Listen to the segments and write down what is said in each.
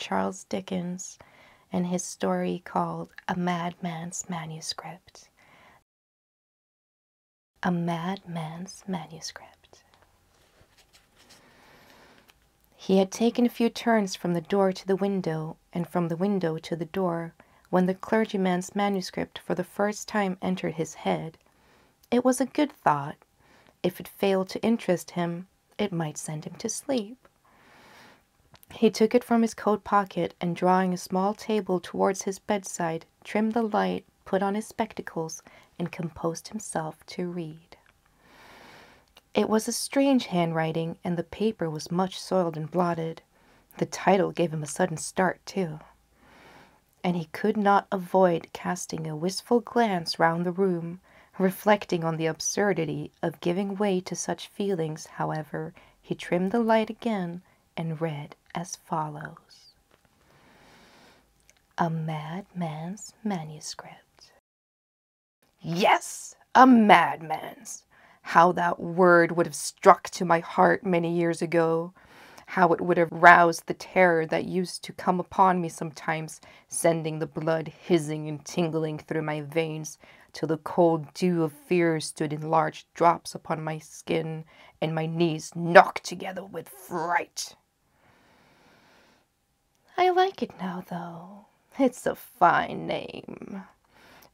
Charles Dickens and his story called A Madman's Manuscript. A Madman's Manuscript. He had taken a few turns from the door to the window, and from the window to the door, when the clergyman's manuscript for the first time entered his head. It was a good thought. If it failed to interest him, it might send him to sleep. He took it from his coat pocket, and drawing a small table towards his bedside, trimmed the light, put on his spectacles, and composed himself to read. It was a strange handwriting, and the paper was much soiled and blotted. The title gave him a sudden start, too. And he could not avoid casting a wistful glance round the room, reflecting on the absurdity of giving way to such feelings. However, he trimmed the light again and read as follows. A Madman's Manuscript. Yes, a madman's! How that word would have struck to my heart many years ago! How it would have roused the terror that used to come upon me sometimes, sending the blood hissing and tingling through my veins, till the cold dew of fear stood in large drops upon my skin, and my knees knocked together with fright. I like it now, though. It's a fine name.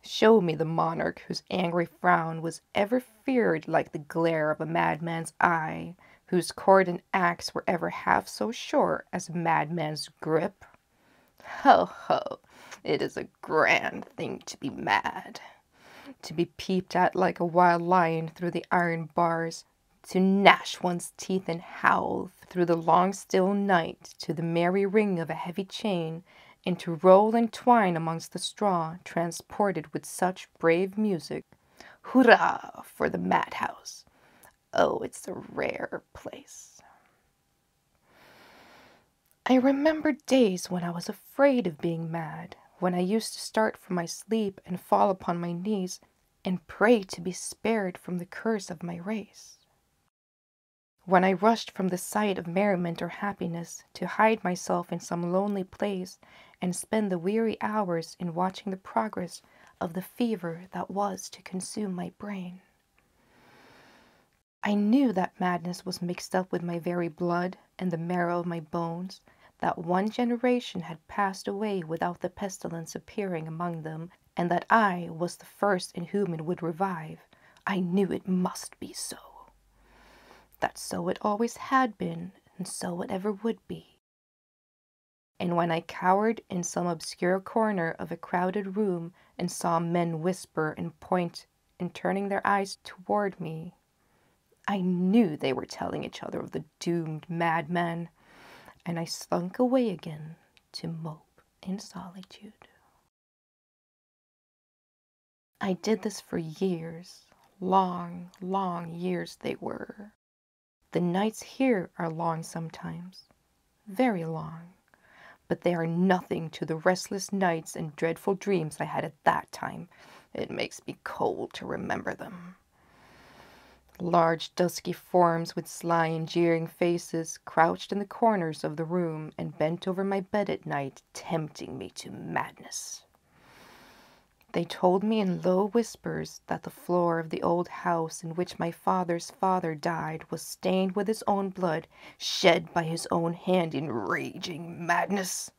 Show me the monarch whose angry frown was ever feared like the glare of a madman's eye, whose cord and axe were ever half so sure as a madman's grip. Ho, ho, it is a grand thing to be mad, to be peeped at like a wild lion through the iron bars, to gnash one's teeth and howl through the long still night to the merry ring of a heavy chain, and to roll and twine amongst the straw, transported with such brave music. Hurrah for the madhouse! Oh, it's a rare place. I remember days when I was afraid of being mad, when I used to start from my sleep and fall upon my knees and pray to be spared from the curse of my race. When I rushed from the sight of merriment or happiness to hide myself in some lonely place and spend the weary hours in watching the progress of the fever that was to consume my brain. I knew that madness was mixed up with my very blood and the marrow of my bones, that one generation had passed away without the pestilence appearing among them, and that I was the first in whom it would revive. I knew it must be so. That so it always had been, and so it ever would be. And when I cowered in some obscure corner of a crowded room and saw men whisper and point and turning their eyes toward me, I knew they were telling each other of the doomed madman, and I slunk away again to mope in solitude. I did this for years, long, long years they were. The nights here are long sometimes, very long, but they are nothing to the restless nights and dreadful dreams I had at that time. It makes me cold to remember them. Large dusky forms with sly and jeering faces crouched in the corners of the room and bent over my bed at night, tempting me to madness. They told me in low whispers that the floor of the old house in which my father's father died was stained with his own blood, shed by his own hand in raging madness.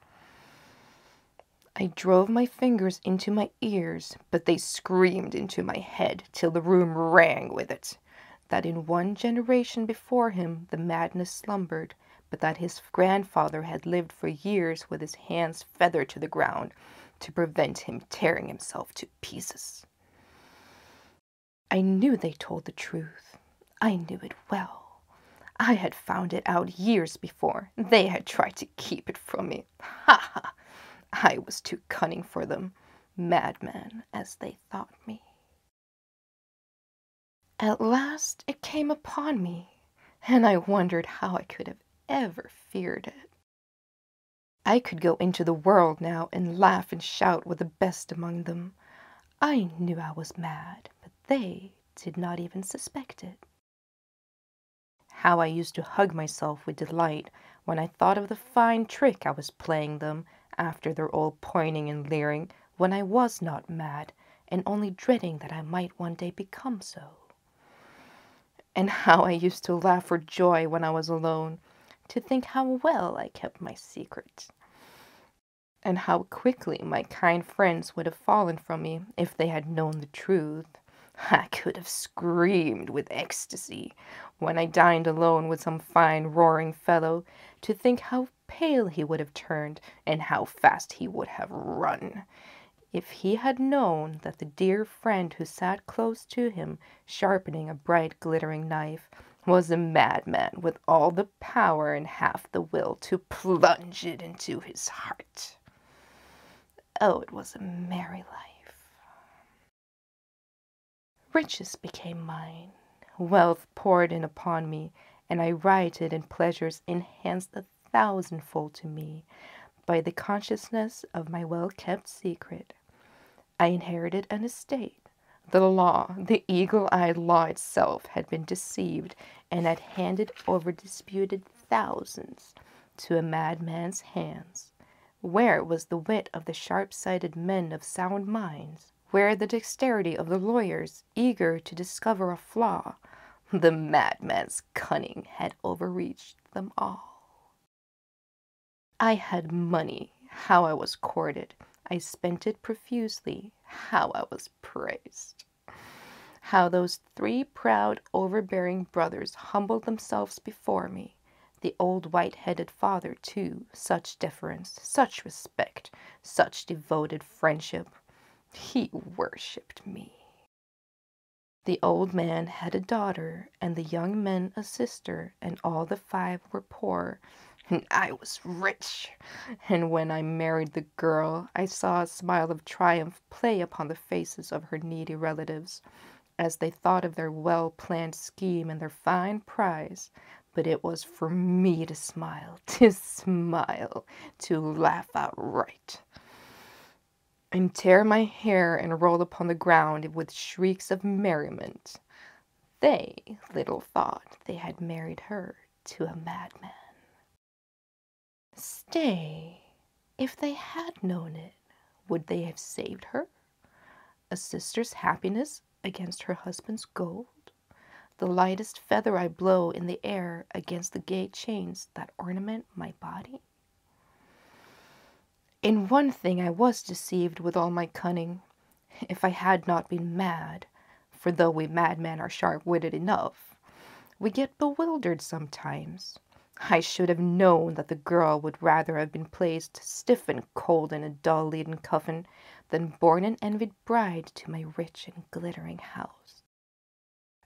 I drove my fingers into my ears, but they screamed into my head till the room rang with it, that in one generation before him the madness slumbered, but that his grandfather had lived for years with his hands feathered to the ground, to prevent him tearing himself to pieces. I knew they told the truth. I knew it well. I had found it out years before. They had tried to keep it from me. Ha ha! I was too cunning for them, madman as they thought me. At last it came upon me, and I wondered how I could have ever feared it. I could go into the world now and laugh and shout with the best among them. I knew I was mad, but they did not even suspect it. How I used to hug myself with delight when I thought of the fine trick I was playing them after their old pointing and leering, when I was not mad, and only dreading that I might one day become so. And how I used to laugh for joy when I was alone, to think how well I kept my secret, and how quickly my kind friends would have fallen from me if they had known the truth. I could have screamed with ecstasy when I dined alone with some fine roaring fellow, to think how pale he would have turned and how fast he would have run, if he had known that the dear friend who sat close to him, sharpening a bright glittering knife, was a madman with all the power and half the will to plunge it into his heart. Oh, it was a merry life. Riches became mine, wealth poured in upon me, and I rioted in pleasures enhanced 1,000-fold to me by the consciousness of my well-kept secret. I inherited an estate. The law, the eagle-eyed law itself, had been deceived and had handed over disputed thousands to a madman's hands. Where was the wit of the sharp-sighted men of sound minds? Where the dexterity of the lawyers, eager to discover a flaw? The madman's cunning had overreached them all. I had money. How I was courted! I spent it profusely. How I was praised! How those 3 proud, overbearing brothers humbled themselves before me! The old white-headed father, too, such deference, such respect, such devoted friendship. He worshipped me. The old man had a daughter, and the young men a sister, and all the 5 were poor, and I was rich. And when I married the girl, I saw a smile of triumph play upon the faces of her needy relatives, as they thought of their well-planned scheme and their fine prize. But it was for me to smile, to laugh outright, and tear my hair and roll upon the ground with shrieks of merriment. They little thought they had married her to a madman. Stay, if they had known it, would they have saved her? A sister's happiness against her husband's gold? The lightest feather I blow in the air against the gay chains that ornament my body? In one thing I was deceived with all my cunning. If I had not been mad, for though we madmen are sharp-witted enough, we get bewildered sometimes, I should have known that the girl would rather have been placed stiff and cold in a dull leaden coffin than borne an envied bride to my rich and glittering house.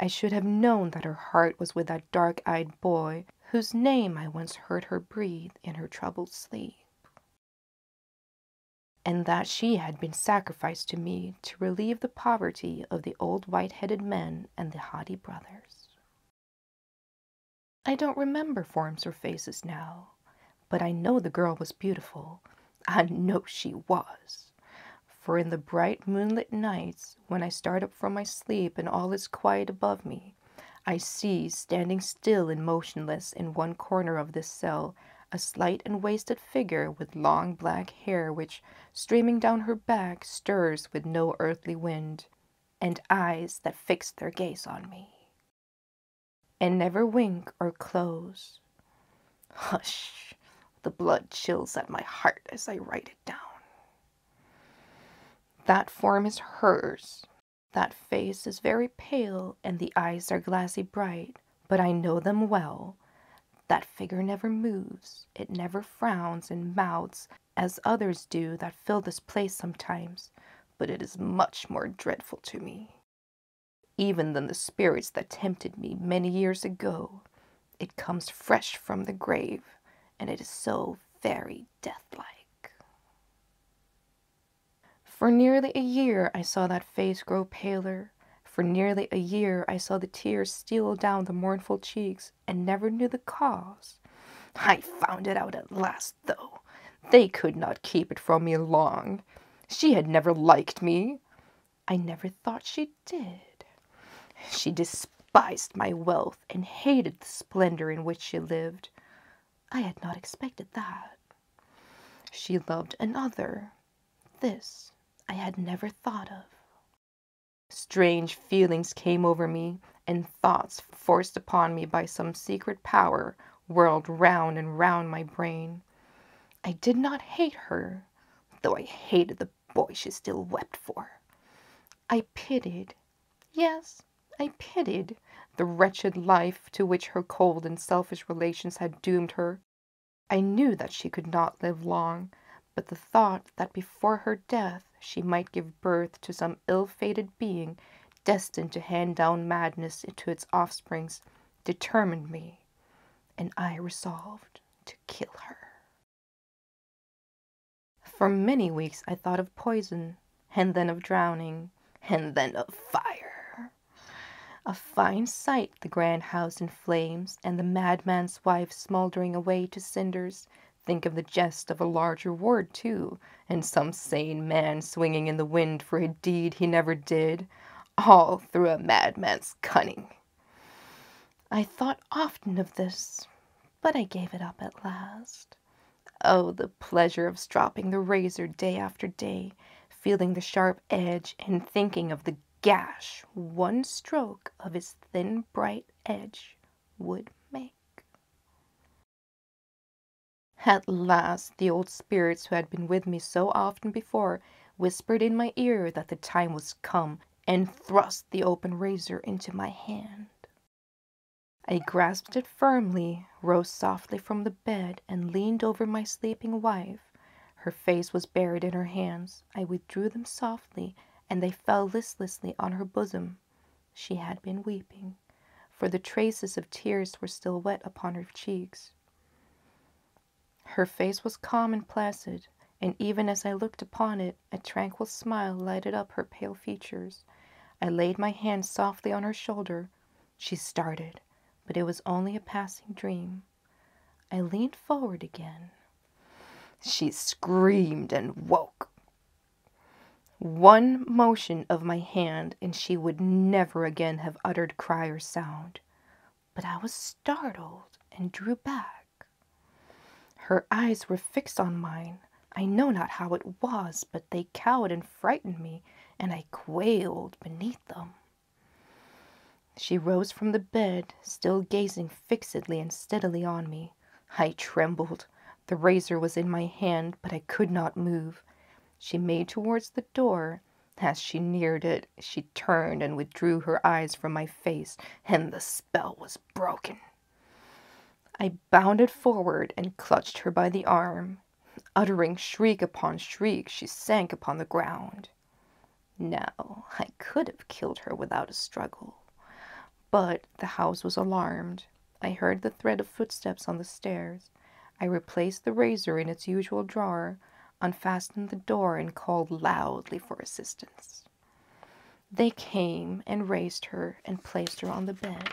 I should have known that her heart was with that dark-eyed boy whose name I once heard her breathe in her troubled sleep, and that she had been sacrificed to me to relieve the poverty of the old white-headed men and the haughty brothers. I don't remember forms or faces now, but I know the girl was beautiful. I know she was. For in the bright moonlit nights, when I start up from my sleep and all is quiet above me, I see, standing still and motionless in one corner of this cell, a slight and wasted figure with long black hair which, streaming down her back, stirs with no earthly wind, and eyes that fix their gaze on me, and never wink or close. Hush! The blood chills at my heart as I write it down. That form is hers. That face is very pale, and the eyes are glassy bright, but I know them well. That figure never moves. It never frowns and mouths as others do that fill this place sometimes, but it is much more dreadful to me, even than the spirits that tempted me many years ago. It comes fresh from the grave, and it is so very death-like. For nearly a year I saw that face grow paler. For nearly a year I saw the tears steal down the mournful cheeks, and never knew the cause. I found it out at last, though. They could not keep it from me long. She had never liked me. I never thought she did. She despised my wealth and hated the splendor in which she lived. I had not expected that. She loved another. This I had never thought of. Strange feelings came over me, and thoughts forced upon me by some secret power whirled round and round my brain. I did not hate her, though I hated the boy she still wept for. I pitied, yes, I pitied the wretched life to which her cold and selfish relations had doomed her. I knew that she could not live long, but the thought that before her death she might give birth to some ill-fated being destined to hand down madness to its offsprings determined me, and I resolved to kill her. For many weeks I thought of poison, and then of drowning, and then of fire. A fine sight, the grand house in flames, and the madman's wife smouldering away to cinders. Think of the jest of a large reward, too, and some sane man swinging in the wind for a deed he never did, all through a madman's cunning. I thought often of this, but I gave it up at last. Oh, the pleasure of stropping the razor day after day, feeling the sharp edge, and thinking of the gash one stroke of its thin, bright edge would make. At last, the old spirits who had been with me so often before whispered in my ear that the time was come, and thrust the open razor into my hand. I grasped it firmly, rose softly from the bed, and leaned over my sleeping wife. Her face was buried in her hands. I withdrew them softly, and they fell listlessly on her bosom. She had been weeping, for the traces of tears were still wet upon her cheeks. Her face was calm and placid, and even as I looked upon it, a tranquil smile lighted up her pale features. I laid my hand softly on her shoulder. She started, but it was only a passing dream. I leaned forward again. She screamed and woke. One motion of my hand, and she would never again have uttered cry or sound. But I was startled and drew back. Her eyes were fixed on mine. I know not how it was, but they cowed and frightened me, and I quailed beneath them. She rose from the bed, still gazing fixedly and steadily on me. I trembled. The razor was in my hand, but I could not move. She made towards the door. As she neared it, she turned and withdrew her eyes from my face, and the spell was broken. I bounded forward and clutched her by the arm. Uttering shriek upon shriek, she sank upon the ground. Now, I could have killed her without a struggle. But the house was alarmed. I heard the tread of footsteps on the stairs. I replaced the razor in its usual drawer, unfastened the door, and called loudly for assistance. They came and raised her and placed her on the bed.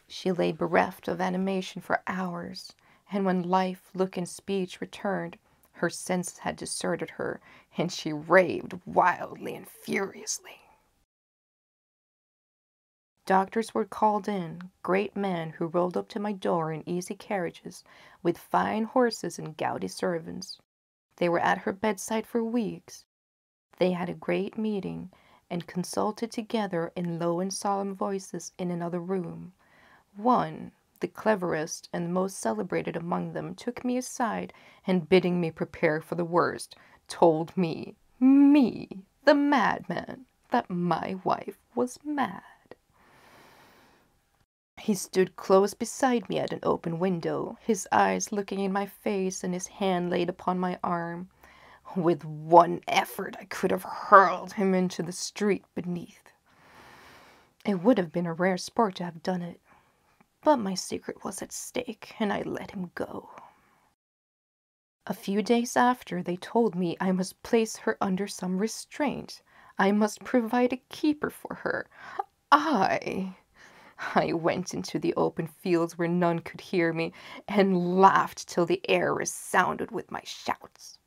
She lay bereft of animation for hours, and when life, look, and speech returned, her senses had deserted her, and she raved wildly and furiously. Doctors were called in, great men who rolled up to my door in easy carriages, with fine horses and gouty servants. They were at her bedside for weeks. They had a great meeting, and consulted together in low and solemn voices in another room. One, the cleverest and most celebrated among them, took me aside, and bidding me prepare for the worst, told me, the madman, that my wife was mad. He stood close beside me at an open window, his eyes looking in my face and his hand laid upon my arm. With one effort I could have hurled him into the street beneath. It would have been a rare sport to have done it, but my secret was at stake, and I let him go. A few days after, they told me I must place her under some restraint. I must provide a keeper for her. I went into the open fields where none could hear me, and laughed till the air resounded with my shouts.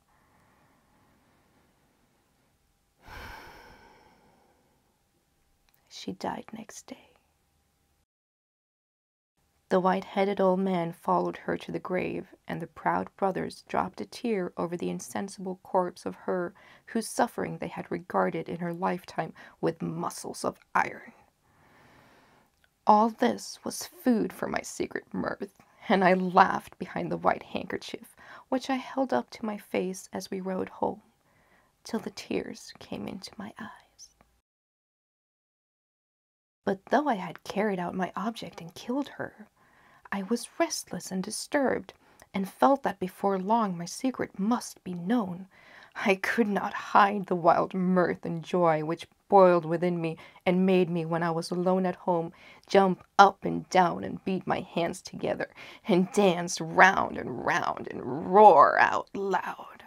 She died next day. The white-headed old man followed her to the grave, and the proud brothers dropped a tear over the insensible corpse of her whose suffering they had regarded in her lifetime with muscles of iron. All this was food for my secret mirth, and I laughed behind the white handkerchief, which I held up to my face as we rode home, till the tears came into my eyes. But though I had carried out my object and killed her, I was restless and disturbed, and felt that before long my secret must be known. I could not hide the wild mirth and joy which boiled within me and made me, when I was alone at home, jump up and down and beat my hands together and dance round and roar out loud.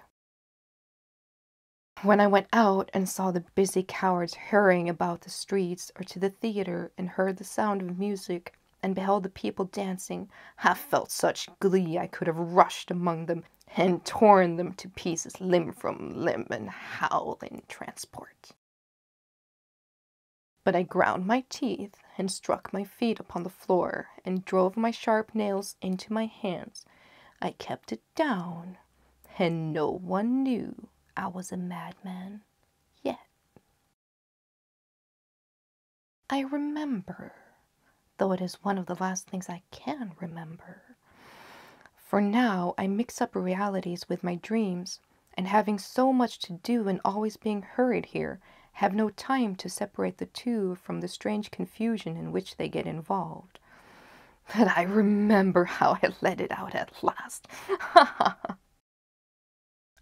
When I went out and saw the busy cowards hurrying about the streets or to the theater and heard the sound of music, and beheld the people dancing, I felt such glee I could have rushed among them and torn them to pieces limb from limb and howl in transport. But I ground my teeth and struck my feet upon the floor and drove my sharp nails into my hands. I kept it down, and no one knew I was a madman yet. I remember, though it is one of the last things I can remember. For now I mix up realities with my dreams, and having so much to do and always being hurried here, have no time to separate the two from the strange confusion in which they get involved. But I remember how I let it out at last.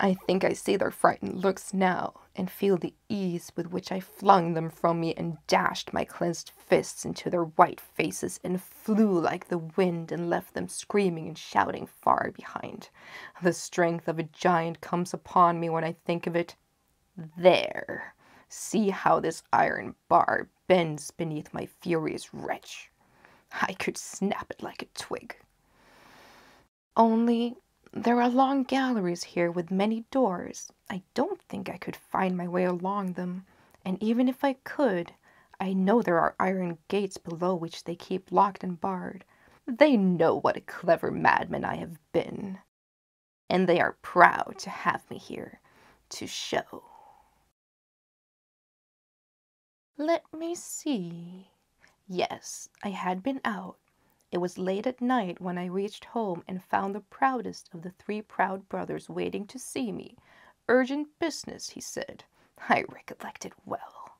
I think I see their frightened looks now, and feel the ease with which I flung them from me and dashed my clenched fists into their white faces and flew like the wind and left them screaming and shouting far behind. The strength of a giant comes upon me when I think of it. There, see how this iron bar bends beneath my furious wretch. I could snap it like a twig. Only there are long galleries here with many doors. I don't think I could find my way along them, and even if I could, I know there are iron gates below which they keep locked and barred. They know what a clever madman I have been, and they are proud to have me here to show. Let me see. Yes, I had been out. It was late at night when I reached home and found the proudest of the three proud brothers waiting to see me. Urgent business, he said. I recollect it well.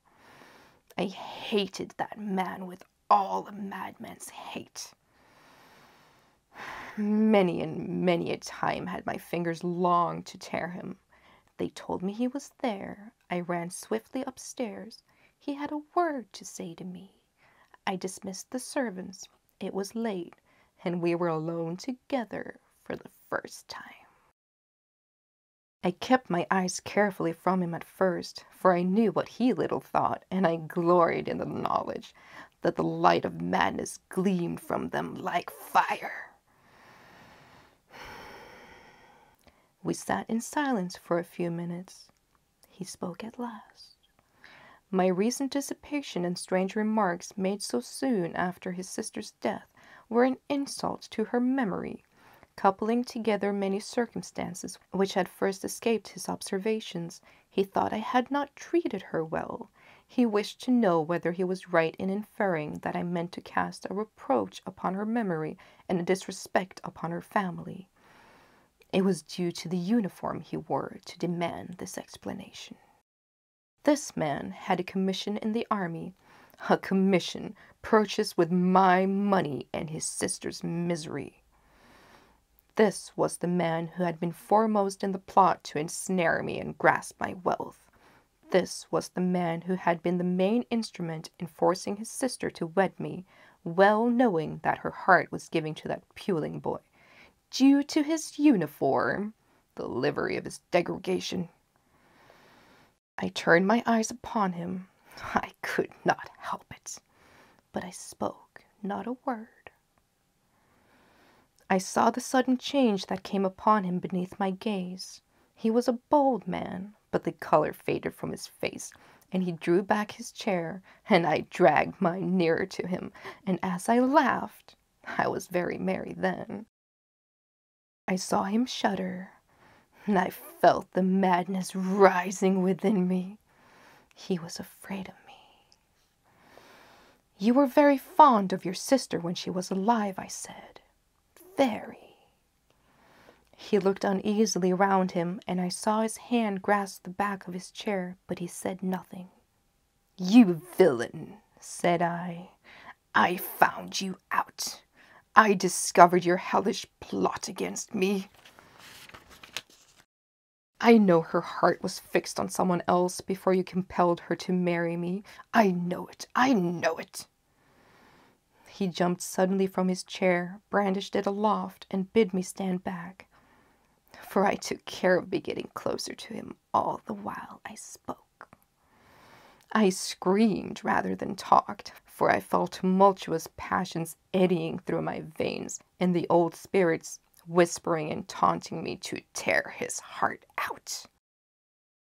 I hated that man with all a madman's hate. Many and many a time had my fingers longed to tear him. They told me he was there. I ran swiftly upstairs. He had a word to say to me. I dismissed the servants. It was late, and we were alone together for the first time. I kept my eyes carefully from him at first, for I knew what he little thought, and I gloried in the knowledge that the light of madness gleamed from them like fire. We sat in silence for a few minutes. He spoke at last. My recent dissipation and strange remarks made so soon after his sister's death were an insult to her memory, coupling together many circumstances which had first escaped his observations. He thought I had not treated her well. He wished to know whether he was right in inferring that I meant to cast a reproach upon her memory and a disrespect upon her family. It was due to the uniform he wore to demand this explanation. This man had a commission in the army, a commission purchased with my money and his sister's misery. This was the man who had been foremost in the plot to ensnare me and grasp my wealth. This was the man who had been the main instrument in forcing his sister to wed me, well knowing that her heart was given to that puling boy, due to his uniform, the livery of his degradation. I turned my eyes upon him. I could not help it, but I spoke not a word. I saw the sudden change that came upon him beneath my gaze. He was a bold man, but the color faded from his face, and he drew back his chair, and I dragged mine nearer to him, and as I laughed, I was very merry then. I saw him shudder, and I felt the madness rising within me. He was afraid of me. You were very fond of your sister when she was alive, I said. Very. He looked uneasily round him, and I saw his hand grasp the back of his chair, but he said nothing. You villain, said I found you out. I discovered your hellish plot against me. I know her heart was fixed on someone else before you compelled her to marry me. I know it. I know it. He jumped suddenly from his chair, brandished it aloft, and bid me stand back, for I took care of me getting closer to him all the while I spoke. I screamed rather than talked, for I felt tumultuous passions eddying through my veins, and the old spirits whispering and taunting me to tear his heart out.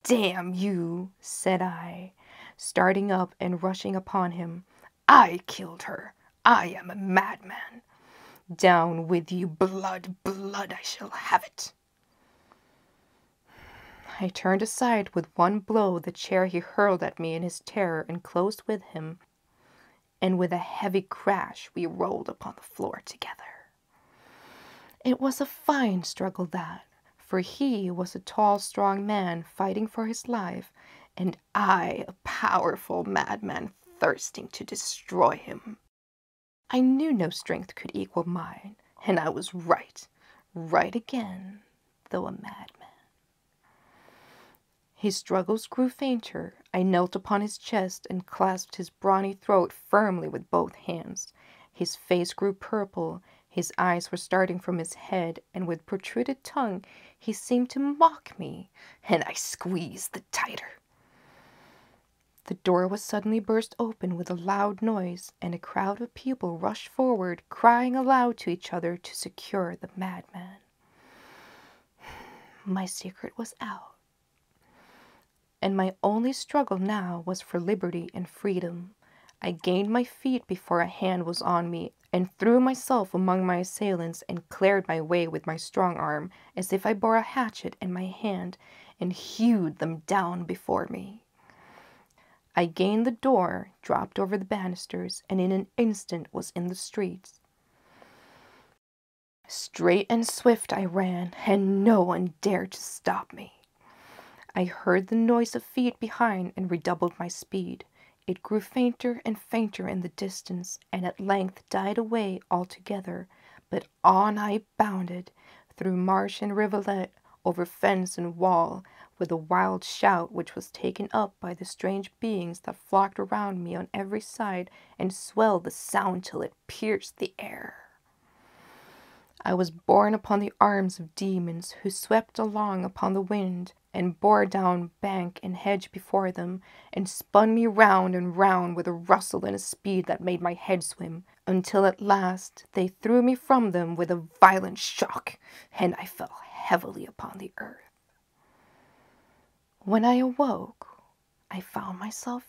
Damn you, said I, starting up and rushing upon him. I killed her. I am a madman. Down with you, blood, blood, I shall have it. I turned aside with one blow the chair he hurled at me in his terror and closed with him, and with a heavy crash we rolled upon the floor together. It was a fine struggle that, for he was a tall, strong man fighting for his life, and I a powerful madman thirsting to destroy him. I knew no strength could equal mine, and I was right again, though a madman. His struggles grew fainter. I knelt upon his chest and clasped his brawny throat firmly with both hands. His face grew purple, his eyes were starting from his head, and with protruded tongue he seemed to mock me, and I squeezed the tighter. The door was suddenly burst open with a loud noise, and a crowd of people rushed forward, crying aloud to each other to secure the madman. My secret was out, and my only struggle now was for liberty and freedom. I gained my feet before a hand was on me, and threw myself among my assailants, and cleared my way with my strong arm, as if I bore a hatchet in my hand, and hewed them down before me. I gained the door, dropped over the banisters, and in an instant was in the streets. Straight and swift I ran, and no one dared to stop me. I heard the noise of feet behind and redoubled my speed. It grew fainter and fainter in the distance, and at length died away altogether, but on I bounded, through marsh and rivulet, over fence and wall, with a wild shout which was taken up by the strange beings that flocked around me on every side, and swelled the sound till it pierced the air. I was borne upon the arms of demons, who swept along upon the wind, and bore down bank and hedge before them, and spun me round and round with a rustle and a speed that made my head swim, until at last they threw me from them with a violent shock, and I fell heavily upon the earth. When I awoke, I found myself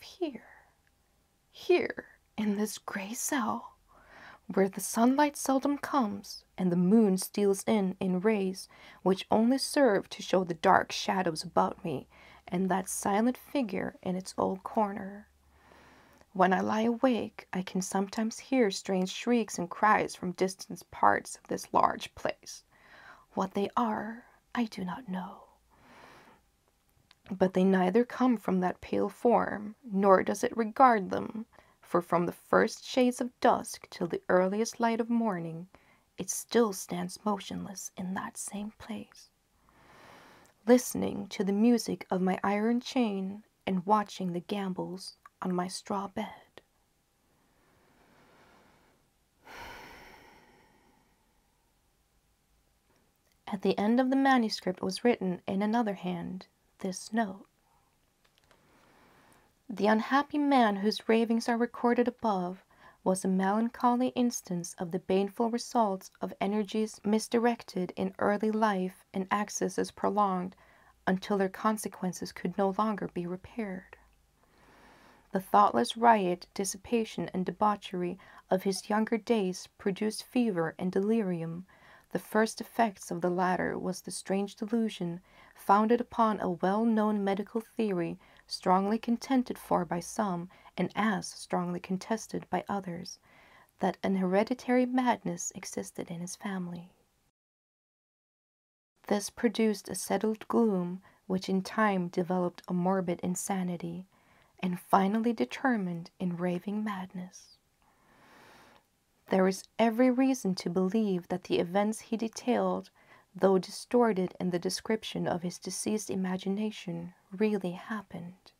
here in this gray cell, where the sunlight seldom comes, and the moon steals in rays which only serve to show the dark shadows about me, and that silent figure in its old corner. When I lie awake, I can sometimes hear strange shrieks and cries from distant parts of this large place. What they are, I do not know. But they neither come from that pale form, nor does it regard them, for from the first shades of dusk till the earliest light of morning, it still stands motionless in that same place, listening to the music of my iron chain and watching the gambols on my straw bed. At the end of the manuscript was written in another hand this note: The unhappy man whose ravings are recorded above was a melancholy instance of the baneful results of energies misdirected in early life and accesses prolonged until their consequences could no longer be repaired. The thoughtless riot, dissipation, and debauchery of his younger days produced fever and delirium. The first effects of the latter was the strange delusion, founded upon a well-known medical theory, strongly contended for by some, and as strongly contested by others, that an hereditary madness existed in his family. This produced a settled gloom, which in time developed a morbid insanity, and finally determined in raving madness. There is every reason to believe that the events he detailed, though distorted in the description of his deceased imagination, really happened.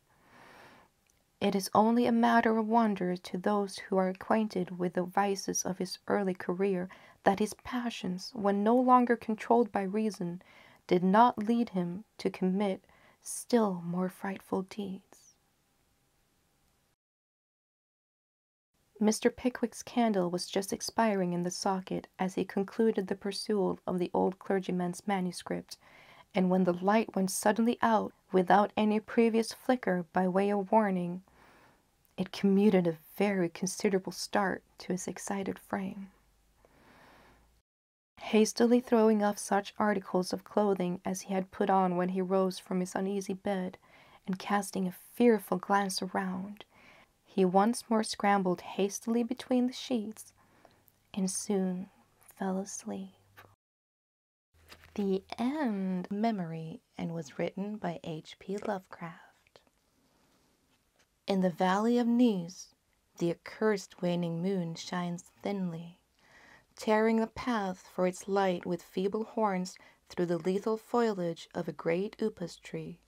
It is only a matter of wonder to those who are acquainted with the vices of his early career that his passions, when no longer controlled by reason, did not lead him to commit still more frightful deeds. Mr. Pickwick's candle was just expiring in the socket as he concluded the perusal of the old clergyman's manuscript, and when the light went suddenly out without any previous flicker by way of warning, it commuted a very considerable start to his excited frame. Hastily throwing off such articles of clothing as he had put on when he rose from his uneasy bed, and casting a fearful glance around, he once more scrambled hastily between the sheets, and soon fell asleep. The End. Memory, and was written by H.P. Lovecraft. In the valley of Nice, the accursed waning moon shines thinly, tearing a path for its light with feeble horns through the lethal foliage of a great upas tree,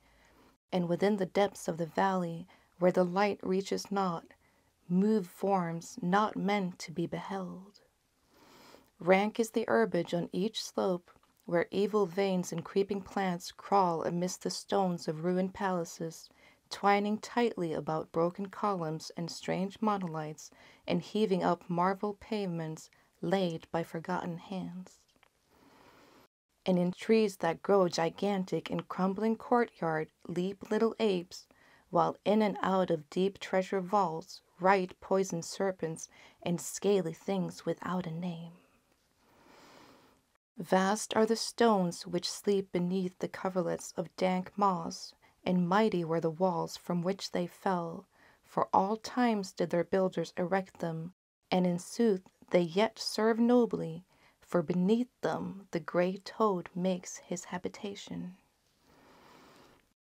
and within the depths of the valley, where the light reaches not, move forms not meant to be beheld. Rank is the herbage on each slope, where evil veins and creeping plants crawl amidst the stones of ruined palaces, twining tightly about broken columns and strange monolites, and heaving up marble pavements laid by forgotten hands. And in trees that grow gigantic in crumbling courtyard leap little apes, while in and out of deep treasure vaults write poisoned serpents and scaly things without a name. Vast are the stones which sleep beneath the coverlets of dank moss, and mighty were the walls from which they fell, for all times did their builders erect them, and in sooth they yet serve nobly, for beneath them the grey toad makes his habitation.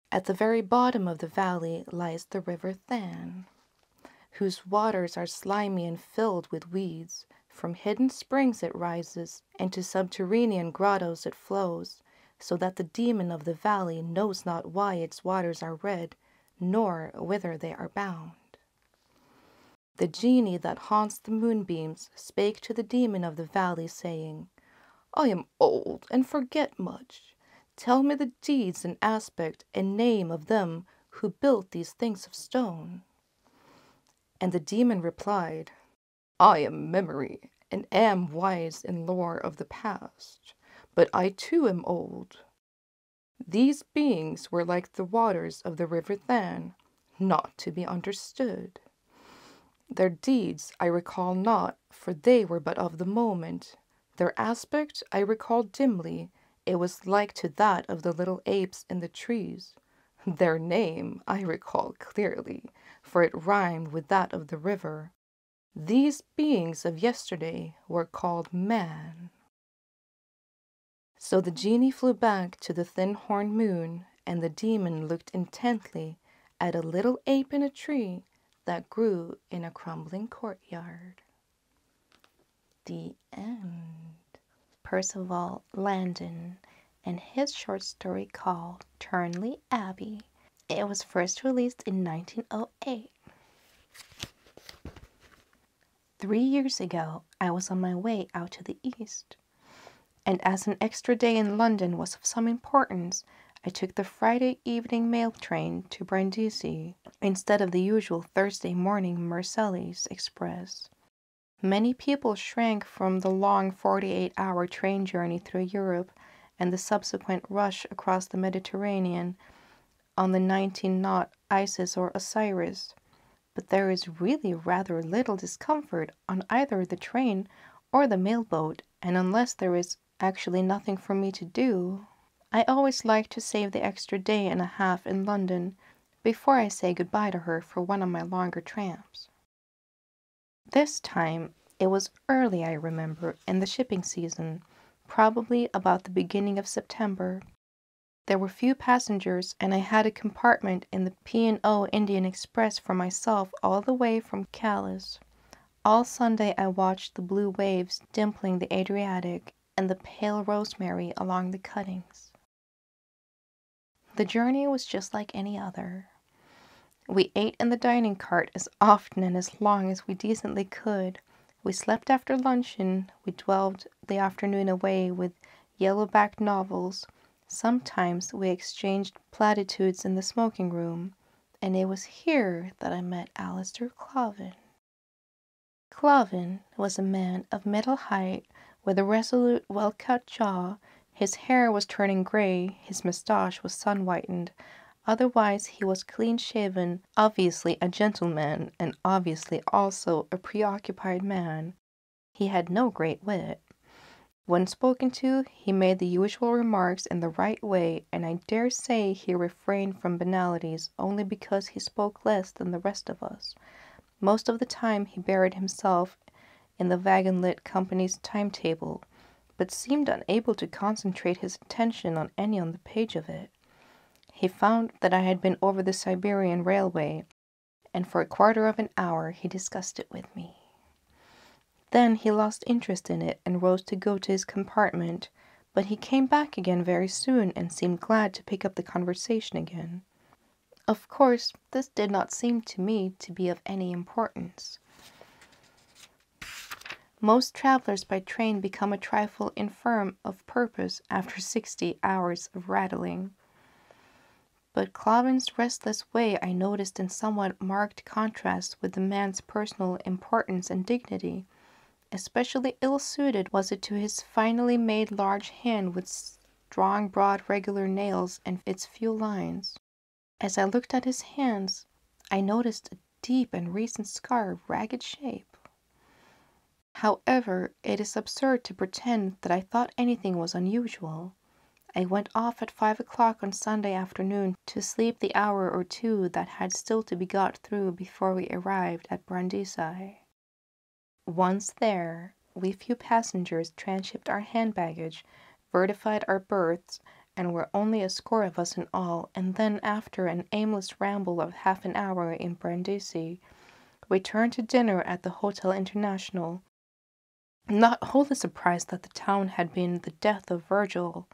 At the very bottom of the valley lies the river Than, whose waters are slimy and filled with weeds. From hidden springs it rises, and to subterranean grottos it flows, so that the demon of the valley knows not why its waters are red, nor whither they are bound. The genie that haunts the moonbeams spake to the demon of the valley, saying, I am old and forget much. Tell me the deeds and aspect and name of them who built these things of stone. And the demon replied, I am Memory, and am wise in lore of the past, but I too am old. These beings were like the waters of the river Than, not to be understood. Their deeds I recall not, for they were but of the moment. Their aspect I recall dimly, it was like to that of the little apes in the trees. Their name I recall clearly, for it rhymed with that of the river. These beings of yesterday were called man. So the genie flew back to the thin-horned moon, and the demon looked intently at a little ape in a tree that grew in a crumbling courtyard. The End. Percival Landon and his short story called Turnley Abbey. It was first released in 1908. 3 years ago, I was on my way out to the east, and as an extra day in London was of some importance, I took the Friday evening mail train to Brindisi instead of the usual Thursday morning Marseilles express. Many people shrank from the long 48-hour train journey through Europe and the subsequent rush across the Mediterranean on the 19-knot Isis or Osiris, but there is really rather little discomfort on either the train or the mailboat, and unless there is actually nothing for me to do, I always like to save the extra day and a half in London before I say goodbye to her for one of my longer tramps. This time, it was early, I remember, in the shipping season, probably about the beginning of September. There were few passengers, and I had a compartment in the P&O Indian Express for myself all the way from Calais. All Sunday I watched the blue waves dimpling the Adriatic and the pale rosemary along the cuttings. The journey was just like any other. We ate in the dining cart as often and as long as we decently could. We slept after luncheon. We dwelled the afternoon away with yellow-backed novels. Sometimes we exchanged platitudes in the smoking room, and it was here that I met Alistair Clavin. Clavin was a man of middle height, with a resolute, well-cut jaw. His hair was turning grey, his moustache was sun-whitened. Otherwise he was clean-shaven, obviously a gentleman, and obviously also a preoccupied man. He had no great wit. When spoken to, he made the usual remarks in the right way, and I dare say he refrained from banalities only because he spoke less than the rest of us. Most of the time he buried himself in the Wagonlit Company's timetable, but seemed unable to concentrate his attention on any on the page of it. He found that I had been over the Siberian Railway, and for a quarter of an hour he discussed it with me. Then he lost interest in it and rose to go to his compartment, but he came back again very soon and seemed glad to pick up the conversation again. Of course, this did not seem to me to be of any importance. Most travelers by train become a trifle infirm of purpose after 60 hours of rattling. But Clavin's restless way I noticed in somewhat marked contrast with the man's personal importance and dignity. Especially ill-suited was it to his finely made large hand with strong, broad, regular nails and its few lines. As I looked at his hands, I noticed a deep and recent scar of ragged shape. However, it is absurd to pretend that I thought anything was unusual. I went off at 5 o'clock on Sunday afternoon to sleep the hour or two that had still to be got through before we arrived at Brindisi. Once there, we few passengers transhipped our hand baggage, vertified our berths, and were only a score of us in all, and then after an aimless ramble of half an hour in Brindisi, we turned to dinner at the Hotel International, not wholly surprised that the town had been the death of Virgil.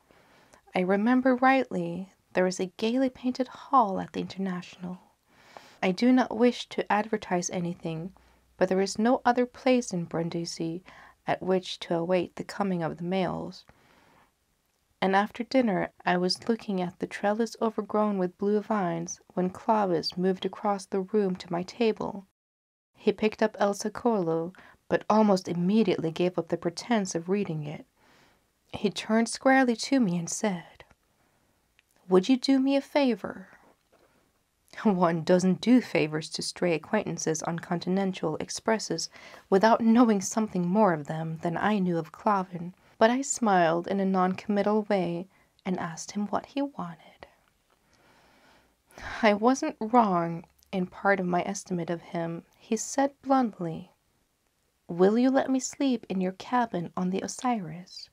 I remember rightly, there is a gaily painted hall at the International. I do not wish to advertise anything, but there is no other place in Brindisi at which to await the coming of the mails. And after dinner I was looking at the trellis overgrown with blue vines when Clavis moved across the room to my table. He picked up El Secolo, but almost immediately gave up the pretense of reading it. He turned squarely to me and said, "Would you do me a favor?" One doesn't do favors to stray acquaintances on continental expresses without knowing something more of them than I knew of Clavin, but I smiled in a non-committal way and asked him what he wanted. I wasn't wrong in part of my estimate of him. He said bluntly, "Will you let me sleep in your cabin on the Osiris?"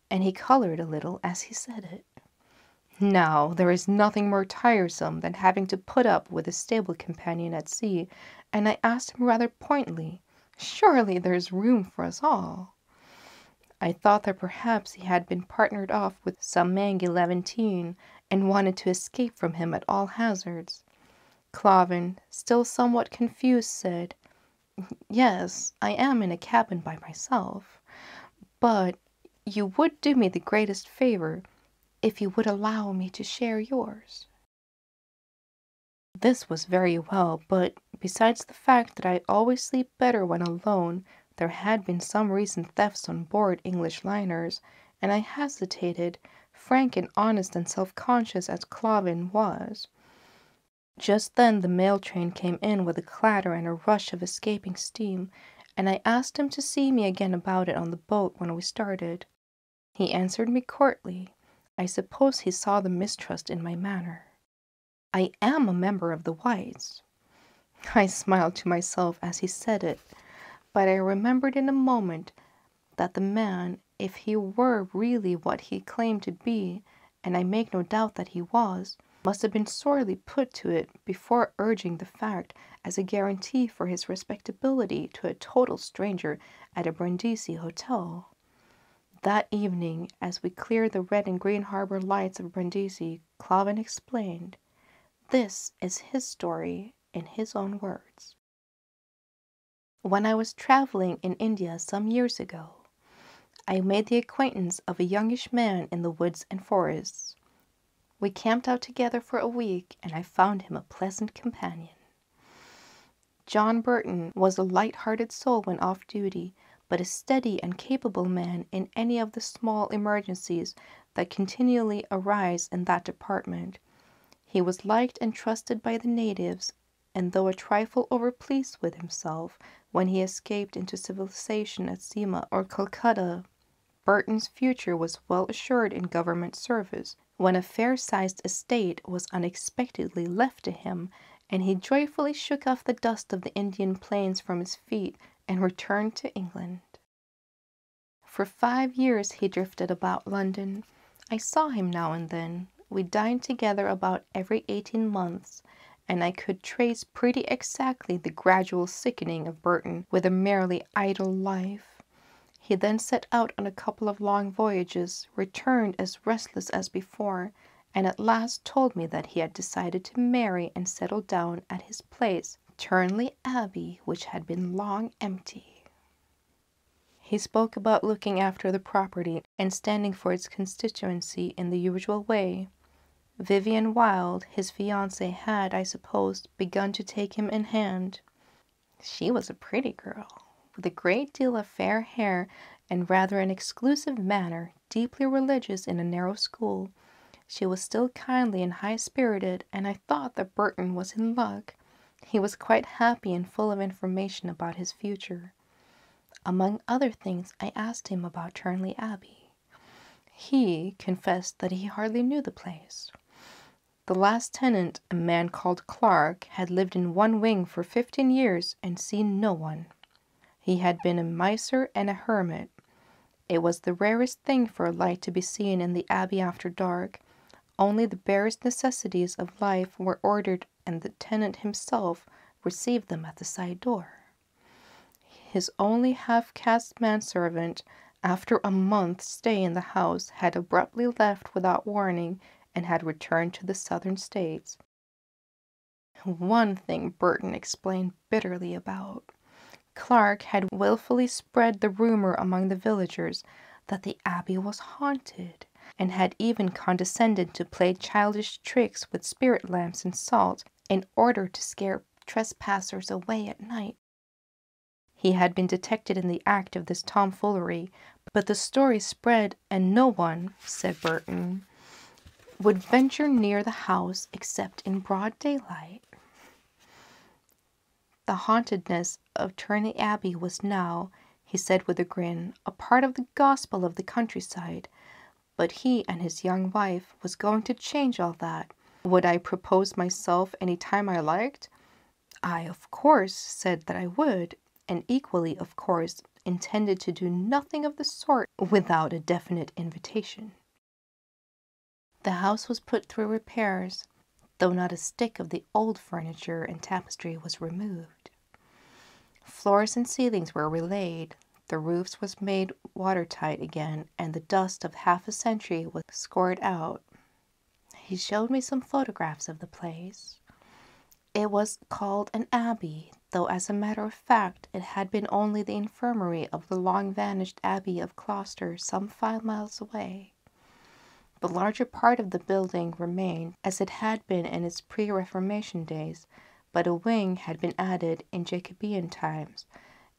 And he colored a little as he said it. Now, there is nothing more tiresome than having to put up with a stable companion at sea, and I asked him rather pointedly, "Surely there is room for us all?" I thought that perhaps he had been partnered off with some mangy Levantine, and wanted to escape from him at all hazards. Clavin, still somewhat confused, said, "Yes, I am in a cabin by myself, but you would do me the greatest favor if you would allow me to share yours." This was very well, but besides the fact that I always sleep better when alone, there had been some recent thefts on board English liners, and I hesitated, frank and honest and self-conscious as Clavin was. Just then the mail train came in with a clatter and a rush of escaping steam, and I asked him to see me again about it on the boat when we started. He answered me courtly. I suppose he saw the mistrust in my manner. "I am a member of the Whites." I smiled to myself as he said it, but I remembered in a moment that the man, if he were really what he claimed to be, and I make no doubt that he was, must have been sorely put to it before urging the fact as a guarantee for his respectability to a total stranger at a Brindisi hotel. That evening, as we cleared the red and green harbor lights of Brindisi, Clavin explained, "This is his story in his own words. When I was traveling in India some years ago, I made the acquaintance of a youngish man in the woods and forests. We camped out together for a week, and I found him a pleasant companion. John Burton was a light-hearted soul when off duty, but a steady and capable man in any of the small emergencies that continually arise in that department. He was liked and trusted by the natives, and though a trifle overpleased with himself when he escaped into civilization at Sima or Calcutta, Burton's future was well assured in government service, when a fair-sized estate was unexpectedly left to him, and he joyfully shook off the dust of the Indian plains from his feet and returned to England. For 5 years he drifted about London. I saw him now and then. We dined together about every 18 months, and I could trace pretty exactly the gradual sickening of Burton with a merely idle life. He then set out on a couple of long voyages, returned as restless as before, and at last told me that he had decided to marry and settle down at his place, Turnley Abbey, which had been long empty. He spoke about looking after the property and standing for its constituency in the usual way. Vivian Wilde, his fiancée, had, I suppose, begun to take him in hand. She was a pretty girl, with a great deal of fair hair and rather an exclusive manner, deeply religious in a narrow school. She was still kindly and high-spirited, and I thought that Burton was in luck. He was quite happy and full of information about his future. Among other things, I asked him about Turnley Abbey. He confessed that he hardly knew the place. The last tenant, a man called Clark, had lived in one wing for 15 years and seen no one. He had been a miser and a hermit. It was the rarest thing for a light to be seen in the abbey after dark. Only the barest necessities of life were ordered, and the tenant himself received them at the side door. His only half-caste manservant, after a month's stay in the house, had abruptly left without warning and had returned to the southern states. One thing Burton explained bitterly about. Clark had wilfully spread the rumor among the villagers that the abbey was haunted, and had even condescended to play childish tricks with spirit lamps and salt in order to scare trespassers away at night. He had been detected in the act of this tomfoolery, but the story spread, and no one, said Burton, would venture near the house except in broad daylight. The hauntedness of Turnley Abbey was now, he said with a grin, a part of the gospel of the countryside, but he and his young wife was going to change all that. Would I propose myself any time I liked? I, of course, said that I would, and equally, of course, intended to do nothing of the sort without a definite invitation. The house was put through repairs, though not a stick of the old furniture and tapestry was removed. Floors and ceilings were relaid, the roofs was made watertight again, and the dust of half a century was scoured out. He showed me some photographs of the place. It was called an abbey, though as a matter of fact it had been only the infirmary of the long-vanished Abbey of Gloucester some 5 miles away. The larger part of the building remained as it had been in its pre-Reformation days, but a wing had been added in Jacobean times,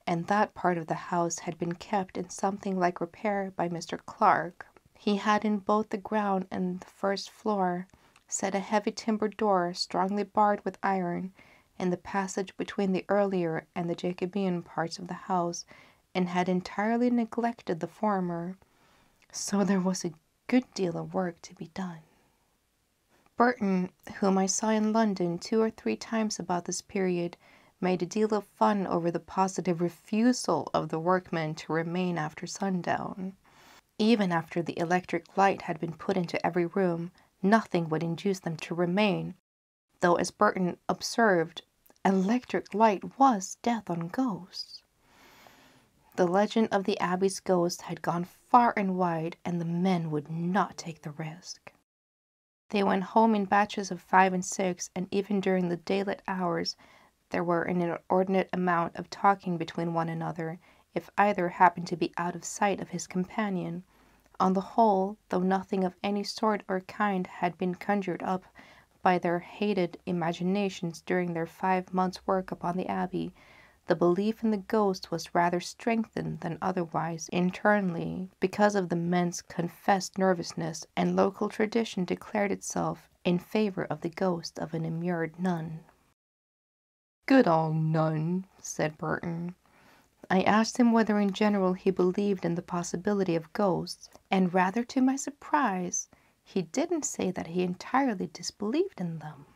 and that part of the house had been kept in something like repair by Mr. Clark. He had in both the ground and the first floor set a heavy timber door, strongly barred with iron, in the passage between the earlier and the Jacobean parts of the house, and had entirely neglected the former, so there was a good deal of work to be done. Burton, whom I saw in London 2 or 3 times about this period, made a deal of fun over the positive refusal of the workmen to remain after sundown. Even after the electric light had been put into every room, nothing would induce them to remain, though, as Burton observed, electric light was death on ghosts. The legend of the Abbey's ghost had gone far and wide, and the men would not take the risk. They went home in batches of 5 and 6, and even during the daylit hours there were an inordinate amount of talking between one another, if either happened to be out of sight of his companion. On the whole, though nothing of any sort or kind had been conjured up by their hated imaginations during their 5 months' work upon the Abbey, the belief in the ghost was rather strengthened than otherwise internally, because of the men's confessed nervousness, and local tradition declared itself in favor of the ghost of an immured nun. "Good old nun," said Burton. I asked him whether in general he believed in the possibility of ghosts, and rather to my surprise, he didn't say that he entirely disbelieved in them.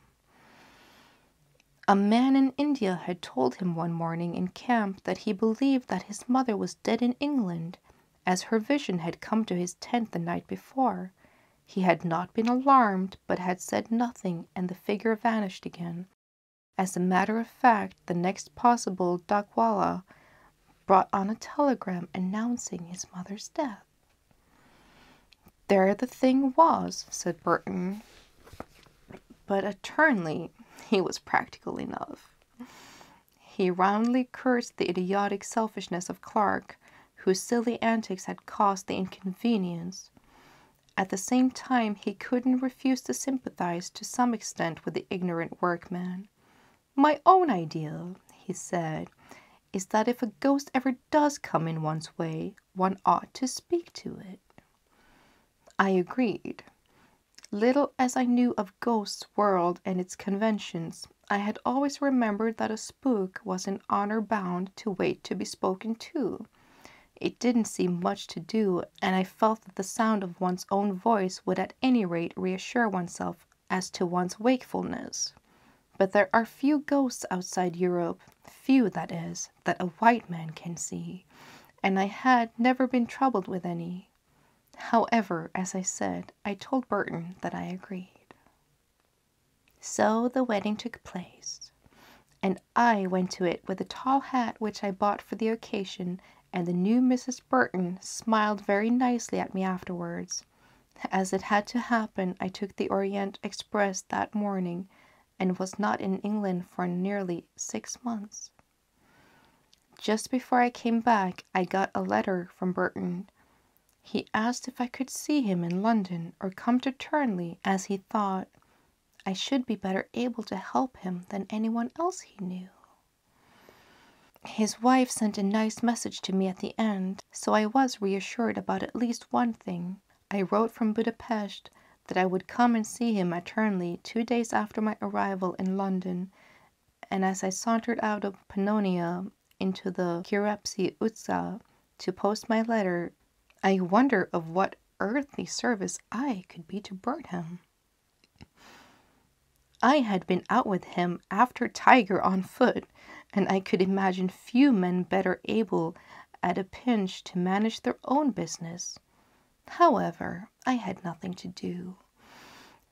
A man in India had told him one morning in camp that he believed that his mother was dead in England, as her vision had come to his tent the night before. He had not been alarmed, but had said nothing, and the figure vanished again. As a matter of fact, the next possible dakwala brought on a telegram announcing his mother's death. There the thing was, said Burton. But eternally, he was practical enough. He roundly cursed the idiotic selfishness of Clark, whose silly antics had caused the inconvenience. At the same time, he couldn't refuse to sympathize to some extent with the ignorant workman. "My own idea," he said, "is that if a ghost ever does come in one's way, one ought to speak to it." I agreed. Little as I knew of ghosts' world and its conventions, I had always remembered that a spook was in honor bound to wait to be spoken to. It didn't seem much to do, and I felt that the sound of one's own voice would at any rate reassure oneself as to one's wakefulness. But there are few ghosts outside Europe, few, that is, that a white man can see, and I had never been troubled with any. However, as I said, I told Burton that I agreed. So the wedding took place, and I went to it with a tall hat which I bought for the occasion, and the new Mrs. Burton smiled very nicely at me afterwards. As it had to happen, I took the Orient Express that morning, and was not in England for nearly 6 months. Just before I came back, I got a letter from Burton. He asked if I could see him in London, or come to Turnley, as he thought I should be better able to help him than anyone else he knew. His wife sent a nice message to me at the end, so I was reassured about at least one thing. I wrote from Budapest that I would come and see him at Turnley 2 days after my arrival in London, and as I sauntered out of Pannonia into the Kirepsi Utsa to post my letter, I wonder of what earthly service I could be to Burnham. I had been out with him after Tiger on foot, and I could imagine few men better able at a pinch to manage their own business. However, I had nothing to do.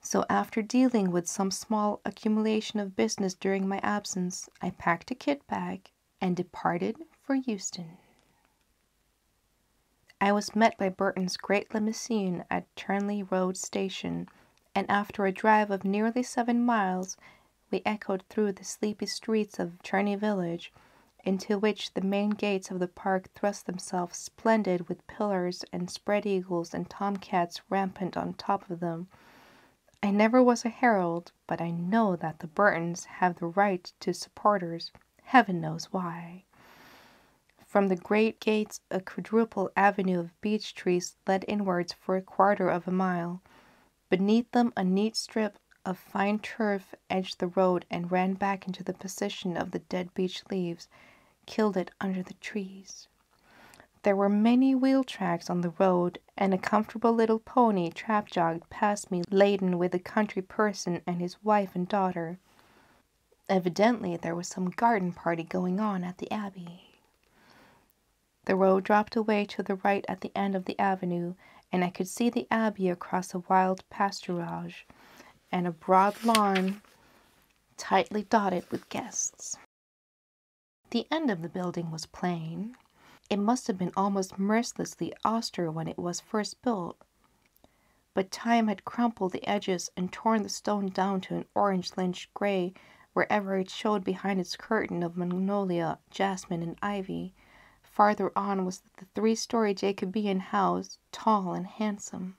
So after dealing with some small accumulation of business during my absence, I packed a kit bag and departed for Euston. I was met by Burton's great limousine at Turnley Road Station, and after a drive of nearly 7 miles, we echoed through the sleepy streets of Turnley village, into which the main gates of the park thrust themselves splendid with pillars and spread eagles and tomcats rampant on top of them. I never was a herald, but I know that the Burtons have the right to supporters, heaven knows why. From the great gates a quadruple avenue of beech trees led inwards for 1/4 of a mile. Beneath them a neat strip of fine turf edged the road and ran back into the position of the dead beech leaves, killed it under the trees. There were many wheel tracks on the road, and a comfortable little pony trap jogged past me laden with a country person and his wife and daughter. Evidently there was some garden party going on at the Abbey. The road dropped away to the right at the end of the avenue, and I could see the Abbey across a wild pasturage and a broad lawn tightly dotted with guests. The end of the building was plain. It must have been almost mercilessly austere when it was first built, but time had crumpled the edges and torn the stone down to an orange-lynched gray wherever it showed behind its curtain of magnolia, jasmine, and ivy. Farther on was the three-story Jacobean house, tall and handsome.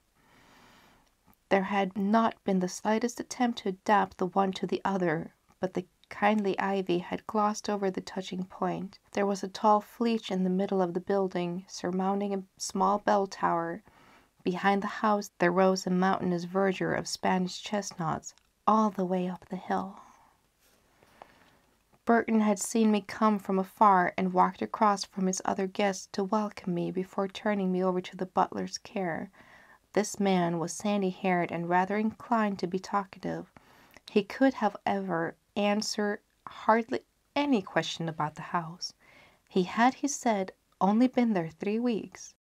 There had not been the slightest attempt to adapt the one to the other, but the kindly ivy had glossed over the touching point. There was a tall flèche in the middle of the building, surmounting a small bell tower. Behind the house there rose a mountainous verdure of Spanish chestnuts all the way up the hill. Burton had seen me come from afar and walked across from his other guests to welcome me before turning me over to the butler's care. This man was sandy-haired and rather inclined to be talkative. He could, however, answer hardly any question about the house. He had, he said, only been there 3 weeks.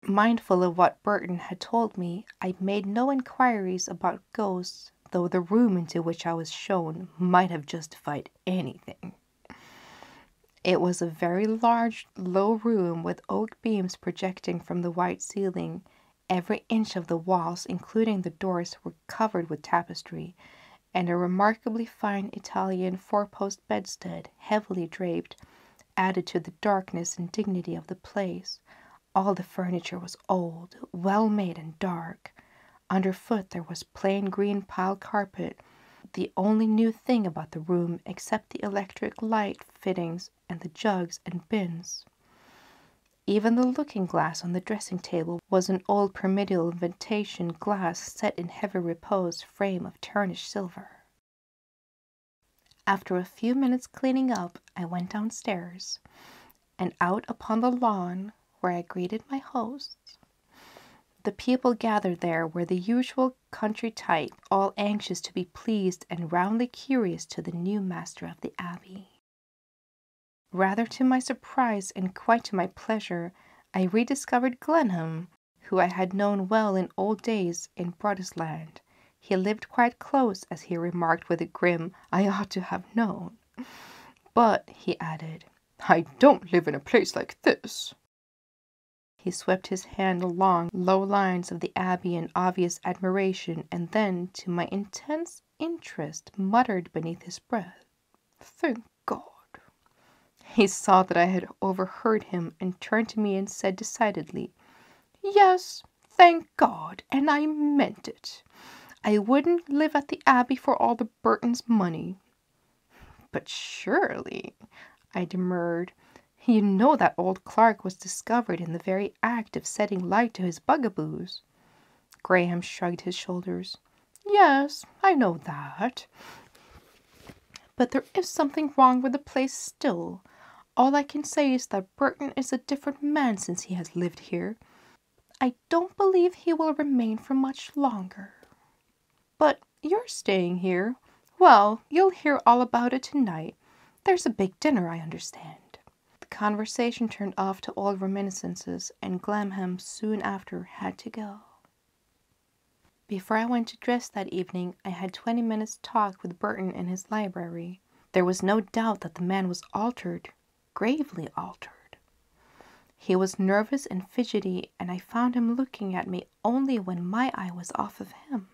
Mindful of what Burton had told me, I made no inquiries about ghosts, though the room into which I was shown might have justified anything. It was a very large, low room with oak beams projecting from the white ceiling. Every inch of the walls, including the doors, were covered with tapestry, and a remarkably fine Italian 4-post bedstead, heavily draped, added to the darkness and dignity of the place. All the furniture was old, well made, and dark. Underfoot there was plain green pile carpet, the only new thing about the room except the electric light fittings and the jugs and bins. Even the looking-glass on the dressing table was an old pyramidal imitation glass set in heavy repose frame of tarnished silver. After a few minutes cleaning up, I went downstairs and out upon the lawn, where I greeted my hosts. The people gathered there were the usual country type, all anxious to be pleased and roundly curious to the new master of the Abbey. Rather to my surprise and quite to my pleasure, I rediscovered Glenham, who I had known well in old days in Broadisland. He lived quite close, as he remarked with a grim, "I ought to have known." "But," he added, "I don't live in a place like this." He swept his hand along low lines of the Abbey in obvious admiration, and then, to my intense interest, muttered beneath his breath, "Thank God." He saw that I had overheard him, and turned to me and said decidedly, "Yes, thank God, and I meant it. I wouldn't live at the Abbey for all the Burtons' money." "But surely," I demurred, "you know that old Clark was discovered in the very act of setting light to his bugaboos." Graham shrugged his shoulders. "Yes, I know that. But there is something wrong with the place still. All I can say is that Burton is a different man since he has lived here. I don't believe he will remain for much longer." "But you're staying here. Well, you'll hear all about it tonight. There's a big dinner, I understand." The conversation turned off to old reminiscences, and Glenham soon after had to go. Before I went to dress that evening, I had 20 minutes' talk with Burton in his library. There was no doubt that the man was altered, gravely altered. He was nervous and fidgety, and I found him looking at me only when my eye was off of him.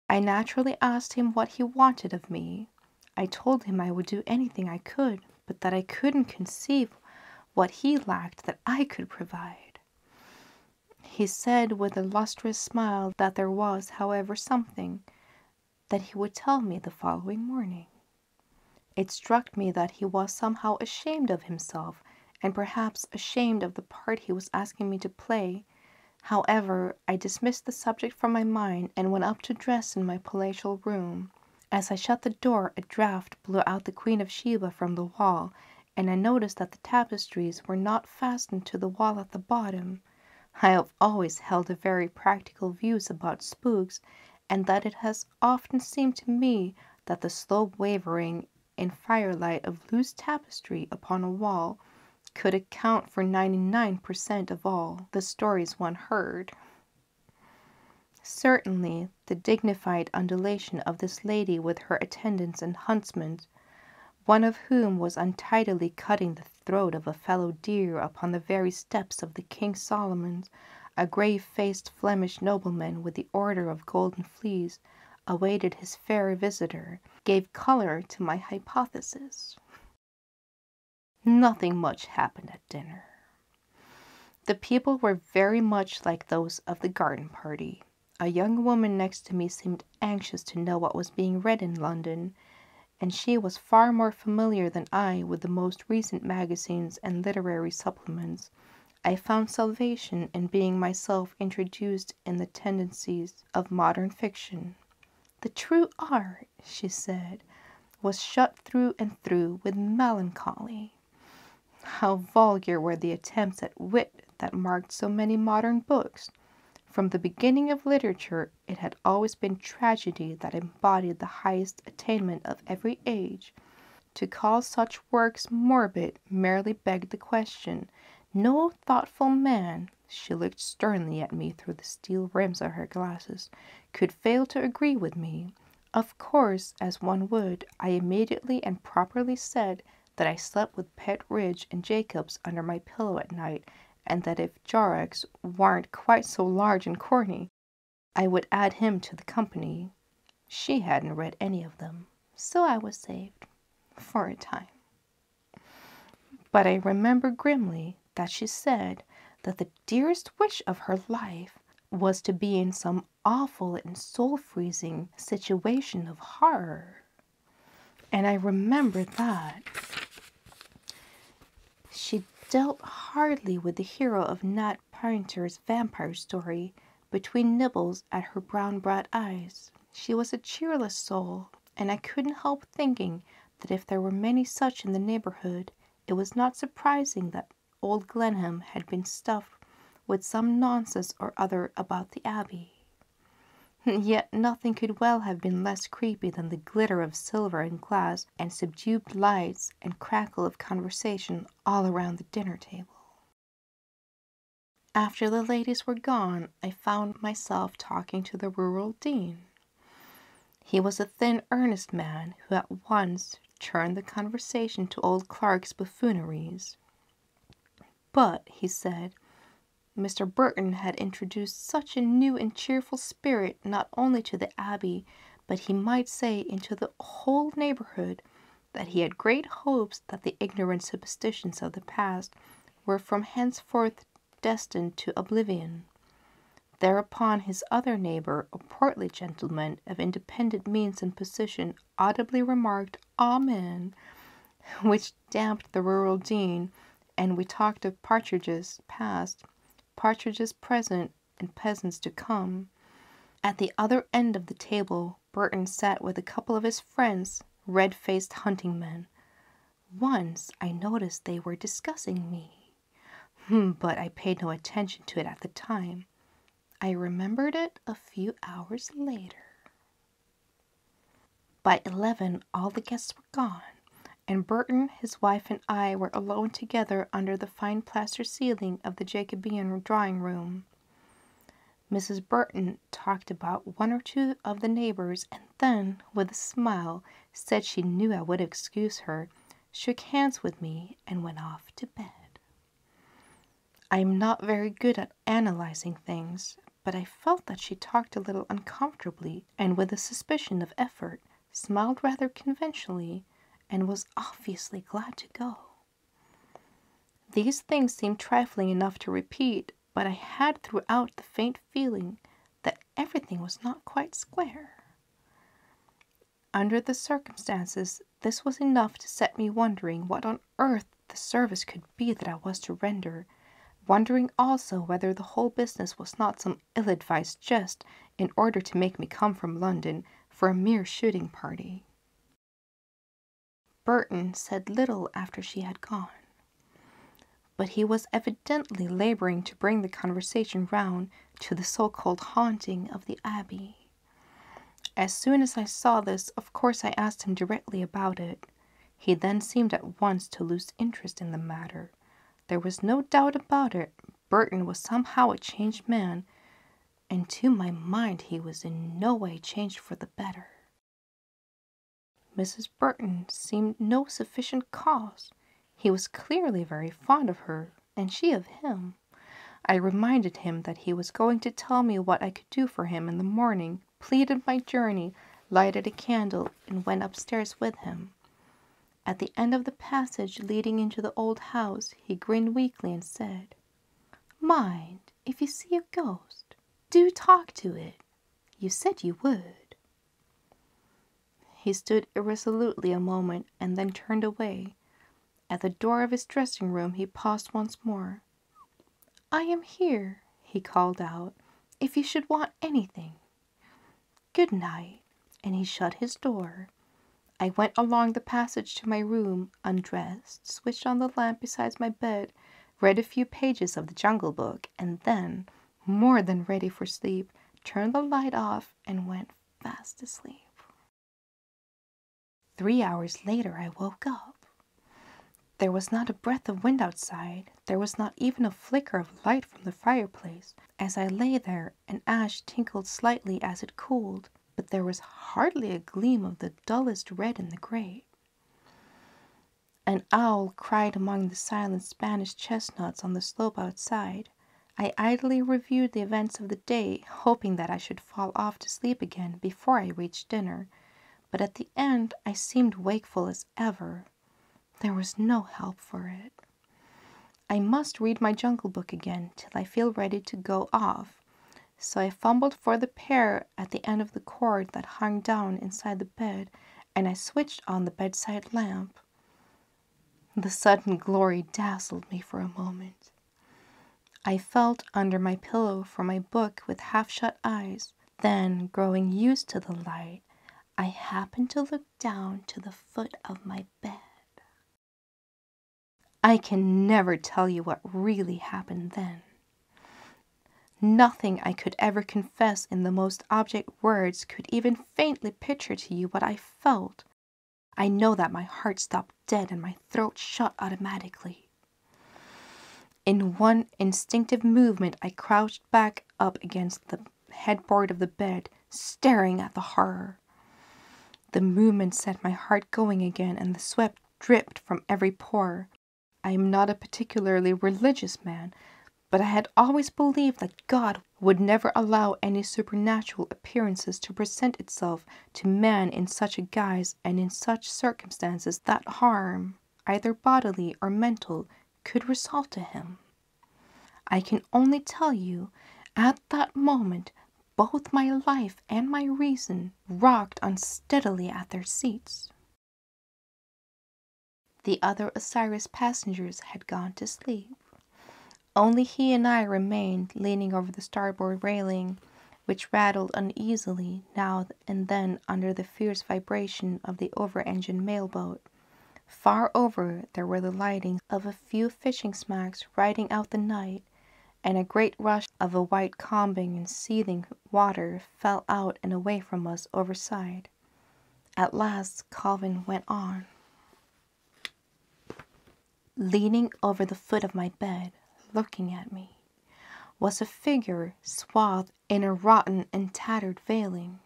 I naturally asked him what he wanted of me. I told him I would do anything I could, but that I couldn't conceive what he lacked that I could provide. He said with a lustrous smile that there was, however, something that he would tell me the following morning. It struck me that he was somehow ashamed of himself, and perhaps ashamed of the part he was asking me to play, However, I dismissed the subject from my mind and went up to dress in my palatial room. As I shut the door, a draught blew out the Queen of Sheba from the wall, and I noticed that the tapestries were not fastened to the wall at the bottom. I have always held very practical views about spooks, and that it has often seemed to me that the slow wavering in firelight of loose tapestry upon a wall could account for 99% of all the stories one heard. Certainly, the dignified undulation of this lady with her attendants and huntsmen, one of whom was untidily cutting the throat of a fallow deer upon the very steps of the King Solomon's, a grave-faced Flemish nobleman with the Order of Golden Fleece awaited his fair visitor, gave color to my hypothesis. Nothing much happened at dinner. The people were very much like those of the garden party. A young woman next to me seemed anxious to know what was being read in London, and she was far more familiar than I with the most recent magazines and literary supplements. I found salvation in being myself introduced in the tendencies of modern fiction. The true art, she said, was shut through and through with melancholy. How vulgar were the attempts at wit that marked so many modern books! From the beginning of literature, it had always been tragedy that embodied the highest attainment of every age. To call such works morbid merely begged the question. No thoughtful man, she looked sternly at me through the steel rims of her glasses, could fail to agree with me. Of course, as one would, I immediately and properly said that I slept with Pet Ridge and Jacobs under my pillow at night, and that if Jorrocks weren't quite so large and corny, I would add him to the company. She hadn't read any of them, so I was saved, for a time. But I remember grimly that she said that the dearest wish of her life was to be in some awful and soul-freezing situation of horror. And I remember that she dealt hardly with the hero of Nat Painter's vampire story between nibbles at her brown-browed eyes. She was a cheerless soul, and I couldn't help thinking that if there were many such in the neighborhood, it was not surprising that old Glenham had been stuffed with some nonsense or other about the Abbey. Yet nothing could well have been less creepy than the glitter of silver and glass and subdued lights and crackle of conversation all around the dinner table. After the ladies were gone, I found myself talking to the rural dean. He was a thin, earnest man who at once turned the conversation to old Clark's buffooneries. But, he said, Mr. Burton had introduced such a new and cheerful spirit not only to the Abbey, but he might say into the whole neighborhood, that he had great hopes that the ignorant superstitions of the past were from henceforth destined to oblivion. Thereupon his other neighbor, a portly gentleman of independent means and position, audibly remarked, "Amen," which damped the rural dean, and we talked of partridges past, partridges present, and peasants to come. At the other end of the table, Burton sat with a couple of his friends, red-faced hunting men. Once I noticed they were discussing me, but I paid no attention to it at the time. I remembered it a few hours later. By 11, all the guests were gone, and Burton, his wife, and I were alone together under the fine plaster ceiling of the Jacobean drawing-room. Mrs. Burton talked about one or two of the neighbors, and then, with a smile, said she knew I would excuse her, shook hands with me, and went off to bed. I am not very good at analyzing things, but I felt that she talked a little uncomfortably, and with a suspicion of effort, smiled rather conventionally, and was obviously glad to go. These things seemed trifling enough to repeat, but I had throughout the faint feeling that everything was not quite square. Under the circumstances, this was enough to set me wondering what on earth the service could be that I was to render, wondering also whether the whole business was not some ill-advised jest in order to make me come from London for a mere shooting party. Burton said little after she had gone, but he was evidently laboring to bring the conversation round to the so-called haunting of the Abbey. As soon as I saw this, of course I asked him directly about it. He then seemed at once to lose interest in the matter. There was no doubt about it. Burton was somehow a changed man, and to my mind he was in no way changed for the better. Mrs. Burton seemed no sufficient cause. He was clearly very fond of her, and she of him. I reminded him that he was going to tell me what I could do for him in the morning, pleaded my journey, lighted a candle, and went upstairs with him. At the end of the passage leading into the old house, he grinned weakly and said, "Mind, if you see a ghost, do talk to it. You said you would." He stood irresolutely a moment and then turned away. At the door of his dressing room he paused once more. "I am here," he called out, "if you should want anything. Good night," and he shut his door. I went along the passage to my room, undressed, switched on the lamp beside my bed, read a few pages of the Jungle Book, and then, more than ready for sleep, turned the light off and went fast asleep. 3 hours later I woke up. There was not a breath of wind outside. There was not even a flicker of light from the fireplace. As I lay there, an ash tinkled slightly as it cooled, but there was hardly a gleam of the dullest red in the grate. An owl cried among the silent Spanish chestnuts on the slope outside. I idly reviewed the events of the day, hoping that I should fall off to sleep again before I reached dinner, but at the end I seemed wakeful as ever. There was no help for it. I must read my Jungle Book again till I feel ready to go off. So I fumbled for the pear at the end of the cord that hung down inside the bed, and I switched on the bedside lamp. The sudden glory dazzled me for a moment. I felt under my pillow for my book with half-shut eyes. Then, growing used to the light, I happened to look down to the foot of my bed. I can never tell you what really happened then. Nothing I could ever confess in the most object words could even faintly picture to you what I felt. I know that my heart stopped dead and my throat shut automatically. In one instinctive movement, I crouched back up against the headboard of the bed, staring at the horror. The movement set my heart going again, and the sweat dripped from every pore. I am not a particularly religious man, but I had always believed that God would never allow any supernatural appearances to present itself to man in such a guise and in such circumstances that harm, either bodily or mental, could result to him. I can only tell you, at that moment, both my life and my reason rocked unsteadily at their seats. The other Osiris passengers had gone to sleep. Only he and I remained leaning over the starboard railing, which rattled uneasily now and then under the fierce vibration of the over-engined mailboat. Far over there were the lightings of a few fishing smacks riding out the night, and a great rush of a white combing and seething water fell out and away from us overside. At last Calvin went on. Leaning over the foot of my bed, looking at me, was a figure swathed in a rotten and tattered veiling.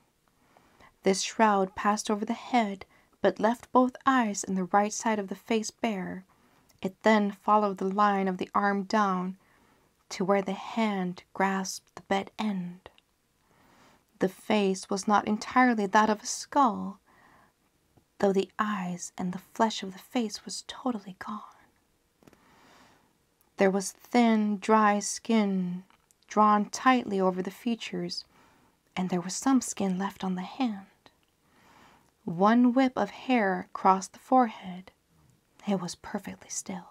This shroud passed over the head, but left both eyes and the right side of the face bare. It then followed the line of the arm down to where the hand grasped the bed end. The face was not entirely that of a skull, though the eyes and the flesh of the face was totally gone. There was thin, dry skin drawn tightly over the features, and there was some skin left on the hand. One whip of hair crossed the forehead. It was perfectly still.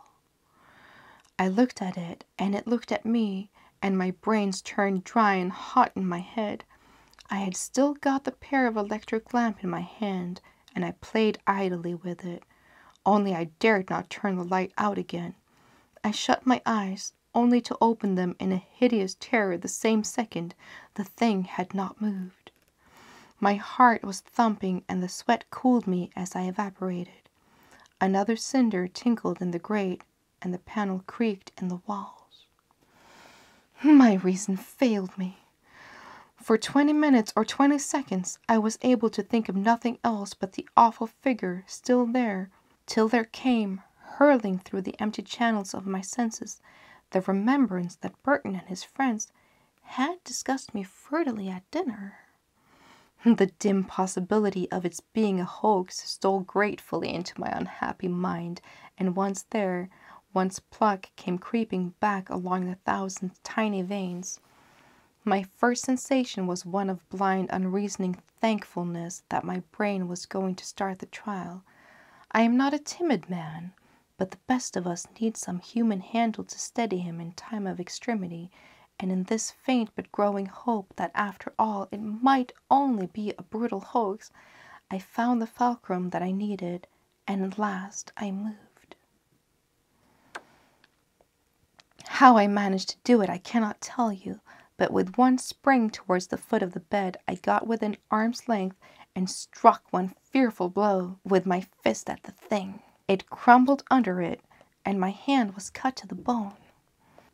I looked at it, and it looked at me, and my brains turned dry and hot in my head. I had still got the pair of electric lamp in my hand, and I played idly with it, only I dared not turn the light out again. I shut my eyes, only to open them in a hideous terror the same second. The thing had not moved. My heart was thumping, and the sweat cooled me as I evaporated. Another cinder tinkled in the grate, and the panel creaked in the walls. My reason failed me. For 20 minutes or 20 seconds, I was able to think of nothing else but the awful figure still there, till there came, hurling through the empty channels of my senses, the remembrance that Burton and his friends had discussed me fruitily at dinner. The dim possibility of its being a hoax stole gratefully into my unhappy mind, and once there, once pluck came creeping back along the thousand tiny veins. My first sensation was one of blind, unreasoning thankfulness that my brain was going to start the trial. I am not a timid man, but the best of us need some human handle to steady him in time of extremity, and in this faint but growing hope that after all it might only be a brutal hoax, I found the fulcrum that I needed, and at last I moved. How I managed to do it I cannot tell you, but with one spring towards the foot of the bed, I got within arm's length and struck one fearful blow with my fist at the thing. It crumbled under it, and my hand was cut to the bone.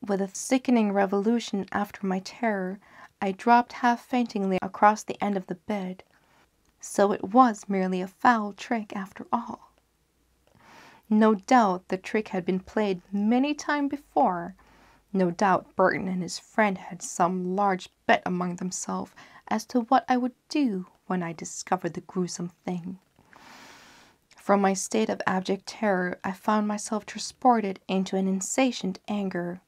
With a sickening revolution after my terror, I dropped half faintingly across the end of the bed. So it was merely a foul trick after all. No doubt the trick had been played many times before. No doubt Burton and his friend had some large bet among themselves as to what I would do when I discovered the gruesome thing. From my state of abject terror, I found myself transported into an insatiate anger.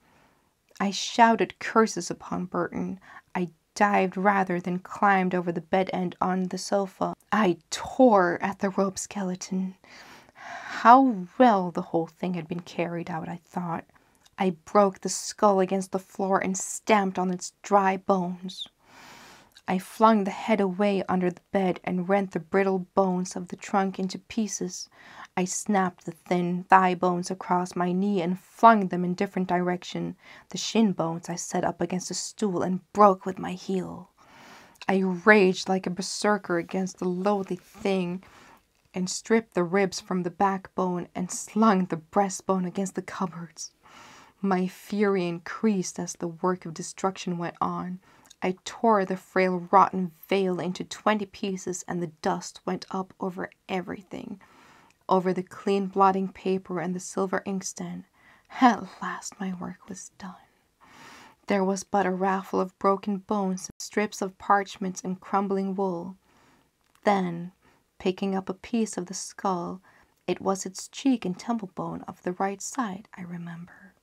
I shouted curses upon Burton. I dived rather than climbed over the bed end on the sofa. I tore at the rope skeleton. How well the whole thing had been carried out, I thought. I broke the skull against the floor and stamped on its dry bones. I flung the head away under the bed and rent the brittle bones of the trunk into pieces. I snapped the thin thigh bones across my knee and flung them in different directions. The shin bones I set up against a stool and broke with my heel. I raged like a berserker against the loathly thing, and stripped the ribs from the backbone and slung the breastbone against the cupboards. My fury increased as the work of destruction went on. I tore the frail rotten veil into 20 pieces, and the dust went up over everything, over the clean blotting paper and the silver inkstand. At last my work was done. There was but a raffle of broken bones, strips of parchments, and crumbling wool. Then, picking up a piece of the skull, it was its cheek and temple bone of the right side, I remember.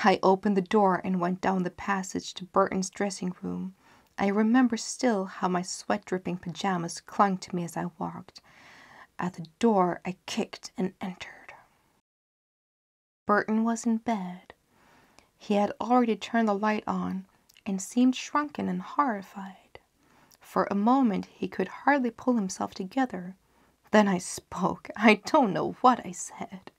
I opened the door and went down the passage to Burton's dressing room. I remember still how my sweat-dripping pajamas clung to me as I walked. At the door I kicked and entered. Burton was in bed. He had already turned the light on and seemed shrunken and horrified. For a moment he could hardly pull himself together. Then I spoke. I don't know what I said.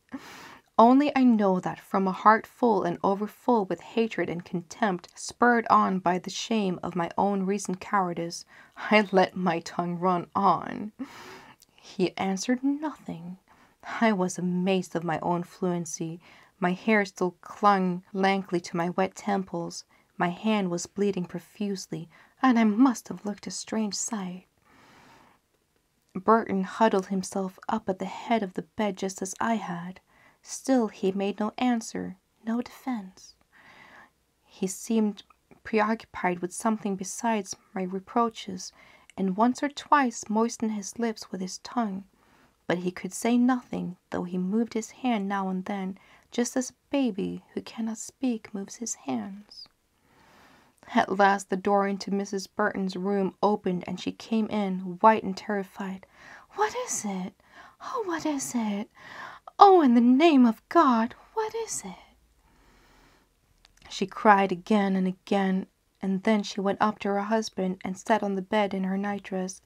Only I know that from a heart full and overfull with hatred and contempt, spurred on by the shame of my own recent cowardice, I let my tongue run on. He answered nothing. I was amazed of my own fluency. My hair still clung lankly to my wet temples. My hand was bleeding profusely, and I must have looked a strange sight. Burton huddled himself up at the head of the bed just as I had. Still he made no answer, no defense. He seemed preoccupied with something besides my reproaches, and once or twice moistened his lips with his tongue. But he could say nothing, though he moved his hand now and then, just as a baby who cannot speak moves his hands. At last the door into Mrs. Burton's room opened, and she came in, white and terrified. "What is it? Oh, what is it? Oh, in the name of God, what is it?" She cried again and again, and then she went up to her husband and sat on the bed in her nightdress,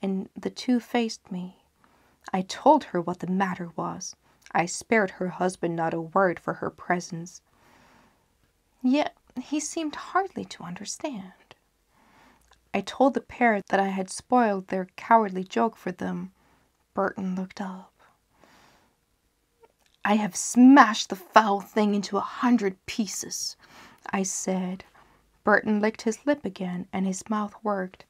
and the two faced me. I told her what the matter was. I spared her husband not a word for her presence. Yet he seemed hardly to understand. I told the pair that I had spoiled their cowardly joke for them. Burton looked up. I have smashed the foul thing into 100 pieces, I said. Burton licked his lip again, and his mouth worked.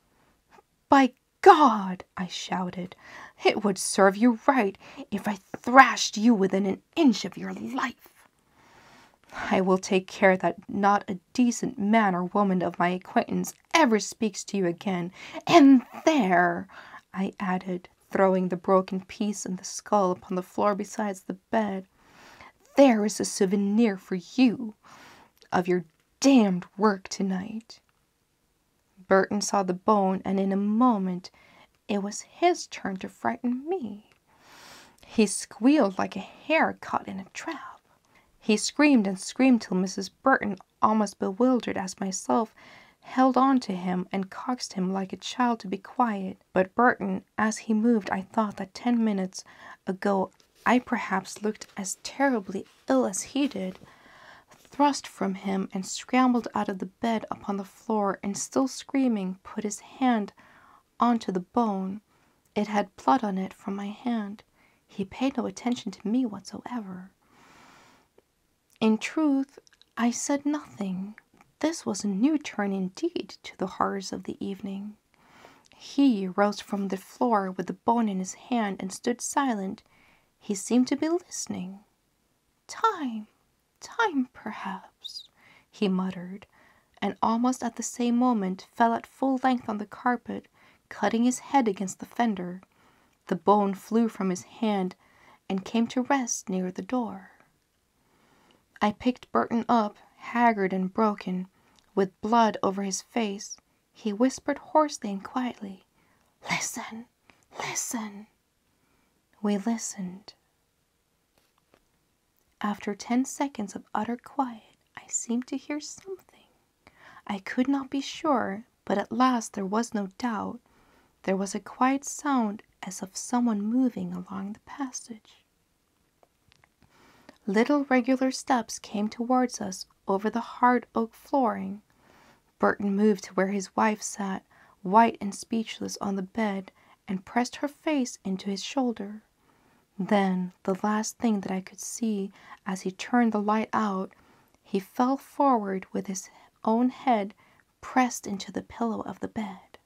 By God, I shouted, it would serve you right if I thrashed you within an inch of your life. I will take care that not a decent man or woman of my acquaintance ever speaks to you again. And there, I added, throwing the broken piece and the skull upon the floor beside the bed, there is a souvenir for you of your damned work tonight. Burton saw the bone, and in a moment it was his turn to frighten me. He squealed like a hare caught in a trap. He screamed and screamed till Mrs. Burton, almost bewildered as myself, held on to him and coaxed him like a child to be quiet. But Burton, as he moved, I thought that 10 minutes ago I perhaps looked as terribly ill as he did, thrust from him and scrambled out of the bed upon the floor, and still screaming, put his hand onto the bone. It had blood on it from my hand. He paid no attention to me whatsoever. In truth, I said nothing. This was a new turn indeed to the horrors of the evening. He rose from the floor with the bone in his hand and stood silent. He seemed to be listening. Time, perhaps, he muttered, and almost at the same moment fell at full length on the carpet, cutting his head against the fender. The bone flew from his hand and came to rest near the door. I picked Burton up, haggard and broken, with blood over his face. He whispered hoarsely and quietly, "Listen, listen." We listened. After 10 seconds of utter quiet, I seemed to hear something. I could not be sure, but at last there was no doubt. There was a quiet sound as of someone moving along the passage. Little regular steps came towards us over the hard oak flooring. Burton moved to where his wife sat, white and speechless, on the bed, and pressed her face into his shoulder. Then, the last thing that I could see as he turned the light out, he fell forward with his own head pressed into the pillow of the bed.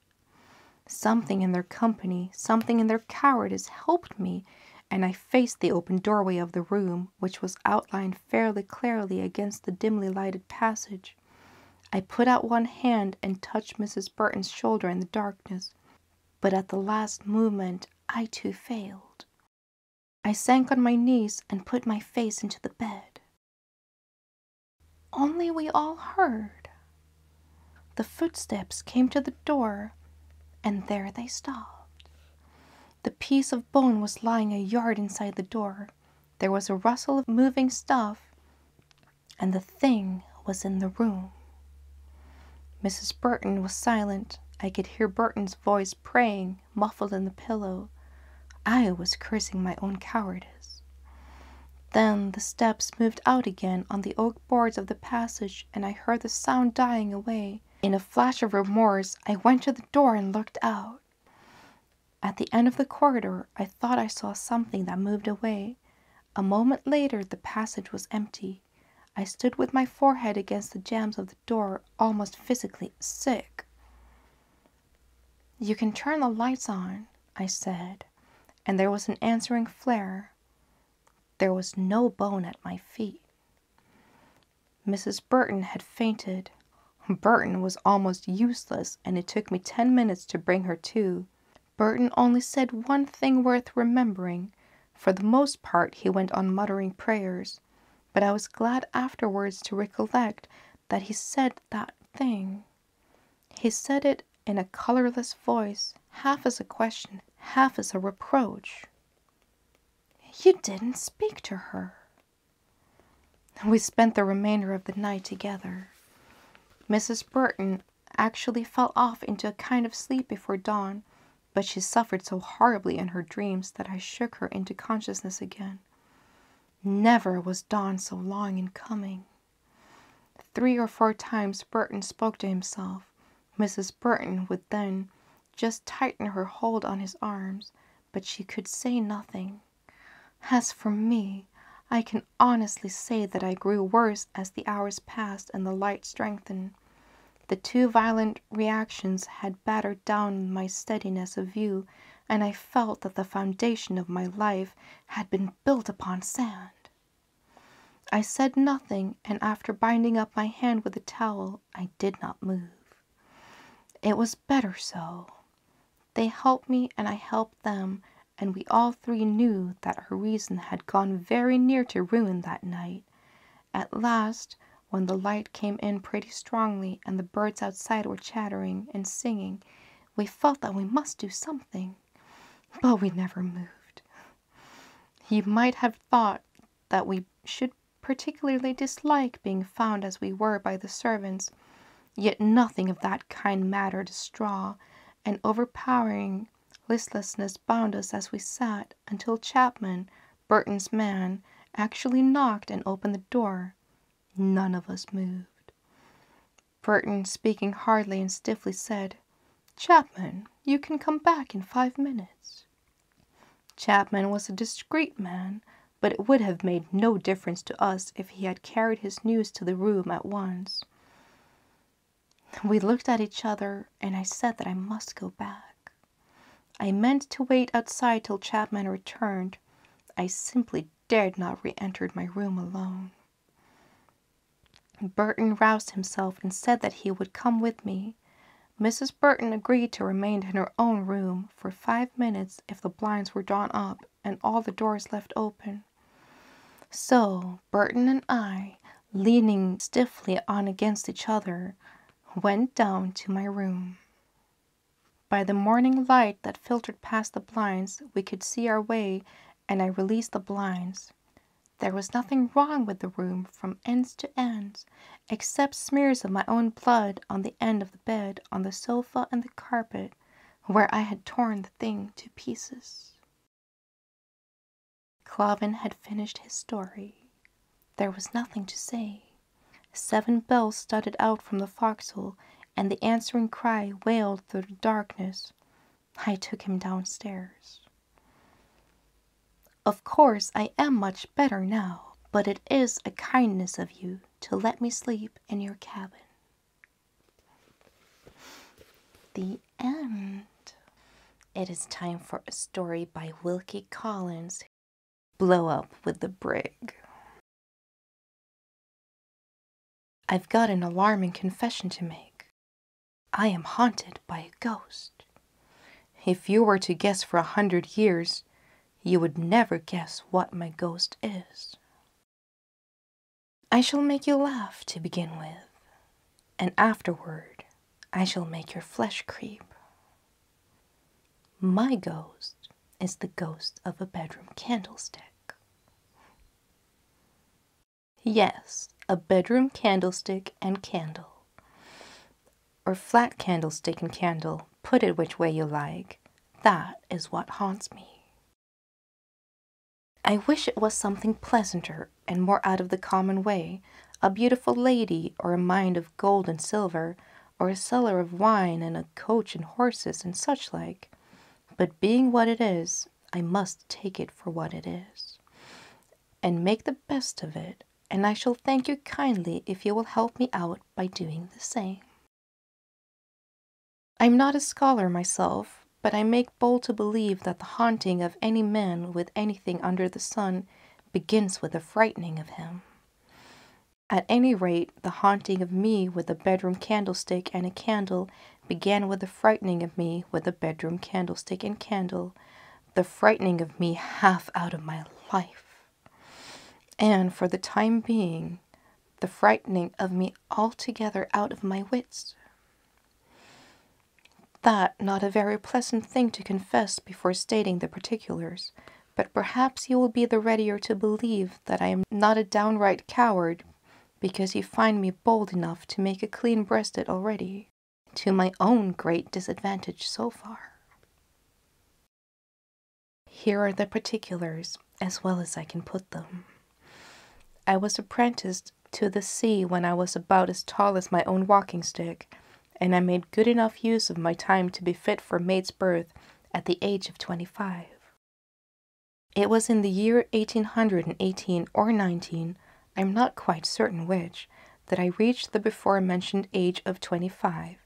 Something in their company, something in their cowardice helped me, and I faced the open doorway of the room, which was outlined fairly clearly against the dimly lighted passage. I put out one hand and touched Mrs. Burton's shoulder in the darkness, but at the last movement I too failed. I sank on my knees and put my face into the bed. Only we all heard. The footsteps came to the door, and there they stopped. The piece of bone was lying a yard inside the door. There was a rustle of moving stuff, and the thing was in the room. Mrs. Burton was silent. I could hear Burton's voice praying, muffled in the pillow. I was cursing my own cowardice. Then the steps moved out again on the oak boards of the passage, and I heard the sound dying away. In a flash of remorse, I went to the door and looked out. At the end of the corridor, I thought I saw something that moved away. A moment later, the passage was empty. I stood with my forehead against the jambs of the door, almost physically sick. "You can turn the lights on," I said, and there was an answering flare. There was no bone at my feet. Mrs. Burton had fainted. Burton was almost useless, and it took me 10 minutes to bring her to. Burton only said one thing worth remembering. For the most part, he went on muttering prayers, but I was glad afterwards to recollect that he said that thing. He said it in a colorless voice, half as a question, half as a reproach. "You didn't speak to her." We spent the remainder of the night together. Mrs. Burton actually fell off into a kind of sleep before dawn, but she suffered so horribly in her dreams that I shook her into consciousness again. Never was dawn so long in coming. 3 or 4 times Burton spoke to himself. Mrs. Burton would then just tighten her hold on his arms, but she could say nothing. As for me, I can honestly say that I grew worse as the hours passed and the light strengthened. The 2 violent reactions had battered down my steadiness of view, and I felt that the foundation of my life had been built upon sand. I said nothing, and after binding up my hand with a towel, I did not move. It was better so. They helped me and I helped them, and we all 3 knew that her reason had gone very near to ruin that night. At last, when the light came in pretty strongly and the birds outside were chattering and singing, we felt that we must do something, but we never moved. You might have thought that we should particularly dislike being found as we were by the servants, yet nothing of that kind mattered a straw, and overpowering listlessness bound us as we sat until Chapman, Burton's man, actually knocked and opened the door. None of us moved. Burton, speaking hardly and stiffly, said, "Chapman, you can come back in 5 minutes." Chapman was a discreet man, but it would have made no difference to us if he had carried his news to the room at once. We looked at each other, and I said that I must go back. I meant to wait outside till Chapman returned. I simply dared not re-enter my room alone. Burton roused himself and said that he would come with me. Mrs. Burton agreed to remain in her own room for 5 minutes if the blinds were drawn up and all the doors left open. So Burton and I, leaning stiffly on against each other, went down to my room. By the morning light that filtered past the blinds, we could see our way, and I released the blinds. There was nothing wrong with the room from ends to ends, except smears of my own blood on the end of the bed, on the sofa, and the carpet, where I had torn the thing to pieces. Clavin had finished his story. There was nothing to say. 7 bells studded out from the forecastle, and the answering cry wailed through the darkness. I took him downstairs. Of course, I am much better now, but it is a kindness of you to let me sleep in your cabin. The end. It is time for a story by Wilkie Collins, Blow Up with the Brig. I've got an alarming confession to make. I am haunted by a ghost. If you were to guess for 100 years, you would never guess what my ghost is. I shall make you laugh to begin with, and afterward I shall make your flesh creep. My ghost is the ghost of a bedroom candlestick. Yes, a bedroom candlestick and candle. Or flat candlestick and candle, put it which way you like. That is what haunts me. I wish it was something pleasanter and more out of the common way, a beautiful lady, or a mine of gold and silver, or a cellar of wine, and a coach and horses, and such like. But being what it is, I must take it for what it is, and make the best of it, and I shall thank you kindly if you will help me out by doing the same. I'm not a scholar myself, but I make bold to believe that the haunting of any man with anything under the sun begins with the frightening of him. At any rate, the haunting of me with a bedroom candlestick and a candle began with the frightening of me with a bedroom candlestick and candle, the frightening of me half out of my life, and for the time being, the frightening of me altogether out of my wits. That not a very pleasant thing to confess before stating the particulars, But perhaps you will be the readier to believe that I am not a downright coward, because you find me bold enough to make a clean breast it already, to my own great disadvantage so far. Here are the particulars, as well as I can put them. I was apprenticed to the sea when I was about as tall as my own walking stick, and I made good enough use of my time to be fit for mate's berth at the age of 25. It was in the year 1818 or 19, I'm not quite certain which, that I reached the before-mentioned age of 25.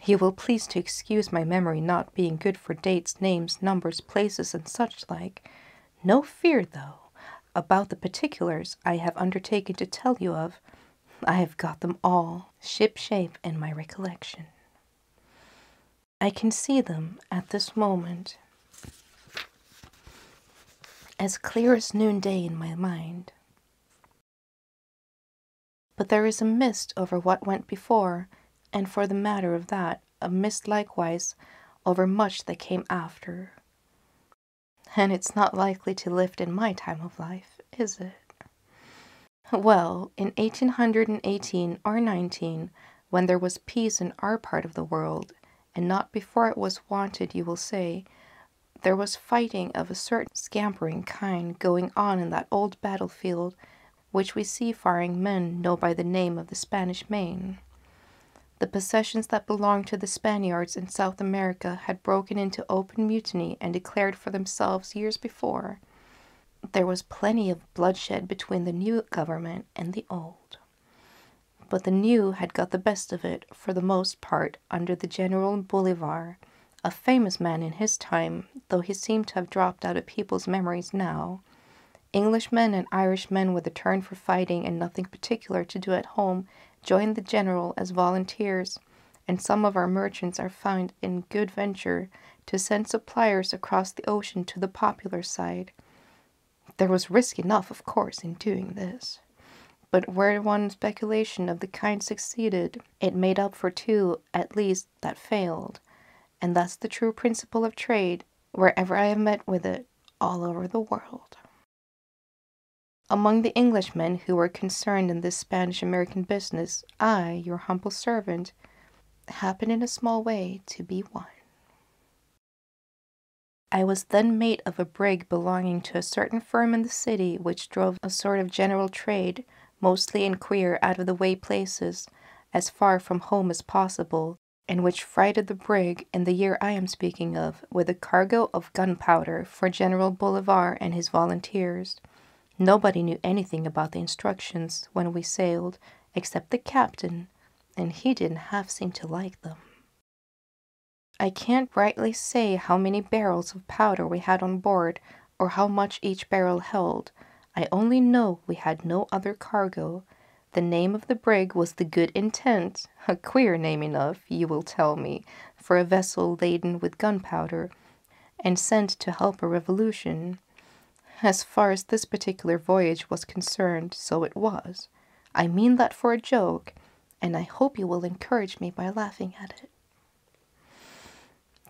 You will please to excuse my memory not being good for dates, names, numbers, places, and such like. No fear, though, about the particulars I have undertaken to tell you of. I have got them all ship-shape in my recollection. I can see them at this moment as clear as noonday in my mind. But there is a mist over what went before, and for the matter of that, a mist likewise over much that came after. And it's not likely to lift in my time of life, is it? Well, in 1818 or 19, when there was peace in our part of the world, and not before it was wanted, you will say, there was fighting of a certain scampering kind going on in that old battlefield which we seafaring men know by the name of the Spanish Main. The possessions that belonged to the Spaniards in South America had broken into open mutiny and declared for themselves years before. There was plenty of bloodshed between the new government and the old. But the new had got the best of it, for the most part, under the General Bolivar, a famous man in his time, though he seemed to have dropped out of people's memories now. Englishmen and Irishmen with a turn for fighting and nothing particular to do at home joined the general as volunteers, and some of our merchants are found in good venture to send suppliers across the ocean to the popular side. There was risk enough, of course, in doing this, but where one speculation of the kind succeeded, it made up for two, at least, that failed, and that's the true principle of trade, wherever I have met with it, all over the world. Among the Englishmen who were concerned in this Spanish-American business, I, your humble servant, happened in a small way to be one. I was then mate of a brig belonging to a certain firm in the city which drove a sort of general trade, mostly in queer, out-of-the-way places, as far from home as possible, and which freighted the brig, in the year I am speaking of, with a cargo of gunpowder for General Bolivar and his volunteers. Nobody knew anything about the instructions when we sailed, except the captain, and he didn't half seem to like them. I can't rightly say how many barrels of powder we had on board, or how much each barrel held. I only know we had no other cargo. The name of the brig was the Good Intent, a queer name enough, you will tell me, for a vessel laden with gunpowder, and sent to help a revolution. As far as this particular voyage was concerned, so it was. I mean that for a joke, and I hope you will encourage me by laughing at it.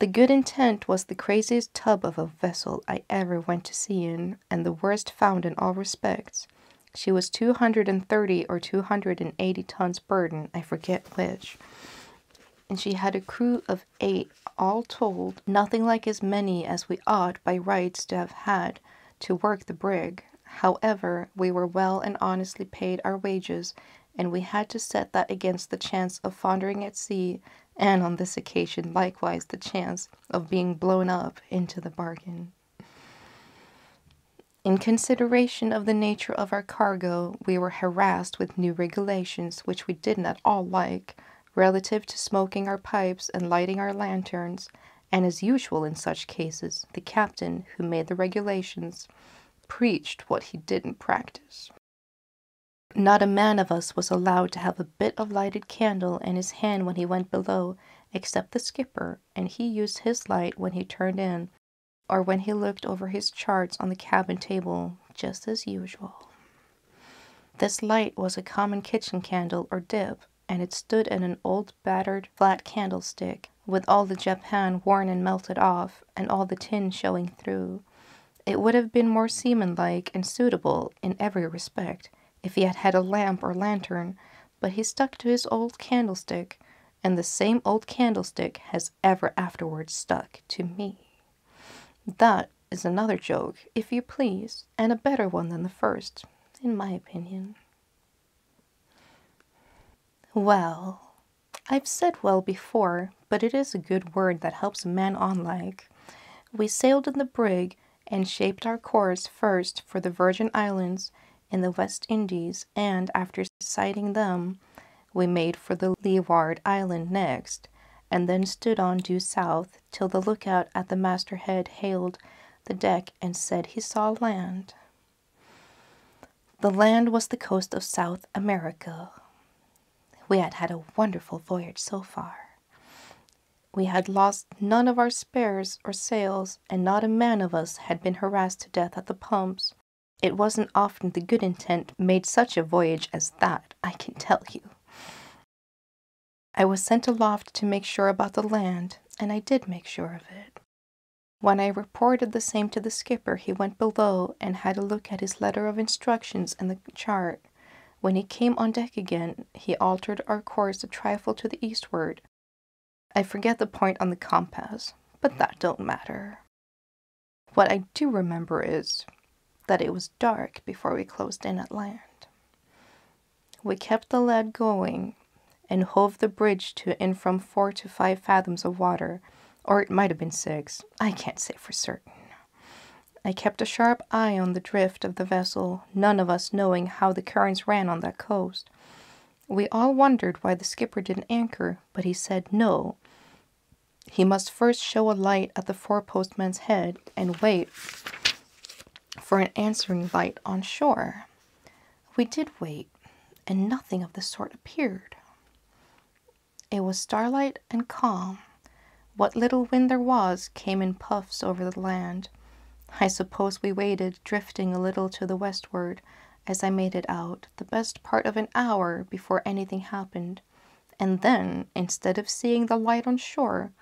The Good Intent was the craziest tub of a vessel I ever went to sea in, and the worst found in all respects. She was 230 or 280 tons burden, I forget which, and she had a crew of 8, all told, nothing like as many as we ought by rights to have had to work the brig. However, we were well and honestly paid our wages, and we had to set that against the chance of foundering at sea, and on this occasion likewise the chance of being blown up into the bargain. In consideration of the nature of our cargo, we were harassed with new regulations which we didn't at all like, relative to smoking our pipes and lighting our lanterns, and as usual in such cases, the captain, who made the regulations, preached what he didn't practice. Not a man of us was allowed to have a bit of lighted candle in his hand when he went below, except the skipper, and he used his light when he turned in, or when he looked over his charts on the cabin table, just as usual. This light was a common kitchen candle or dip, and it stood in an old battered flat candlestick, with all the japan worn and melted off, and all the tin showing through. It would have been more seamanlike and suitable in every respect if he had had a lamp or lantern, but he stuck to his old candlestick, and the same old candlestick has ever afterwards stuck to me. That is another joke, if you please, and a better one than the first, in my opinion. Well, I've said well before, but it is a good word that helps a man on like. We sailed in the brig and shaped our course first for the Virgin Islands in the West Indies, and after sighting them, we made for the Leeward Island next, and then stood on due south till the lookout at the masthead hailed the deck and said he saw land. The land was the coast of South America. We had had a wonderful voyage so far. We had lost none of our spares or sails, and not a man of us had been harassed to death at the pumps. It wasn't often the good intent made such a voyage as that, I can tell you. I was sent aloft to make sure about the land, and I did make sure of it. When I reported the same to the skipper, he went below and had a look at his letter of instructions and the chart. When he came on deck again, he altered our course a trifle to the eastward. I forget the point on the compass, but that don't matter. What I do remember is that it was dark before we closed in at land. We kept the lead going and hove the bridge to in from 4 to 5 fathoms of water, or it might have been 6, I can't say for certain. I kept a sharp eye on the drift of the vessel, none of us knowing how the currents ran on that coast. We all wondered why the skipper didn't anchor, but he said no. He must first show a light at the forepostman's head and wait for an answering light on shore. We did wait, and nothing of the sort appeared. It was starlight and calm. What little wind there was came in puffs over the land. I suppose we waited, drifting a little to the westward, as I made it out, the best part of an hour before anything happened. And then, instead of seeing the light on shore,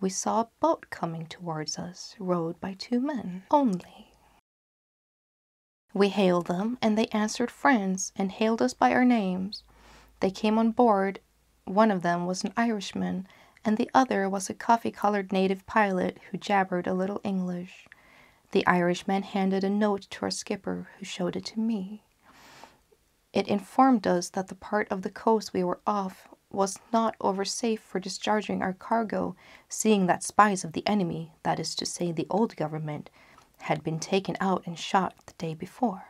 we saw a boat coming towards us, rowed by 2 men only. We hailed them, and they answered friends, and hailed us by our names. They came on board. One of them was an Irishman, and the other was a coffee-colored native pilot who jabbered a little English. The Irishman handed a note to our skipper, who showed it to me. It informed us that the part of the coast we were off was not over safe for discharging our cargo, seeing that spies of the enemy, that is to say the old government, had been taken out and shot the day before.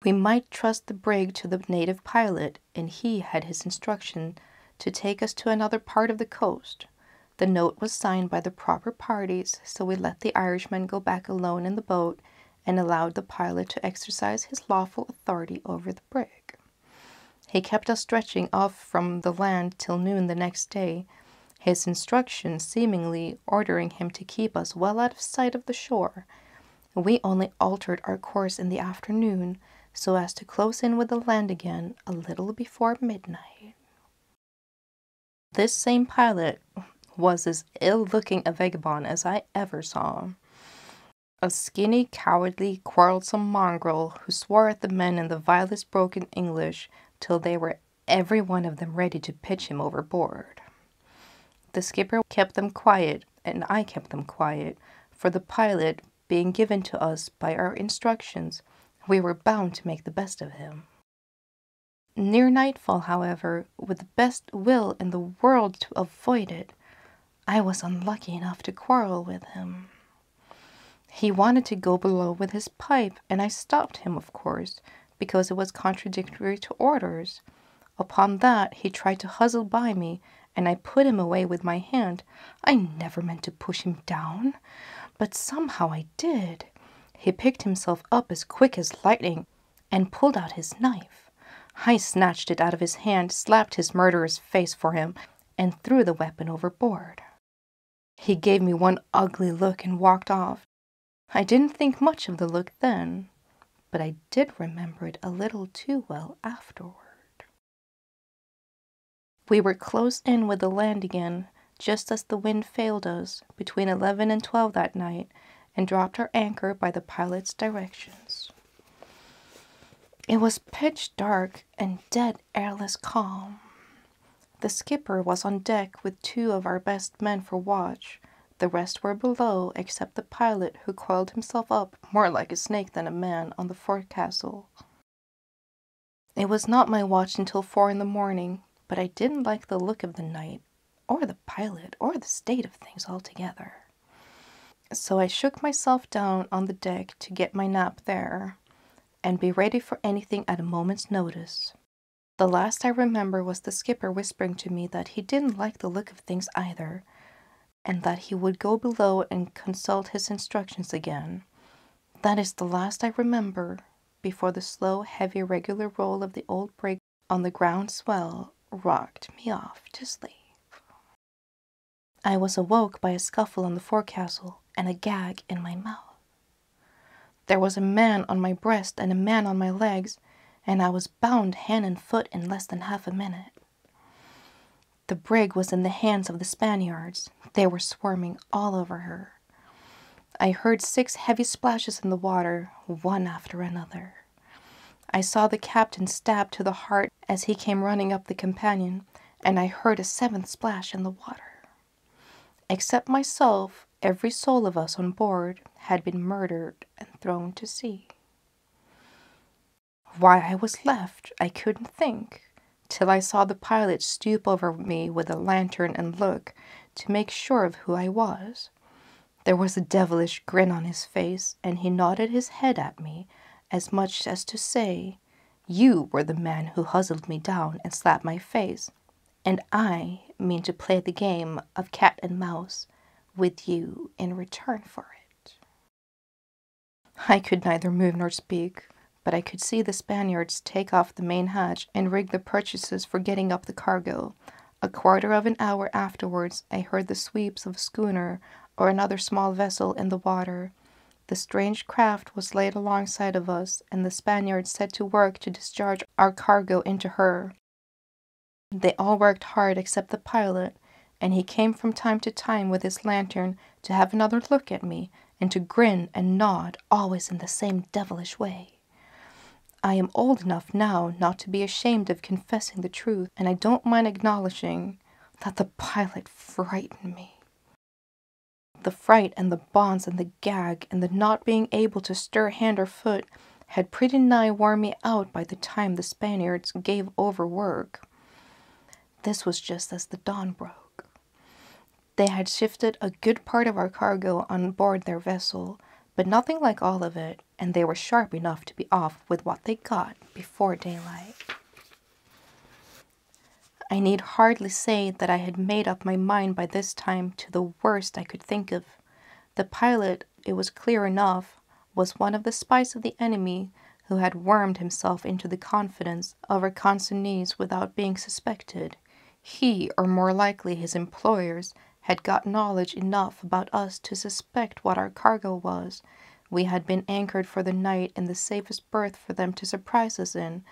We might trust the brig to the native pilot, and he had his instruction to take us to another part of the coast. The note was signed by the proper parties, so we let the Irishman go back alone in the boat and allowed the pilot to exercise his lawful authority over the brig. He kept us stretching off from the land till noon the next day, his instructions seemingly ordering him to keep us well out of sight of the shore. We only altered our course in the afternoon, so as to close in with the land again a little before midnight. This same pilot was as ill-looking a vagabond as I ever saw. A skinny, cowardly, quarrelsome mongrel who swore at the men in the vilest broken English till they were every one of them ready to pitch him overboard. The skipper kept them quiet, and I kept them quiet, for the pilot being given to us by our instructions, we were bound to make the best of him. Near nightfall, however, with the best will in the world to avoid it, I was unlucky enough to quarrel with him. He wanted to go below with his pipe, and I stopped him, of course, because it was contradictory to orders. Upon that, he tried to hustle by me, and I put him away with my hand. I never meant to push him down, but somehow I did. He picked himself up as quick as lightning and pulled out his knife. I snatched it out of his hand, slapped his murderer's face for him, and threw the weapon overboard. He gave me one ugly look and walked off. I didn't think much of the look then, but I did remember it a little too well afterward. We were close in with the land again, just as the wind failed us between 11 and 12 that night and dropped our anchor by the pilot's directions. It was pitch dark and dead airless calm. The skipper was on deck with 2 of our best men for watch. The rest were below except the pilot, who coiled himself up more like a snake than a man on the forecastle. It was not my watch until 4 in the morning, but I didn't like the look of the night, or the pilot, or the state of things altogether. So I shook myself down on the deck to get my nap there, and be ready for anything at a moment's notice. The last I remember was the skipper whispering to me that he didn't like the look of things either, and that he would go below and consult his instructions again. That is the last I remember before the slow, heavy, regular roll of the old brig on the ground swell rocked me off to sleep. I was awoke by a scuffle on the forecastle and a gag in my mouth. There was a man on my breast and a man on my legs, and I was bound hand and foot in less than half a minute. The brig was in the hands of the Spaniards. They were swarming all over her. I heard 6 heavy splashes in the water, one after another. I saw the captain stabbed to the heart as he came running up the companion, and I heard a 7th splash in the water. Except myself, every soul of us on board had been murdered and thrown to sea. Why I was left, I couldn't think, till I saw the pilot stoop over me with a lantern and look to make sure of who I was. There was a devilish grin on his face, and he nodded his head at me, as much as to say, "You were the man who hustled me down and slapped my face, and I mean to play the game of cat and mouse with you in return for it." I could neither move nor speak, but I could see the Spaniards take off the main hatch and rig the purchases for getting up the cargo. A quarter of an hour afterwards, I heard the sweeps of a schooner or another small vessel in the water. The strange craft was laid alongside of us, and the Spaniards set to work to discharge our cargo into her. They all worked hard except the pilot, and he came from time to time with his lantern to have another look at me, and to grin and nod, always in the same devilish way. I am old enough now not to be ashamed of confessing the truth, and I don't mind acknowledging that the pilot frightened me. The fright and the bonds and the gag and the not being able to stir hand or foot had pretty nigh worn me out by the time the Spaniards gave over work. This was just as the dawn broke. They had shifted a good part of our cargo on board their vessel, but nothing like all of it, and they were sharp enough to be off with what they got before daylight. I need hardly say that I had made up my mind by this time to the worst I could think of. The pilot, it was clear enough, was one of the spies of the enemy who had wormed himself into the confidence of our consignees without being suspected. He, or more likely his employers, had got knowledge enough about us to suspect what our cargo was. We had been anchored for the night in the safest berth for them to surprise us in,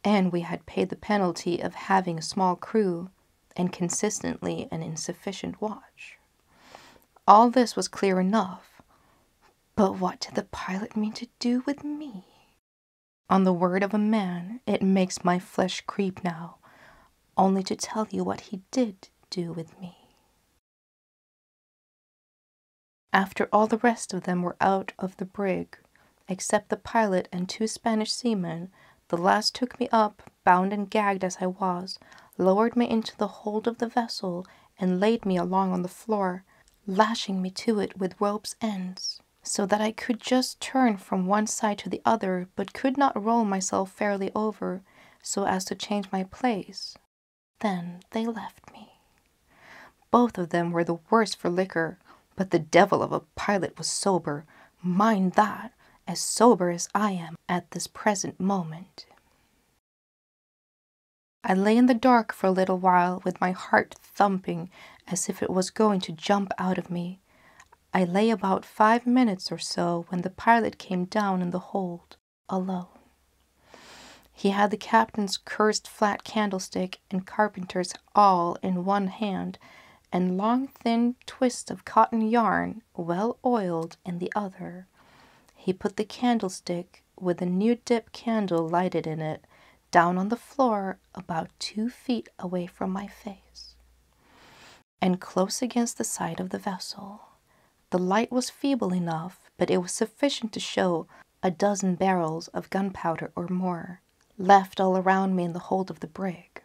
and we had paid the penalty of having a small crew and consistently an insufficient watch. All this was clear enough, but what did the pilot mean to do with me? On the word of a man, it makes my flesh creep now, only to tell you what he did do with me. After all the rest of them were out of the brig, except the pilot and 2 Spanish seamen, the last took me up, bound and gagged as I was, lowered me into the hold of the vessel, and laid me along on the floor, lashing me to it with rope's ends, so that I could just turn from one side to the other, but could not roll myself fairly over, so as to change my place. Then they left me. Both of them were the worse for liquor, but the devil of a pilot was sober, mind that, as sober as I am at this present moment. I lay in the dark for a little while with my heart thumping as if it was going to jump out of me. I lay about 5 minutes or so when the pilot came down in the hold, alone. He had the captain's cursed flat candlestick and carpenter's awl in one hand, and long thin twists of cotton yarn, well oiled, in the other. He put the candlestick, with a new dip candle lighted in it, down on the floor about 2 feet away from my face, and close against the side of the vessel. The light was feeble enough, but it was sufficient to show a dozen barrels of gunpowder or more, left all around me in the hold of the brig.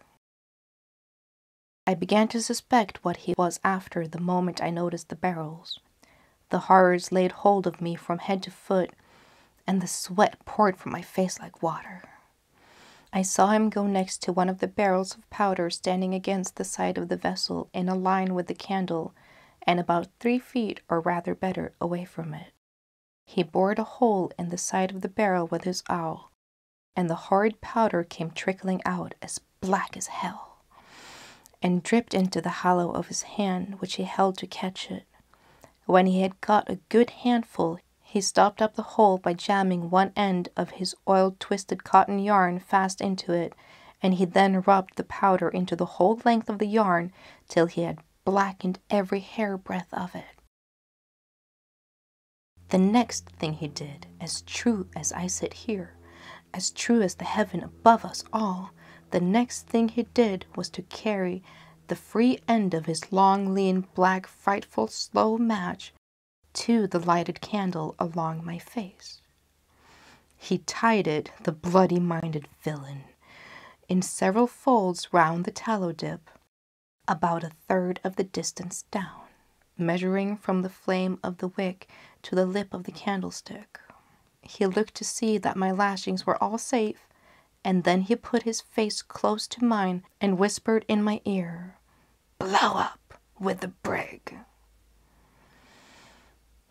I began to suspect what he was after the moment I noticed the barrels. The horrors laid hold of me from head to foot, and the sweat poured from my face like water. I saw him go next to one of the barrels of powder standing against the side of the vessel in a line with the candle, and about 3 feet, or rather better, away from it. He bored a hole in the side of the barrel with his awl, and the horrid powder came trickling out as black as hell, and dripped into the hollow of his hand, which he held to catch it. When he had got a good handful, he stopped up the hole by jamming one end of his oiled twisted cotton yarn fast into it, and he then rubbed the powder into the whole length of the yarn till he had blackened every hairbreadth of it. The next thing he did, as true as I sit here, as true as the heaven above us all, the next thing he did was to carry the free end of his long, lean, black, frightful, slow match to the lighted candle along my face. He tied it, the bloody-minded villain, in several folds round the tallow dip, about 1/3 of the distance down, measuring from the flame of the wick to the lip of the candlestick. He looked to see that my lashings were all safe, and then he put his face close to mine and whispered in my ear, "Blow up with the brig."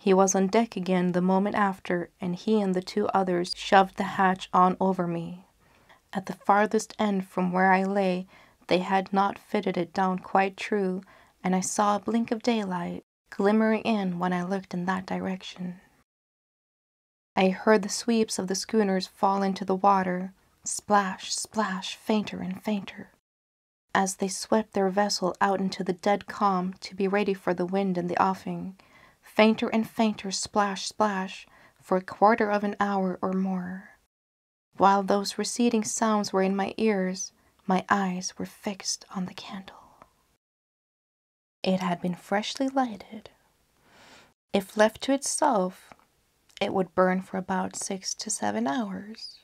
He was on deck again the moment after, and he and the 2 others shoved the hatch on over me. At the farthest end from where I lay, they had not fitted it down quite true, and I saw a blink of daylight glimmering in when I looked in that direction. I heard the sweeps of the schooners fall into the water, splash, splash, fainter and fainter, as they swept their vessel out into the dead calm to be ready for the wind in the offing, fainter and fainter, splash, splash, for a quarter of an hour or more. While those receding sounds were in my ears, my eyes were fixed on the candle. It had been freshly lighted. If left to itself, it would burn for about 6 to 7 hours.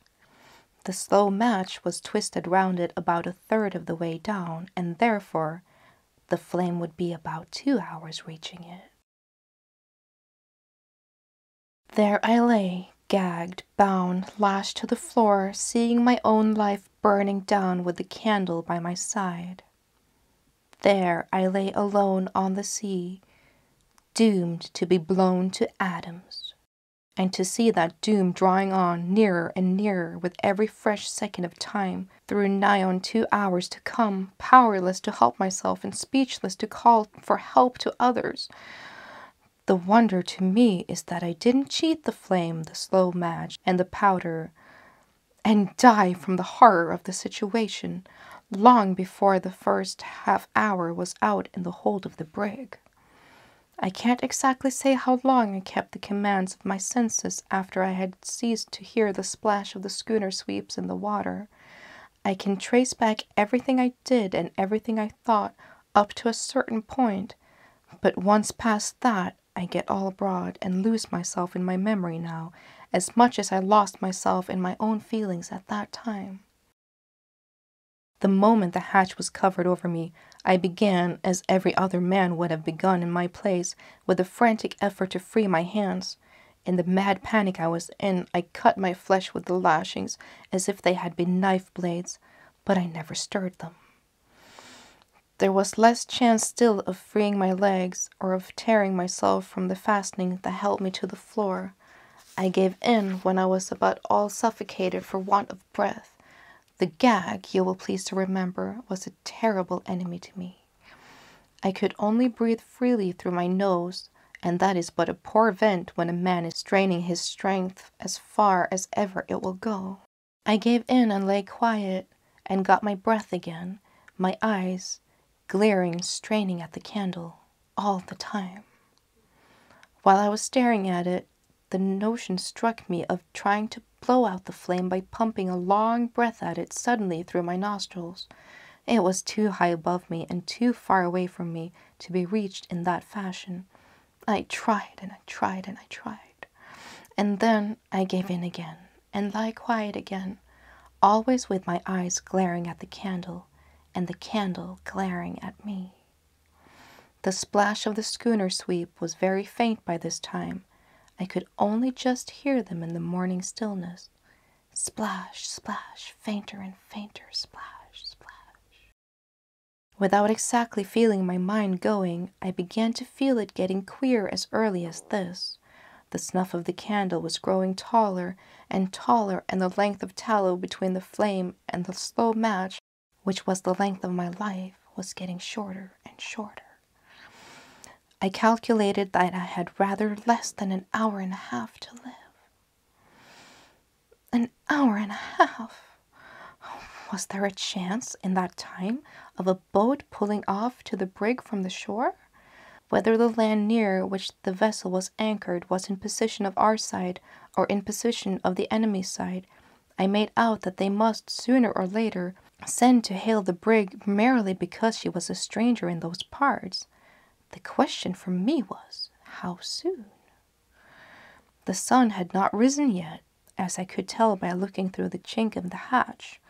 The slow match was twisted round it about 1/3 of the way down, and therefore the flame would be about 2 hours reaching it. There I lay, gagged, bound, lashed to the floor, seeing my own life burning down with the candle by my side. There I lay alone on the sea, doomed to be blown to atoms, and to see that doom drawing on nearer and nearer with every fresh second of time, through nigh on 2 hours to come, powerless to help myself and speechless to call for help to others. The wonder to me is that I didn't cheat the flame, the slow match, and the powder, and die from the horror of the situation long before the first half-hour was out in the hold of the brig. I can't exactly say how long I kept the commands of my senses after I had ceased to hear the splash of the schooner sweeps in the water. I can trace back everything I did and everything I thought up to a certain point, but once past that, I get all abroad and lose myself in my memory now, as much as I lost myself in my own feelings at that time. The moment the hatch was covered over me, I began, as every other man would have begun in my place, with a frantic effort to free my hands. In the mad panic I was in, I cut my flesh with the lashings as if they had been knife blades, but I never stirred them. There was less chance still of freeing my legs or of tearing myself from the fastening that held me to the floor. I gave in when I was about all suffocated for want of breath. The gag, you will please to remember, was a terrible enemy to me. I could only breathe freely through my nose, and that is but a poor vent when a man is straining his strength as far as ever it will go. I gave in and lay quiet, and got my breath again. My eyes, glaring, straining at the candle all the time. While I was staring at it, the notion struck me of trying to blow out the flame by pumping a long breath at it suddenly through my nostrils. It was too high above me and too far away from me to be reached in that fashion. I tried and I tried and I tried. And then I gave in again and lay quiet again, always with my eyes glaring at the candle and the candle glaring at me. The splash of the schooner sweep was very faint by this time. I could only just hear them in the morning stillness. Splash, splash, fainter and fainter, splash, splash. Without exactly feeling my mind going, I began to feel it getting queer as early as this. The snuff of the candle was growing taller, and the length of tallow between the flame and the slow match, which was the length of my life, was getting shorter and shorter. I calculated that I had rather less than an hour and a half to live. An hour and a half! Was there a chance in that time of a boat pulling off to the brig from the shore? Whether the land near which the vessel was anchored was in position of our side or in position of the enemy's side, I made out that they must, sooner or later, send to hail the brig merely because she was a stranger in those parts. The question for me was, how soon? The sun had not risen yet, as I could tell by looking through the chink of the hatch.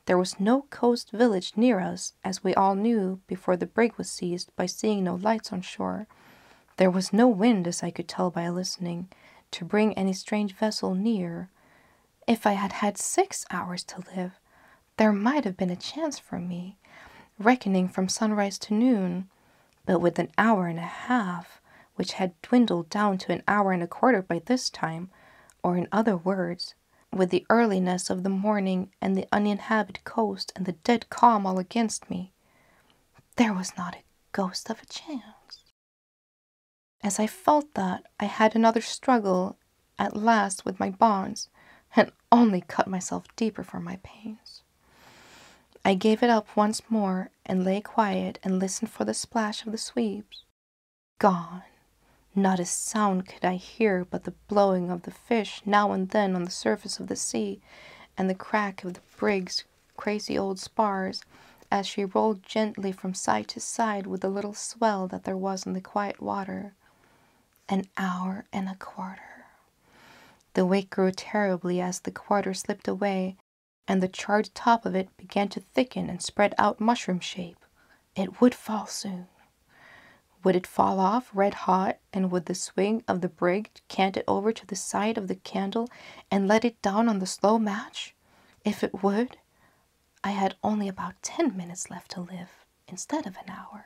There was no coast village near us, as we all knew before the brig was seized by seeing no lights on shore. There was no wind, as I could tell by listening, to bring any strange vessel near. If I had had 6 hours to live, there might have been a chance for me, reckoning from sunrise to noon. But with an hour and a half, which had dwindled down to an hour and a quarter by this time, or in other words, with the earliness of the morning and the uninhabited coast and the dead calm all against me, there was not a ghost of a chance. As I felt that, I had another struggle at last with my bonds, and only cut myself deeper for my pains. I gave it up once more and lay quiet and listened for the splash of the sweeps. Gone. Not a sound could I hear but the blowing of the fish now and then on the surface of the sea, and the crack of the brig's crazy old spars as she rolled gently from side to side with the little swell that there was in the quiet water. An hour and a quarter. The wick grew terribly as the quarter slipped away, and the charred top of it began to thicken and spread out mushroom shape. It would fall soon. Would it fall off red hot, and would the swing of the brig cant it over to the side of the candle and let it down on the slow match? If it would, I had only about 10 minutes left to live instead of an hour.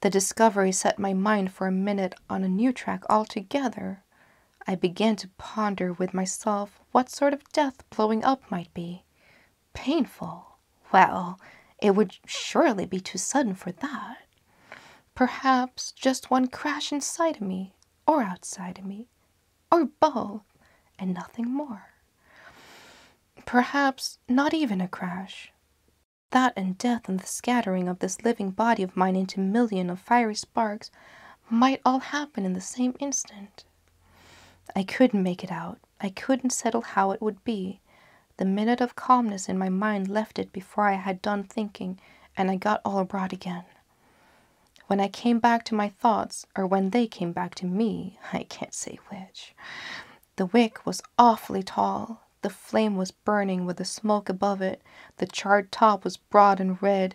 The discovery set my mind for a minute on a new track altogether. I began to ponder with myself what sort of death blowing up might be. Painful? Well, it would surely be too sudden for that. Perhaps just one crash inside of me, or outside of me, or both, and nothing more. Perhaps not even a crash. That and death and the scattering of this living body of mine into millions of fiery sparks might all happen in the same instant. I couldn't make it out. I couldn't settle how it would be. The minute of calmness in my mind left it before I had done thinking, and I got all abroad again. When I came back to my thoughts, or when they came back to me, I can't say which, the wick was awfully tall. The flame was burning with the smoke above it. The charred top was broad and red,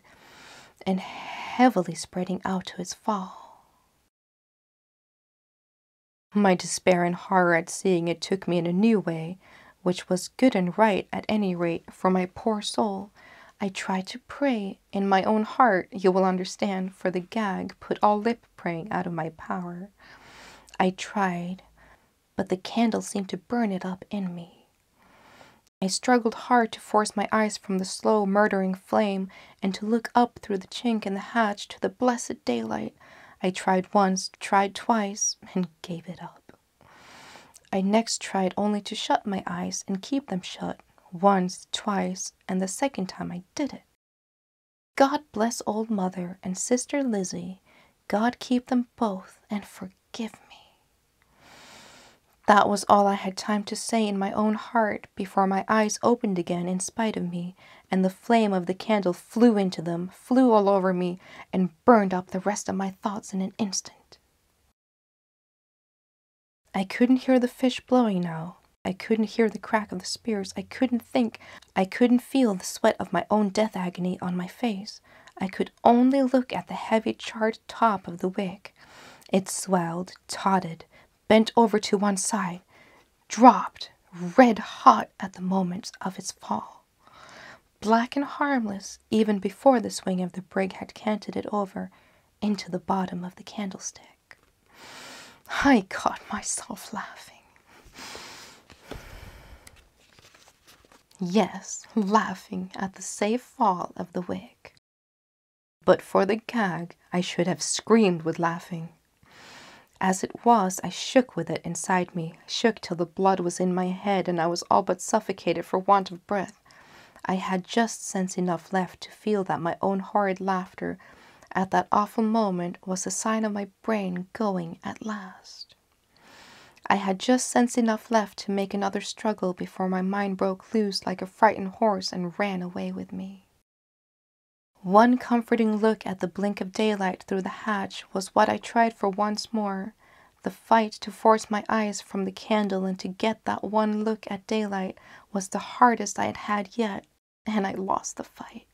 and heavily spreading out to its fall. My despair and horror at seeing it took me in a new way, which was good and right at any rate for my poor soul. I tried to pray in my own heart, you will understand, for the gag put all lip praying out of my power. I tried, but the candle seemed to burn it up in me. I struggled hard to force my eyes from the slow, murdering flame and to look up through the chink in the hatch to the blessed daylight. I tried once, tried twice, and gave it up. I next tried only to shut my eyes and keep them shut, once, twice, and the second time I did it. God bless old mother and sister Lizzie. God keep them both and forgive me. That was all I had time to say in my own heart before my eyes opened again in spite of me, and the flame of the candle flew into them, flew all over me, and burned up the rest of my thoughts in an instant. I couldn't hear the fish blowing now. I couldn't hear the crack of the spears. I couldn't think. I couldn't feel the sweat of my own death agony on my face. I could only look at the heavy charred top of the wick. It swelled, totted, bent over to one side, dropped, red hot at the moment of its fall. Black and harmless, even before the swing of the brig had canted it over into the bottom of the candlestick. I caught myself laughing. Yes, laughing at the safe fall of the wick. But for the gag, I should have screamed with laughing. As it was, I shook with it inside me, shook till the blood was in my head and I was all but suffocated for want of breath. I had just sense enough left to feel that my own horrid laughter at that awful moment was a sign of my brain going at last. I had just sense enough left to make another struggle before my mind broke loose like a frightened horse and ran away with me. One comforting look at the blink of daylight through the hatch was what I tried for once more. The fight to force my eyes from the candle and to get that one look at daylight was the hardest I had had yet, and I lost the fight.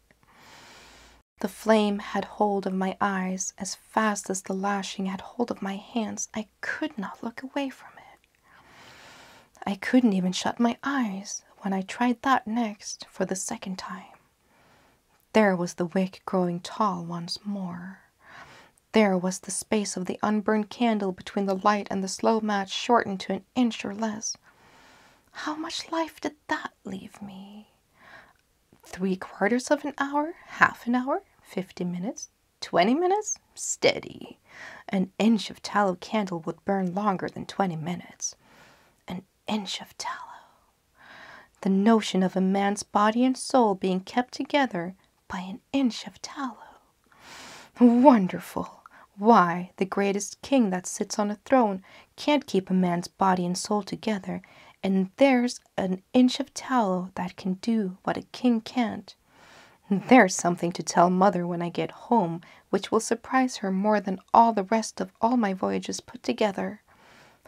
The flame had hold of my eyes as fast as the lashing had hold of my hands. I could not look away from it. I couldn't even shut my eyes when I tried that next for the second time. There was the wick growing tall once more. There was the space of the unburned candle between the light and the slow match shortened to an inch or less. How much life did that leave me? 3/4 of an hour? Half an hour? 50 minutes? 20 minutes? Steady. An inch of tallow candle would burn longer than 20 minutes. An inch of tallow. The notion of a man's body and soul being kept together by an inch of tallow. Wonderful! Why, the greatest king that sits on a throne can't keep a man's body and soul together, and there's an inch of tallow that can do what a king can't. There's something to tell mother when I get home, which will surprise her more than all the rest of all my voyages put together.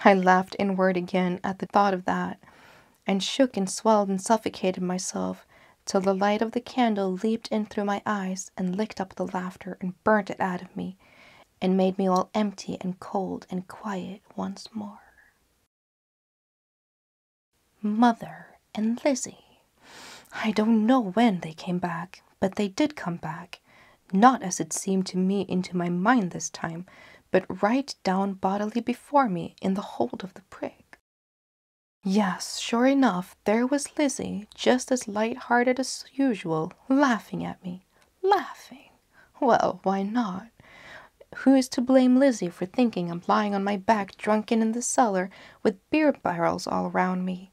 I laughed inward again at the thought of that, and shook and swelled and suffocated myself, till the light of the candle leaped in through my eyes and licked up the laughter and burnt it out of me, and made me all empty and cold and quiet once more. Mother and Lizzie. I don't know when they came back, but they did come back, not as it seemed to me into my mind this time, but right down bodily before me in the hold of the brig. Yes, sure enough, there was Lizzie, just as light-hearted as usual, laughing at me. Laughing? Well, why not? Who is to blame Lizzie for thinking I'm lying on my back drunken in the cellar with beer barrels all round me?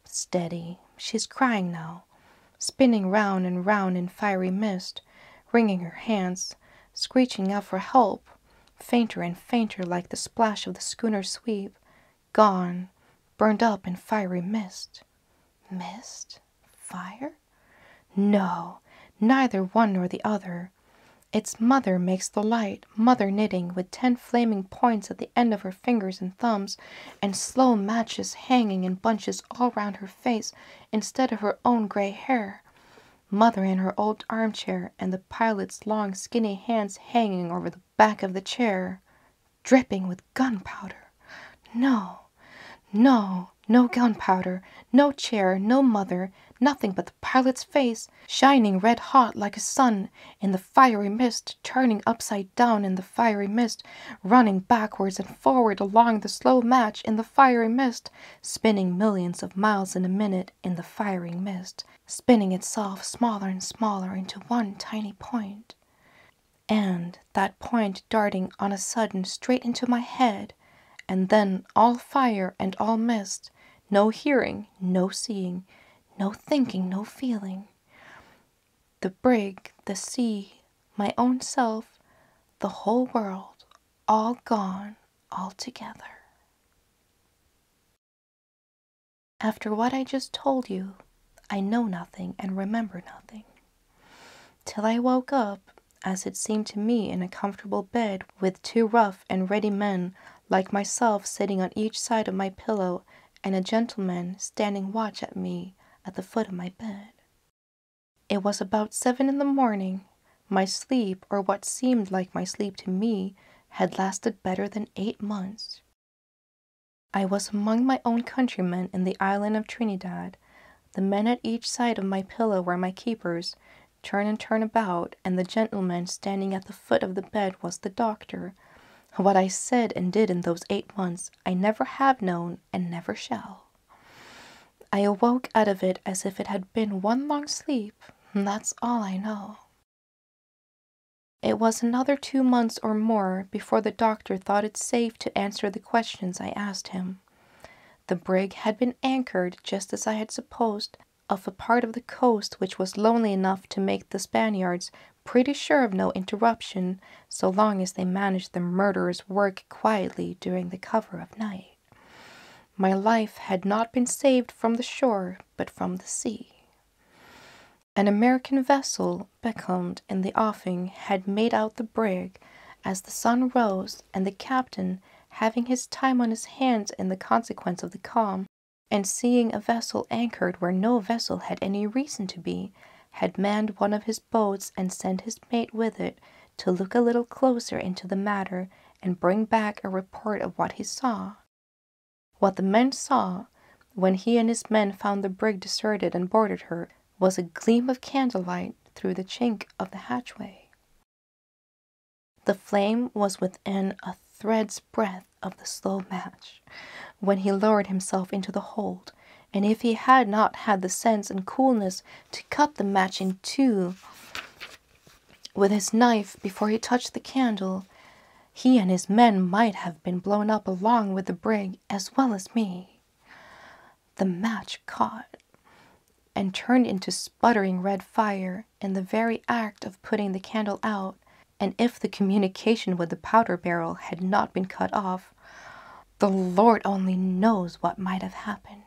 Steady, she's crying now, spinning round and round in fiery mist, wringing her hands, screeching out for help, fainter and fainter like the splash of the schooner's sweep, gone, burned up in fiery mist. Mist? Fire? No, neither one nor the other. It's mother makes the light, mother knitting with 10 flaming points at the end of her fingers and thumbs, and slow matches hanging in bunches all round her face instead of her own grey hair. Mother in her old armchair, and the pilot's long skinny hands hanging over the back of the chair, dripping with gunpowder. No, no, no gunpowder, no chair, no mother, nothing but the pilot's face, shining red hot like a sun in the fiery mist, turning upside down in the fiery mist, running backwards and forward along the slow match in the fiery mist, spinning millions of miles in a minute in the fiery mist, spinning itself smaller and smaller into one tiny point. And that point darting on a sudden straight into my head, and then all fire and all mist, no hearing, no seeing, no thinking, no feeling. The brig, the sea, my own self, the whole world, all gone altogether. After what I just told you, I know nothing and remember nothing. Till I woke up, as it seemed to me, in a comfortable bed with two rough and ready men like myself sitting on each side of my pillow and a gentleman standing watch at me at the foot of my bed. It was about 7 in the morning. My sleep, or what seemed like my sleep to me, had lasted better than 8 months. I was among my own countrymen in the island of Trinidad. The men at each side of my pillow were my keepers, turn and turn about, and the gentleman standing at the foot of the bed was the doctor. What I said and did in those 8 months I never have known and never shall. I awoke out of it as if it had been one long sleep, and that's all I know. It was another 2 months or more before the doctor thought it safe to answer the questions I asked him. The brig had been anchored, just as I had supposed, off a part of the coast which was lonely enough to make the Spaniards pretty sure of no interruption, so long as they managed the murderers' work quietly during the cover of night. My life had not been saved from the shore, but from the sea. An American vessel, becalmed in the offing, had made out the brig as the sun rose, and the captain, having his time on his hands in the consequence of the calm, and seeing a vessel anchored where no vessel had any reason to be, had manned one of his boats and sent his mate with it to look a little closer into the matter and bring back a report of what he saw. What the men saw, when he and his men found the brig deserted and boarded her, was a gleam of candlelight through the chink of the hatchway. The flame was within a thread's breadth of the slow match when he lowered himself into the hold, and if he had not had the sense and coolness to cut the match in two with his knife before he touched the candle, he and his men might have been blown up along with the brig as well as me. The match caught and turned into sputtering red fire in the very act of putting the candle out, and if the communication with the powder barrel had not been cut off, the Lord only knows what might have happened.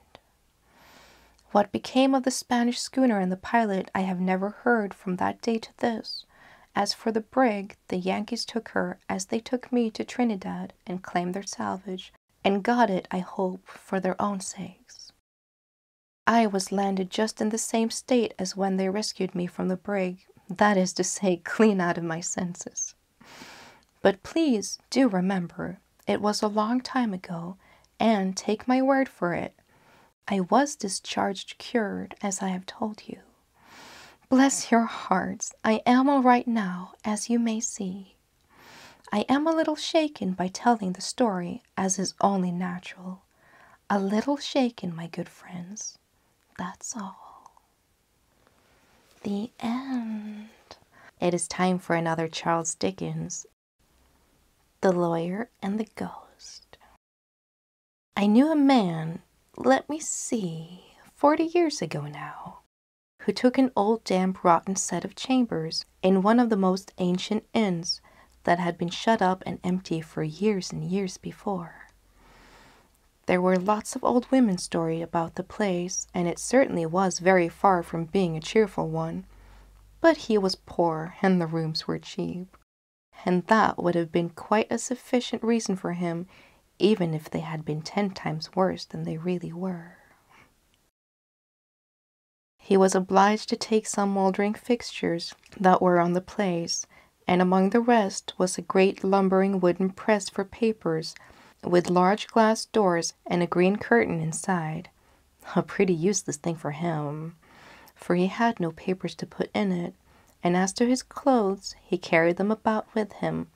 What became of the Spanish schooner and the pilot I have never heard from that day to this. As for the brig, the Yankees took her as they took me to Trinidad and claimed their salvage, and got it, I hope, for their own sakes. I was landed just in the same state as when they rescued me from the brig, that is to say, clean out of my senses. But please do remember, it was a long time ago, and take my word for it, I was discharged cured, as I have told you. Bless your hearts, I am all right now, as you may see. I am a little shaken by telling the story, as is only natural. A little shaken, my good friends. That's all. The end. It is time for another Charles Dickens. The Lawyer and the Ghost. I knew a man, let me see, 40 years ago now, who took an old damp rotten set of chambers in one of the most ancient inns that had been shut up and empty for years and years before. There were lots of old women's stories about the place, and it certainly was very far from being a cheerful one, but he was poor and the rooms were cheap, and that would have been quite a sufficient reason for him, even if they had been 10 times worse than they really were. He was obliged to take some mouldering fixtures that were on the place, and among the rest was a great lumbering wooden press for papers, with large glass doors and a green curtain inside. A pretty useless thing for him, for he had no papers to put in it, and as to his clothes, he carried them about with him,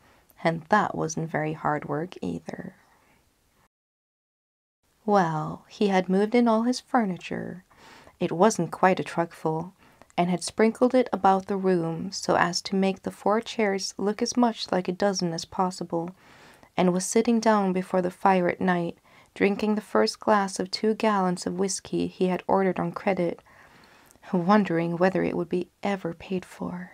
and that wasn't very hard work either. Well, he had moved in all his furniture. It wasn't quite a truckful, and had sprinkled it about the room so as to make the 4 chairs look as much like a dozen as possible, and was sitting down before the fire at night, drinking the first glass of 2 gallons of whiskey he had ordered on credit, wondering whether it would be ever paid for.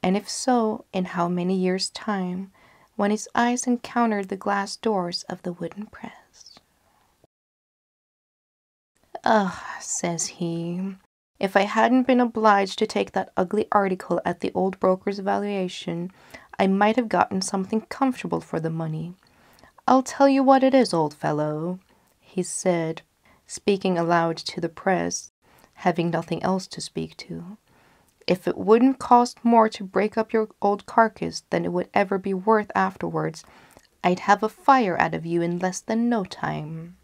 and if so, in how many years' time, when his eyes encountered the glass doors of the wooden press. "Ugh," says he, "if I hadn't been obliged to take that ugly article at the old broker's valuation, I might have gotten something comfortable for the money. I'll tell you what it is, old fellow," he said, speaking aloud to the press, having nothing else to speak to. "If it wouldn't cost more to break up your old carcass than it would ever be worth afterwards, I'd have a fire out of you in less than no time."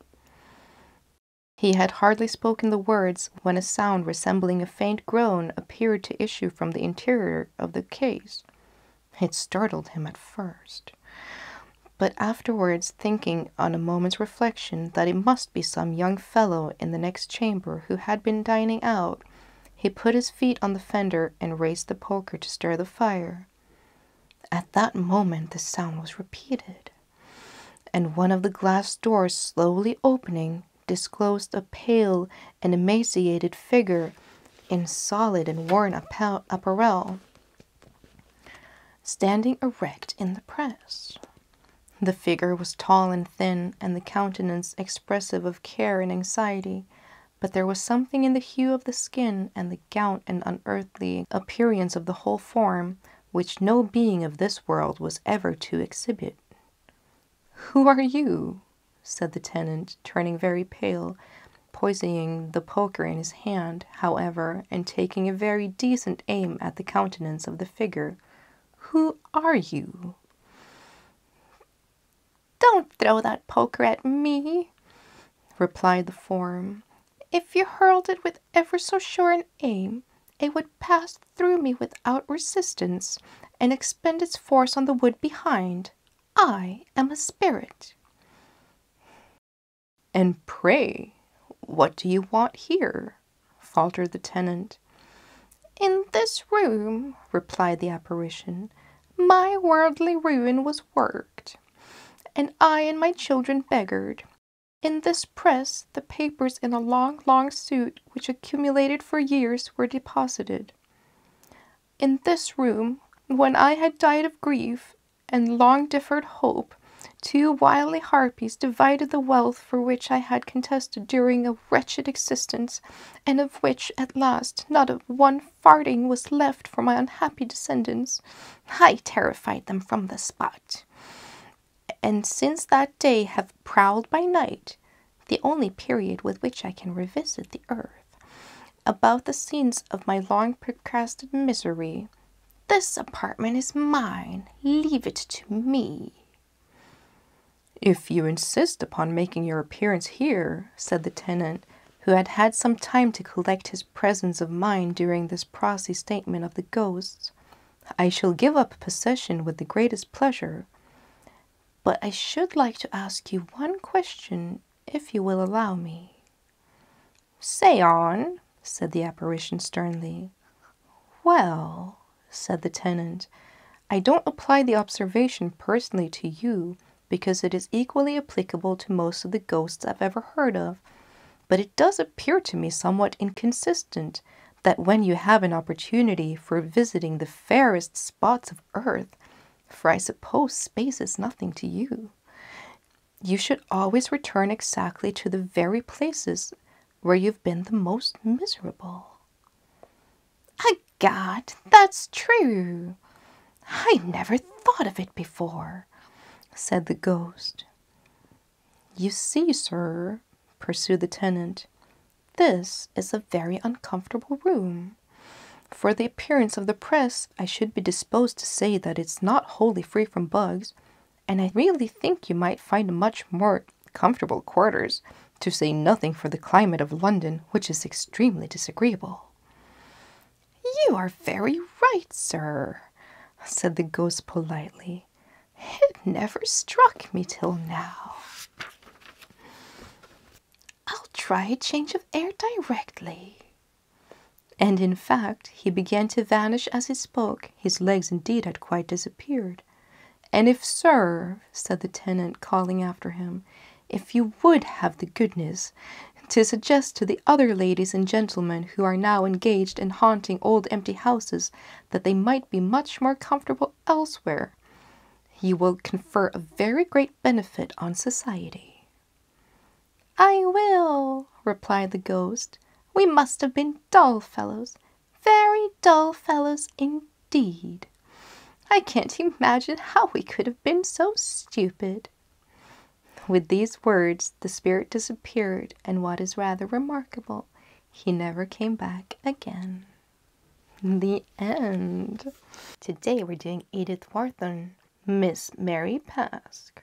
He had hardly spoken the words when a sound resembling a faint groan appeared to issue from the interior of the case. It startled him at first, but afterwards, thinking on a moment's reflection that it must be some young fellow in the next chamber who had been dining out, he put his feet on the fender and raised the poker to stir the fire. At that moment the sound was repeated, and one of the glass doors slowly opening disclosed a pale and emaciated figure in solid and worn apparel, standing erect in the press. The figure was tall and thin, and the countenance expressive of care and anxiety, but there was something in the hue of the skin and the gaunt and unearthly appearance of the whole form which no being of this world was ever to exhibit. "Who are you?" said the tenant, turning very pale, poising the poker in his hand, however, and taking a very decent aim at the countenance of the figure. "Who are you?" "Don't throw that poker at me," replied the form. "If you hurled it with ever so sure an aim, it would pass through me without resistance, and expend its force on the wood behind. I am a spirit." "And pray, what do you want here?" faltered the tenant. "In this room," replied the apparition, "my worldly ruin was worked, and I and my children beggared. In this press, the papers in a long, long suit which accumulated for years were deposited. In this room, when I had died of grief and long deferred hope, two wily harpies divided the wealth for which I had contested during a wretched existence, and of which, at last, not one farthing was left for my unhappy descendants. I terrified them from the spot, and since that day have prowled by night, the only period with which I can revisit the earth, about the scenes of my long procrastinated misery. This apartment is mine. Leave it to me." "If you insist upon making your appearance here," said the tenant, who had had some time to collect his presence of mind during this prosy statement of the ghosts, "I shall give up possession with the greatest pleasure. But I should like to ask you one question, if you will allow me." "Say on," said the apparition sternly. "Well," said the tenant, "I don't apply the observation personally to you, because it is equally applicable to most of the ghosts I've ever heard of, but it does appear to me somewhat inconsistent that when you have an opportunity for visiting the fairest spots of earth, for I suppose space is nothing to you, you should always return exactly to the very places where you've been the most miserable." "Egad, that's true. I never thought of it before," said the ghost. "You see, sir," pursued the tenant, "this is a very uncomfortable room. For the appearance of the press, I should be disposed to say that it's not wholly free from bugs, and I really think you might find much more comfortable quarters, to say nothing for the climate of London, which is extremely disagreeable." "You are very right, sir," said the ghost politely. "It never struck me till now. I'll try a change of air directly." And in fact, he began to vanish as he spoke. His legs indeed had quite disappeared. "And if, sir," said the tenant, calling after him, "if you would have the goodness to suggest to the other ladies and gentlemen who are now engaged in haunting old empty houses that they might be much more comfortable elsewhere. You will confer a very great benefit on society." "I will," replied the ghost. "We must have been dull fellows, very dull fellows indeed. I can't imagine how we could have been so stupid." With these words, the spirit disappeared, and what is rather remarkable, he never came back again. The end. Today we're doing Edith Wharton, Miss Mary Pask.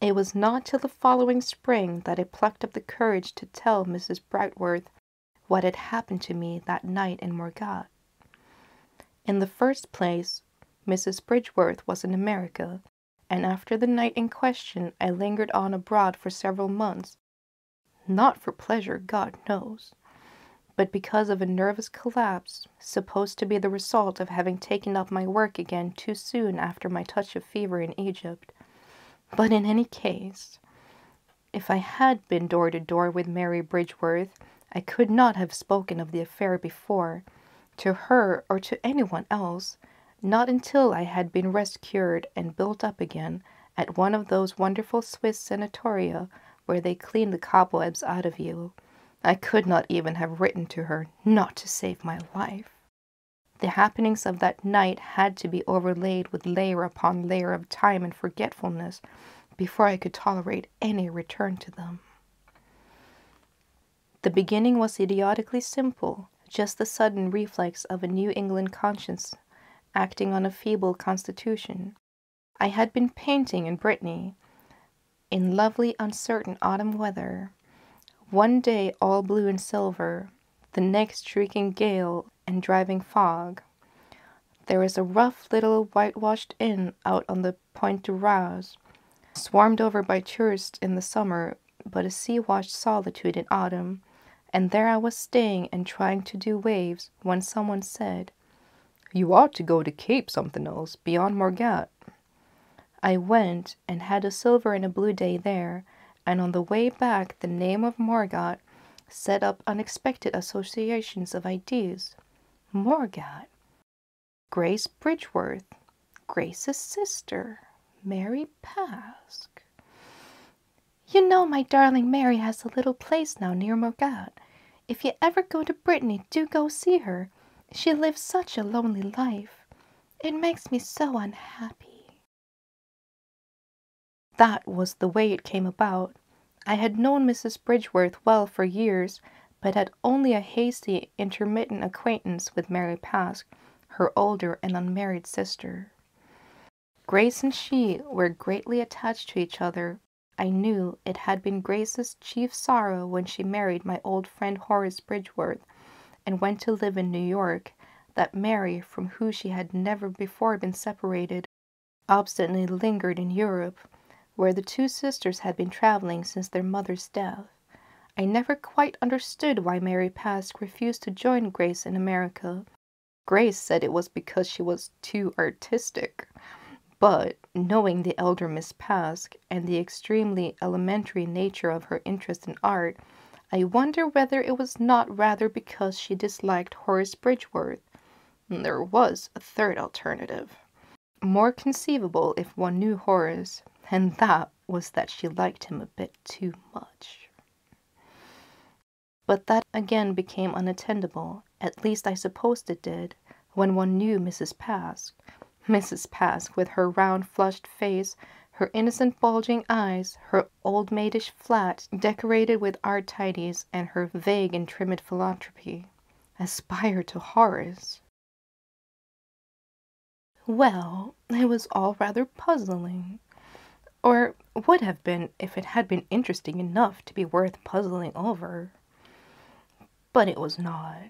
It was not till the following spring that I plucked up the courage to tell Mrs. Brightworth what had happened to me that night in Morgat. In the first place, Mrs. Bridgeworth was in America, and after the night in question I lingered on abroad for several months, not for pleasure, God knows, but because of a nervous collapse, supposed to be the result of having taken up my work again too soon after my touch of fever in Egypt. But in any case, if I had been door to door with Mary Bridgeworth, I could not have spoken of the affair before, to her or to anyone else, not until I had been rest cured and built up again at one of those wonderful Swiss sanatoria where they clean the cobwebs out of you. I could not even have written to her not to save my life. The happenings of that night had to be overlaid with layer upon layer of time and forgetfulness before I could tolerate any return to them. The beginning was idiotically simple, just the sudden reflex of a New England conscience acting on a feeble constitution. I had been painting in Brittany, in lovely uncertain autumn weather, one day all blue and silver, the next shrieking gale and driving fog. There is a rough little whitewashed inn out on the Pointe du Raz, swarmed over by tourists in the summer, but a sea-washed solitude in autumn, and there I was staying and trying to do waves when someone said, "You ought to go to Cape something else, beyond Morgat." I went and had a silver and a blue day there, and on the way back the name of Morgat set up unexpected associations of ideas. Morgat. Grace Bridgeworth. Grace's sister. Mary Pask. "You know my darling Mary has a little place now near Morgat. If you ever go to Brittany, do go see her. She lives such a lonely life. It makes me so unhappy." That was the way it came about. I had known Mrs. Bridgeworth well for years, but had only a hasty, intermittent acquaintance with Mary Pask, her older and unmarried sister. Grace and she were greatly attached to each other. I knew it had been Grace's chief sorrow when she married my old friend Horace Bridgeworth and went to live in New York, that Mary, from whom she had never before been separated, obstinately lingered in Europe, where the two sisters had been traveling since their mother's death. I never quite understood why Mary Pask refused to join Grace in America. Grace said it was because she was too artistic. But, knowing the elder Miss Pask and the extremely elementary nature of her interest in art, I wonder whether it was not rather because she disliked Horace Bridgeworth. There was a third alternative, more conceivable if one knew Horace, and that was that she liked him a bit too much. But that again became unattainable, at least I supposed it did, when one knew Mrs. Pask. Mrs. Pask, with her round flushed face, her innocent bulging eyes, her old maidish flat decorated with art tidies, and her vague and timid philanthropy, aspired to Horace. Well, it was all rather puzzling. Or would have been if it had been interesting enough to be worth puzzling over. But it was not.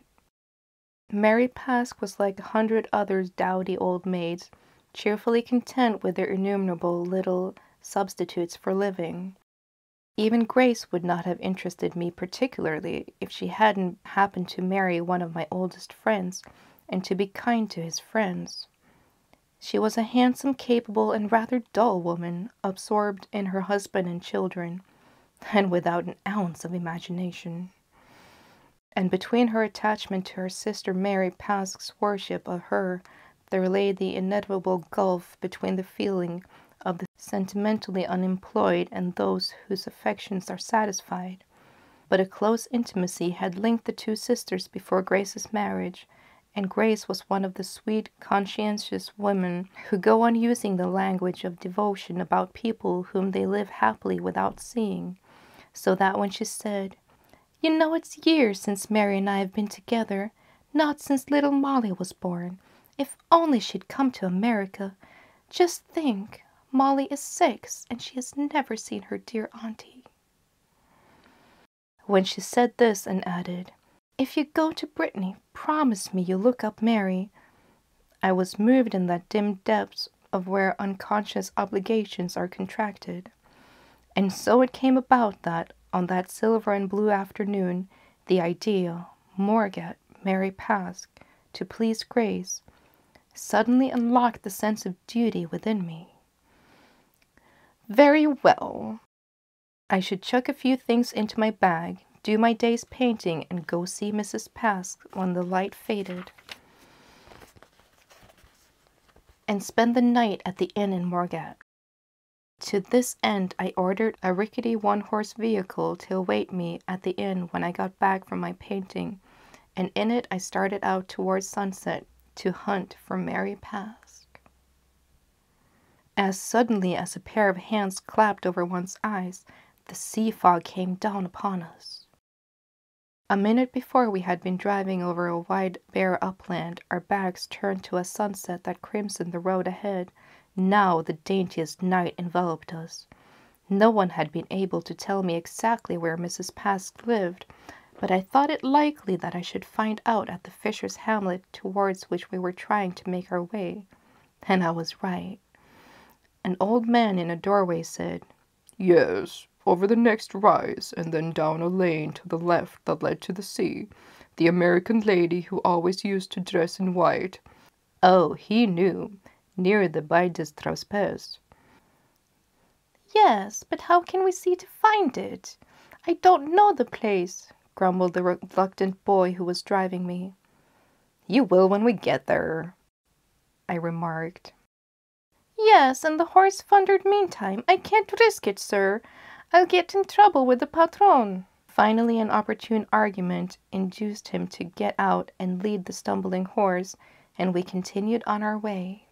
Mary Pask was like 100 other dowdy old maids, cheerfully content with their innumerable little substitutes for living. Even Grace would not have interested me particularly if she hadn't happened to marry one of my oldest friends, and to be kind to his friends. She was a handsome, capable, and rather dull woman, absorbed in her husband and children. and without an ounce of imagination. And between her attachment to her sister Mary Pask's worship of her, there lay the inevitable gulf between the feeling of the sentimentally unemployed and those whose affections are satisfied. But a close intimacy had linked the two sisters before Grace's marriage, and Grace was one of the sweet, conscientious women who go on using the language of devotion about people whom they live happily without seeing, so that when she said, "You know it's years since Mary and I have been together, not since little Molly was born. If only she'd come to America. Just think, Molly is 6, and she has never seen her dear auntie." When she said this and added, "If you go to Brittany, promise me you'll look up Mary," I was moved in that dim depths of where unconscious obligations are contracted. And so it came about that, on that silver and blue afternoon, the idea, Morgat, Mary Pask, to please Grace, suddenly unlocked the sense of duty within me. Very well. I should chuck a few things into my bag, do my day's painting, and go see Mrs. Pask when the light faded, and spend the night at the inn in Morgat. To this end, I ordered a rickety one-horse vehicle to await me at the inn when I got back from my painting, and in it I started out towards sunset to hunt for Mary Pask. As suddenly as a pair of hands clapped over one's eyes, the sea fog came down upon us. A minute before we had been driving over a wide bare upland, our backs turned to a sunset that crimsoned the road ahead. Now the daintiest night enveloped us. No one had been able to tell me exactly where Mrs. Pask lived, but I thought it likely that I should find out at the fisher's hamlet towards which we were trying to make our way. And I was right. An old man in a doorway said, "Yes, over the next rise, and then down a lane to the left that led to the sea. The American lady who always used to dress in white." Oh, he knew. Near the Baie des Traspes. "Yes, but how can we see to find it? I don't know the place," grumbled the reluctant boy who was driving me. "You will when we get there," I remarked. "Yes, and the horse thundered meantime. I can't risk it, sir. I'll get in trouble with the patron." Finally, an opportune argument induced him to get out and lead the stumbling horse, and we continued on our way.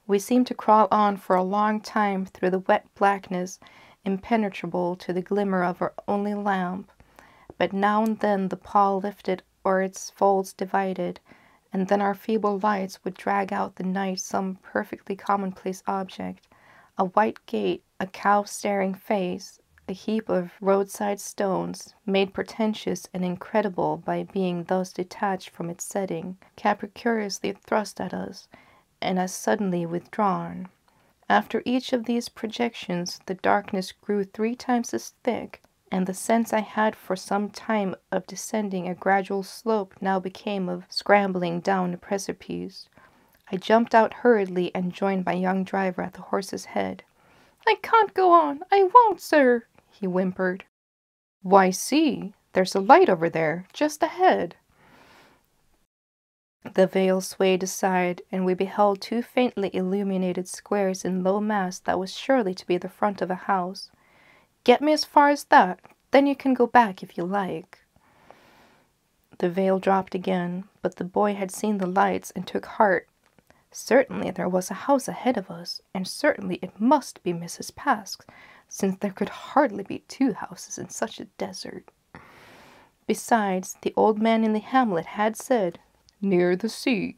We seemed to crawl on for a long time through the wet blackness, impenetrable to the glimmer of our only lamp, but now and then the pall lifted or its folds divided, and then our feeble lights would drag out the night some perfectly commonplace object, a white gate, a cow's staring face, a heap of roadside stones, made pretentious and incredible by being thus detached from its setting, capriciously thrust at us, and as suddenly withdrawn. After each of these projections, the darkness grew 3 times as thick, and the sense I had for some time of descending a gradual slope now became of scrambling down a precipice. I jumped out hurriedly and joined my young driver at the horse's head. "I can't go on. I won't, sir," he whimpered. "Why, see, there's a light over there, just ahead." The veil swayed aside, and we beheld 2 faintly illuminated squares in low mass that was surely to be the front of a house. "Get me as far as that, then you can go back if you like." The veil dropped again, but the boy had seen the lights and took heart. Certainly there was a house ahead of us, and certainly it must be Mrs. Pask's, since there could hardly be 2 houses in such a desert. Besides, the old man in the hamlet had said, "Near the sea,"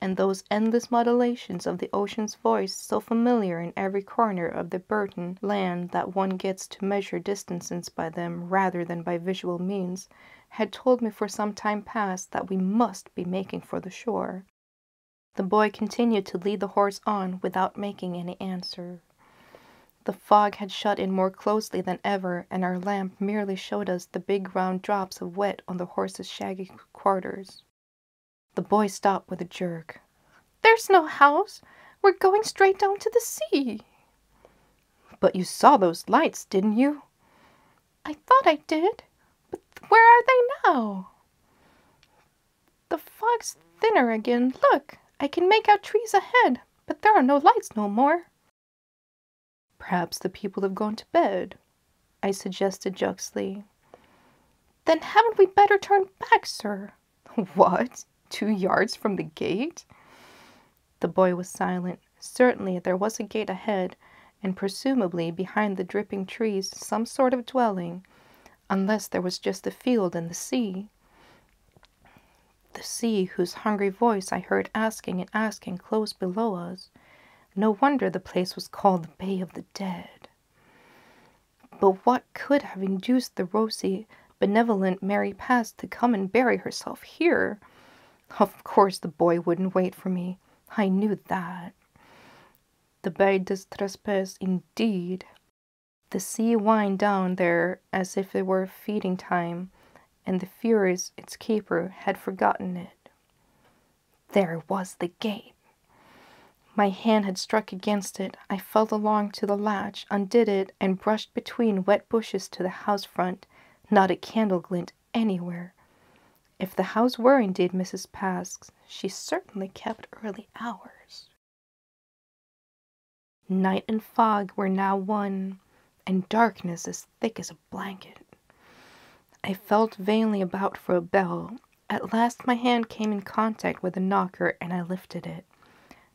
and those endless modulations of the ocean's voice, so familiar in every corner of the Burton land that one gets to measure distances by them rather than by visual means, had told me for some time past that we must be making for the shore. The boy continued to lead the horse on without making any answer. The fog had shut in more closely than ever, and our lamp merely showed us the big round drops of wet on the horse's shaggy quarters. The boy stopped with a jerk. "There's no house. We're going straight down to the sea." But you saw those lights, didn't you? I thought I did, but where are they now? The fog's thinner again. Look, I can make out trees ahead, but there are no lights no more. Perhaps the people have gone to bed, I suggested jocosely. Then hadn't we better turn back, sir? What? 2 yards from the gate? The boy was silent. Certainly there was a gate ahead, and presumably behind the dripping trees some sort of dwelling, unless there was just a field and the sea. The sea whose hungry voice I heard asking and asking close below us. No wonder the place was called the Bay of the Dead. But what could have induced the rosy, benevolent Mary Past to come and bury herself here? Of course the boy wouldn't wait for me. I knew that. The Bay des Trespes, indeed. The sea whined down there as if it were feeding time, and the furious, its keeper, had forgotten it. There was the gate. My hand had struck against it. I felt along to the latch, undid it, and brushed between wet bushes to the house front. Not a candle glint anywhere. If the house were indeed Mrs. Pask's, she certainly kept early hours. Night and fog were now one, and darkness as thick as a blanket. I felt vainly about for a bell. At last my hand came in contact with the knocker, and I lifted it.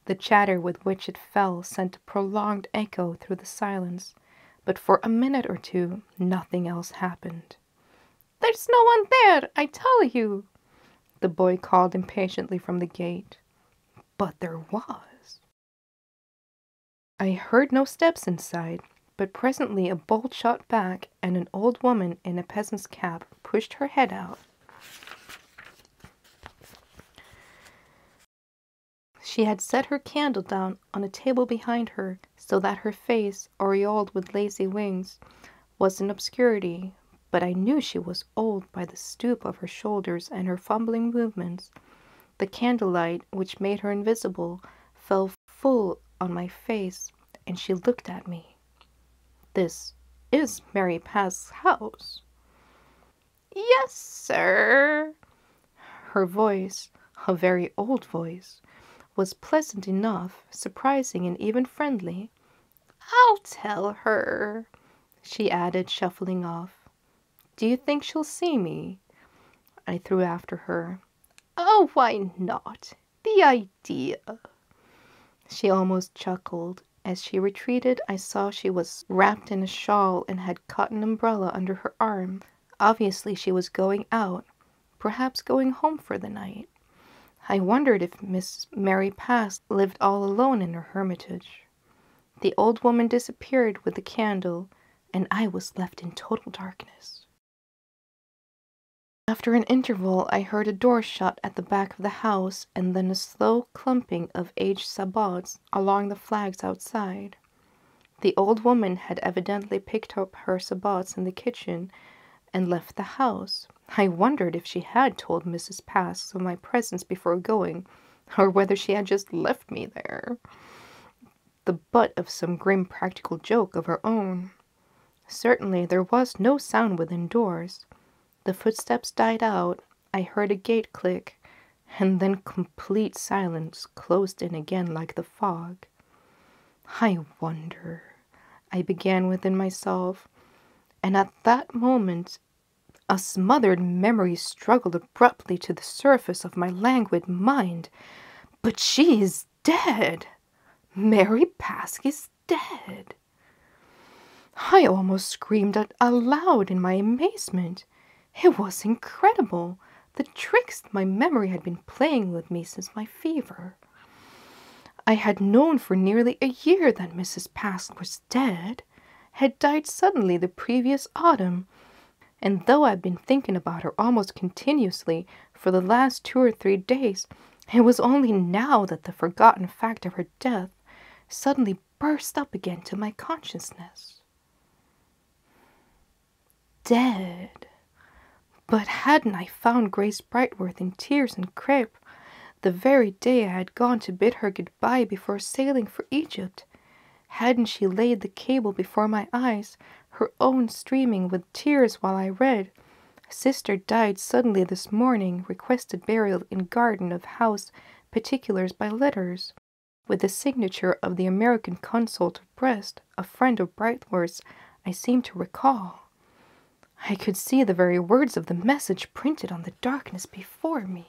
The chatter with which it fell sent a prolonged echo through the silence, but for a minute or two nothing else happened. "There's no one there, I tell you," the boy called impatiently from the gate. But there was. I heard no steps inside, but presently a bolt shot back, and an old woman in a peasant's cap pushed her head out. She had set her candle down on a table behind her, so that her face, aureoled with lazy wings, was in obscurity, but I knew she was old by the stoop of her shoulders and her fumbling movements. The candlelight, which made her invisible, fell full on my face, and she looked at me. "This is Mary Pask's house." "Yes, sir." Her voice, a very old voice, was pleasant enough, surprising and even friendly. "I'll tell her," she added, shuffling off. "Do you think she'll see me?" I threw after her. "Oh, why not? The idea!" She almost chuckled. As she retreated, I saw she was wrapped in a shawl and had caught an umbrella under her arm. Obviously she was going out, perhaps going home for the night. I wondered if Miss Mary Pask lived all alone in her hermitage. The old woman disappeared with the candle, and I was left in total darkness. After an interval, I heard a door shut at the back of the house, and then a slow clumping of aged sabots along the flags outside. The old woman had evidently picked up her sabots in the kitchen and left the house. I wondered if she had told Mrs. Pask of my presence before going, or whether she had just left me there, the butt of some grim practical joke of her own. Certainly there was no sound within doors. The footsteps died out, I heard a gate click, and then complete silence closed in again like the fog. I wonder, I began within myself, and at that moment a smothered memory struggled abruptly to the surface of my languid mind. But she is dead! Mary Pask is dead! I almost screamed out aloud in my amazement. It was incredible, the tricks my memory had been playing with me since my fever. I had known for nearly a year that Mrs. Pask was dead, had died suddenly the previous autumn, and though I'd been thinking about her almost continuously for the last 2 or 3 days, it was only now that the forgotten fact of her death suddenly burst up again to my consciousness. Dead! But hadn't I found Grace Brightworth in tears and crepe the very day I had gone to bid her goodbye before sailing for Egypt? Hadn't she laid the cable before my eyes, her own streaming with tears while I read, "Sister died suddenly this morning, requested burial in garden of house, particulars by letters," with the signature of the American consul of Brest, a friend of Brightworth's, I seem to recall. I could see the very words of the message printed on the darkness before me.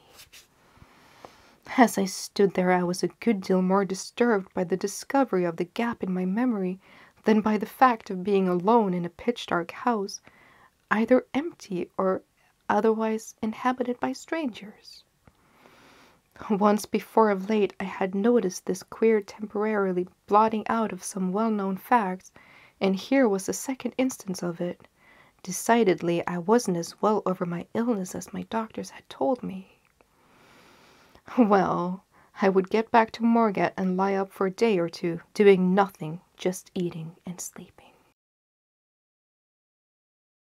As I stood there, I was a good deal more disturbed by the discovery of the gap in my memory than by the fact of being alone in a pitch-dark house, either empty or otherwise inhabited by strangers. Once before of late I had noticed this queer temporarily blotting out of some well-known facts, and here was a second instance of it. Decidedly, I wasn't as well over my illness as my doctors had told me. Well, I would get back to Morgat and lie up for a day or two, doing nothing, just eating and sleeping.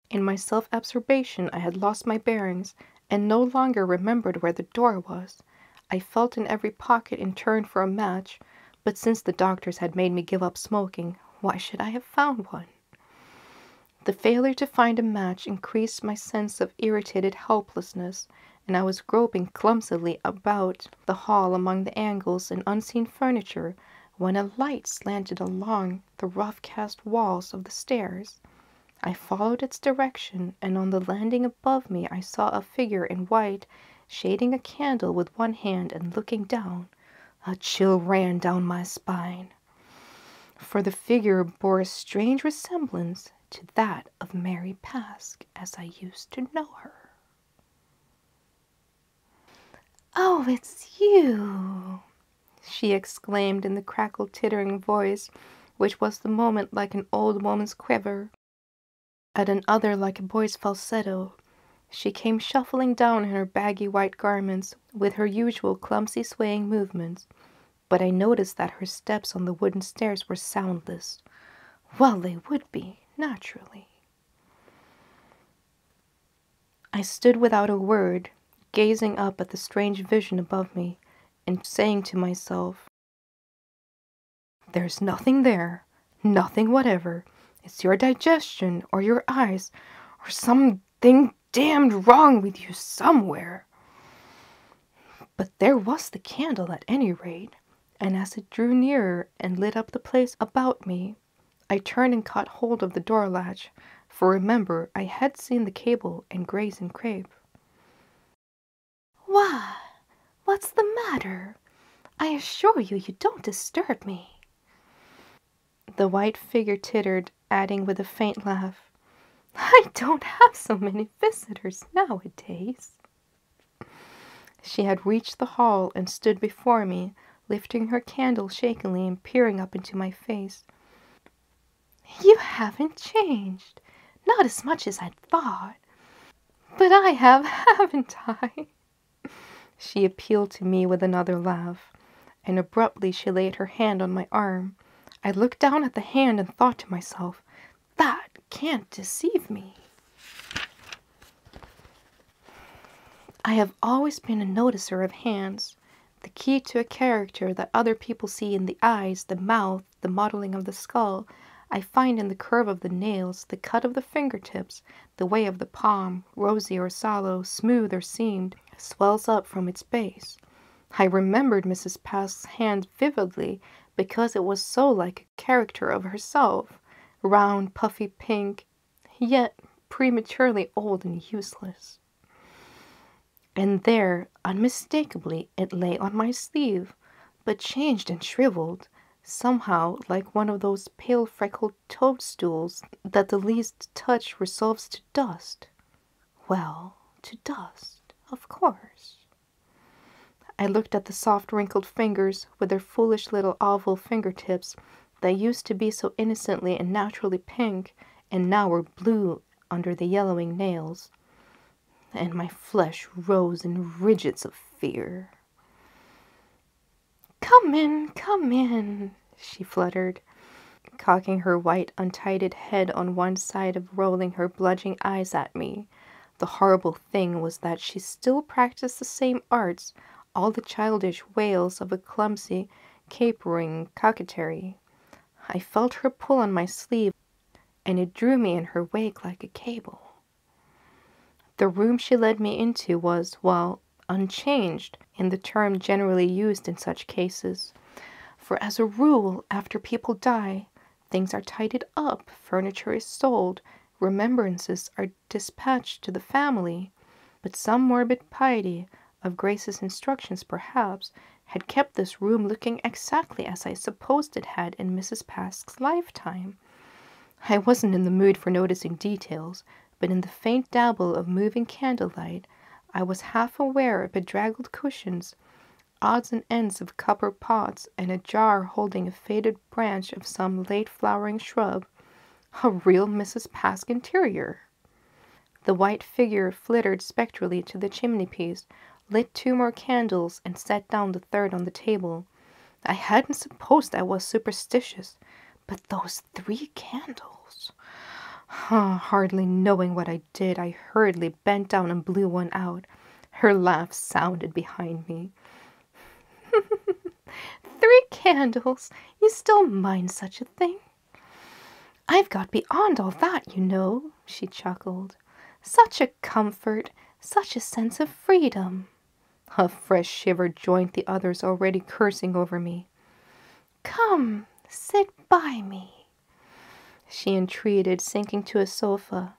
In my self-absorption, I had lost my bearings, and no longer remembered where the door was. I felt in every pocket in turn for a match, but since the doctors had made me give up smoking, why should I have found one? The failure to find a match increased my sense of irritated helplessness, and I was groping clumsily about the hall among the angles and unseen furniture, when a light slanted along the rough-cast walls of the stairs. I followed its direction, and on the landing above me I saw a figure in white, shading a candle with one hand and looking down. A chill ran down my spine, for the figure bore a strange resemblance to that of Mary Pask as I used to know her. "Oh, it's you!" she exclaimed in the crackled, tittering voice, which was the moment like an old woman's quiver, at another like a boy's falsetto. She came shuffling down in her baggy white garments, with her usual clumsy swaying movements, but I noticed that her steps on the wooden stairs were soundless. Well, they would be, naturally. I stood without a word, gazing up at the strange vision above me, and saying to myself, "There's nothing there, nothing whatever. It's your digestion, or your eyes, or something damned wrong with you somewhere." But there was the candle at any rate, and as it drew nearer and lit up the place about me, I turned and caught hold of the door latch, for remember, I had seen the cable and Grace and Crape. "Why, what's the matter? I assure you, you don't disturb me." The white figure tittered, adding with a faint laugh, "I don't have so many visitors nowadays." She had reached the hall and stood before me, lifting her candle shakily and peering up into my face. "You haven't changed, not as much as I'd thought. But I have, haven't I?" She appealed to me with another laugh, and abruptly she laid her hand on my arm. I looked down at the hand and thought to myself, that can't deceive me. I have always been a noticer of hands, the key to a character that other people see in the eyes, the mouth, the modeling of the skull, I find in the curve of the nails, the cut of the fingertips, the way of the palm, rosy or sallow, smooth or seamed, swells up from its base. I remembered Mrs. Pask's hand vividly because it was so like a caricature of herself, round, puffy pink, yet prematurely old and useless. And there, unmistakably, it lay on my sleeve, but changed and shriveled, somehow like one of those pale freckled toadstools that the least touch resolves to dust. Well, to dust, of course. I looked at the soft wrinkled fingers with their foolish little oval fingertips that used to be so innocently and naturally pink and now were blue under the yellowing nails, and my flesh rose in ridges of fear. Come in," she fluttered, cocking her white, untidied head on one side and rolling her bludgeoning eyes at me. The horrible thing was that she still practiced the same arts, all the childish wails of a clumsy, capering coquetry. I felt her pull on my sleeve, and it drew me in her wake like a cable. The room she led me into was, well, unchanged in the term generally used in such cases. For as a rule, after people die, things are tidied up, furniture is sold, remembrances are dispatched to the family. But some morbid piety, of Grace's instructions perhaps, had kept this room looking exactly as I supposed it had in Mrs. Pask's lifetime. I wasn't in the mood for noticing details, but in the faint dabble of moving candlelight, I was half aware of bedraggled cushions, odds and ends of copper pots, and a jar holding a faded branch of some late-flowering shrub. A real Mrs. Pask interior. The white figure flittered spectrally to the chimney-piece, lit 2 more candles, and set down the third on the table. I hadn't supposed I was superstitious, but those 3 candles! Hardly knowing what I did, I hurriedly bent down and blew one out. Her laugh sounded behind me. 3 candles! You still mind such a thing? I've got beyond all that, you know, she chuckled. Such a comfort, such a sense of freedom. A fresh shiver joined the others already cursing over me. Come, sit by me, she entreated, sinking to a sofa.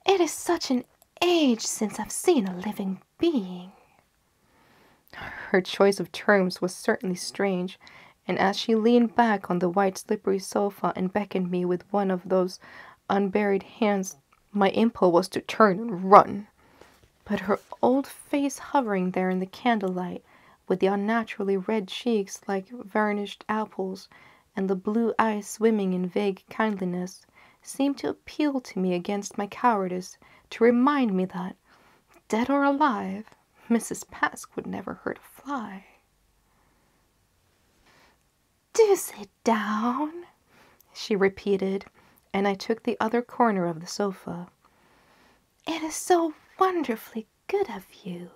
It is such an age since I've seen a living being. Her choice of terms was certainly strange, and as she leaned back on the white slippery sofa and beckoned me with one of those unburied hands, my impulse was to turn and run. But her old face hovering there in the candlelight, with the unnaturally red cheeks like varnished apples, and the blue eyes swimming in vague kindliness, seemed to appeal to me against my cowardice, to remind me that, dead or alive, Mrs. Pask would never hurt a fly. Do sit down, she repeated, and I took the other corner of the sofa. It is so wonderfully good of you.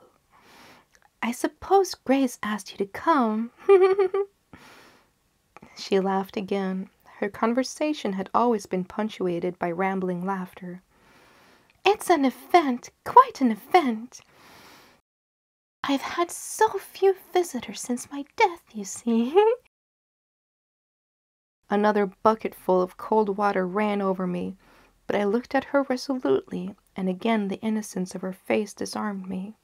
I suppose Grace asked you to come. She laughed again. Her conversation had always been punctuated by rambling laughter. It's an event, quite an event. I've had so few visitors since my death, you see. Another bucketful of cold water ran over me, but I looked at her resolutely, and again the innocence of her face disarmed me.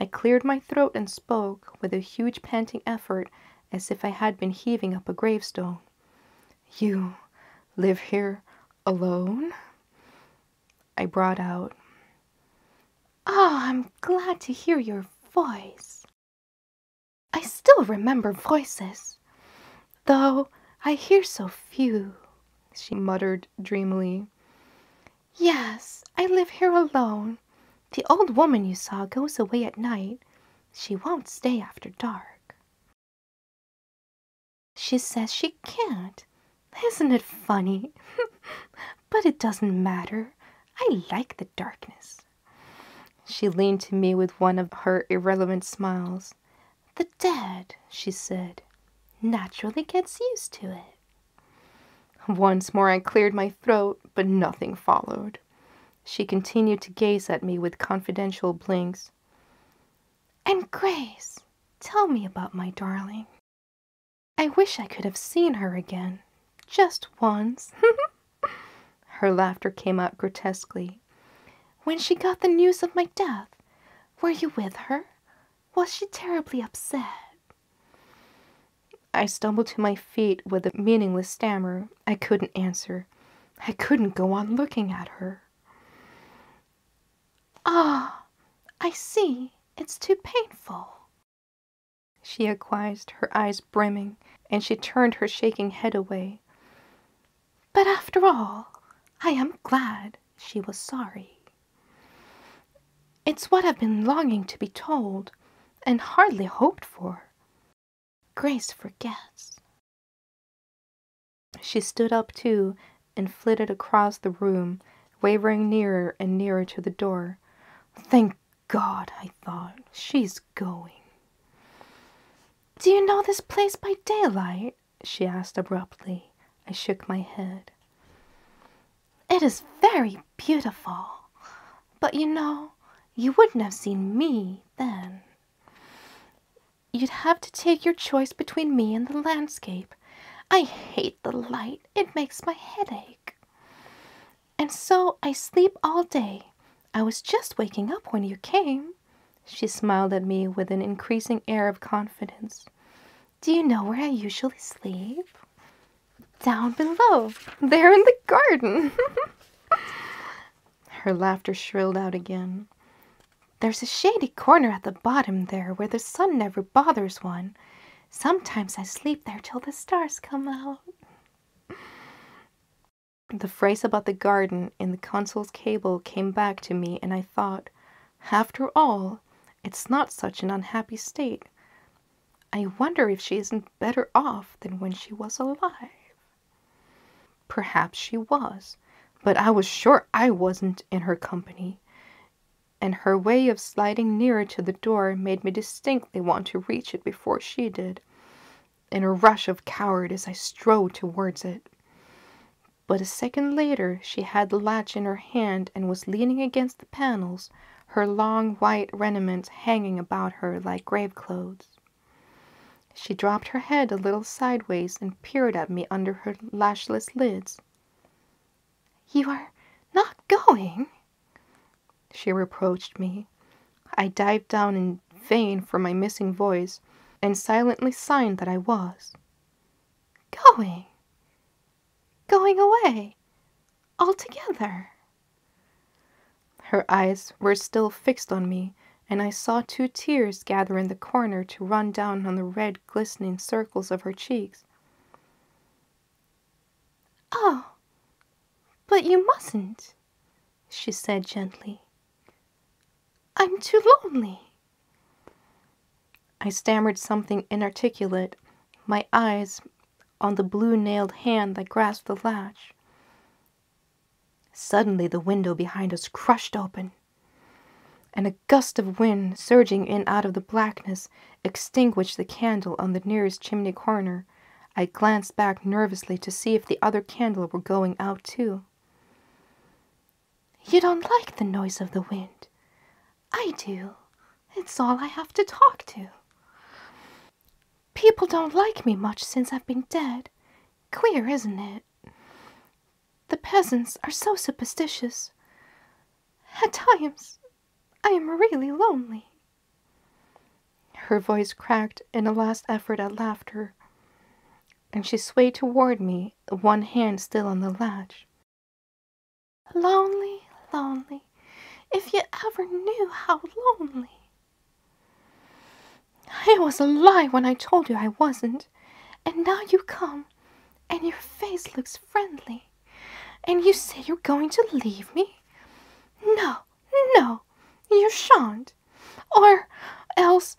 I cleared my throat and spoke, with a huge panting effort, as if I had been heaving up a gravestone. You live here alone? I brought out. Oh, I'm glad to hear your voice. I still remember voices, though I hear so few, she muttered dreamily. Yes, I live here alone. The old woman you saw goes away at night. She won't stay after dark. She says she can't. Isn't it funny? But it doesn't matter. I like the darkness. She leaned to me with one of her irrelevant smiles. The dead, she said, naturally gets used to it. Once more I cleared my throat, but nothing followed. She continued to gaze at me with confidential blinks. And Grace, tell me about my darling. I wish I could have seen her again, just once. Her laughter came out grotesquely. When she got the news of my death, were you with her? Was she terribly upset? I stumbled to my feet with a meaningless stammer. I couldn't answer. I couldn't go on looking at her. Ah, I see. It's too painful. She acquiesced, her eyes brimming, and she turned her shaking head away. But after all, I am glad she was sorry. It's what I've been longing to be told, and hardly hoped for. Grace forgets. She stood up too, and flitted across the room, wavering nearer and nearer to the door. Thank God, I thought, she's going. Do you know this place by daylight? she asked abruptly. I shook my head. It is very beautiful, but you wouldn't have seen me then. You'd have to take your choice between me and the landscape. I hate the light. It makes my head ache. And so I sleep all day. I was just waking up when you came. She smiled at me with an increasing air of confidence. Do you know where I usually sleep? Down below, there in the garden. Her laughter shrilled out again. There's a shady corner at the bottom there where the sun never bothers one. Sometimes I sleep there till the stars come out. The phrase about the garden in the consul's cable came back to me, and I thought, after all, it's not such an unhappy state. I wonder if she isn't better off than when she was alive. Perhaps she was, but I was sure I wasn't in her company, and her way of sliding nearer to the door made me distinctly want to reach it before she did. In a rush of cowardice, I strode towards it. But a second later, she had the latch in her hand and was leaning against the panels, her long white raiment hanging about her like grave clothes. She dropped her head a little sideways and peered at me under her lashless lids. You are not going? She reproached me. I dived down in vain for my missing voice and silently signed that I was. Going? Going away? Altogether? Her eyes were still fixed on me, and I saw 2 tears gather in the corner to run down on the red, glistening circles of her cheeks. Oh, but you mustn't, she said gently. I'm too lonely. I stammered something inarticulate, my eyes on the blue-nailed hand that grasped the latch. Suddenly the window behind us crushed open, and a gust of wind surging in out of the blackness extinguished the candle on the nearest chimney corner. I glanced back nervously to see if the other candle were going out too. You don't like the noise of the wind. I do. It's all I have to talk to. People don't like me much since I've been dead. Queer, isn't it? The peasants are so superstitious. At times, I am really lonely. Her voice cracked in a last effort at laughter, and she swayed toward me, one hand still on the latch. Lonely, lonely, if you ever knew how lonely. It was a lie when I told you I wasn't, and now you come, and your face looks friendly, and you say you're going to leave me? No, no, you shan't. Or else,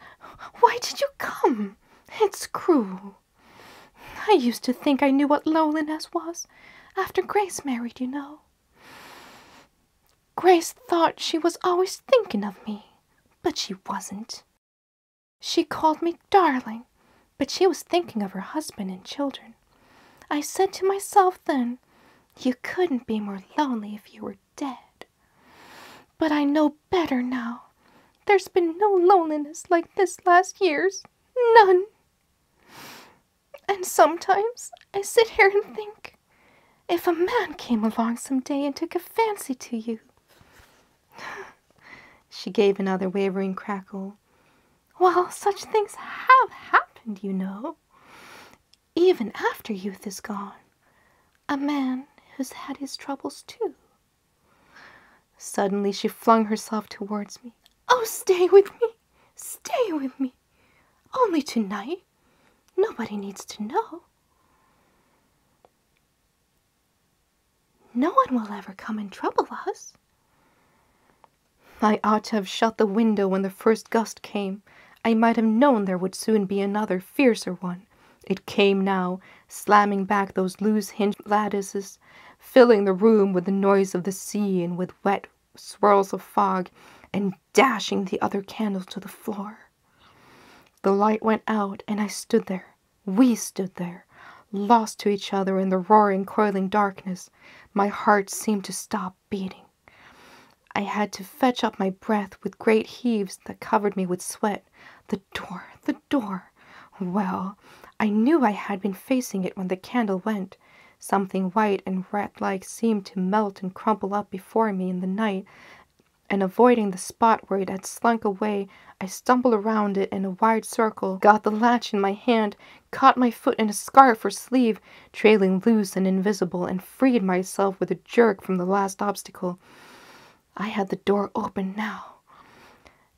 why did you come? It's cruel. I used to think I knew what loneliness was, after Grace married, Grace thought she was always thinking of me, but she wasn't. She called me darling, but she was thinking of her husband and children. I said to myself then, you couldn't be more lonely if you were dead. But I know better now. There's been no loneliness like this last year's. None. And sometimes I sit here and think, if a man came along some day and took a fancy to you. She gave another wavering crackle. Well, such things have happened, even after youth is gone. A man who's had his troubles too. Suddenly she flung herself towards me. Oh, stay with me. Stay with me. Only tonight. Nobody needs to know. No one will ever come and trouble us. I ought to have shut the window when the first gust came. I might have known there would soon be another, fiercer one. It came now, slamming back those loose-hinged lattices, filling the room with the noise of the sea and with wet swirls of fog, and dashing the other candles to the floor. The light went out, and I stood there. We stood there, lost to each other in the roaring, coiling darkness. My heart seemed to stop beating. I had to fetch up my breath with great heaves that covered me with sweat. The door, the door. Well, I knew I had been facing it when the candle went. Something white and rat-like seemed to melt and crumple up before me in the night, and avoiding the spot where it had slunk away, I stumbled around it in a wide circle, got the latch in my hand, caught my foot in a scarf or sleeve, trailing loose and invisible, and freed myself with a jerk from the last obstacle. I had the door open now.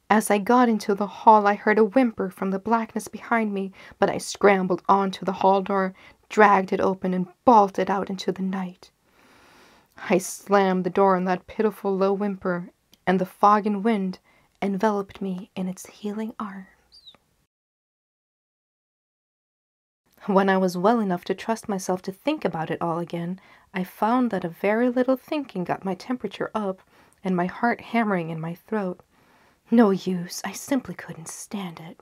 As I got into the hall, I heard a whimper from the blackness behind me, but I scrambled onto the hall door, dragged it open, and bolted out into the night. I slammed the door on that pitiful low whimper, and the fog and wind enveloped me in its healing arms. When I was well enough to trust myself to think about it all again, I found that a very little thinking got my temperature up and my heart hammering in my throat. No use, I simply couldn't stand it.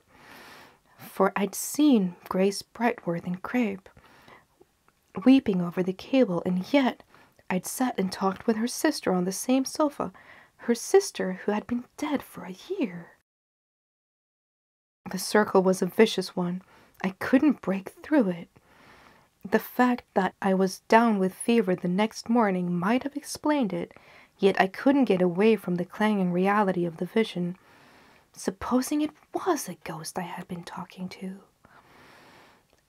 For I'd seen Grace Brightworth in crepe, weeping over the cable, and yet I'd sat and talked with her sister on the same sofa, her sister who had been dead for a year. The circle was a vicious one. I couldn't break through it. The fact that I was down with fever the next morning might have explained it, yet I couldn't get away from the clanging reality of the vision. Supposing it was a ghost I had been talking to,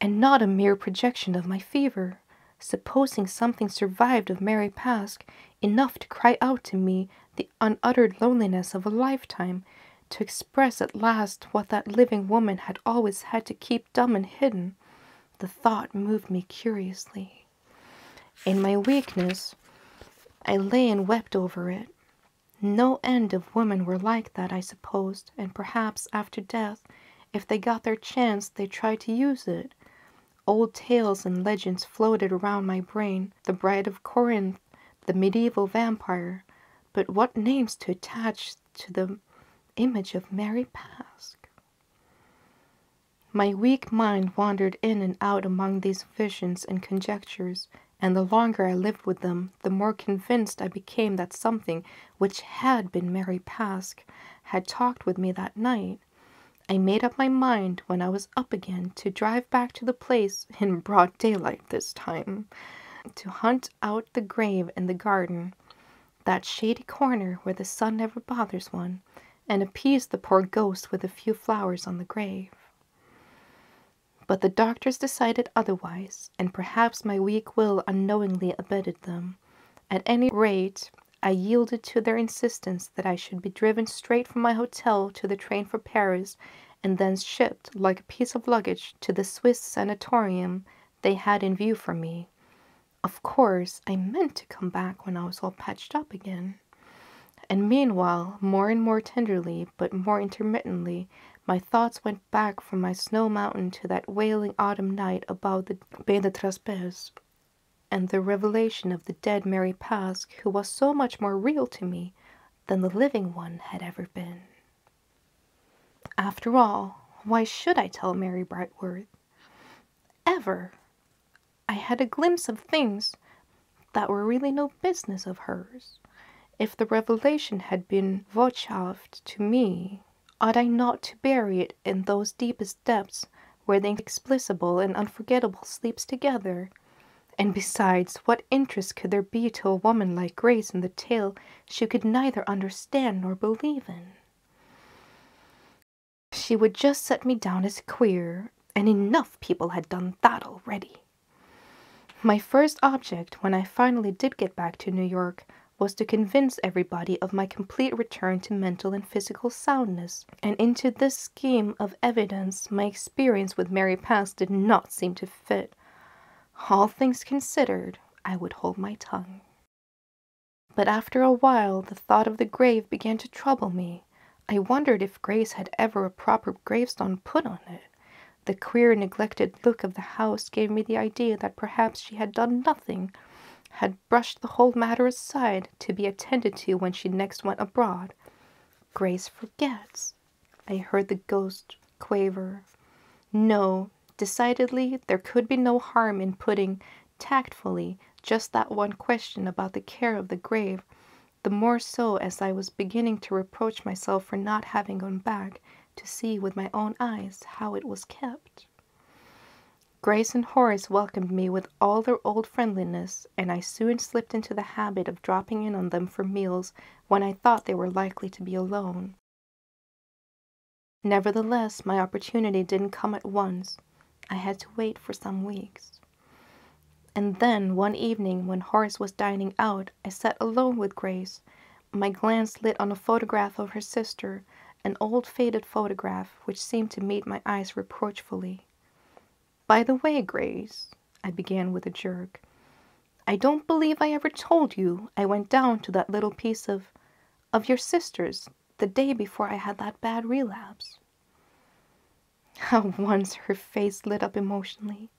and not a mere projection of my fever. Supposing something survived of Mary Pask, enough to cry out to me the unuttered loneliness of a lifetime, to express at last what that living woman had always had to keep dumb and hidden. The thought moved me curiously. In my weakness, I lay and wept over it. No end of women were like that, I supposed, and perhaps after death, if they got their chance, they tried to use it. Old tales and legends floated around my brain, the Bride of Corinth, the medieval vampire, but what names to attach to the image of Mary Pask? My weak mind wandered in and out among these visions and conjectures, and the longer I lived with them, the more convinced I became that something which had been Mary Pask had talked with me that night. I made up my mind when I was up again to drive back to the place in broad daylight this time, to hunt out the grave in the garden, that shady corner where the sun never bothers one, and appease the poor ghost with a few flowers on the grave. But the doctors decided otherwise, and perhaps my weak will unknowingly abetted them. At any rate, I yielded to their insistence that I should be driven straight from my hotel to the train for Paris, and thence shipped, like a piece of luggage, to the Swiss sanatorium they had in view for me. Of course, I meant to come back when I was all patched up again. And meanwhile, more and more tenderly, but more intermittently, my thoughts went back from my snow mountain to that wailing autumn night above the Baie de Traspes, and the revelation of the dead Mary Pask, who was so much more real to me than the living one had ever been. After all, why should I tell Mary Brightworth? Ever? I had a glimpse of things that were really no business of hers. If the revelation had been vouchsafed to me, ought I not to bury it in those deepest depths where the inexplicable and unforgettable sleeps together? And besides, what interest could there be to a woman like Grace in the tale she could neither understand nor believe in? She would just set me down as queer, and enough people had done that already. My first object, when I finally did get back to New York, was to convince everybody of my complete return to mental and physical soundness, and into this scheme of evidence my experience with Mary Pask did not seem to fit. All things considered, I would hold my tongue. But after a while, the thought of the grave began to trouble me. I wondered if Grace had ever a proper gravestone put on it. The queer, neglected look of the house gave me the idea that perhaps she had done nothing, had brushed the whole matter aside to be attended to when she next went abroad. Grace forgets, I heard the ghost quaver. No, Decidedly, there could be no harm in putting tactfully just that one question about the care of the grave, the more so as I was beginning to reproach myself for not having gone back to see with my own eyes how it was kept. Grace and Horace welcomed me with all their old friendliness, and I soon slipped into the habit of dropping in on them for meals when I thought they were likely to be alone. Nevertheless, my opportunity didn't come at once. I had to wait for some weeks. And then, one evening, when Horace was dining out, I sat alone with Grace. My glance lit on a photograph of her sister, an old faded photograph which seemed to meet my eyes reproachfully. "By the way, Grace," I began with a jerk, "I don't believe I ever told you I went down to that little piece of your sister's the day before I had that bad relapse." At once her face lit up emotionally.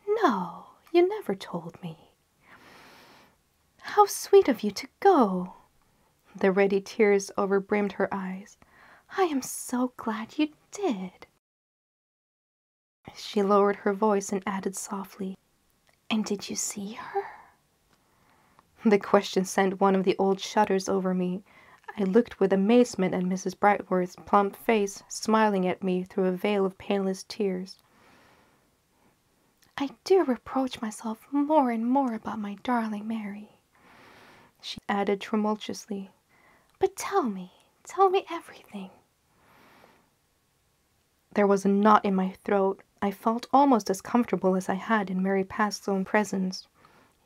"No, you never told me." "How sweet of you to go." The ready tears overbrimmed her eyes. "I am so glad you did." She lowered her voice and added softly, "And did you see her?" The question sent one of the old shudders over me. I looked with amazement at Mrs. Brightworth's plump face smiling at me through a veil of painless tears. "I do reproach myself more and more about my darling Mary," she added tremulously. "But tell me everything." There was a knot in my throat. I felt almost as comfortable as I had in Mary Pascoe's presence.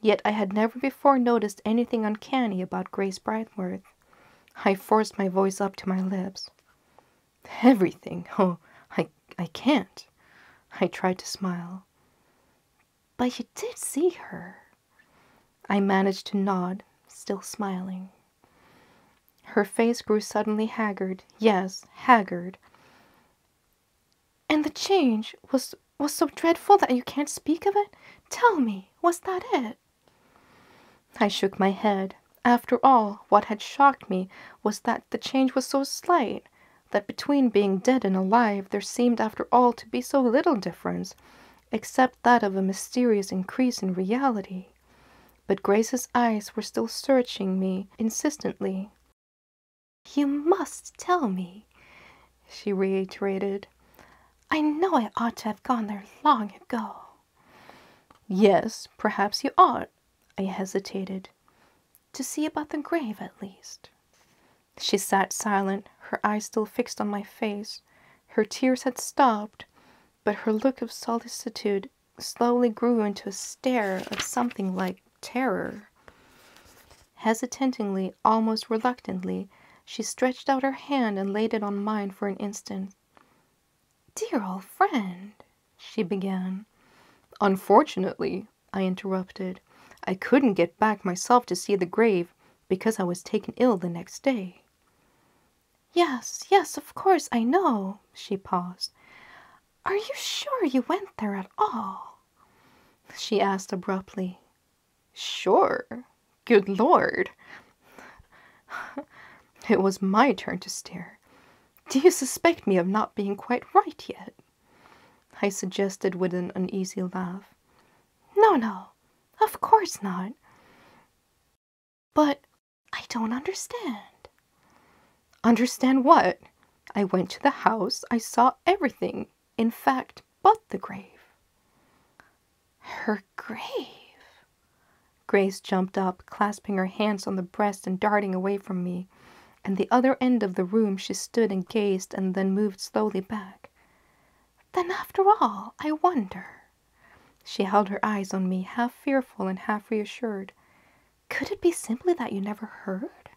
Yet I had never before noticed anything uncanny about Grace Brightworth. I forced my voice up to my lips. "Everything? Oh, I can't." I tried to smile. "But you did see her." I managed to nod, still smiling. Her face grew suddenly haggard. Yes, haggard. "And the change was so dreadful that you can't speak of it? Tell me, was that it?" I shook my head. After all, what had shocked me was that the change was so slight, that between being dead and alive there seemed after all to be so little difference, except that of a mysterious increase in reality. But Grace's eyes were still searching me insistently. "You must tell me," she reiterated. "I know I ought to have gone there long ago." "Yes, perhaps you ought." I hesitated. "To see about the grave, at least." She sat silent, her eyes still fixed on my face. Her tears had stopped, but her look of solicitude slowly grew into a stare of something like terror. Hesitatingly, almost reluctantly, she stretched out her hand and laid it on mine for an instant. "Dear old friend," she began. "Unfortunately," I interrupted, "I couldn't get back myself to see the grave because I was taken ill the next day." Yes, of course, I know." She paused. "Are you sure you went there at all?" she asked abruptly. "Sure? Good Lord!" It was my turn to stare. "Do you suspect me of not being quite right yet?" I suggested with an uneasy laugh. No, of course not." "But I don't understand." "Understand what? I went to the house, I saw everything, in fact, but the grave." "Her grave?" Grace jumped up, clasping her hands on the breast and darting away from me. At the other end of the room she stood and gazed and then moved slowly back. "Then after all, I wonder." She held her eyes on me, half fearful and half reassured. "Could it be simply that you never heard?"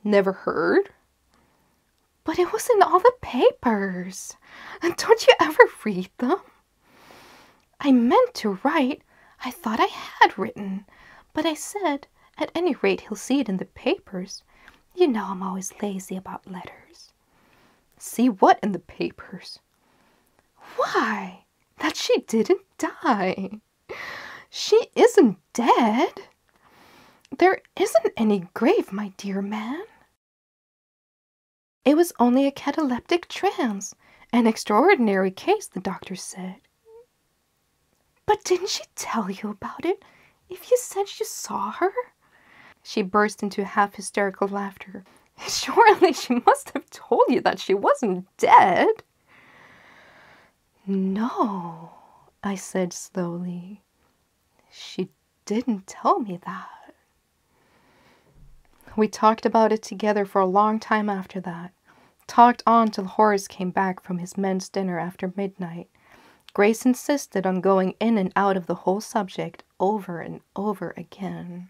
"Never heard?" "But it was in all the papers. Don't you ever read them?" "I meant to write. I thought I had written. But I said, at any rate he'll see it in the papers. You know I'm always lazy about letters." "See what in the papers?" "Why, that she didn't die." "She isn't dead." "There isn't any grave, my dear man. It was only a cataleptic trance, An extraordinary case, the doctor said. But didn't she tell you about it? If you said you saw her? She burst into half-hysterical laughter. Surely she must have told you that she wasn't dead. No, I said slowly. She didn't tell me that. We talked about it together for a long time after that. Talked on till Horace came back from his men's dinner after midnight. Grace insisted on going in and out of the whole subject over and over again.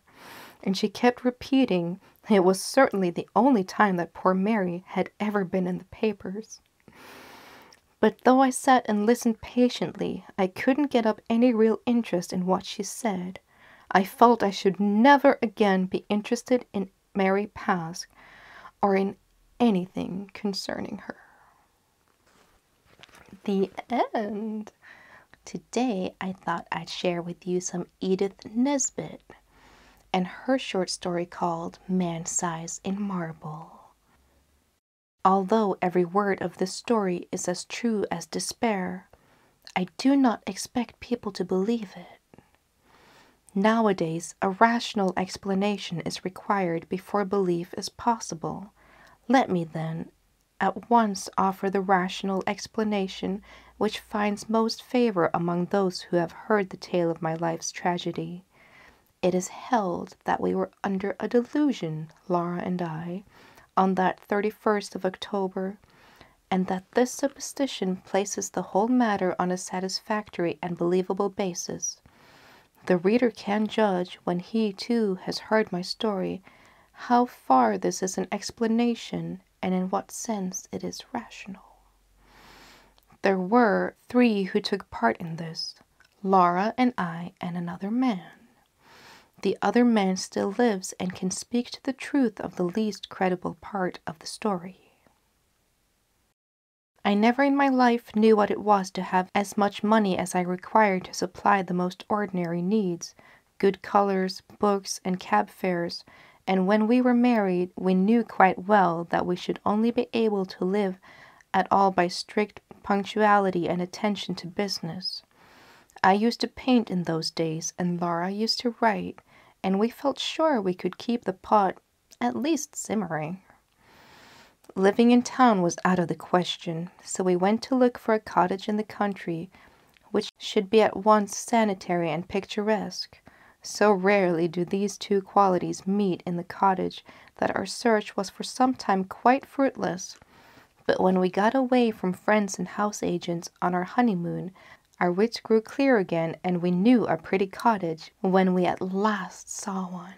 And she kept repeating it was certainly the only time that poor Mary had ever been in the papers. But though I sat and listened patiently, I couldn't get up any real interest in what she said. I felt I should never again be interested in Mary Pask or in anything concerning her. The end. Today I thought I'd share with you some Edith Nesbit and her short story called Man-Size in Marble. Although every word of this story is as true as despair, I do not expect people to believe it. Nowadays, a rational explanation is required before belief is possible. Let me, then, at once offer the rational explanation which finds most favor among those who have heard the tale of my life's tragedy. It is held that we were under a delusion, Laura and I, on that 31st of October, and that this superstition places the whole matter on a satisfactory and believable basis. The reader can judge, when he too has heard my story, how far this is an explanation and in what sense it is rational. There were 3 who took part in this, Laura and I and another man. The other man still lives and can speak to the truth of the least credible part of the story. I never in my life knew what it was to have as much money as I required to supply the most ordinary needs, good colors, books, and cab fares, and when we were married, we knew quite well that we should only be able to live at all by strict punctuality and attention to business. I used to paint in those days, and Laura used to write, and we felt sure we could keep the pot at least simmering. Living in town was out of the question, so we went to look for a cottage in the country, which should be at once sanitary and picturesque. So rarely do these 2 qualities meet in the cottage that our search was for some time quite fruitless. But when we got away from friends and house agents on our honeymoon, our wits grew clear again, and we knew a pretty cottage when we at last saw one.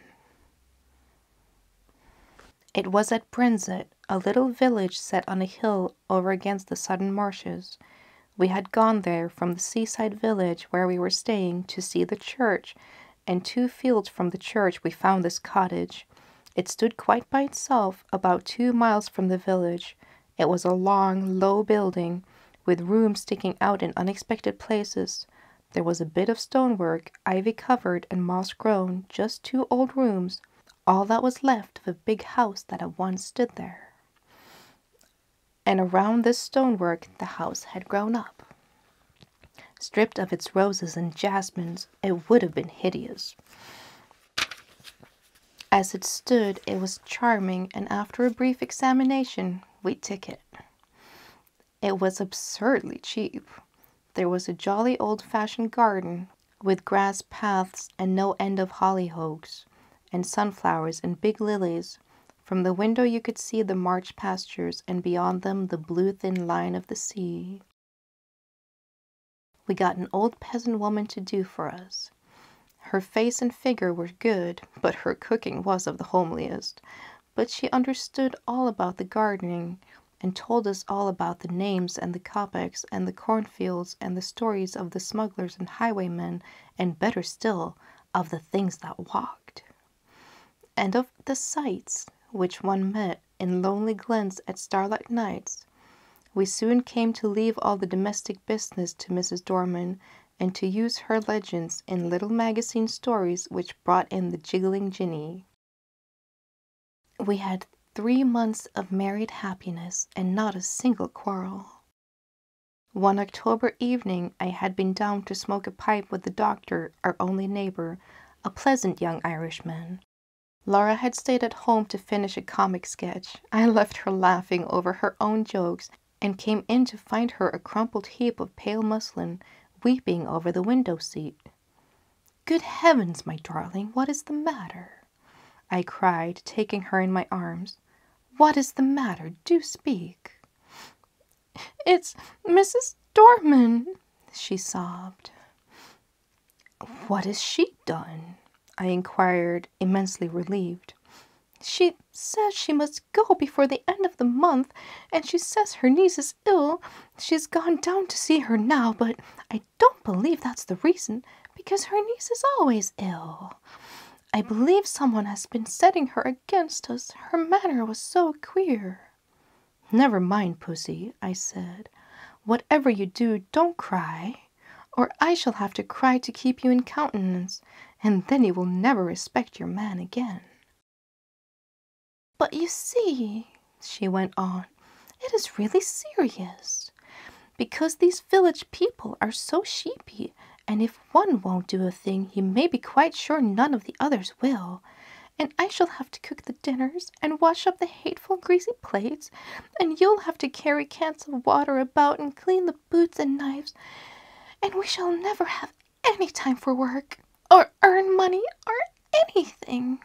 It was at Brenzett, a little village set on a hill over against the Sudden Marshes. We had gone there from the seaside village where we were staying to see the church, and 2 fields from the church we found this cottage. It stood quite by itself, about 2 miles from the village. It was a long, low building, with rooms sticking out in unexpected places. There was a bit of stonework, ivy-covered and moss-grown, just 2 old rooms, all that was left of a big house that had once stood there. And around this stonework the house had grown up. Stripped of its roses and jasmines, it would have been hideous. As it stood, it was charming, and after a brief examination, we took it. It was absurdly cheap. There was a jolly old-fashioned garden, with grass paths and no end of hollyhocks, and sunflowers and big lilies. From the window you could see the marsh pastures, and beyond them the blue thin line of the sea. We got an old peasant woman to do for us. Her face and figure were good, but her cooking was of the homeliest. But she understood all about the gardening, and told us all about the names and the kopecks and the cornfields and the stories of the smugglers and highwaymen, and better still, of the things that walked, and of the sights which one met in lonely glens at starlight nights. We soon came to leave all the domestic business to Mrs. Dorman, and to use her legends in little magazine stories which brought in the jiggling jinny. We had 3 months of married happiness, and not a single quarrel. One October evening I had been down to smoke a pipe with the doctor, our only neighbor, a pleasant young Irishman. Laura had stayed at home to finish a comic sketch. I left her laughing over her own jokes and came in to find her a crumpled heap of pale muslin, weeping over the window seat. "Good heavens, my darling, what is the matter?" I cried, taking her in my arms. "What is the matter? Do speak." "It's Mrs. Dorman," she sobbed. "What has she done?" I inquired, immensely relieved. "She says she must go before the end of the month, and she says her niece is ill. She's gone down to see her now, but I don't believe that's the reason, because her niece is always ill. I believe someone has been setting her against us. Her manner was so queer." "Never mind, Pussy," I said. "Whatever you do, don't cry, or I shall have to cry to keep you in countenance, and then you will never respect your man again." "But you see," she went on, "it is really serious, because these village people are so sheepy, and if one won't do a thing, you may be quite sure none of the others will. And I shall have to cook the dinners and wash up the hateful greasy plates, and you'll have to carry cans of water about and clean the boots and knives, and we shall never have any time for work, or earn money, or anything."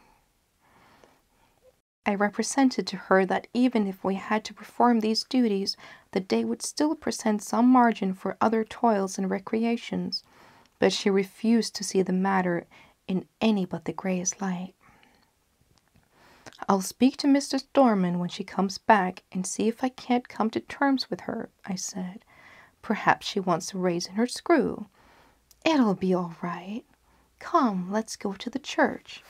I represented to her that even if we had to perform these duties, the day would still present some margin for other toils and recreations, but she refused to see the matter in any but the greyest light. "I'll speak to Mrs. Dorman when she comes back and see if I can't come to terms with her," I said. "Perhaps she wants a raise in her screw. It'll be all right. Come, let's go to the church."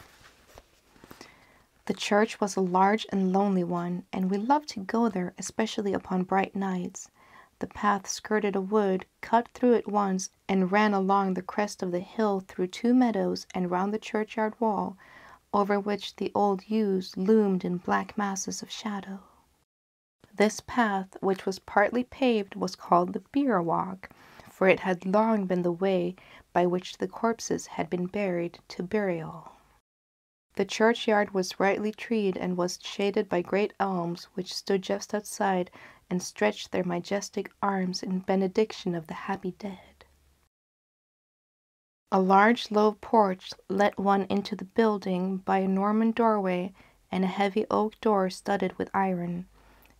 The church was a large and lonely one, and we loved to go there, especially upon bright nights. The path skirted a wood, cut through it once, and ran along the crest of the hill through 2 meadows and round the churchyard wall, over which the old yews loomed in black masses of shadow. This path, which was partly paved, was called the bier walk, for it had long been the way by which the corpses had been buried to burial. The churchyard was rightly treed and was shaded by great elms, which stood just outside and stretched their majestic arms in benediction of the happy dead. A large low porch let one into the building by a Norman doorway and a heavy oak door studded with iron.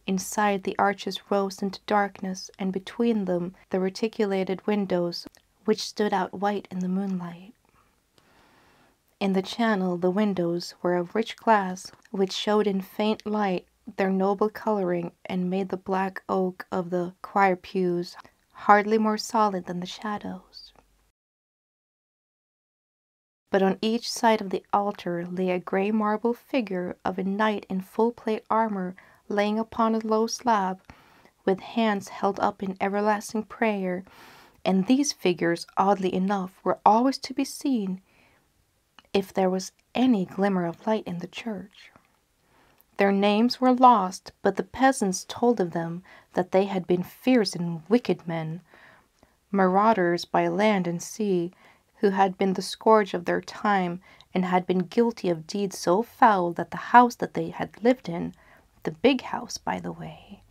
Inside, the arches rose into darkness, and between them the reticulated windows, which stood out white in the moonlight. In the chancel the windows were of rich glass, which showed in faint light their noble coloring and made the black oak of the choir pews hardly more solid than the shadows. But on each side of the altar lay a grey marble figure of a knight in full plate armour, laying upon a low slab, with hands held up in everlasting prayer, and these figures, oddly enough, were always to be seen if there was any glimmer of light in the church. Their names were lost, but the peasants told of them that they had been fierce and wicked men, marauders by land and sea, who had been the scourge of their time and had been guilty of deeds so foul that the house that they had lived in, the big house, by the way,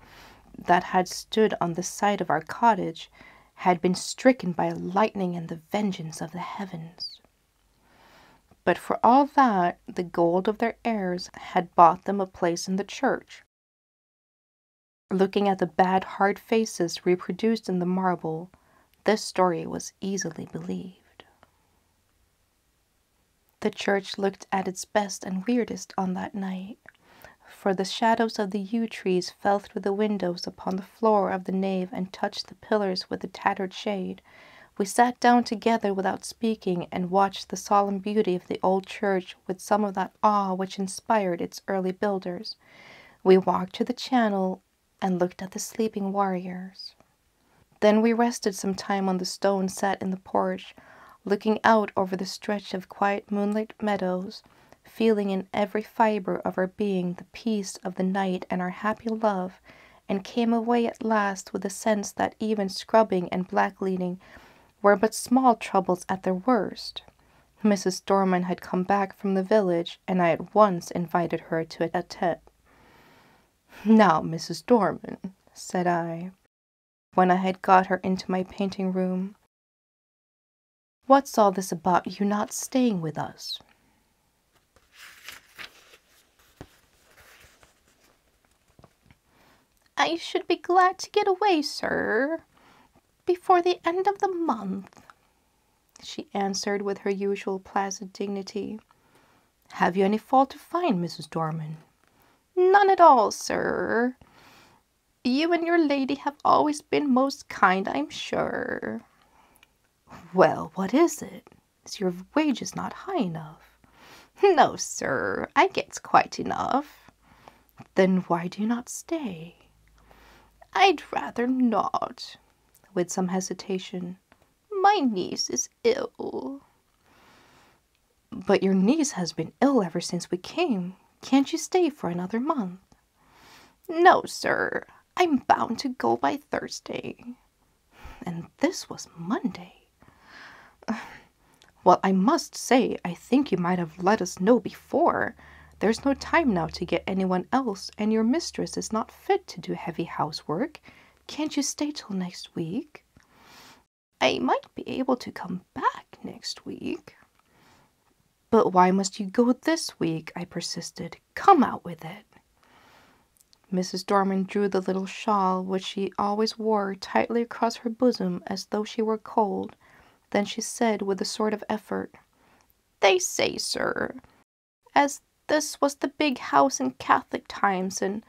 that had stood on the site of our cottage, had been stricken by lightning and the vengeance of the heavens. But for all that, the gold of their heirs had bought them a place in the church. Looking at the bad, hard faces reproduced in the marble, this story was easily believed. The church looked at its best and weirdest on that night, for the shadows of the yew trees fell through the windows upon the floor of the nave and touched the pillars with a tattered shade. We sat down together without speaking and watched the solemn beauty of the old church with some of that awe which inspired its early builders. We walked to the chancel and looked at the sleeping warriors. Then we rested some time on the stone set in the porch, looking out over the stretch of quiet moonlit meadows, feeling in every fibre of our being the peace of the night and our happy love, and came away at last with the sense that even scrubbing and blackleading were but small troubles at their worst. Mrs. Dorman had come back from the village, and I at once invited her to a tete. "Now, Mrs. Dorman," said I, when I had got her into my painting room, "what's all this about you not staying with us?" "I should be glad to get away, sir, before the end of the month," she answered with her usual placid dignity. "Have you any fault to find, Mrs. Dorman?" "None at all, sir. You and your lady have always been most kind, I'm sure." "Well, what is it? Is your wages not high enough?" "No, sir, I gets quite enough." "Then why do you not stay?" "I'd rather not," with some hesitation. "My niece is ill." "But your niece has been ill ever since we came. Can't you stay for another month?" "No, sir, I'm bound to go by Thursday." And this was Monday. "Well, I must say, I think you might have let us know before. There's no time now to get anyone else, and your mistress is not fit to do heavy housework. Can't you stay till next week?" "I might be able to come back next week." "But why must you go this week?" I persisted. "Come out with it." Mrs. Dorman drew the little shawl which she always wore tightly across her bosom as though she were cold. Then she said with a sort of effort, "They say, sir, as this was the big house in Catholic times, and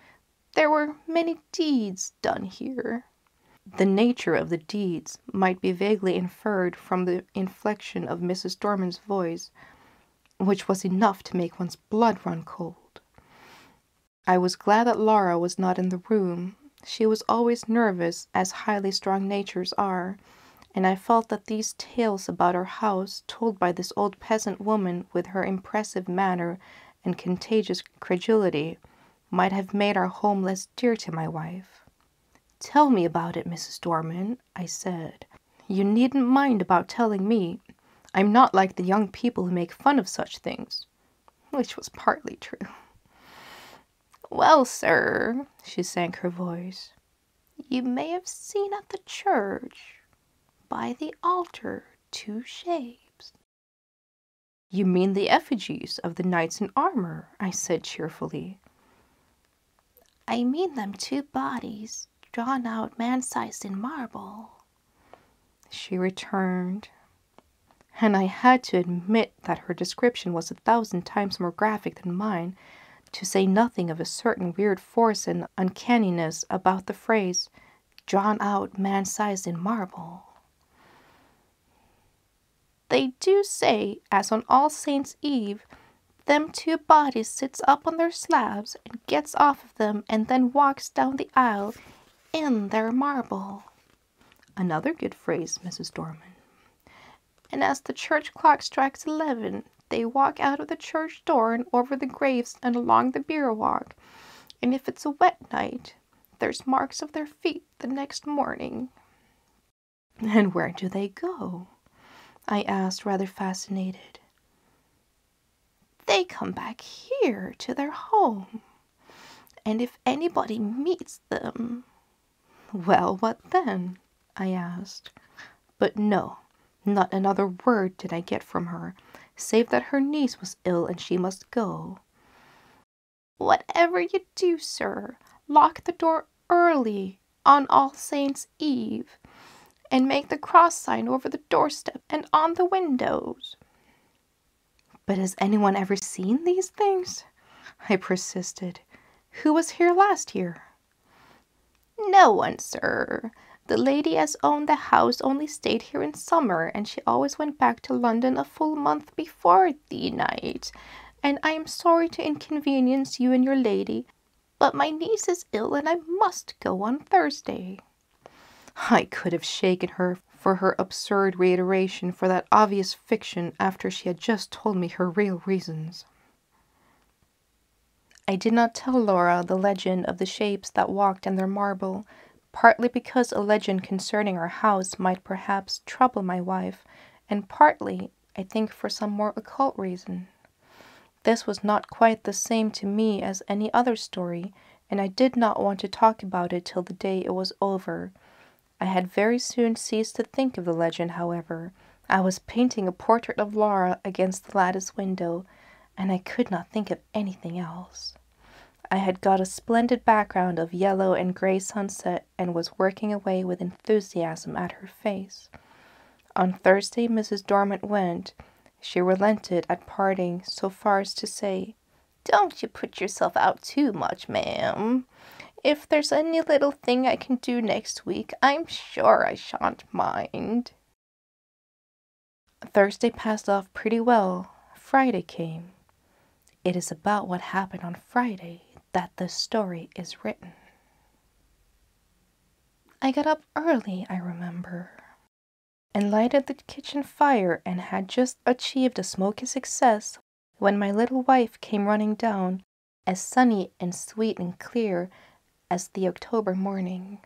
there were many deeds done here." The nature of the deeds might be vaguely inferred from the inflection of Mrs. Dorman's voice, which was enough to make one's blood run cold. I was glad that Laura was not in the room. She was always nervous, as highly strung natures are, and I felt that these tales about our house, told by this old peasant woman with her impressive manner and contagious credulity, might have made our home less dear to my wife. "Tell me about it, Mrs. Dorman," I said. "You needn't mind about telling me. I'm not like the young people who make fun of such things," which was partly true. "Well, sir," she sank her voice, "you may have seen at the church, by the altar, 2 shapes." "You mean the effigies of the knights in armor," I said cheerfully. "I mean them 2 bodies, drawn out man-sized in marble," she returned, and I had to admit that her description was 1,000 times more graphic than mine, to say nothing of a certain weird force and uncanniness about the phrase, "drawn out man-sized in marble." "They do say, as on All Saints' Eve, them 2 bodies sits up on their slabs and gets off of them and then walks down the aisle in their marble." Another good phrase, Mrs. Dorman. "And as the church clock strikes 11, they walk out of the church door and over the graves and along the bier walk, and if it's a wet night, there's marks of their feet the next morning." "And where do they go?" I asked, rather fascinated. "They come back here to their home, and if anybody meets them—" "Well, what then?" I asked. But no, not another word did I get from her, save that her niece was ill and she must go. "Whatever you do, sir, lock the door early on All Saints' Eve, and make the cross sign over the doorstep and on the windows." "But has anyone ever seen these things?" I persisted. "Who was here last year?" "No one, sir. The lady as owned the house only stayed here in summer, and she always went back to London a full month before the night. And I am sorry to inconvenience you and your lady, but my niece is ill and I must go on Thursday." I could have shaken her for her absurd reiteration for that obvious fiction after she had just told me her real reasons. I did not tell Laura the legend of the shapes that walked in their marble, partly because a legend concerning our house might perhaps trouble my wife, and partly, I think, for some more occult reason. This was not quite the same to me as any other story, and I did not want to talk about it till the day it was over. I had very soon ceased to think of the legend, however. I was painting a portrait of Laura against the lattice window, and I could not think of anything else. I had got a splendid background of yellow and gray sunset and was working away with enthusiasm at her face. On Thursday Mrs. Dormant went. She relented at parting so far as to say, "Don't you put yourself out too much, ma'am. If there's any little thing I can do next week, I'm sure I shan't mind." Thursday passed off pretty well. Friday came. It is about what happened on Friday that this story is written. I got up early, I remember, and lighted the kitchen fire and had just achieved a smoky success when my little wife came running down, as sunny and sweet and clear as the October morning.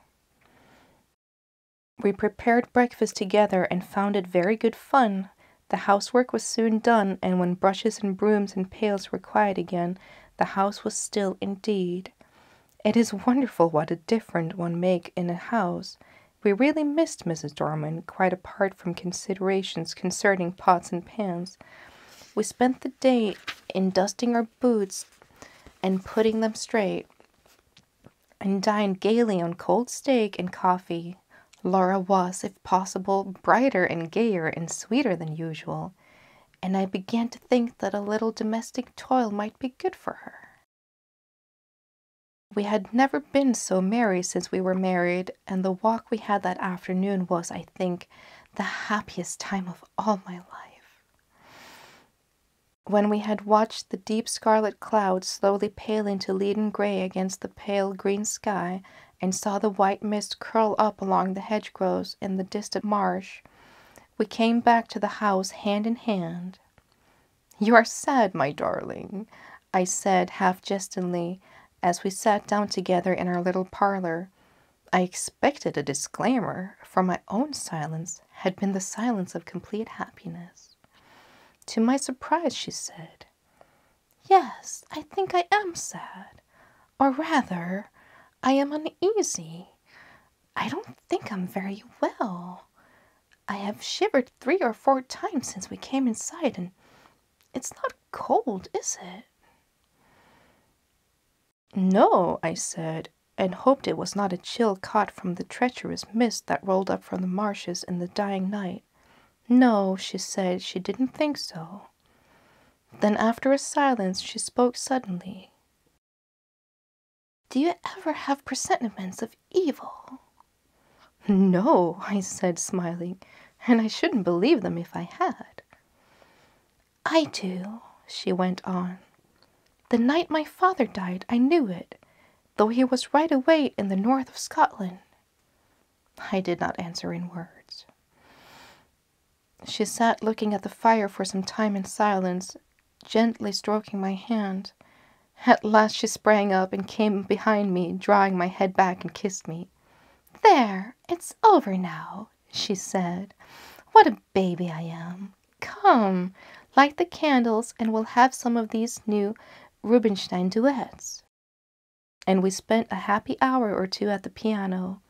We prepared breakfast together and found it very good fun. The housework was soon done, and when brushes and brooms and pails were quiet again, the house was still indeed. It is wonderful what a difference one makes in a house. We really missed Mrs. Dorman, quite apart from considerations concerning pots and pans. We spent the day in dusting our boots and putting them straight, and dined gaily on cold steak and coffee. Laura was, if possible, brighter and gayer and sweeter than usual, and I began to think that a little domestic toil might be good for her. We had never been so merry since we were married, and the walk we had that afternoon was, I think, the happiest time of all my life. When we had watched the deep scarlet clouds slowly pale into leaden gray against the pale green sky, and saw the white mist curl up along the hedgerows in the distant marsh, we came back to the house hand in hand. "You are sad, my darling," I said half jestingly, as we sat down together in our little parlor. I expected a disclaimer, for my own silence had been the silence of complete happiness. To my surprise, she said, "Yes, I think I am sad. Or rather, I am uneasy. I don't think I'm very well. I have shivered 3 or 4 times since we came inside, and it's not cold, is it?" "No," I said, and hoped it was not a chill caught from the treacherous mist that rolled up from the marshes in the dying night. "No," she said, she didn't think so. Then after a silence she spoke suddenly. "Do you ever have presentiments of evil?" "No," I said, smiling, "and I shouldn't believe them if I had." "I do," she went on. "The night my father died, I knew it, though he was right away in the north of Scotland." I did not answer in words. She sat looking at the fire for some time in silence, gently stroking my hand. At last she sprang up and came behind me, drawing my head back, and kissed me. "There, it's over now," she said. "What a baby I am. Come, light the candles, and we'll have some of these new Rubinstein duets." And we spent a happy hour or two at the piano.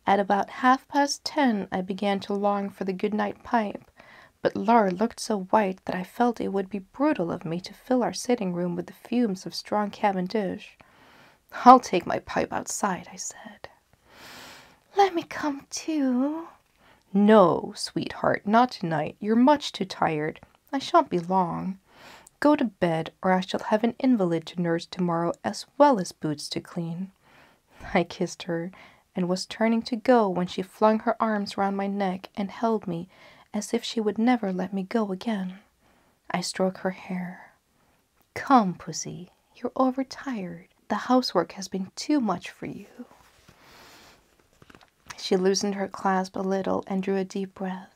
At about 10:30 I began to long for the good-night pipe, but Laura looked so white that I felt it would be brutal of me to fill our sitting-room with the fumes of strong Cavendish. "I'll take my pipe outside," I said. "Let me come too." "No, sweetheart, not tonight. You're much too tired. I shan't be long. Go to bed, or I shall have an invalid to nurse tomorrow as well as boots to clean." I kissed her, and was turning to go when she flung her arms round my neck and held me as if she would never let me go again. I stroked her hair. "Come, pussy, you're overtired. The housework has been too much for you." She loosened her clasp a little and drew a deep breath.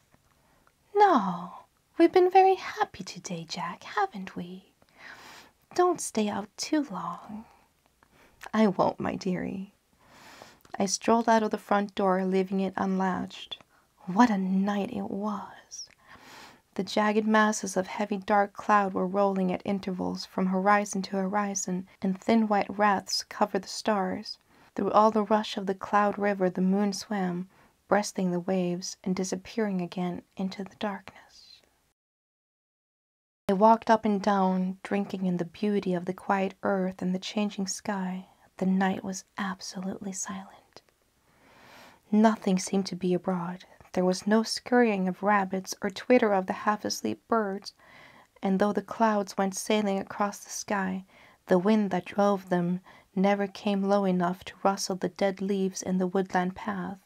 "No, we've been very happy today, Jack, haven't we?" Don't stay out too long." "I won't, my dearie." I strolled out of the front door, leaving it unlatched. What a night it was! The jagged masses of heavy dark cloud were rolling at intervals from horizon to horizon, and thin white wreaths covered the stars. Through all the rush of the cloud river the moon swam, breasting the waves and disappearing again into the darkness. I walked up and down, drinking in the beauty of the quiet earth and the changing sky. The night was absolutely silent. Nothing seemed to be abroad. There was no scurrying of rabbits or twitter of the half-asleep birds, and though the clouds went sailing across the sky, the wind that drove them never came low enough to rustle the dead leaves in the woodland path.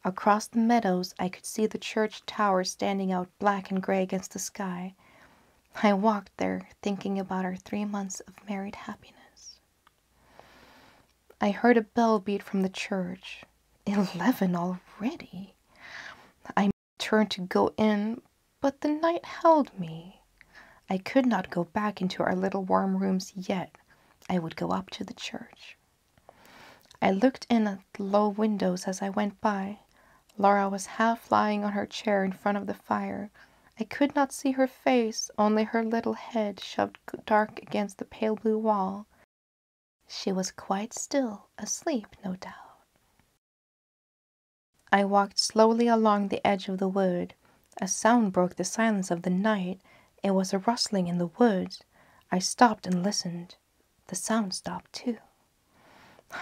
Across the meadows I could see the church tower standing out black and gray against the sky. I walked there, thinking about our 3 months of married happiness. I heard a bell beat from the church. 11 already. I turned to go in, but the night held me. I could not go back into our little warm rooms yet. I would go up to the church. I looked in at the low windows as I went by. Laura was half lying on her chair in front of the fire. I could not see her face, only her little head shoved dark against the pale blue wall. She was quite still, asleep, no doubt. I walked slowly along the edge of the wood. A sound broke the silence of the night. It was a rustling in the woods. I stopped and listened. The sound stopped too.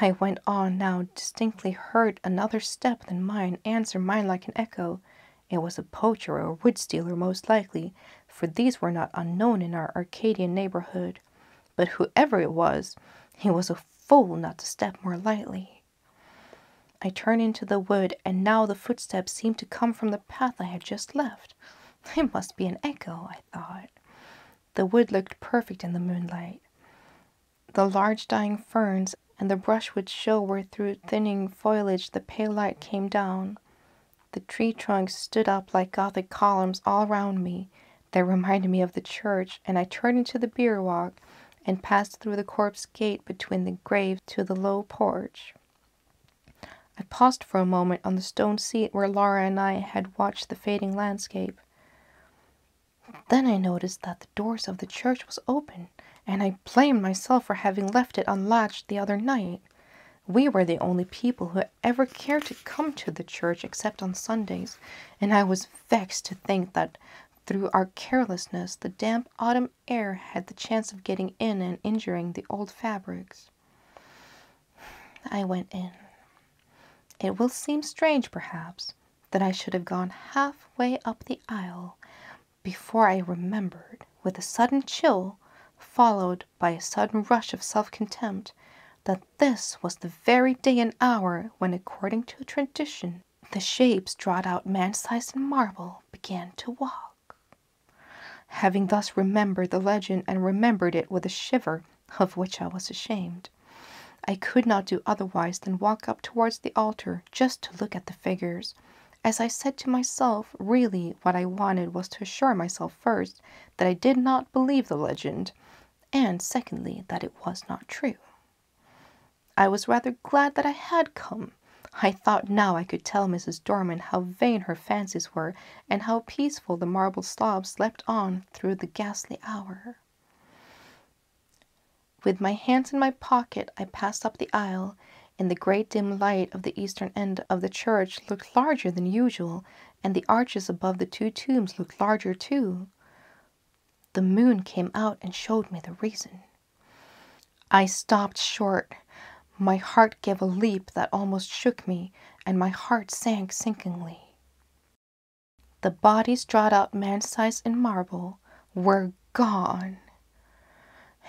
I went on, now distinctly heard another step than mine answer mine like an echo. It was a poacher or a wood stealer most likely, for these were not unknown in our Arcadian neighborhood. But whoever it was, he was a fool not to step more lightly. I turned into the wood, and now the footsteps seemed to come from the path I had just left. It must be an echo, I thought. The wood looked perfect in the moonlight. The large dying ferns and the brushwood show where through thinning foliage the pale light came down. The tree trunks stood up like Gothic columns all round me. They reminded me of the church, and I turned into the bier walk and passed through the corpse gate between the grave to the low porch. I paused for a moment on the stone seat where Laura and I had watched the fading landscape. Then I noticed that the doors of the church was open, and I blamed myself for having left it unlatched the other night. We were the only people who ever cared to come to the church except on Sundays, and I was vexed to think that through our carelessness the damp autumn air had the chance of getting in and injuring the old fabrics. I went in. It will seem strange, perhaps, that I should have gone halfway up the aisle before I remembered, with a sudden chill, followed by a sudden rush of self-contempt, that this was the very day and hour when, according to tradition, the shapes drawn out man-sized in marble began to walk. Having thus remembered the legend and remembered it with a shiver of which I was ashamed, I could not do otherwise than walk up towards the altar just to look at the figures. As I said to myself, really what I wanted was to assure myself first that I did not believe the legend, and secondly that it was not true. I was rather glad that I had come. I thought now I could tell Mrs. Dorman how vain her fancies were, and how peaceful the marble slabs slept on through the ghastly hour. With my hands in my pocket, I passed up the aisle, and the great dim light of the eastern end of the church looked larger than usual, and the arches above the 2 tombs looked larger too. The moon came out and showed me the reason. I stopped short. My heart gave a leap that almost shook me, and my heart sank sinkingly. The bodies drawn out man-size in marble were gone,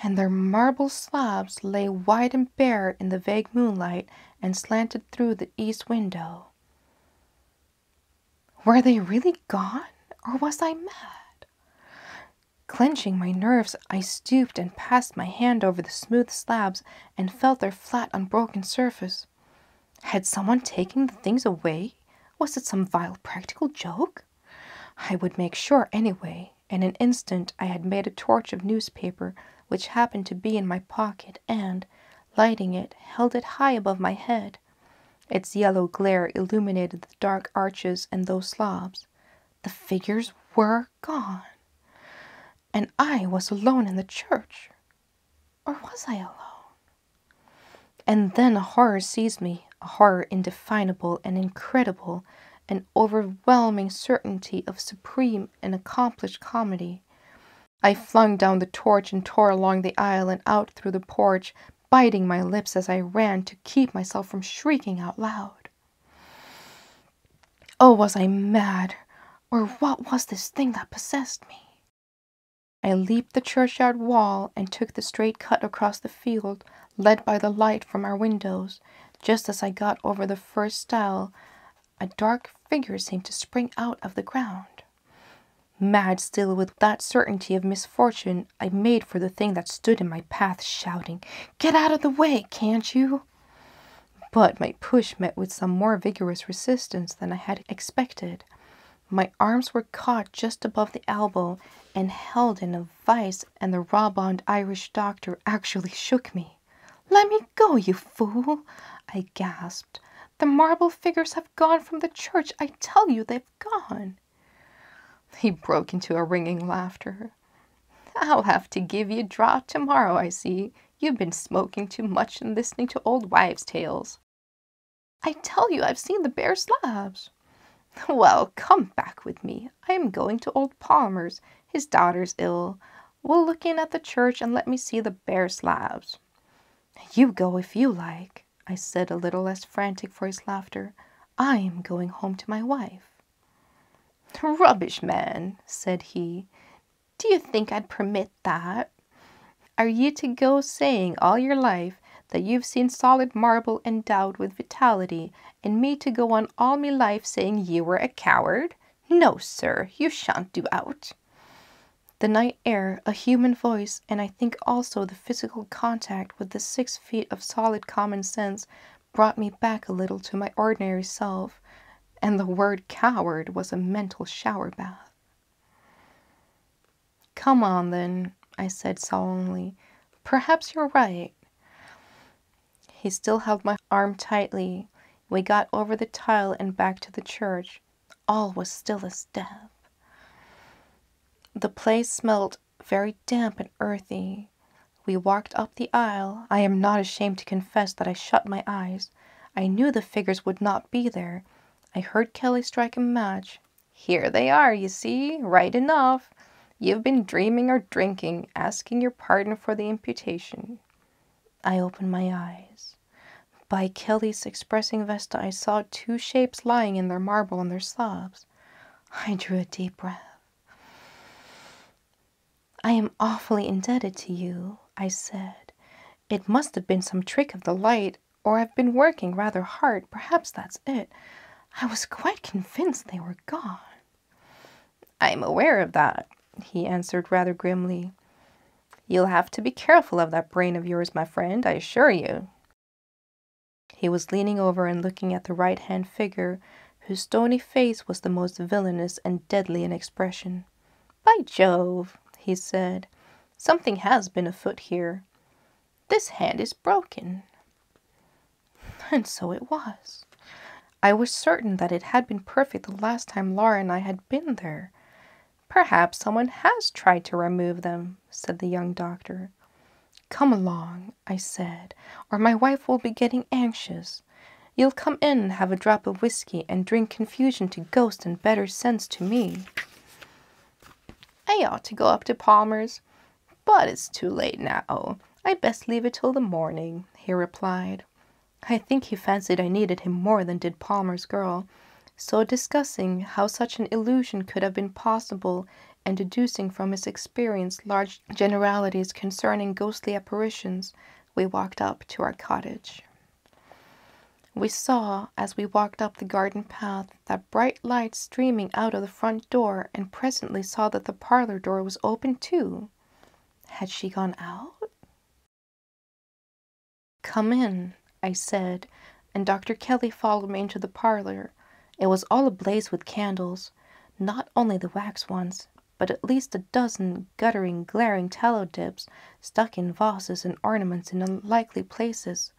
and their marble slabs lay wide and bare in the vague moonlight and slanted through the east window. Were they really gone, or was I mad? Clenching my nerves, I stooped and passed my hand over the smooth slabs and felt their flat, unbroken surface. Had someone taken the things away? Was it some vile practical joke? I would make sure anyway. In an instant I had made a torch of newspaper, which happened to be in my pocket, and, lighting it, held it high above my head. Its yellow glare illuminated the dark arches and those slabs. The figures were gone, and I was alone in the church. Or was I alone? And then a horror seized me, a horror indefinable and incredible, an overwhelming certainty of supreme and accomplished comedy. I flung down the torch and tore along the aisle and out through the porch, biting my lips as I ran to keep myself from shrieking out loud. Oh, was I mad, or what was this thing that possessed me? I leaped the churchyard wall and took the straight cut across the field, led by the light from our windows. Just as I got over the first stile, a dark figure seemed to spring out of the ground. Mad still with that certainty of misfortune, I made for the thing that stood in my path, shouting, "Get out of the way, can't you?" But my push met with some more vigorous resistance than I had expected. My arms were caught just above the elbow and held in a vice, and the raw-boned Irish doctor actually shook me. "Let me go, you fool!" I gasped. "The marble figures have gone from the church. I tell you they've gone." He broke into a ringing laughter. "I'll have to give you a draught tomorrow, I see. You've been smoking too much and listening to old wives' tales." "I tell you I've seen the bare slabs." "Well, come back with me. I am going to old Palmer's. His daughter's ill. We'll look in at the church and let me see the bare slabs." "You go if you like," I said, a little less frantic for his laughter. "I am going home to my wife." "Rubbish, man," said he. "Do you think I'd permit that? Are you to go saying all your life that you've seen solid marble endowed with vitality, and me to go on all me life saying you were a coward? No, sir, you shan't do out." The night air, a human voice, and I think also the physical contact with the 6 feet of solid common sense brought me back a little to my ordinary self, and the word coward was a mental shower bath. "Come on, then," I said sullenly. "Perhaps you're right." He still held my arm tightly. We got over the tile and back to the church. All was still as death. The place smelled very damp and earthy. We walked up the aisle. I am not ashamed to confess that I shut my eyes. I knew the figures would not be there. I heard Kelly strike a match. "Here they are, you see, right enough. You've been dreaming or drinking, asking your pardon for the imputation." I opened my eyes. By Kelly's expressing vesta, I saw 2 shapes lying in their marble on their slabs. I drew a deep breath. "I am awfully indebted to you," I said. "It must have been some trick of the light, or I've been working rather hard. Perhaps that's it. I was quite convinced they were gone." "I'm aware of that," he answered rather grimly. "You'll have to be careful of that brain of yours, my friend, I assure you." He was leaning over and looking at the right-hand figure, whose stony face was the most villainous and deadly in expression. "By Jove," he said, "something has been afoot here. This hand is broken." And so it was. I was certain that it had been perfect the last time Laura and I had been there. "Perhaps someone has tried to remove them," said the young doctor. "Come along," I said, "or my wife will be getting anxious. You'll come in and have a drop of whiskey and drink confusion to ghosts and better sense to me." "I ought to go up to Palmer's, but it's too late now. I'd best leave it till the morning," he replied. I think he fancied I needed him more than did Palmer's girl. So discussing how such an illusion could have been possible, and deducing from his experience large generalities concerning ghostly apparitions, we walked up to our cottage. We saw, as we walked up the garden path, that bright light streaming out of the front door, and presently saw that the parlor door was open too. Had she gone out? "Come in," I said, and Dr. Kelly followed me into the parlor. It was all ablaze with candles, not only the wax ones, but at least a dozen guttering, glaring tallow dips stuck in vases and ornaments in unlikely places.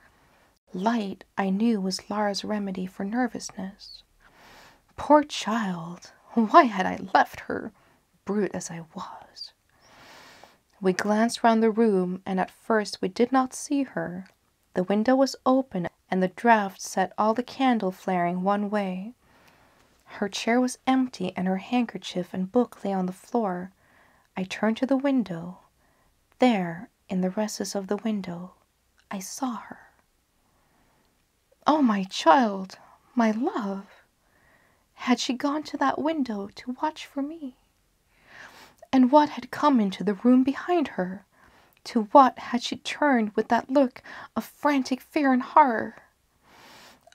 Light, I knew, was Laura's remedy for nervousness. Poor child! Why had I left her, brute as I was? We glanced round the room, and at first we did not see her. The window was open, and the draught set all the candle flaring one way. Her chair was empty, and her handkerchief and book lay on the floor. I turned to the window. There, in the recess of the window, I saw her. Oh, my child, my love! Had she gone to that window to watch for me? And what had come into the room behind her? To what had she turned with that look of frantic fear and horror?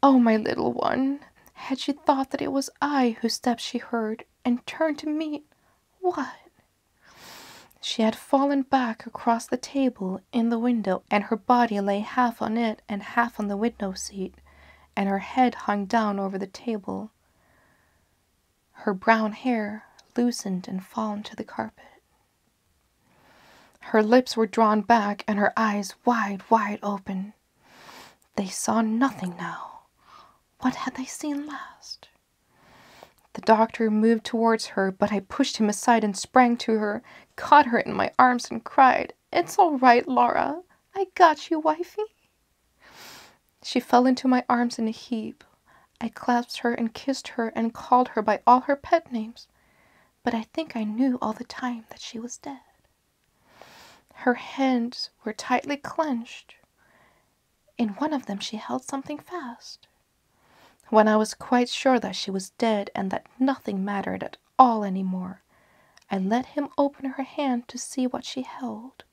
Oh, my little one, had she thought that it was I whose steps she heard, and turned to meet what? She had fallen back across the table in the window, and her body lay half on it and half on the window seat, and her head hung down over the table. Her brown hair loosened and fallen to the carpet. Her lips were drawn back, and her eyes wide, wide open. They saw nothing now. What had they seen last? The doctor moved towards her, but I pushed him aside and sprang to her, caught her in my arms, and cried, "It's all right, Laura. I got you, wifey." She fell into my arms in a heap. I clasped her and kissed her and called her by all her pet names, but I think I knew all the time that she was dead. Her hands were tightly clenched. In one of them she held something fast. When I was quite sure that she was dead and that nothing mattered at all any more, I let him open her hand to see what she held.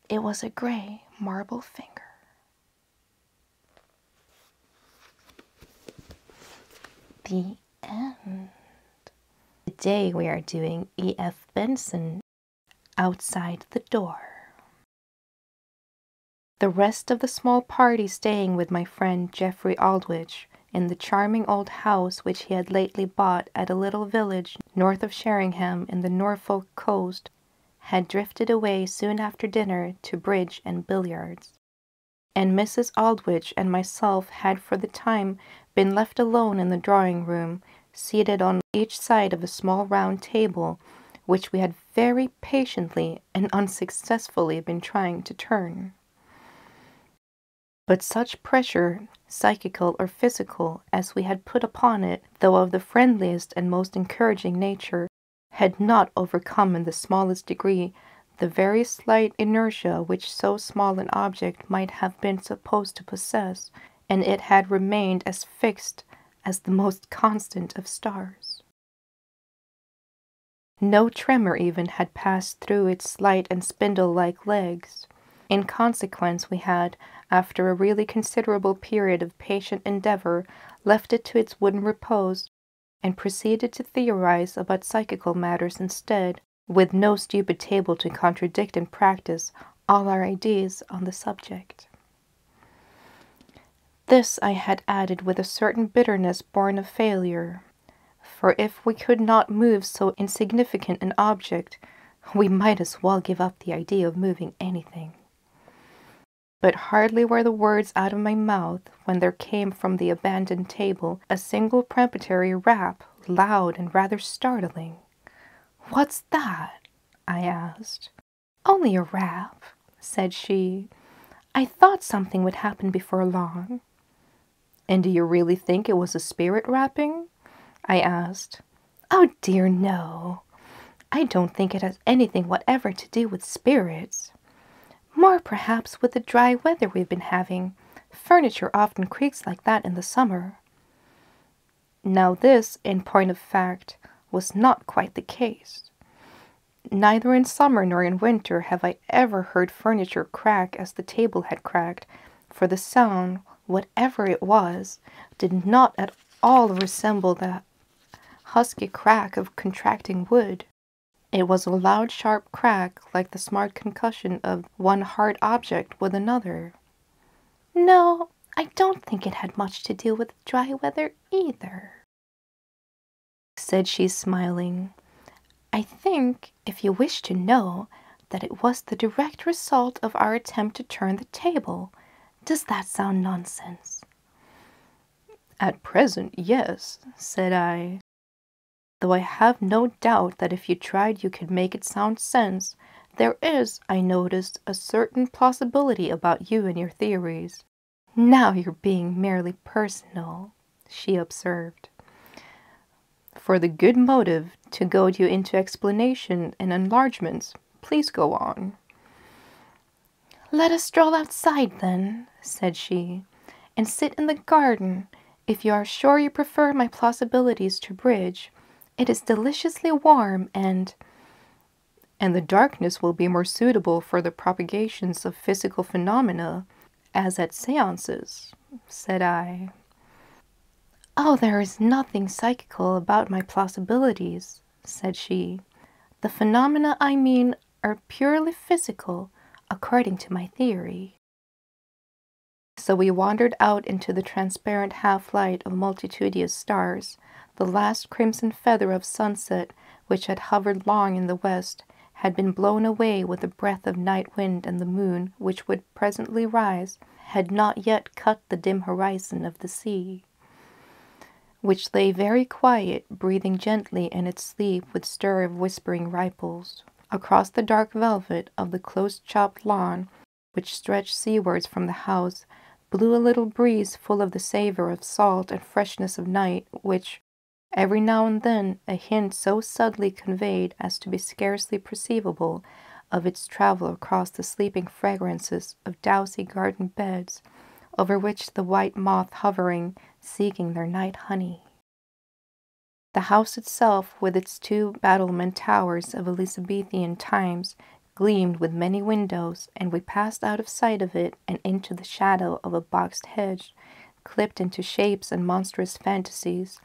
It was a gray marble finger. The end. Today we are doing E.F. Benson, Outside the Door. The rest of the small party staying with my friend Geoffrey Aldwych in the charming old house which he had lately bought at a little village north of Sheringham in the Norfolk coast had drifted away soon after dinner to bridge and billiards, and Mrs. Aldwych and myself had for the time been left alone in the drawing-room, seated on each side of a small round table which we had very patiently and unsuccessfully been trying to turn. But such pressure, psychical or physical, as we had put upon it, though of the friendliest and most encouraging nature, had not overcome in the smallest degree the very slight inertia which so small an object might have been supposed to possess, and it had remained as fixed as the most constant of stars. No tremor even had passed through its slight and spindle-like legs. In consequence, we had, after a really considerable period of patient endeavor, left it to its wooden repose, and proceeded to theorize about psychical matters instead, with no stupid table to contradict in practice all our ideas on the subject. This I had added with a certain bitterness born of failure, for if we could not move so insignificant an object, we might as well give up the idea of moving anything. But hardly were the words out of my mouth when there came from the abandoned table a single preparatory rap, loud and rather startling. "What's that?" I asked. "Only a rap," said she. "I thought something would happen before long." "And do you really think it was a spirit rapping?" I asked. "Oh dear, no. I don't think it has anything whatever to do with spirits. More perhaps with the dry weather we've been having. Furniture often creaks like that in the summer." Now this, in point of fact, was not quite the case. Neither in summer nor in winter have I ever heard furniture crack as the table had cracked, for the sound, whatever it was, did not at all resemble the husky crack of contracting wood. It was a loud, sharp crack, like the smart concussion of one hard object with another. "No, I don't think it had much to do with dry weather either," said she, smiling. I think, if you wish to know, that it was the direct result of our attempt to turn the table. Does that sound nonsense? At present, yes, said I, though I have no doubt that if you tried you could make it sound sense. There is, I noticed, a certain plausibility about you and your theories. Now you're being merely personal, she observed. For the good motive to goad you into explanation and enlargements, please go on. Let us stroll outside, then, said she, and sit in the garden. If you are sure you prefer my plausibilities to bridge, it is deliciously warm and the darkness will be more suitable for the propagations of physical phenomena, as at seances, said I. Oh, there is nothing psychical about my plausibilities, said she. The phenomena I mean are purely physical, according to my theory. So we wandered out into the transparent half-light of multitudinous stars. The last crimson feather of sunset, which had hovered long in the west, had been blown away with the breath of night wind, and the moon, which would presently rise, had not yet cut the dim horizon of the sea, which lay very quiet, breathing gently in its sleep with stir of whispering ripples. Across the dark velvet of the close-chopped lawn, which stretched seawards from the house, blew a little breeze full of the savor of salt and freshness of night, which, every now and then, a hint so subtly conveyed as to be scarcely perceivable of its travel across the sleeping fragrances of dowsy garden beds, over which the white moth hovering, seeking their night honey. The house itself, with its two battlement towers of Elizabethan times, gleamed with many windows, and we passed out of sight of it and into the shadow of a boxed hedge, clipped into shapes and monstrous fantasies,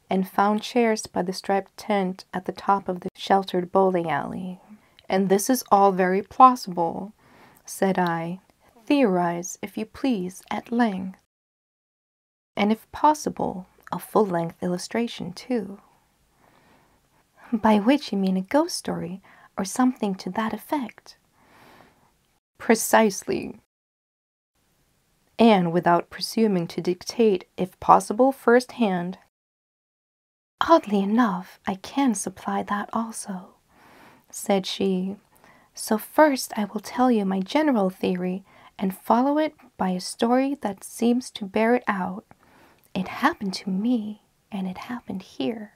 and found chairs by the striped tent at the top of the sheltered bowling alley. And this is all very plausible, said I. Theorize, if you please, at length. And if possible, a full-length illustration, too. By which you mean a ghost story, or something to that effect. Precisely. And without presuming to dictate, if possible, first-hand. Oddly enough, I can supply that also, said she. So first I will tell you my general theory, and follow it by a story that seems to bear it out. It happened to me, and it happened here.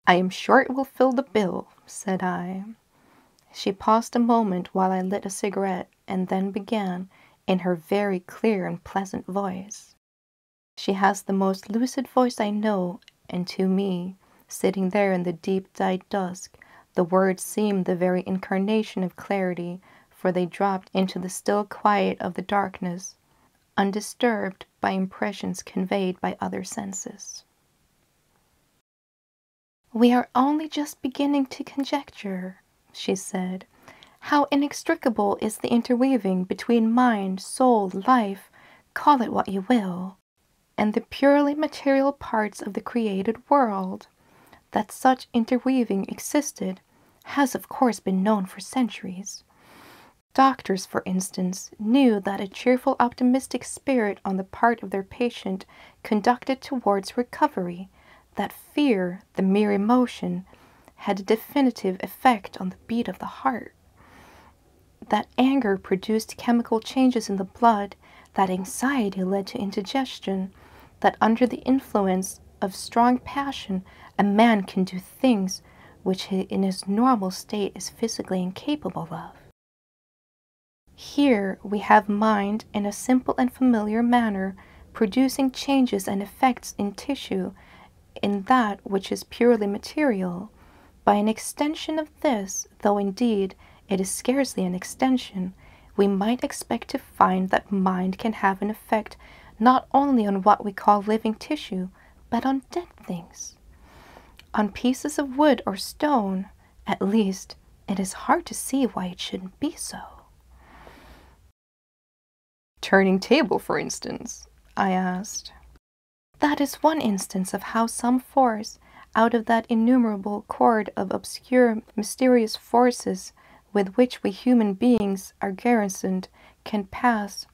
I am sure it will fill the bill, said I. She paused a moment while I lit a cigarette, and then began, in her very clear and pleasant voice. She has the most lucid voice I know, and to me, sitting there in the deep-dyed dusk, the words seemed the very incarnation of clarity, for they dropped into the still quiet of the darkness, undisturbed by impressions conveyed by other senses. We are only just beginning to conjecture, she said, how inextricable is the interweaving between mind, soul, life, call it what you will, and the purely material parts of the created world. That such interweaving existed has of course been known for centuries. Doctors, for instance, knew that a cheerful optimistic spirit on the part of their patient conducted towards recovery, that fear, the mere emotion, had a definitive effect on the beat of the heart, that anger produced chemical changes in the blood, that anxiety led to indigestion, that under the influence of strong passion a man can do things which he in his normal state is physically incapable of. Here we have mind in a simple and familiar manner producing changes and effects in tissue in that which is purely material. By an extension of this, though indeed it is scarcely an extension, we might expect to find that mind can have an effect not only on what we call living tissue, but on dead things. On pieces of wood or stone, at least, it is hard to see why it shouldn't be so. Turning table, for instance, I asked. That is one instance of how some force, out of that innumerable chord of obscure, mysterious forces with which we human beings are garrisoned, can pass,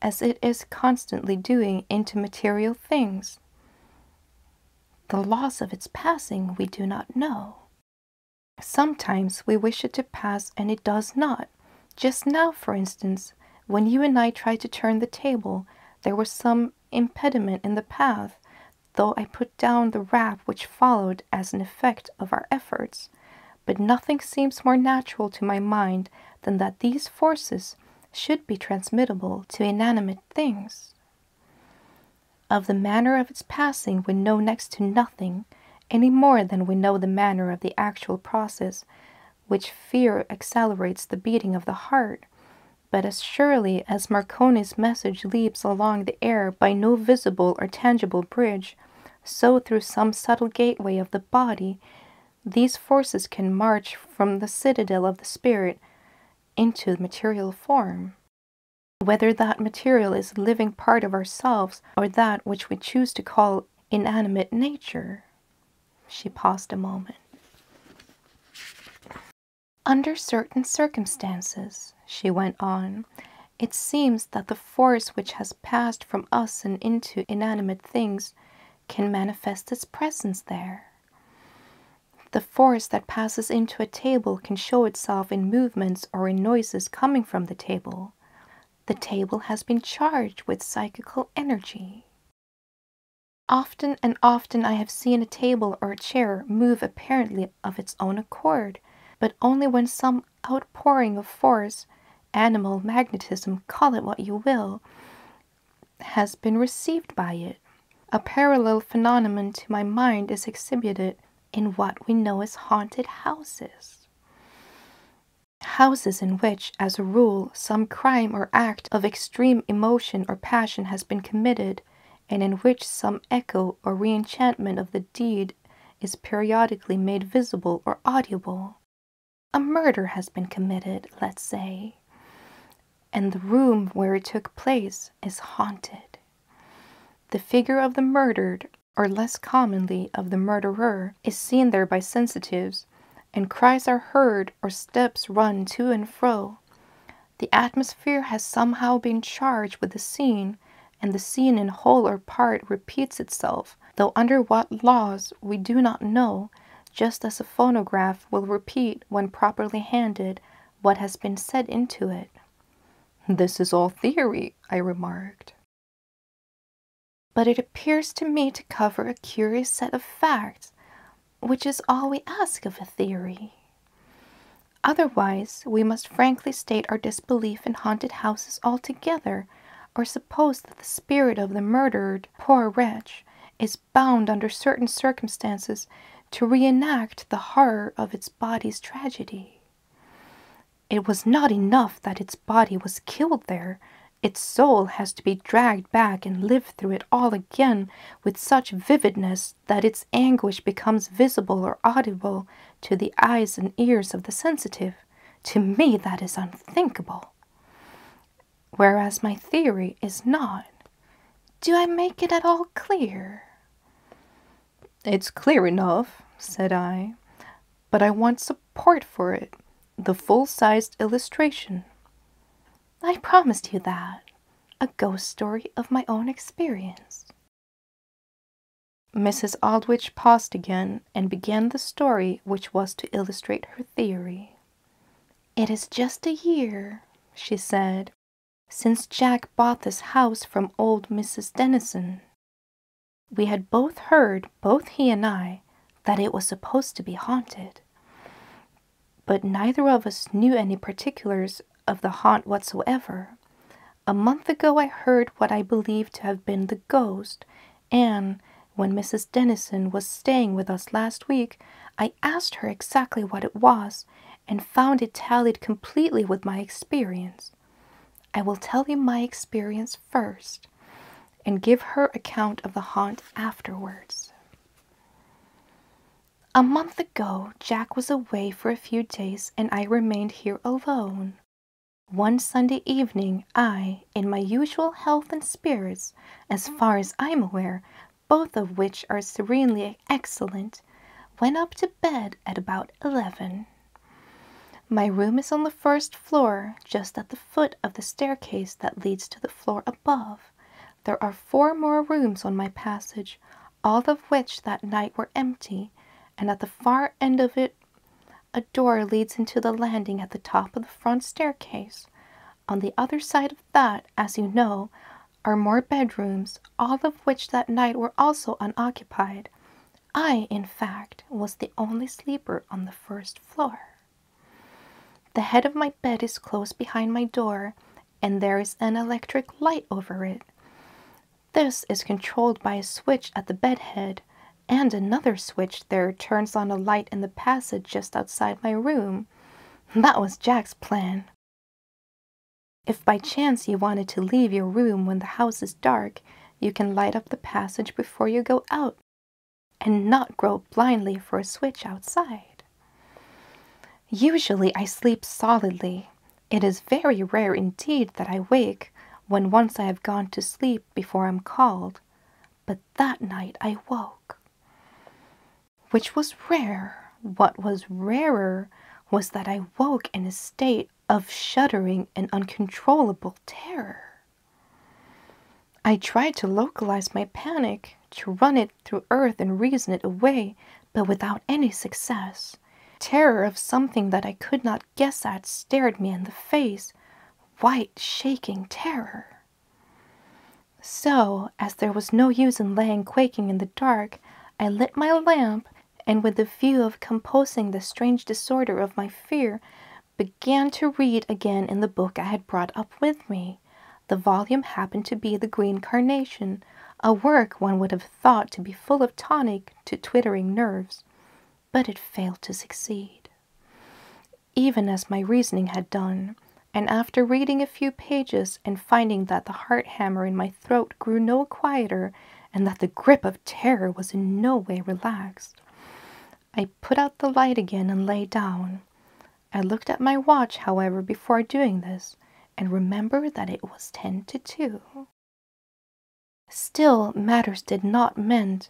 as it is constantly doing, into material things. The laws of its passing we do not know. Sometimes we wish it to pass and it does not. Just now, for instance, when you and I tried to turn the table, there was some impediment in the path, though I put down the rap which followed as an effect of our efforts. But nothing seems more natural to my mind than that these forces should be transmittable to inanimate things. Of the manner of its passing we know next to nothing, any more than we know the manner of the actual process which fear accelerates the beating of the heart. But as surely as Marconi's message leaps along the air by no visible or tangible bridge, so through some subtle gateway of the body, these forces can march from the citadel of the spirit into material form. Whether that material is a living part of ourselves or that which we choose to call inanimate nature. She paused a moment. Under certain circumstances, she went on, it seems that the force which has passed from us and into inanimate things can manifest its presence there. The force that passes into a table can show itself in movements or in noises coming from the table. The table has been charged with psychical energy. Often and often I have seen a table or a chair move apparently of its own accord, but only when some outpouring of force, animal magnetism, call it what you will, has been received by it. A parallel phenomenon to my mind is exhibited in what we know as haunted houses. Houses in which, as a rule, some crime or act of extreme emotion or passion has been committed, and in which some echo or re-enchantment of the deed is periodically made visible or audible. A murder has been committed, let's say, and the room where it took place is haunted. The figure of the murdered, or less commonly of the murderer, is seen there by sensitives, and cries are heard or steps run to and fro. The atmosphere has somehow been charged with the scene, and the scene in whole or part repeats itself, though under what laws we do not know, just as a phonograph will repeat, when properly handed, what has been said into it. "This is all theory," I remarked. "But it appears to me to cover a curious set of facts, which is all we ask of a theory. Otherwise, we must frankly state our disbelief in haunted houses altogether, or suppose that the spirit of the murdered, poor wretch, is bound under certain circumstances to reenact the horror of its body's tragedy. It was not enough that its body was killed there. Its soul has to be dragged back and live through it all again with such vividness that its anguish becomes visible or audible to the eyes and ears of the sensitive. To me that is unthinkable. Whereas my theory is not. Do I make it at all clear?" "It's clear enough," said I, "but I want support for it, the full-sized illustration." "I promised you that. A ghost story of my own experience." Mrs. Aldrich paused again and began the story which was to illustrate her theory. "It is just a year," she said, "since Jack bought this house from old Mrs. Dennison. We had both heard, both he and I, that it was supposed to be haunted. But neither of us knew any particulars of the haunt whatsoever. A month ago I heard what I believed to have been the ghost, and when Mrs. Dennison was staying with us last week, I asked her exactly what it was, and found it tallied completely with my experience. I will tell you my experience first, and give her account of the haunt afterwards. A month ago, Jack was away for a few days, and I remained here alone. One Sunday evening, I, in my usual health and spirits, as far as I am aware, both of which are serenely excellent, went up to bed at about 11. My room is on the first floor, just at the foot of the staircase that leads to the floor above. There are 4 more rooms on my passage, all of which that night were empty, and at the far end of it a door leads into the landing at the top of the front staircase. On the other side of that, as you know, are more bedrooms, all of which that night were also unoccupied. I, in fact, was the only sleeper on the first floor. The head of my bed is close behind my door, and there is an electric light over it. This is controlled by a switch at the bed head, and another switch there turns on a light in the passage just outside my room. That was Jack's plan. If by chance you wanted to leave your room when the house is dark, you can light up the passage before you go out, and not grope blindly for a switch outside. Usually I sleep solidly. It is very rare indeed that I wake when once I have gone to sleep before I'm called. But that night I woke. Which was rare. What was rarer was that I woke in a state of shuddering and uncontrollable terror. I tried to localize my panic, to run it through earth and reason it away, but without any success. Terror of something that I could not guess at stared me in the face, white, shaking terror. So, as there was no use in laying quaking in the dark, I lit my lamp, and with the view of composing the strange disorder of my fear, began to read again in the book I had brought up with me. The volume happened to be The Green Carnation, a work one would have thought to be full of tonic to twittering nerves. But it failed to succeed, even as my reasoning had done, and after reading a few pages and finding that the heart hammer in my throat grew no quieter and that the grip of terror was in no way relaxed, I put out the light again and lay down. I looked at my watch, however, before doing this, and remembered that it was 10 to 2. Still, matters did not mend.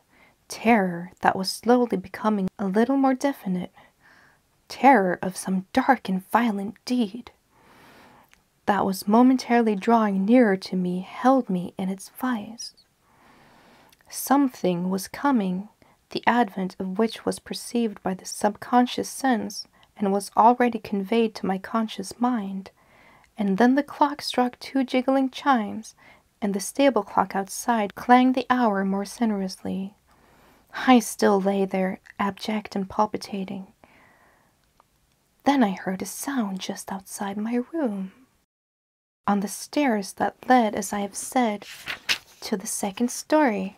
Terror that was slowly becoming a little more definite. Terror of some dark and violent deed that was momentarily drawing nearer to me held me in its vice. Something was coming, the advent of which was perceived by the subconscious sense and was already conveyed to my conscious mind. And then the clock struck 2 jiggling chimes, and the stable clock outside clanged the hour more sonorously. I still lay there, abject and palpitating. Then I heard a sound just outside my room, on the stairs that led, as I have said, to the second story.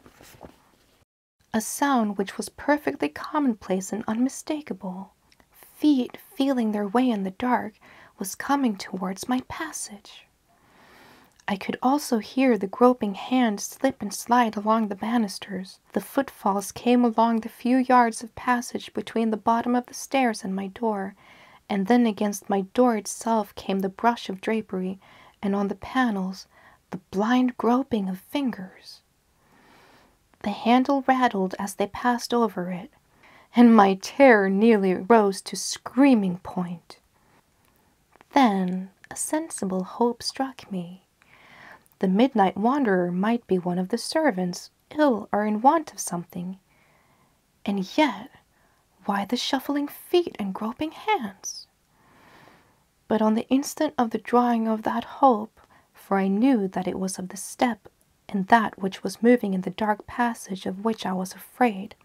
A sound which was perfectly commonplace and unmistakable. Feet feeling their way in the dark was coming towards my passage. I could also hear the groping hand slip and slide along the banisters. The footfalls came along the few yards of passage between the bottom of the stairs and my door, and then against my door itself came the brush of drapery, and on the panels, the blind groping of fingers. The handle rattled as they passed over it, and my terror nearly rose to screaming point. Then a sensible hope struck me. The midnight wanderer might be one of the servants, ill or in want of something. And yet, why the shuffling feet and groping hands? But on the instant of the drawing of that hope, for I knew that it was of the step and that which was moving in the dark passage of which I was afraid,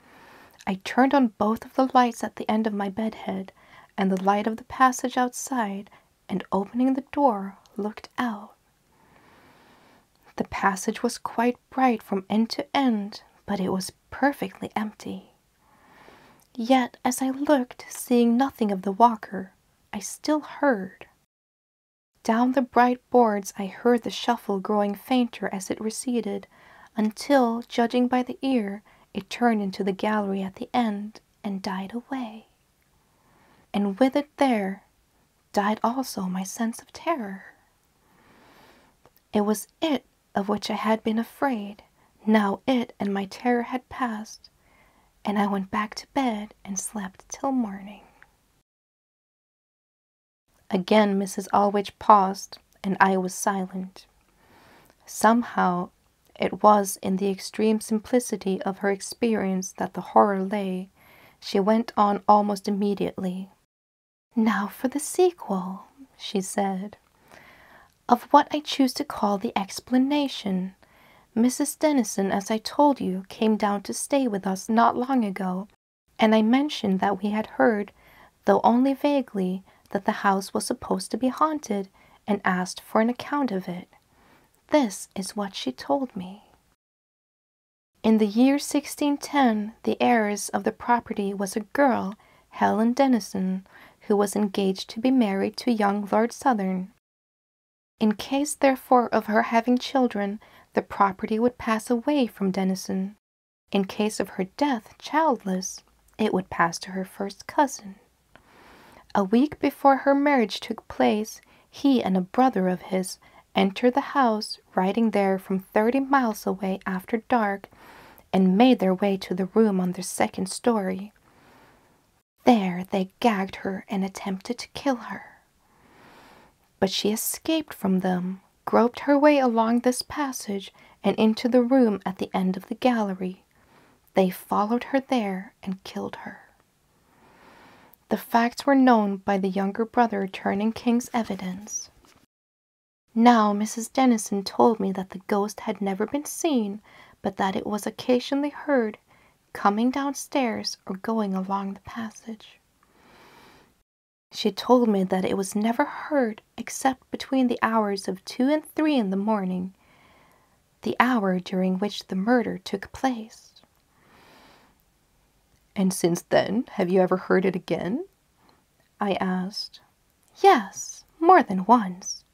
I turned on both of the lights at the end of my bedhead and the light of the passage outside, and opening the door, looked out. The passage was quite bright from end to end, but it was perfectly empty. Yet, as I looked, seeing nothing of the walker, I still heard. Down the bright boards I heard the shuffle growing fainter as it receded, until, judging by the ear, it turned into the gallery at the end and died away. And with it there died also my sense of terror. It was it of which I had been afraid, Now it and my terror had passed, and I went back to bed and slept till morning. Again Mrs. Aldrich paused, and I was silent. Somehow it was in the extreme simplicity of her experience that the horror lay. She went on almost immediately. "Now for the sequel," she said, "of what I choose to call the explanation. Mrs. Dennison, as I told you, came down to stay with us not long ago, and I mentioned that we had heard, though only vaguely, that the house was supposed to be haunted, and asked for an account of it. This is what she told me. In the year 1610, the heiress of the property was a girl, Helen Dennison, who was engaged to be married to young Lord Southern. In case, therefore, of her having children, the property would pass away from Dennison. In case of her death, childless, it would pass to her first cousin. A week before her marriage took place, he and a brother of his entered the house, riding there from 30 miles away after dark, and made their way to the room on the second story. There they gagged her and attempted to kill her. But she escaped from them, groped her way along this passage, and into the room at the end of the gallery. They followed her there and killed her. The facts were known by the younger brother turning king's evidence. Now Mrs. Dennison told me that the ghost had never been seen, but that it was occasionally heard, coming downstairs or going along the passage. She told me that it was never heard except between the hours of 2 and 3 in the morning, the hour during which the murder took place. "And since then, have you ever heard it again?" I asked. "Yes, more than once.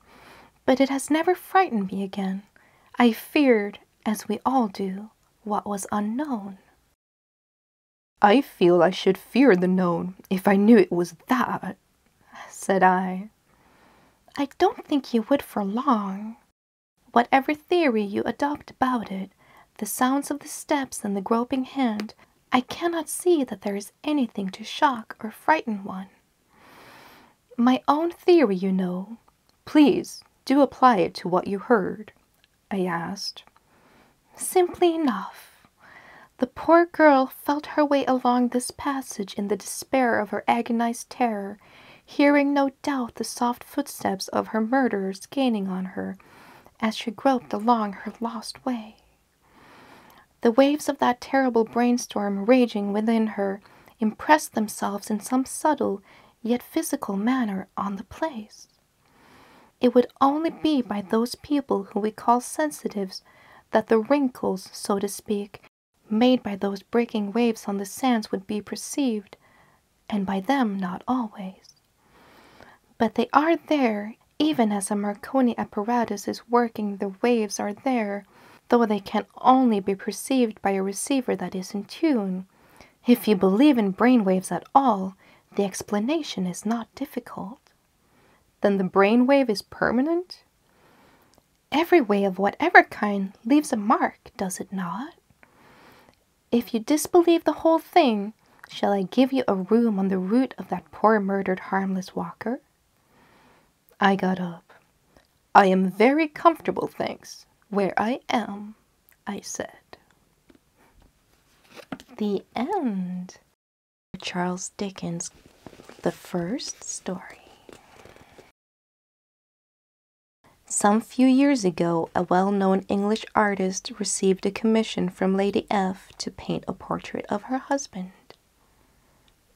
But it has never frightened me again. I feared, as we all do, what was unknown." "I feel I should fear the known if I knew it was that," said I. "I don't think you would for long. Whatever theory you adopt about it, the sounds of the steps and the groping hand, I cannot see that there is anything to shock or frighten one. My own theory, you know. Please do apply it to what you heard," I asked. "Simply enough. The poor girl felt her way along this passage in the despair of her agonized terror, hearing no doubt the soft footsteps of her murderers gaining on her as she groped along her lost way. The waves of that terrible brainstorm raging within her impressed themselves in some subtle yet physical manner on the place. It would only be by those people who we call sensitives that the wrinkles, so to speak, made by those breaking waves on the sands would be perceived, and by them not always. But they are there, even as a Marconi apparatus is working. The waves are there, though they can only be perceived by a receiver that is in tune. If you believe in brain waves at all, the explanation is not difficult." "Then the brain wave is permanent?" "Every wave of whatever kind leaves a mark, does it not? If you disbelieve the whole thing, shall I give you a room on the route of that poor murdered harmless walker?" I got up. "I am very comfortable, thanks, where I am," I said. The end. Charles Dickens, The First Story. Some few years ago, a well-known English artist received a commission from Lady F. to paint a portrait of her husband.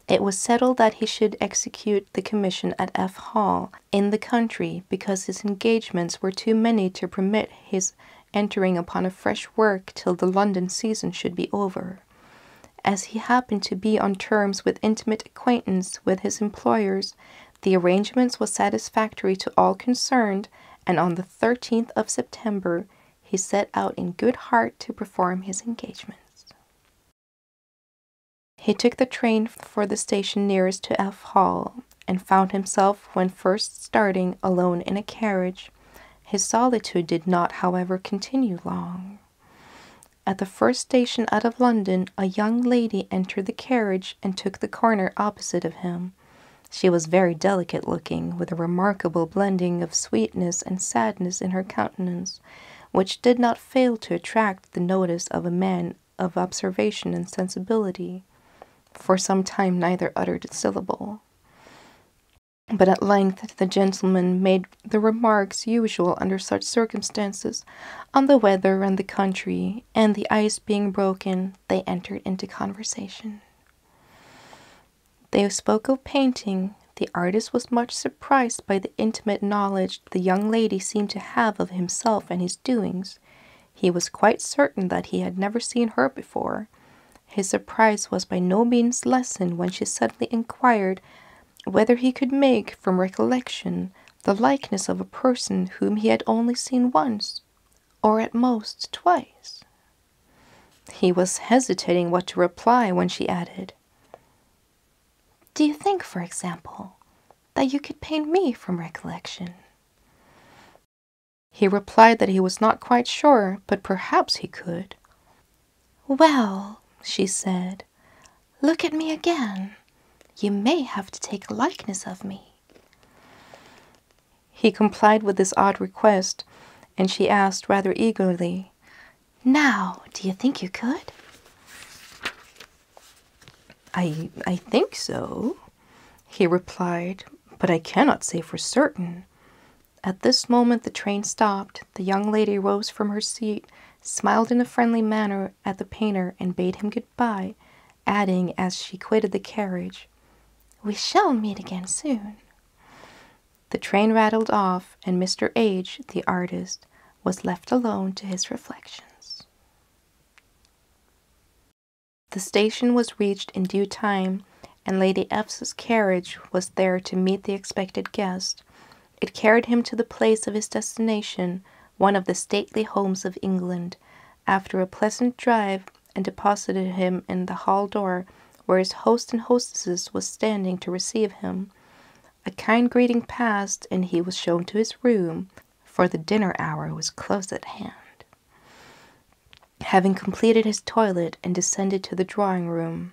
It was settled that he should execute the commission at F. Hall, in the country, because his engagements were too many to permit his entering upon a fresh work till the London season should be over. As he happened to be on terms with intimate acquaintance with his employers, the arrangements was satisfactory to all concerned, and on the 13th of September he set out in good heart to perform his engagements. He took the train for the station nearest to F. Hall, and found himself, when first starting, alone in a carriage. His solitude did not, however, continue long. At the first station out of London, a young lady entered the carriage and took the corner opposite of him. She was very delicate looking, with a remarkable blending of sweetness and sadness in her countenance, which did not fail to attract the notice of a man of observation and sensibility. For some time neither uttered a syllable. But at length the gentleman made the remarks usual under such circumstances on the weather and the country, and the ice being broken, they entered into conversation. They spoke of painting. The artist was much surprised by the intimate knowledge the young lady seemed to have of himself and his doings. He was quite certain that he had never seen her before. His surprise was by no means lessened when she suddenly inquired whether he could make, from recollection, the likeness of a person whom he had only seen once, or at most twice. He was hesitating what to reply when she added, "Do you think, for example, that you could paint me from recollection?" He replied that he was not quite sure, but perhaps he could. "Well," she said, "look at me again. You may have to take a likeness of me." He complied with this odd request, and she asked rather eagerly, "Now, do you think you could?" I think so," he replied, "but I cannot say for certain." At this moment the train stopped. The young lady rose from her seat, smiled in a friendly manner at the painter, and bade him good-bye, adding as she quitted the carriage, "We shall meet again soon." The train rattled off, and Mr. H., the artist, was left alone to his reflections. The station was reached in due time, and Lady F.'s carriage was there to meet the expected guest. It carried him to the place of his destination, one of the stately homes of England, after a pleasant drive, and deposited him in the hall door, where his host and hostesses was standing to receive him. A kind greeting passed, and he was shown to his room, for the dinner hour was close at hand. Having completed his toilet and descended to the drawing-room,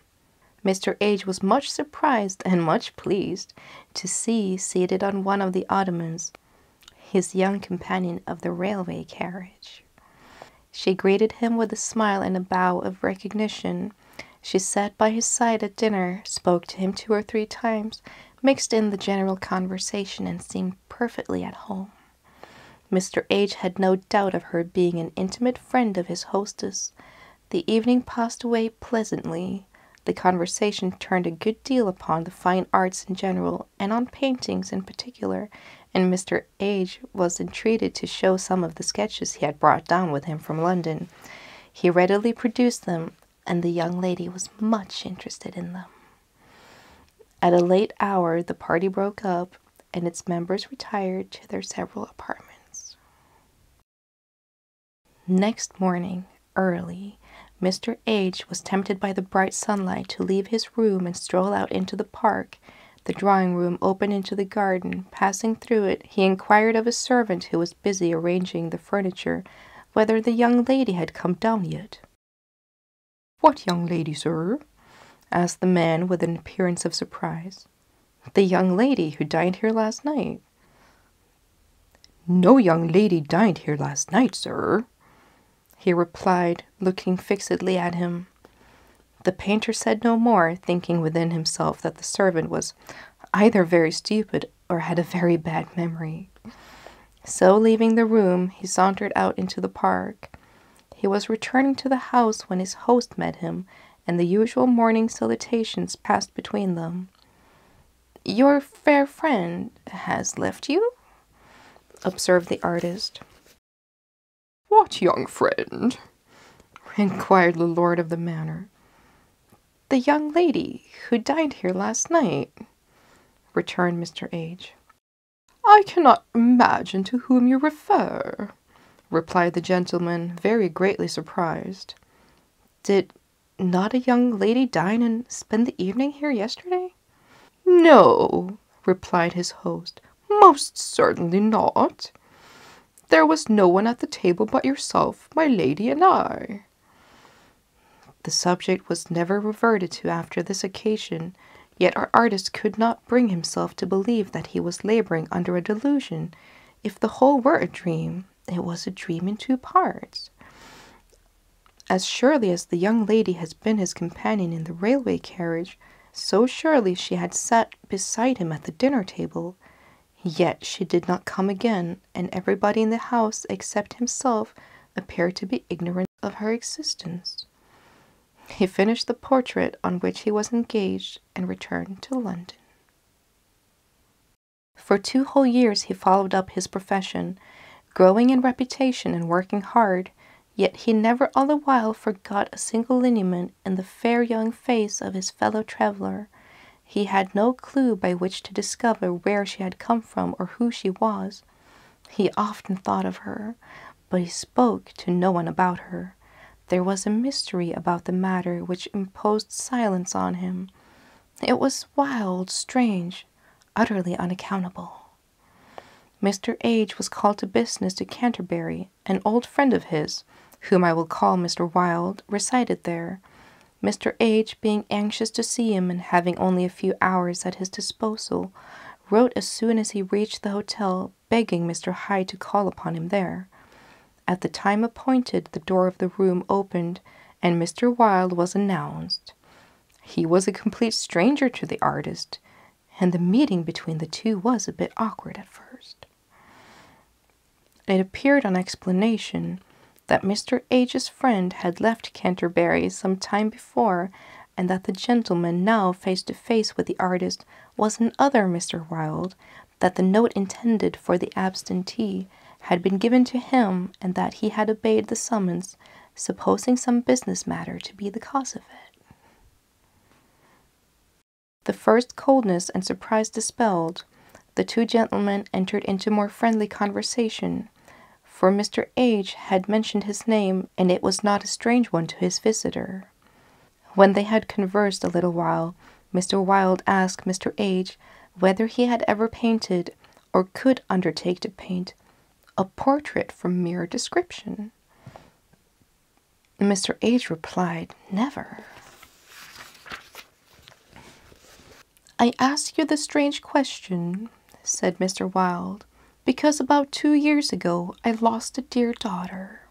Mr. H. was much surprised and much pleased to see, seated on one of the ottomans, his young companion of the railway carriage. She greeted him with a smile and a bow of recognition. She sat by his side at dinner, spoke to him 2 or 3 times, mixed in the general conversation, and seemed perfectly at home. Mr. H. had no doubt of her being an intimate friend of his hostess. The evening passed away pleasantly. The conversation turned a good deal upon the fine arts in general, and on paintings in particular, and Mr. H. was entreated to show some of the sketches he had brought down with him from London. He readily produced them, and the young lady was much interested in them. At a late hour the party broke up, and its members retired to their several apartments. Next morning, early, Mr. H. was tempted by the bright sunlight to leave his room and stroll out into the park. The drawing-room opened into the garden. Passing through it, he inquired of a servant who was busy arranging the furniture whether the young lady had come down yet. "What young lady, sir?" asked the man with an appearance of surprise. "The young lady who dined here last night." "No young lady dined here last night, sir," he replied, looking fixedly at him. The painter said no more, thinking within himself that the servant was either very stupid or had a very bad memory. So, leaving the room, he sauntered out into the park. He was returning to the house when his host met him, and the usual morning salutations passed between them. "Your fair friend has left you?" observed the artist. "What young friend?" inquired the lord of the manor. "The young lady who dined here last night," returned Mr. H. "I cannot imagine to whom you refer," replied the gentleman, very greatly surprised. "Did not a young lady dine and spend the evening here yesterday?" "No," replied his host, "most certainly not. There was no one at the table but yourself, my lady, and I." The subject was never reverted to after this occasion, yet our artist could not bring himself to believe that he was laboring under a delusion. If the whole were a dream, it was a dream in two parts. As surely as the young lady had been his companion in the railway carriage, so surely she had sat beside him at the dinner table. Yet she did not come again, and everybody in the house except himself appeared to be ignorant of her existence. He finished the portrait on which he was engaged and returned to London. For 2 whole years he followed up his profession, growing in reputation and working hard, yet he never all the while forgot a single lineament in the fair young face of his fellow traveller. He had no clue by which to discover where she had come from or who she was. He often thought of her, but he spoke to no one about her. There was a mystery about the matter which imposed silence on him. It was wild, strange, utterly unaccountable. Mr. H. was called to business to Canterbury. An old friend of his, whom I will call Mr. Wilde, resided there. Mr. H., being anxious to see him and having only a few hours at his disposal, wrote as soon as he reached the hotel, begging Mr. Hyde to call upon him there. At the time appointed, the door of the room opened, and Mr. Wilde was announced. He was a complete stranger to the artist, and the meeting between the two was a bit awkward at first. It appeared on explanation that Mr. H.'s friend had left Canterbury some time before, and that the gentleman now face to face with the artist was another Mr. Wilde, that the note intended for the absentee had been given to him, and that he had obeyed the summons, supposing some business matter to be the cause of it. The first coldness and surprise dispelled, the two gentlemen entered into more friendly conversation, for Mr. H. had mentioned his name, and it was not a strange one to his visitor. When they had conversed a little while, Mr. Wilde asked Mr. H. whether he had ever painted, or could undertake to paint, a portrait from mere description. Mr. H. replied, "Never." "I ask you this strange question," said Mr. Wilde, "because about 2 years ago I lost a dear daughter.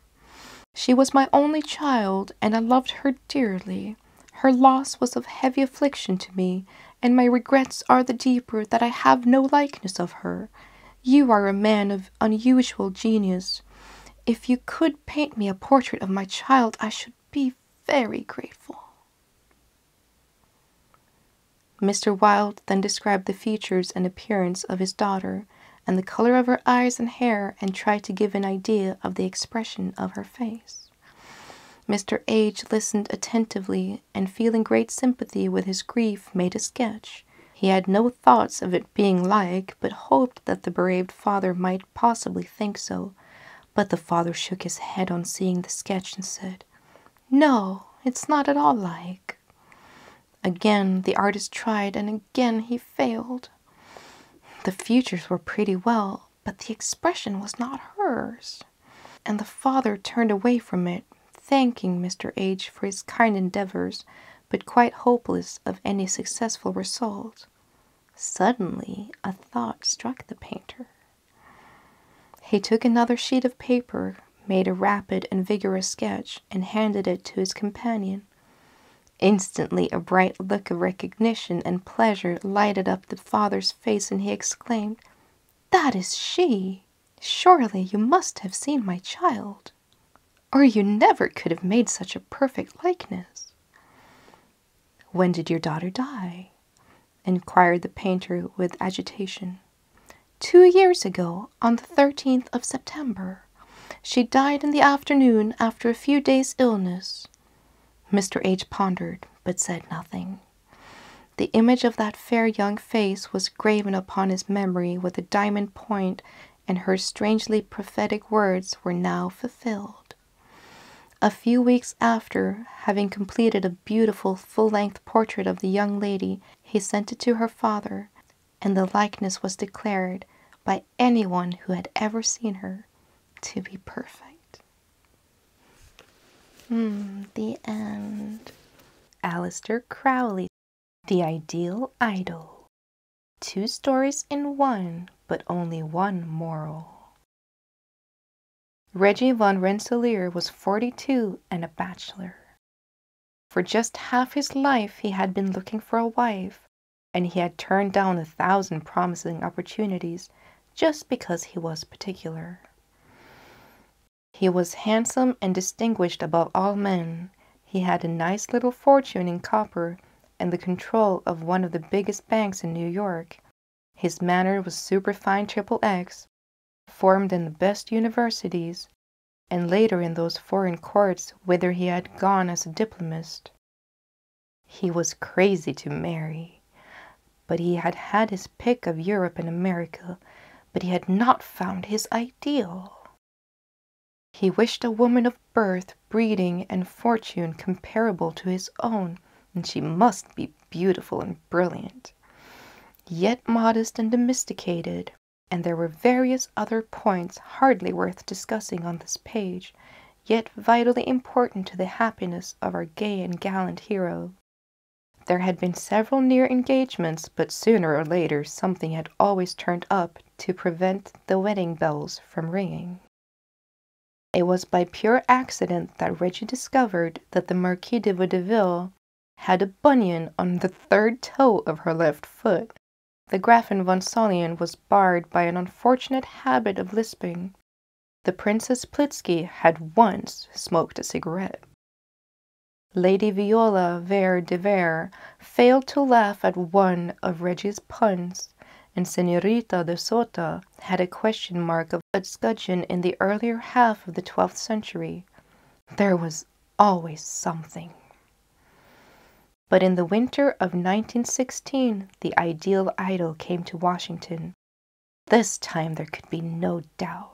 She was my only child, and I loved her dearly. Her loss was of heavy affliction to me, and my regrets are the deeper that I have no likeness of her. You are a man of unusual genius. If you could paint me a portrait of my child, I should be very grateful." Mr. Wilde then described the features and appearance of his daughter, and the color of her eyes and hair, and tried to give an idea of the expression of her face. Mr. H. listened attentively, and feeling great sympathy with his grief, made a sketch. He had no thoughts of it being like, but hoped that the bereaved father might possibly think so. But the father shook his head on seeing the sketch and said, "No, it's not at all like." Again the artist tried, and again he failed. The features were pretty well, but the expression was not hers, and the father turned away from it, thanking Mr. H. for his kind endeavors, but quite hopeless of any successful result. Suddenly a thought struck the painter. He took another sheet of paper, made a rapid and vigorous sketch, and handed it to his companion. Instantly a bright look of recognition and pleasure lighted up the father's face, and he exclaimed, "That is she! Surely you must have seen my child, or you never could have made such a perfect likeness." "When did your daughter die?" inquired the painter with agitation. 2 years ago, on the 13th of September. She died in the afternoon after a few days' illness." Mr. H. pondered, but said nothing. The image of that fair young face was graven upon his memory with a diamond point, and her strangely prophetic words were now fulfilled. A few weeks after, having completed a beautiful full-length portrait of the young lady, he sent it to her father, and the likeness was declared, by anyone who had ever seen her, to be perfect. The end. Aleister Crowley, The Ideal Idol. 2 stories in one, but only one moral. Reggie von Rensselaer was 42 and a bachelor. For just half his life he had been looking for a wife, and he had turned down 1,000 promising opportunities just because he was particular. He was handsome and distinguished above all men. He had a nice little fortune in copper and the control of one of the biggest banks in New York. His manner was superfine XXX, formed in the best universities, and later in those foreign courts whither he had gone as a diplomatist. He was crazy to marry, but he had had his pick of Europe and America, but he had not found his ideal. He wished a woman of birth, breeding, and fortune comparable to his own, and she must be beautiful and brilliant, yet modest and domesticated, and there were various other points hardly worth discussing on this page, yet vitally important to the happiness of our gay and gallant hero. There had been several near engagements, but sooner or later something had always turned up to prevent the wedding bells from ringing. It was by pure accident that Reggie discovered that the Marquise de Vaudeville had a bunion on the 3rd toe of her left foot. The Gräfin von Solingen was barred by an unfortunate habit of lisping. The Princess Plitzky had once smoked a cigarette. Lady Viola Vere de Vere failed to laugh at one of Reggie's puns, and Señorita de Sota had a question mark of escutcheon in the earlier half of the 12th century. There was always something. But in the winter of 1916, the ideal idol came to Washington. This time there could be no doubt.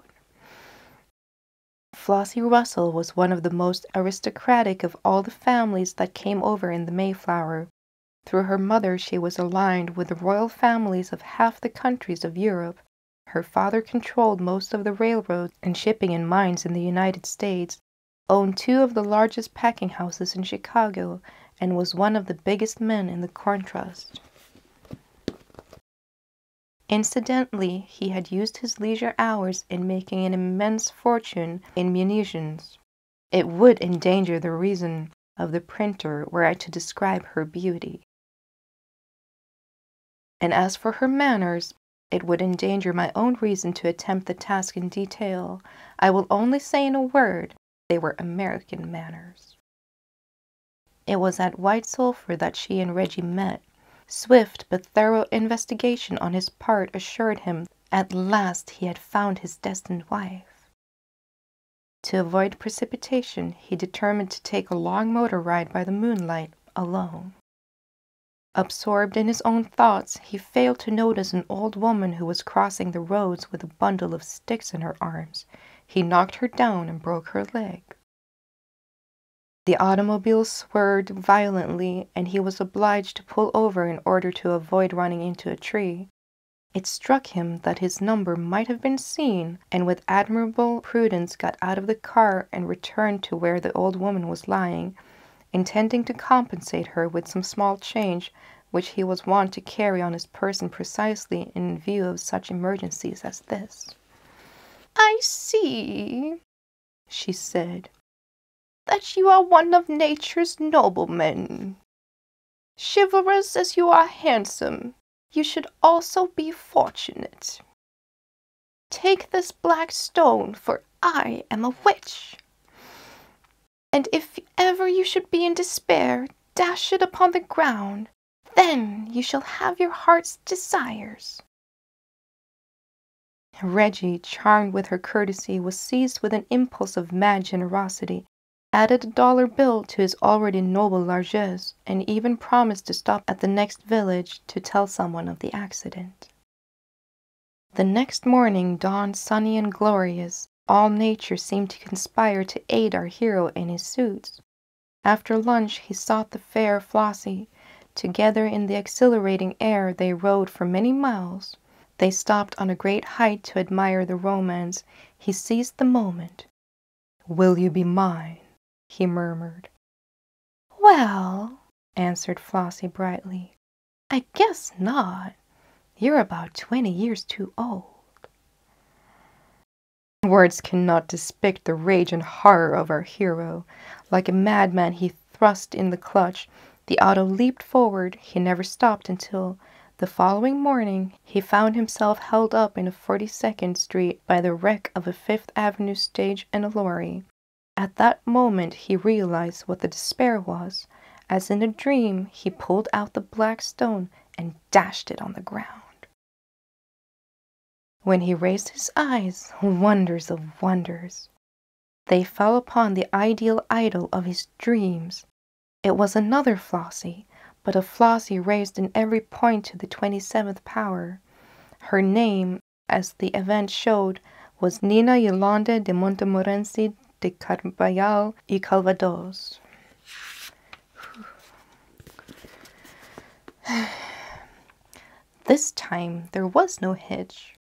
Flossie Russell was one of the most aristocratic of all the families that came over in the Mayflower. Through her mother she was aligned with the royal families of half the countries of Europe. Her father controlled most of the railroads and shipping and mines in the United States, owned 2 of the largest packing houses in Chicago, and was one of the biggest men in the Corn Trust. Incidentally, he had used his leisure hours in making an immense fortune in munitions. It would endanger the reason of the printer were I to describe her beauty. And as for her manners, it would endanger my own reason to attempt the task in detail. I will only say in a word, they were American manners. It was at White Sulphur that she and Reggie met. Swift but thorough investigation on his part assured him at last he had found his destined wife. To avoid precipitation, he determined to take a long motor ride by the moonlight, alone. Absorbed in his own thoughts, he failed to notice an old woman who was crossing the roads with a bundle of sticks in her arms. He knocked her down and broke her leg. The automobile swerved violently, and he was obliged to pull over in order to avoid running into a tree. It struck him that his number might have been seen, and with admirable prudence got out of the car and returned to where the old woman was lying, intending to compensate her with some small change which he was wont to carry on his person precisely in view of such emergencies as this. "I see," she said, "that you are one of nature's noblemen. Chivalrous as you are handsome, you should also be fortunate. Take this black stone, for I am a witch. And if ever you should be in despair, dash it upon the ground. Then you shall have your heart's desires." Reggie, charmed with her courtesy, was seized with an impulse of mad generosity, added a dollar bill to his already noble largesse, and even promised to stop at the next village to tell someone of the accident. The next morning dawned sunny and glorious. All nature seemed to conspire to aid our hero in his suits. After lunch he sought the fair Flossie. Together in the exhilarating air they rode for many miles. They stopped on a great height to admire the romance. He seized the moment. "Will you be mine?" he murmured. Well, answered Flossie brightly, I guess not. You're about 20 years too old. Words cannot depict the rage and horror of our hero. Like a madman, he thrust in the clutch. The auto leaped forward. He never stopped until, the following morning, he found himself held up in 42nd Street by the wreck of a Fifth Avenue stage and a lorry. At that moment, he realized what the despair was. As in a dream, he pulled out the black stone and dashed it on the ground. When he raised his eyes, wonders of wonders, they fell upon the ideal idol of his dreams. It was another Flossie, but a Flossie raised in every point to the 27th power. Her name, as the event showed, was Nina Yolanda de Montmorency de Carballal y Calvados. This time there was no hitch.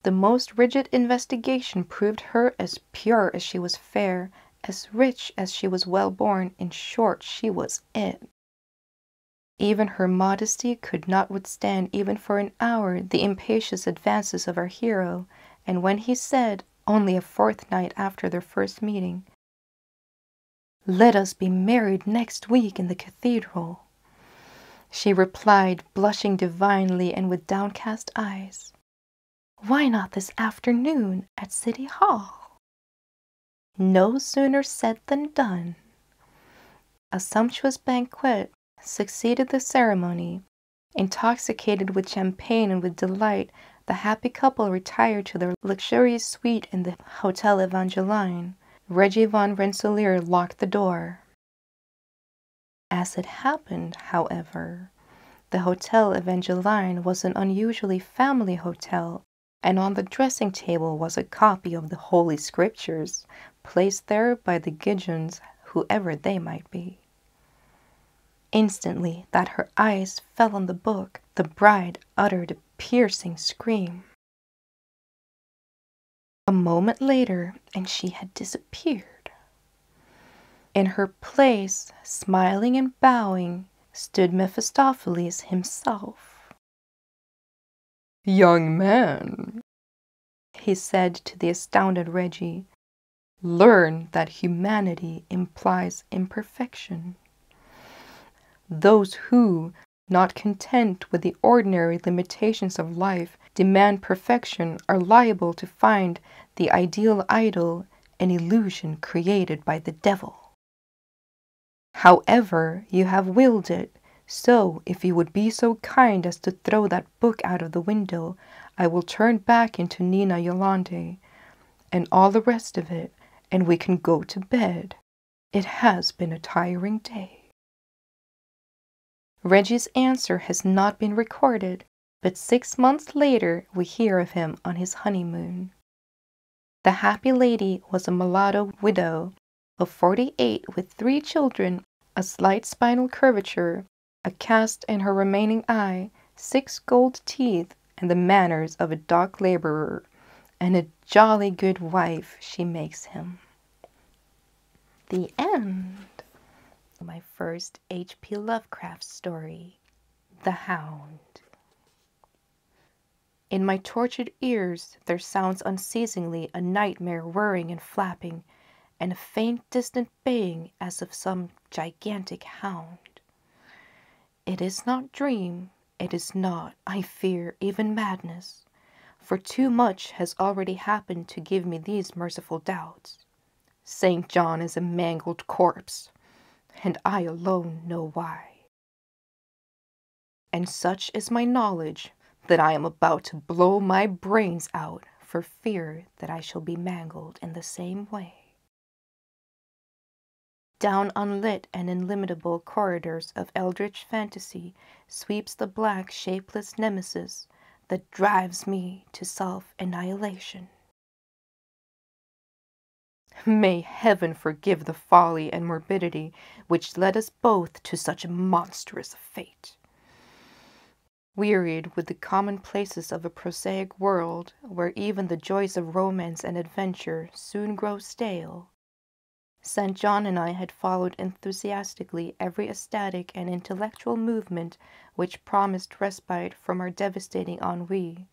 The most rigid investigation proved her as pure as she was fair, as rich as she was well-born. In short, she was it. Even her modesty could not withstand even for an hour the impatient advances of our hero, and when he said, only a fortnight after their first meeting, "Let us be married next week in the cathedral," she replied, blushing divinely and with downcast eyes, "Why not this afternoon at City Hall?" No sooner said than done. A sumptuous banquet succeeded the ceremony. Intoxicated with champagne and with delight, the happy couple retired to their luxurious suite in the Hotel Evangeline. Reggie von Rensselaer locked the door. As it happened, however, the Hotel Evangeline was an unusually family hotel, and on the dressing table was a copy of the Holy Scriptures, placed there by the Gideons, whoever they might be. Instantly that her eyes fell on the book, the bride uttered a piercing scream. A moment later, and she had disappeared. In her place, smiling and bowing, stood Mephistopheles himself. "Young man," he said to the astounded Reggie, "learn that humanity implies imperfection. Those who, not content with the ordinary limitations of life, demand perfection are liable to find the ideal idol an illusion created by the devil. However, you have willed it, so if you would be so kind as to throw that book out of the window, I will turn back into Nina Yolande, and all the rest of it, and we can go to bed. It has been a tiring day." Reggie's answer has not been recorded, but 6 months later we hear of him on his honeymoon. The happy lady was a mulatto widow of 48 with 3 children, a slight spinal curvature, a cast in her remaining eye, 6 gold teeth, and the manners of a dock laborer, and a jolly good wife she makes him. The end. My first H.P. Lovecraft story, The Hound. In my tortured ears there sounds unceasingly a nightmare whirring and flapping, and a faint distant baying as of some gigantic hound. It is not dream, it is not, I fear, even madness, for too much has already happened to give me these merciful doubts. St. John is a mangled corpse, and I alone know why. And such is my knowledge that I am about to blow my brains out for fear that I shall be mangled in the same way. Down unlit and illimitable corridors of eldritch fantasy sweeps the black, shapeless nemesis that drives me to self-annihilation. May heaven forgive the folly and morbidity which led us both to such a monstrous fate. Wearied with the commonplaces of a prosaic world, where even the joys of romance and adventure soon grow stale, St. John and I had followed enthusiastically every aesthetic and intellectual movement which promised respite from our devastating ennui.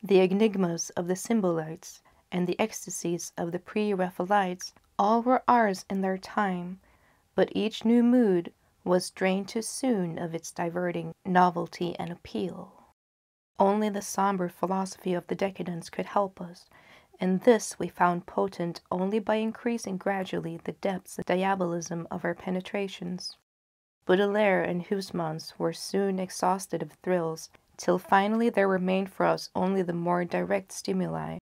The enigmas of the Symbolites and the ecstasies of the pre-Raphaelites all were ours in their time, but each new mood was drained too soon of its diverting novelty and appeal. Only the somber philosophy of the decadence could help us, and this we found potent only by increasing gradually the depths and diabolism of our penetrations. Baudelaire and Huysmans were soon exhausted of thrills, till finally there remained for us only the more direct stimuli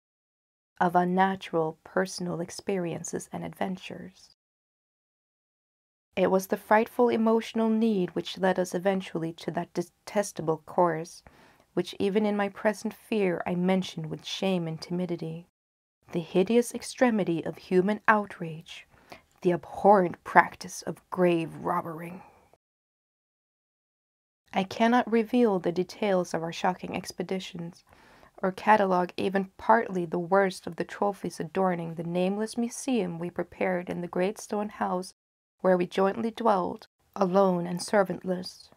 of unnatural personal experiences and adventures. It was the frightful emotional need which led us eventually to that detestable course, which even in my present fear I mention with shame and timidity, the hideous extremity of human outrage, the abhorrent practice of grave robbering. I cannot reveal the details of our shocking expeditions, or catalogue even partly the worst of the trophies adorning the nameless museum we prepared in the great stone house where we jointly dwelt, alone and servantless.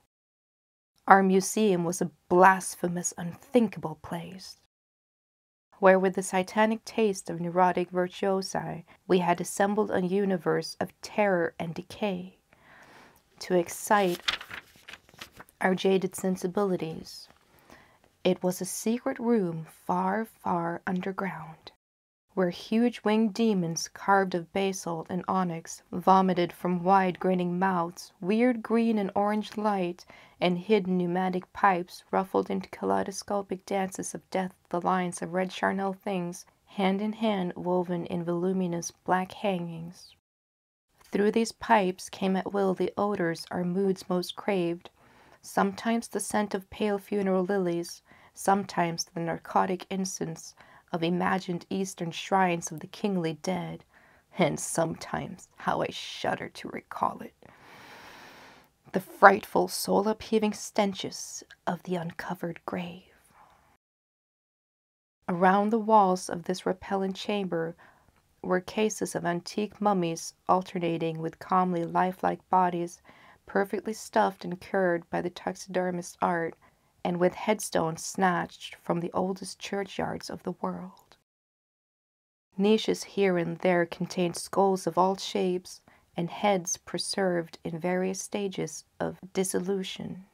Our museum was a blasphemous, unthinkable place, where with the satanic taste of neurotic virtuosi we had assembled a universe of terror and decay, to excite our jaded sensibilities. It was a secret room far, far underground, where huge winged demons carved of basalt and onyx vomited from wide grinning mouths weird green and orange light, and hidden pneumatic pipes ruffled into kaleidoscopic dances of death the lines of red charnel things, hand in hand woven in voluminous black hangings. Through these pipes came at will the odors our moods most craved, sometimes the scent of pale funeral lilies, sometimes the narcotic incense of imagined eastern shrines of the kingly dead, and sometimes, how I shudder to recall it, the frightful soul-upheaving stenches of the uncovered grave. Around the walls of this repellent chamber were cases of antique mummies alternating with calmly lifelike bodies, perfectly stuffed and cured by the taxidermist's art, and with headstones snatched from the oldest churchyards of the world. Niches here and there contained skulls of all shapes, and heads preserved in various stages of dissolution.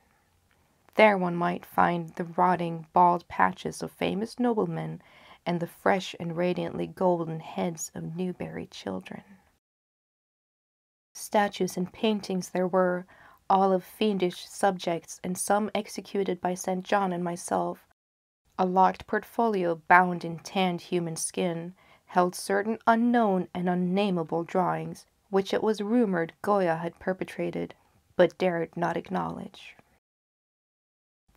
There one might find the rotting, bald patches of famous noblemen and the fresh and radiantly golden heads of new-buried children. Statues and paintings there were, all of fiendish subjects, and some executed by St. John and myself. A locked portfolio bound in tanned human skin held certain unknown and unnameable drawings, which it was rumored Goya had perpetrated, but dared not acknowledge.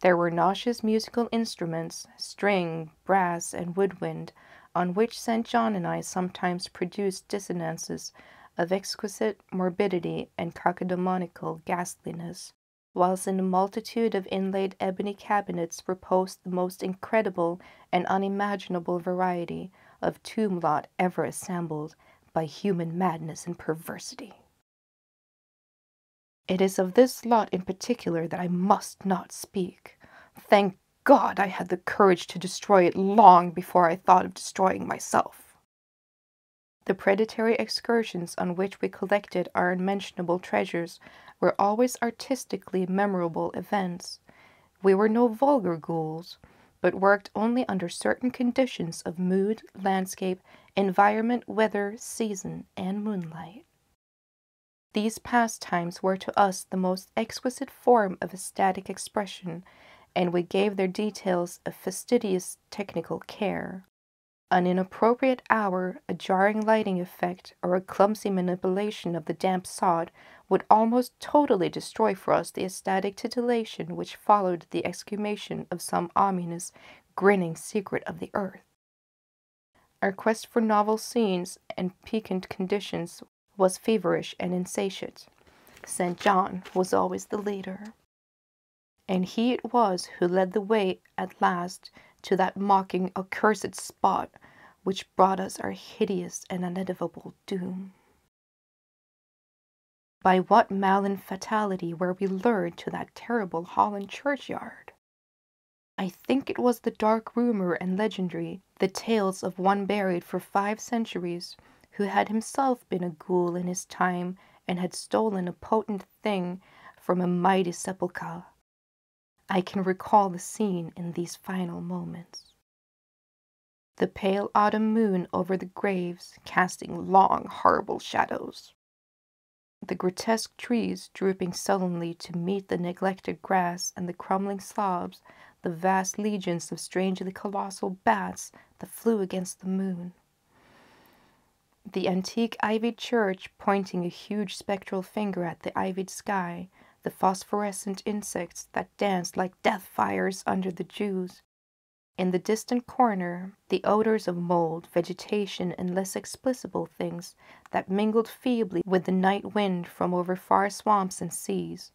There were nauseous musical instruments, string, brass, and woodwind, on which St. John and I sometimes produced dissonances of exquisite morbidity and cacodemoniacal ghastliness, whilst in a multitude of inlaid ebony cabinets reposed the most incredible and unimaginable variety of tomb lot ever assembled by human madness and perversity. It is of this lot in particular that I must not speak. Thank God I had the courage to destroy it long before I thought of destroying myself. The predatory excursions on which we collected our unmentionable treasures were always artistically memorable events. We were no vulgar ghouls, but worked only under certain conditions of mood, landscape, environment, weather, season, and moonlight. These pastimes were to us the most exquisite form of ecstatic expression, and we gave their details a fastidious technical care. An inappropriate hour, a jarring lighting effect, or a clumsy manipulation of the damp sod would almost totally destroy for us the ecstatic titillation which followed the exhumation of some ominous, grinning secret of the earth. Our quest for novel scenes and piquant conditions was feverish and insatiate. St. John was always the leader, and he it was who led the way at last to that mocking, accursed spot which brought us our hideous and unedifiable doom. By what malign fatality were we lured to that terrible Holland churchyard? I think it was the dark rumor and legendary, the tales of one buried for 5 centuries, who had himself been a ghoul in his time and had stolen a potent thing from a mighty sepulchre. I can recall the scene in these final moments. The pale autumn moon over the graves, casting long, horrible shadows. The grotesque trees drooping sullenly to meet the neglected grass and the crumbling slabs, the vast legions of strangely colossal bats that flew against the moon. The antique ivied church pointing a huge spectral finger at the ivied sky, the phosphorescent insects that danced like death fires under the dews. In the distant corner, the odors of mold, vegetation, and less explicable things that mingled feebly with the night wind from over far swamps and seas.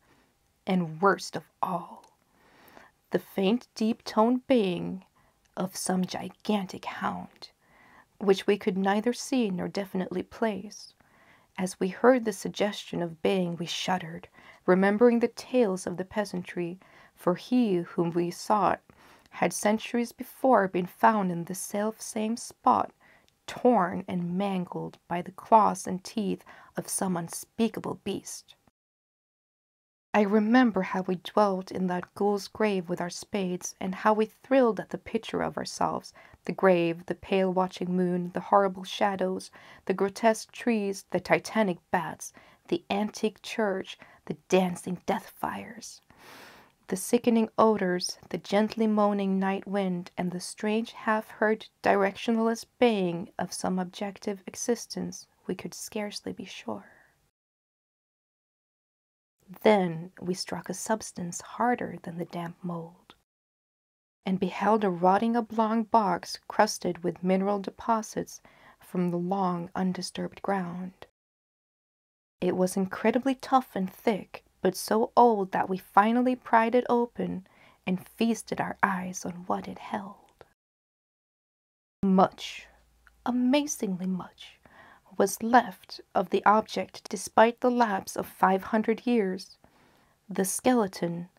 And worst of all, the faint deep-toned baying of some gigantic hound, which we could neither see nor definitely place. As we heard the suggestion of baying, we shuddered, remembering the tales of the peasantry, for he whom we sought had centuries before been found in the self-same spot, torn and mangled by the claws and teeth of some unspeakable beast. I remember how we dwelt in that ghoul's grave with our spades, and how we thrilled at the picture of ourselves, the grave, the pale watching moon, the horrible shadows, the grotesque trees, the titanic bats, the antique church, the dancing death fires. The sickening odors, the gently moaning night wind, and the strange half-heard directionless baying of some objective existence, we could scarcely be sure. Then we struck a substance harder than the damp mold, and beheld a rotting oblong box crusted with mineral deposits from the long undisturbed ground. It was incredibly tough and thick, but so old that we finally pried it open and feasted our eyes on what it held. Much, amazingly much, was left of the object despite the lapse of 500 years. The skeleton,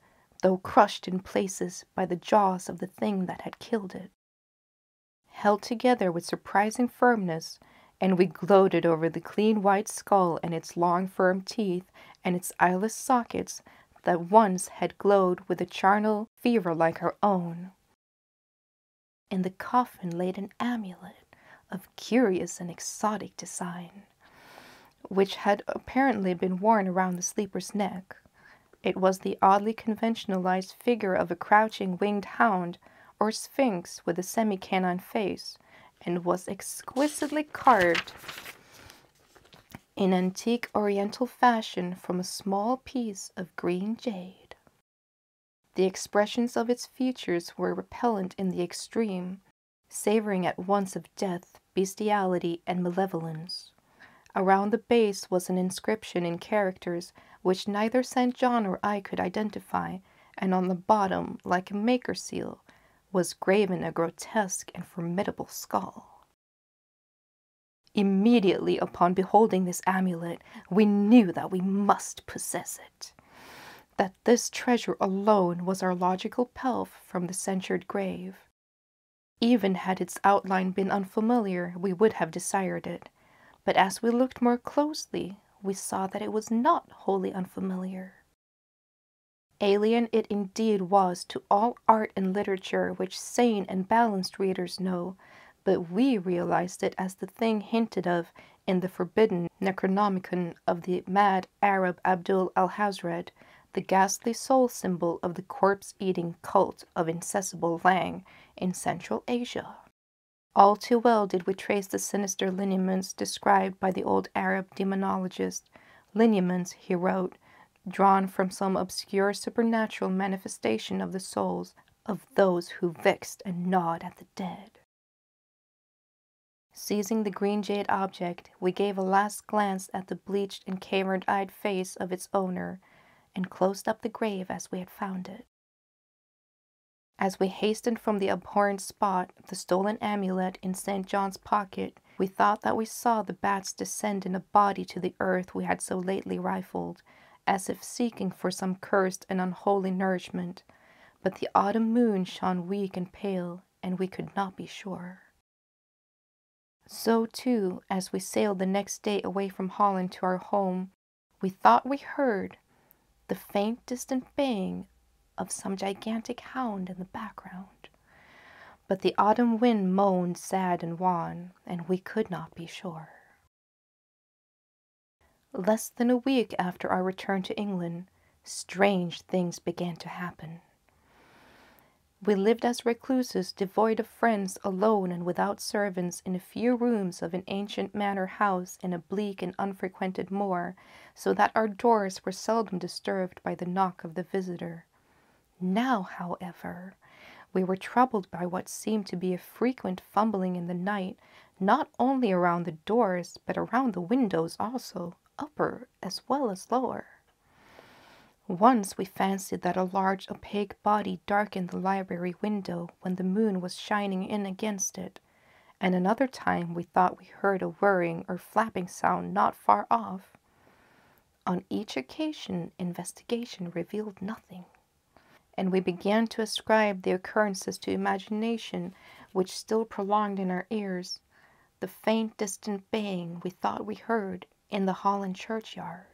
though crushed in places by the jaws of the thing that had killed it, held together with surprising firmness, and we gloated over the clean white skull and its long firm teeth and its eyeless sockets that once had glowed with a charnel fever like our own. In the coffin laid an amulet of curious and exotic design, which had apparently been worn around the sleeper's neck. It was the oddly conventionalized figure of a crouching winged hound or sphinx with a semi-canine face, and was exquisitely carved in antique oriental fashion from a small piece of green jade. The expressions of its features were repellent in the extreme, savoring at once of death, bestiality, and malevolence. Around the base was an inscription in characters which neither St. John or I could identify, and on the bottom, like a maker seal, was graven a grotesque and formidable skull. Immediately upon beholding this amulet, we knew that we must possess it, that this treasure alone was our logical pelf from the censured grave. Even had its outline been unfamiliar, we would have desired it, but as we looked more closely, we saw that it was not wholly unfamiliar. Alien it indeed was to all art and literature which sane and balanced readers know, but we realized it as the thing hinted of in the forbidden Necronomicon of the mad Arab Abdul al-Hazred, the ghastly soul symbol of the corpse-eating cult of incessable Lang in Central Asia. All too well did we trace the sinister lineaments described by the old Arab demonologist, lineaments, he wrote, drawn from some obscure supernatural manifestation of the souls of those who vexed and gnawed at the dead. Seizing the green jade object, we gave a last glance at the bleached and cavern-eyed face of its owner, and closed up the grave as we had found it. As we hastened from the abhorrent spot, the stolen amulet in St. John's pocket, we thought that we saw the bats descend in a body to the earth we had so lately rifled, as if seeking for some cursed and unholy nourishment. But the autumn moon shone weak and pale, and we could not be sure. So, too, as we sailed the next day away from Holland to our home, we thought we heard the faint distant baying of some gigantic hound in the background. But the autumn wind moaned sad and wan, and we could not be sure. Less than a week after our return to England, strange things began to happen. We lived as recluses, devoid of friends, alone and without servants, in a few rooms of an ancient manor house in a bleak and unfrequented moor, so that our doors were seldom disturbed by the knock of the visitor. Now, however, we were troubled by what seemed to be a frequent fumbling in the night, not only around the doors, but around the windows also, upper as well as lower. Once we fancied that a large opaque body darkened the library window when the moon was shining in against it, and another time we thought we heard a whirring or flapping sound not far off. On each occasion, investigation revealed nothing, and we began to ascribe the occurrences to imagination, which still prolonged in our ears the faint distant baying we thought we heard in the Holland churchyard.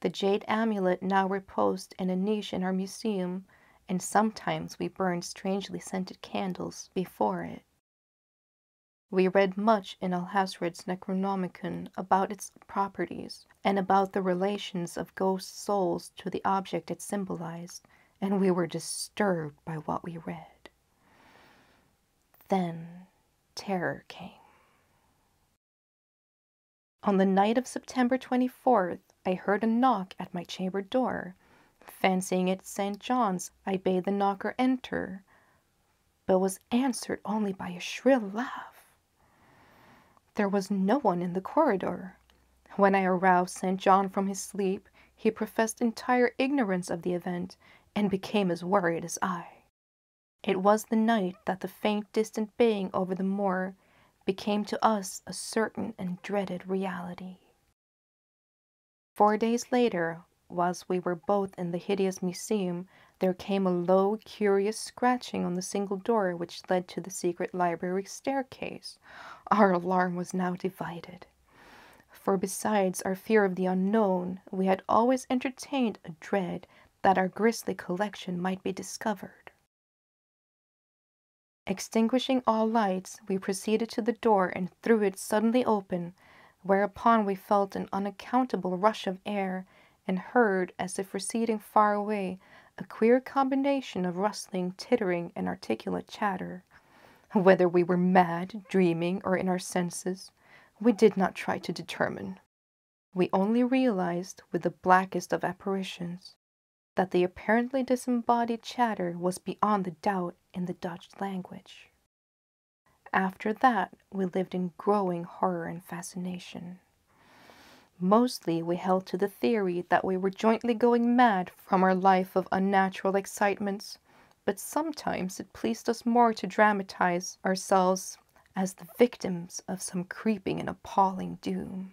The jade amulet now reposed in a niche in our museum, and sometimes we burned strangely scented candles before it. We read much in Alhazred's Necronomicon about its properties, and about the relations of ghost souls to the object it symbolized, and we were disturbed by what we read. Then terror came. On the night of September 24th, I heard a knock at my chamber door. Fancying it St. John's, I bade the knocker enter, but was answered only by a shrill laugh. There was no one in the corridor. When I aroused St. John from his sleep, he professed entire ignorance of the event, and became as worried as I. It was the night that the faint distant baying over the moor became to us a certain and dreaded reality. 4 days later, whilst we were both in the hideous museum, there came a low, curious scratching on the single door which led to the secret library staircase. Our alarm was now divided, for besides our fear of the unknown, we had always entertained a dread that our grisly collection might be discovered. Extinguishing all lights, we proceeded to the door and threw it suddenly open, whereupon we felt an unaccountable rush of air, and heard, as if receding far away, a queer combination of rustling, tittering, and articulate chatter. Whether we were mad, dreaming, or in our senses, we did not try to determine. We only realized, with the blackest of apparitions, that the apparently disembodied chatter was beyond the doubt in the Dutch language. After that, we lived in growing horror and fascination. Mostly we held to the theory that we were jointly going mad from our life of unnatural excitements, but sometimes it pleased us more to dramatize ourselves as the victims of some creeping and appalling doom.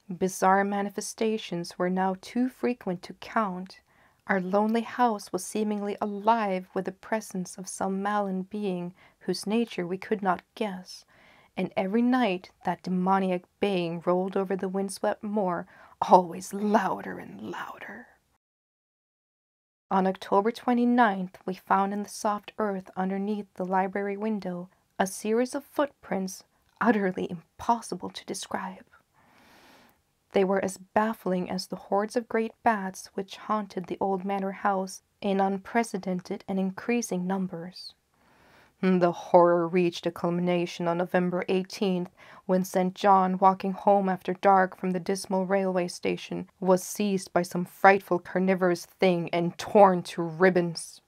Bizarre manifestations were now too frequent to count. Our lonely house was seemingly alive with the presence of some malign being whose nature we could not guess, and every night that demoniac baying rolled over the windswept moor, always louder and louder. On October 29th, we found in the soft earth underneath the library window a series of footprints utterly impossible to describe. They were as baffling as the hordes of great bats which haunted the old manor house in unprecedented and increasing numbers. The horror reached a culmination on November 18th, when St. John, walking home after dark from the dismal railway station, was seized by some frightful carnivorous thing and torn to ribbons.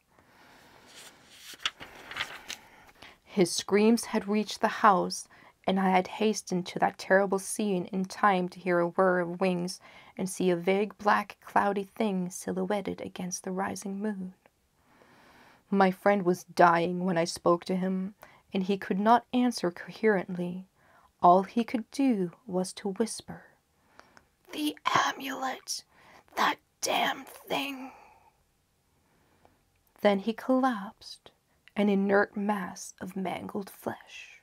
His screams had reached the house, and I had hastened to that terrible scene in time to hear a whir of wings and see a vague black cloudy thing silhouetted against the rising moon. My friend was dying when I spoke to him, and he could not answer coherently. All he could do was to whisper, "The amulet! That damned thing!" Then he collapsed, an inert mass of mangled flesh.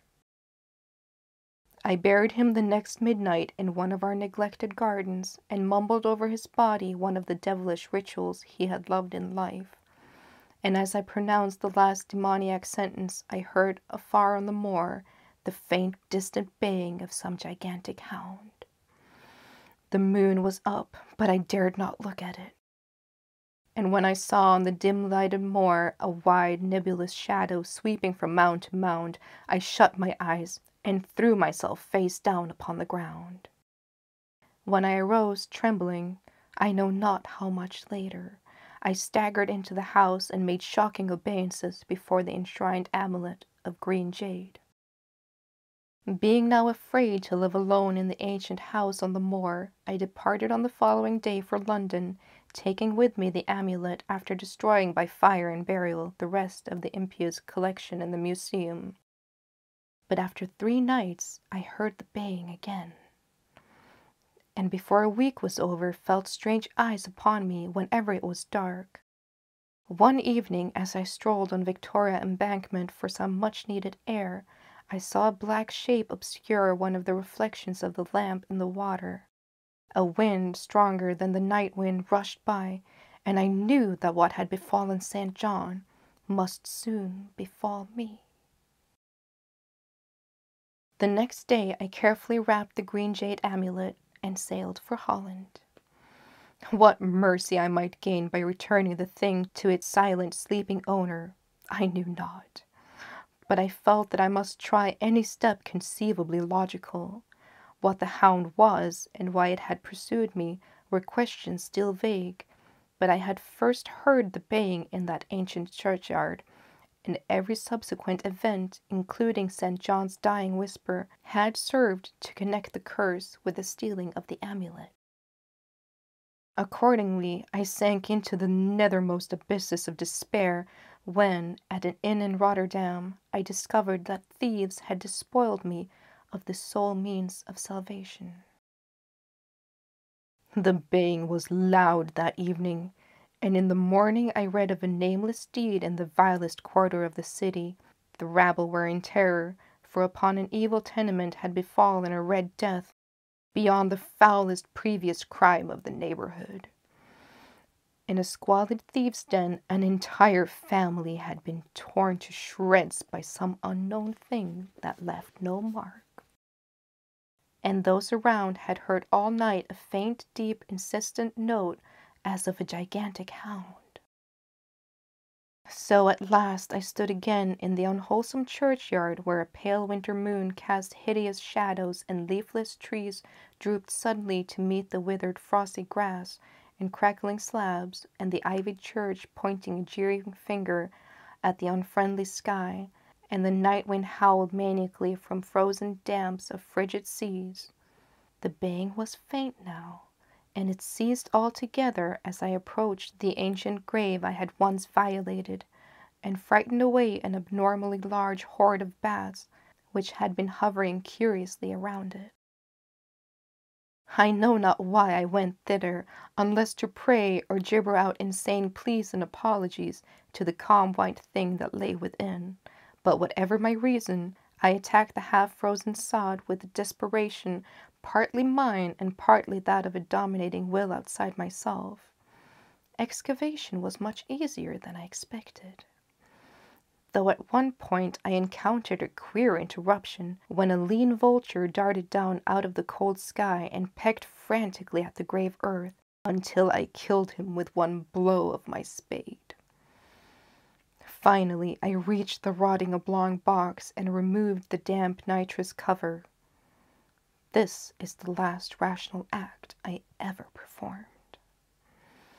I buried him the next midnight in one of our neglected gardens, and mumbled over his body one of the devilish rituals he had loved in life. And as I pronounced the last demoniac sentence, I heard afar on the moor the faint, distant baying of some gigantic hound. The moon was up, but I dared not look at it. And when I saw on the dim-lighted moor a wide, nebulous shadow sweeping from mound to mound, I shut my eyes and threw myself face down upon the ground. When I arose, trembling, I know not how much later, I staggered into the house and made shocking obeisances before the enshrined amulet of green jade. Being now afraid to live alone in the ancient house on the moor, I departed on the following day for London, taking with me the amulet after destroying by fire and burial the rest of the impious collection in the museum. But after 3 nights I heard the baying again, and before a week was over felt strange eyes upon me whenever it was dark. One evening, as I strolled on Victoria Embankment for some much-needed air, I saw a black shape obscure one of the reflections of the lamp in the water. A wind stronger than the night wind rushed by, and I knew that what had befallen St. John must soon befall me. The next day I carefully wrapped the green jade amulet and sailed for Holland. What mercy I might gain by returning the thing to its silent, sleeping owner, I knew not. But I felt that I must try any step conceivably logical. What the hound was, and why it had pursued me, were questions still vague, but I had first heard the baying in that ancient churchyard, and every subsequent event, including St. John's dying whisper, had served to connect the curse with the stealing of the amulet. Accordingly, I sank into the nethermost abysses of despair when, at an inn in Rotterdam, I discovered that thieves had despoiled me of the sole means of salvation. The baying was loud that evening, and in the morning I read of a nameless deed in the vilest quarter of the city. The rabble were in terror, for upon an evil tenement had befallen a red death, beyond the foulest previous crime of the neighborhood. In a squalid thieves' den, an entire family had been torn to shreds by some unknown thing that left no mark. And those around had heard all night a faint, deep, insistent note as of a gigantic hound. So at last I stood again in the unwholesome churchyard where a pale winter moon cast hideous shadows and leafless trees drooped suddenly to meet the withered frosty grass and crackling slabs, and the ivied church pointing a jeering finger at the unfriendly sky, and the night wind howled maniacally from frozen damps of frigid seas. The baying was faint now, and it ceased altogether as I approached the ancient grave I had once violated, and frightened away an abnormally large horde of bats which had been hovering curiously around it. I know not why I went thither, unless to pray or gibber out insane pleas and apologies to the calm white thing that lay within, but whatever my reason, I attacked the half-frozen sod with a desperation partly mine and partly that of a dominating will outside myself. Excavation was much easier than I expected, though at one point I encountered a queer interruption when a lean vulture darted down out of the cold sky and pecked frantically at the grave earth until I killed him with one blow of my spade. Finally, I reached the rotting oblong box and removed the damp nitrous cover. This is the last rational act I ever performed.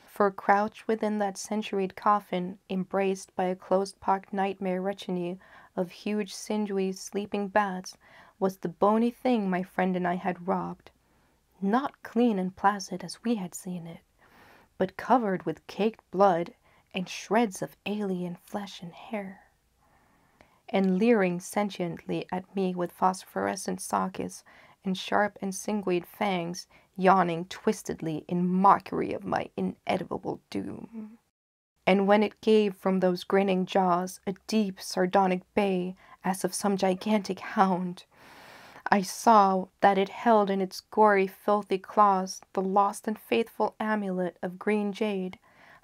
For crouched within that centuried coffin, embraced by a close-packed nightmare retinue of huge, sinewy, sleeping bats, was the bony thing my friend and I had robbed, not clean and placid as we had seen it, but covered with caked blood and shreds of alien flesh and hair, and leering sentiently at me with phosphorescent sockets and sharp and sanguine fangs, yawning twistedly in mockery of my inevitable doom. And when it gave from those grinning jaws a deep, sardonic bay as of some gigantic hound, I saw that it held in its gory, filthy claws the lost and faithful amulet of green jade.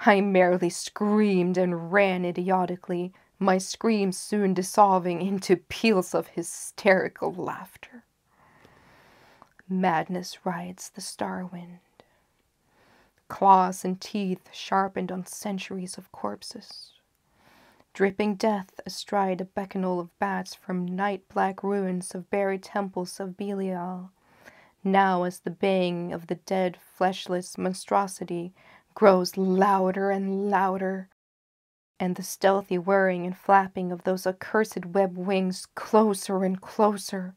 I merely screamed and ran idiotically, my screams soon dissolving into peals of hysterical laughter. Madness rides the star wind. Claws and teeth sharpened on centuries of corpses. Dripping death astride a bacchanal of bats from night-black ruins of buried temples of Belial. Now as the baying of the dead fleshless monstrosity grows louder and louder, and the stealthy whirring and flapping of those accursed web wings closer and closer,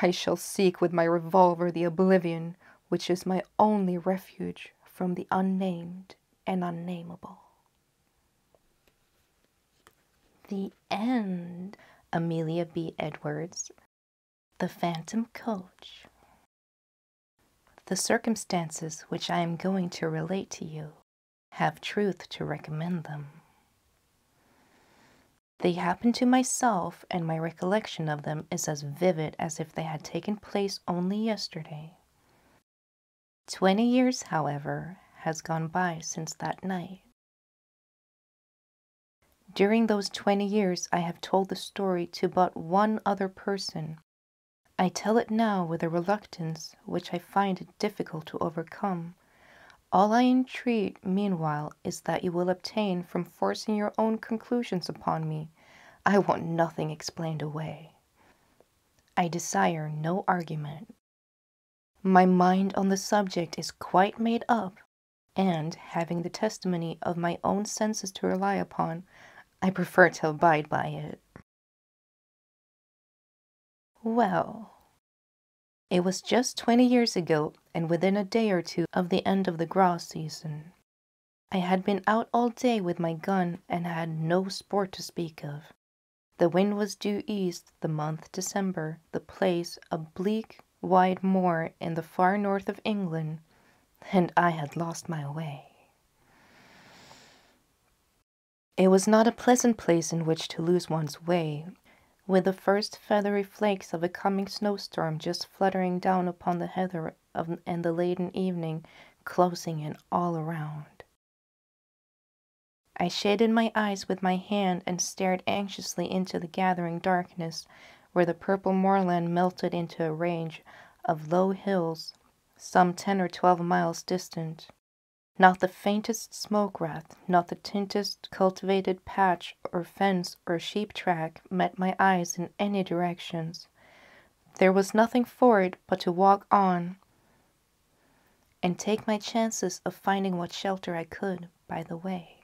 I shall seek with my revolver the oblivion which is my only refuge from the unnamed and unnameable. The end. Amelia B. Edwards, The Phantom Coach. The circumstances which I am going to relate to you have truth to recommend them. They happened to myself, and my recollection of them is as vivid as if they had taken place only yesterday. 20 years, however, has gone by since that night. During those 20 years, I have told the story to but one other person. I tell it now with a reluctance which I find it difficult to overcome. All I entreat, meanwhile, is that you will abstain from forcing your own conclusions upon me. I want nothing explained away. I desire no argument. My mind on the subject is quite made up, and, having the testimony of my own senses to rely upon, I prefer to abide by it. Well, it was just 20 years ago, and within a day or two of the end of the grouse season. I had been out all day with my gun and had no sport to speak of. The wind was due east, the month December, the place a bleak, wide moor in the far north of England, and I had lost my way. It was not a pleasant place in which to lose one's way, with the first feathery flakes of a coming snowstorm just fluttering down upon the heather and the laden evening closing in all around. I shaded my eyes with my hand and stared anxiously into the gathering darkness, where the purple moorland melted into a range of low hills, some 10 or 12 miles distant. Not the faintest smoke wreath, not the tiniest cultivated patch or fence or sheep track met my eyes in any directions. There was nothing for it but to walk on and take my chances of finding what shelter I could by the way.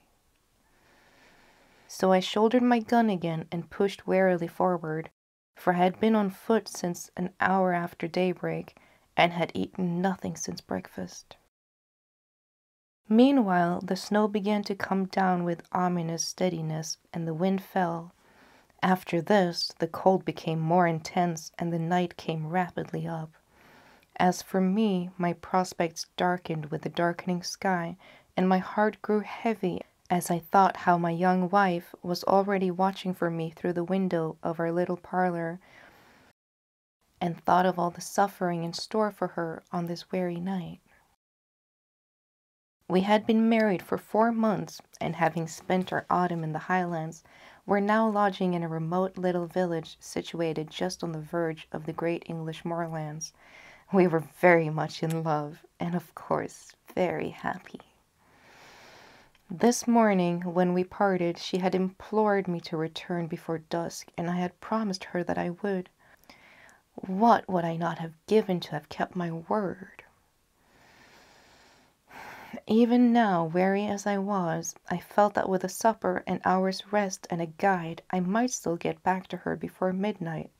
So I shouldered my gun again and pushed warily forward, for I had been on foot since an hour after daybreak and had eaten nothing since breakfast. Meanwhile, the snow began to come down with ominous steadiness, and the wind fell. After this, the cold became more intense, and the night came rapidly up. As for me, my prospects darkened with the darkening sky, and my heart grew heavy as I thought how my young wife was already watching for me through the window of our little parlor, and thought of all the suffering in store for her on this weary night. We had been married for 4 months, and having spent our autumn in the Highlands, were now lodging in a remote little village situated just on the verge of the great English moorlands. We were very much in love, and of course, very happy. This morning, when we parted, she had implored me to return before dusk, and I had promised her that I would. What would I not have given to have kept my word? Even now, weary as I was, I felt that with a supper, an hour's rest, and a guide, I might still get back to her before midnight,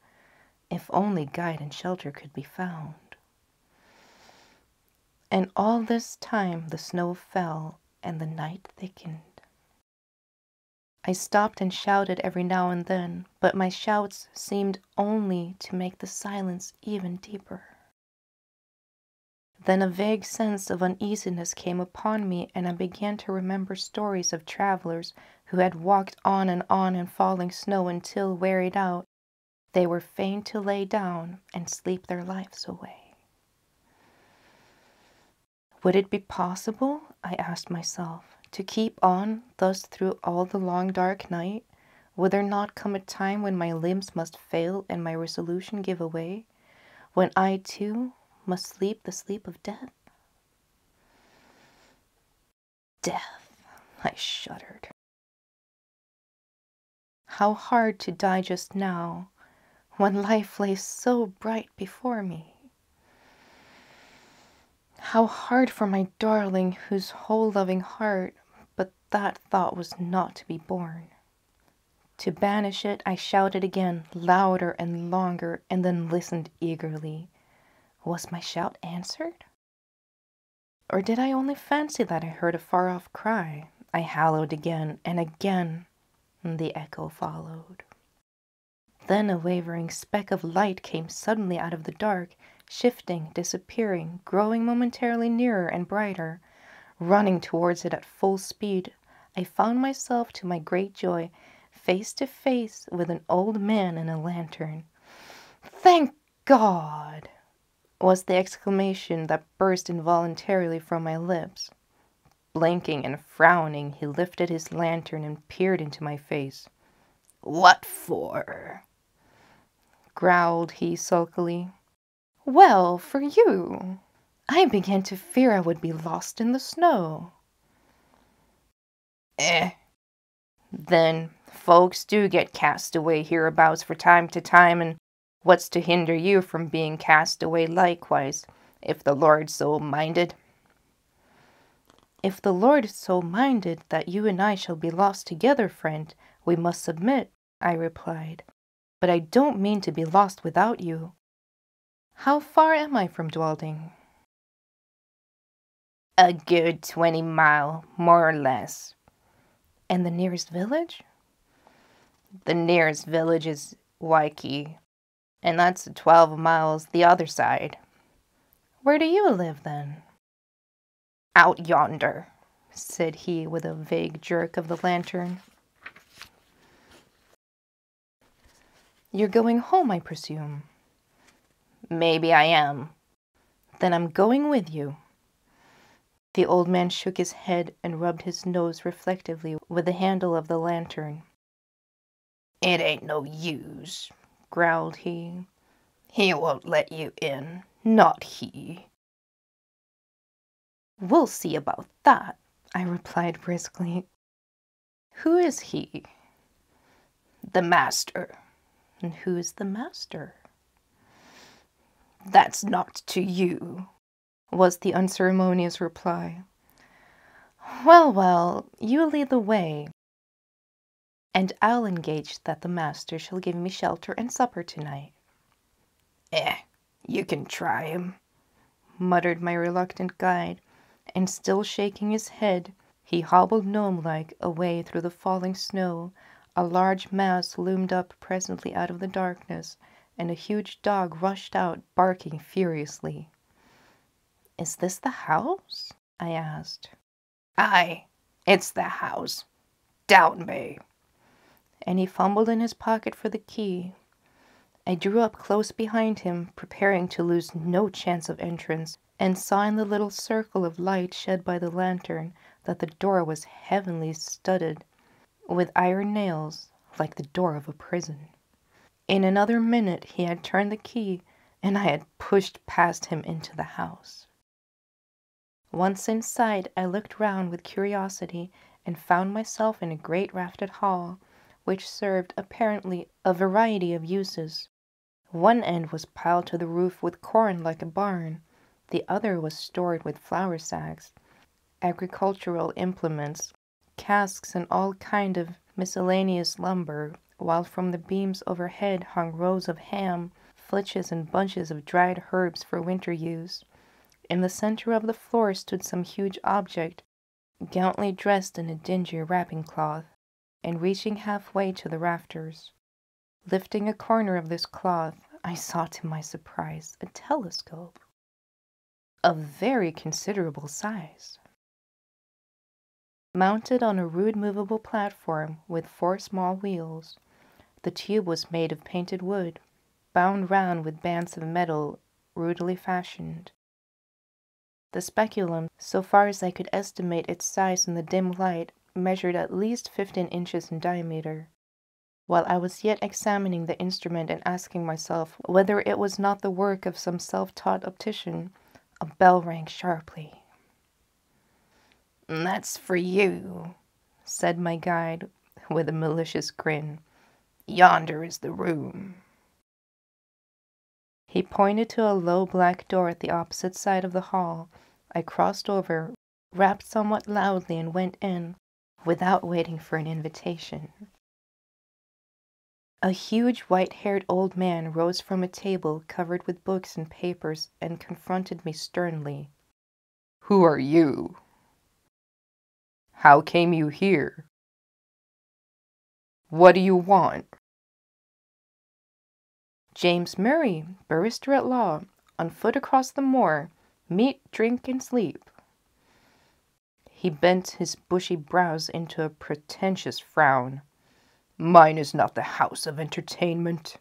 if only guide and shelter could be found. And all this time the snow fell, and the night thickened. I stopped and shouted every now and then, but my shouts seemed only to make the silence even deeper. Then a vague sense of uneasiness came upon me, and I began to remember stories of travelers who had walked on in falling snow until, wearied out, they were fain to lay down and sleep their lives away. Would it be possible, I asked myself, to keep on thus through all the long dark night? Would there not come a time when my limbs must fail and my resolution give away, when I too must sleep the sleep of death? Death, I shuddered. How hard to die just now, when life lay so bright before me. How hard for my darling, whose whole loving heart, but that thought was not to be borne. To banish it, I shouted again, louder and longer, and then listened eagerly. Was my shout answered? Or did I only fancy that I heard a far-off cry? I hallooed again, and again the echo followed. Then a wavering speck of light came suddenly out of the dark, shifting, disappearing, growing momentarily nearer and brighter. Running towards it at full speed, I found myself, to my great joy, face to face with an old man in a lantern. "Thank God!" was the exclamation that burst involuntarily from my lips. Blinking and frowning, he lifted his lantern and peered into my face. "What for?" growled he sulkily. "Well, for you. I began to fear I would be lost in the snow." Then folks do get cast away hereabouts from time to time, and what's to hinder you from being cast away likewise, if the Lord so minded? If the Lord is so minded that you and I shall be lost together, friend, we must submit, I replied. But I don't mean to be lost without you. How far am I from Dwalding? A good 20 miles, more or less. And the nearest village? The nearest village is Waikiki, and that's 12 miles the other side. Where do you live, then? Out yonder, said he with a vague jerk of the lantern. You're going home, I presume? Maybe I am. Then I'm going with you. The old man shook his head and rubbed his nose reflectively with the handle of the lantern. It ain't no use, growled he. He won't let you in, not he. We'll see about that, I replied briskly. Who is he? The master. And who is the master? That's not to you, was the unceremonious reply. Well, well, you lead the way, and I'll engage that the master shall give me shelter and supper tonight. You can try him, muttered my reluctant guide, and still shaking his head, he hobbled gnome-like away through the falling snow. A large mass loomed up presently out of the darkness, and a huge dog rushed out, barking furiously. Is this the house? I asked. Aye, it's the house. Down me. And he fumbled in his pocket for the key. I drew up close behind him, preparing to lose no chance of entrance, and saw in the little circle of light shed by the lantern that the door was heavily studded with iron nails, like the door of a prison. In another minute he had turned the key, and I had pushed past him into the house. Once inside, I looked round with curiosity and found myself in a great rafted hall, which served apparently a variety of uses. One end was piled to the roof with corn like a barn, the other was stored with flour sacks, agricultural implements, casks, and all kind of miscellaneous lumber, while from the beams overhead hung rows of ham, flitches, and bunches of dried herbs for winter use. In the center of the floor stood some huge object, gauntly dressed in a dingy wrapping cloth. and reaching halfway to the rafters. Lifting a corner of this cloth, I saw to my surprise a telescope of very considerable size. Mounted on a rude movable platform with 4 small wheels, the tube was made of painted wood, bound round with bands of metal rudely fashioned. The speculum, so far as I could estimate its size in the dim light, measured at least 15 inches in diameter. While I was yet examining the instrument and asking myself whether it was not the work of some self-taught optician, a bell rang sharply. "That's for you," said my guide with a malicious grin. "Yonder is the room." He pointed to a low black door at the opposite side of the hall. I crossed over, rapped somewhat loudly, and went in, without waiting for an invitation. A huge white-haired old man rose from a table covered with books and papers and confronted me sternly. "Who are you? How came you here? What do you want?" "James Murray, barrister at law, on foot across the moor. Meat, drink, and sleep." He bent his bushy brows into a pretentious frown. "Mine is not the house of entertainment,"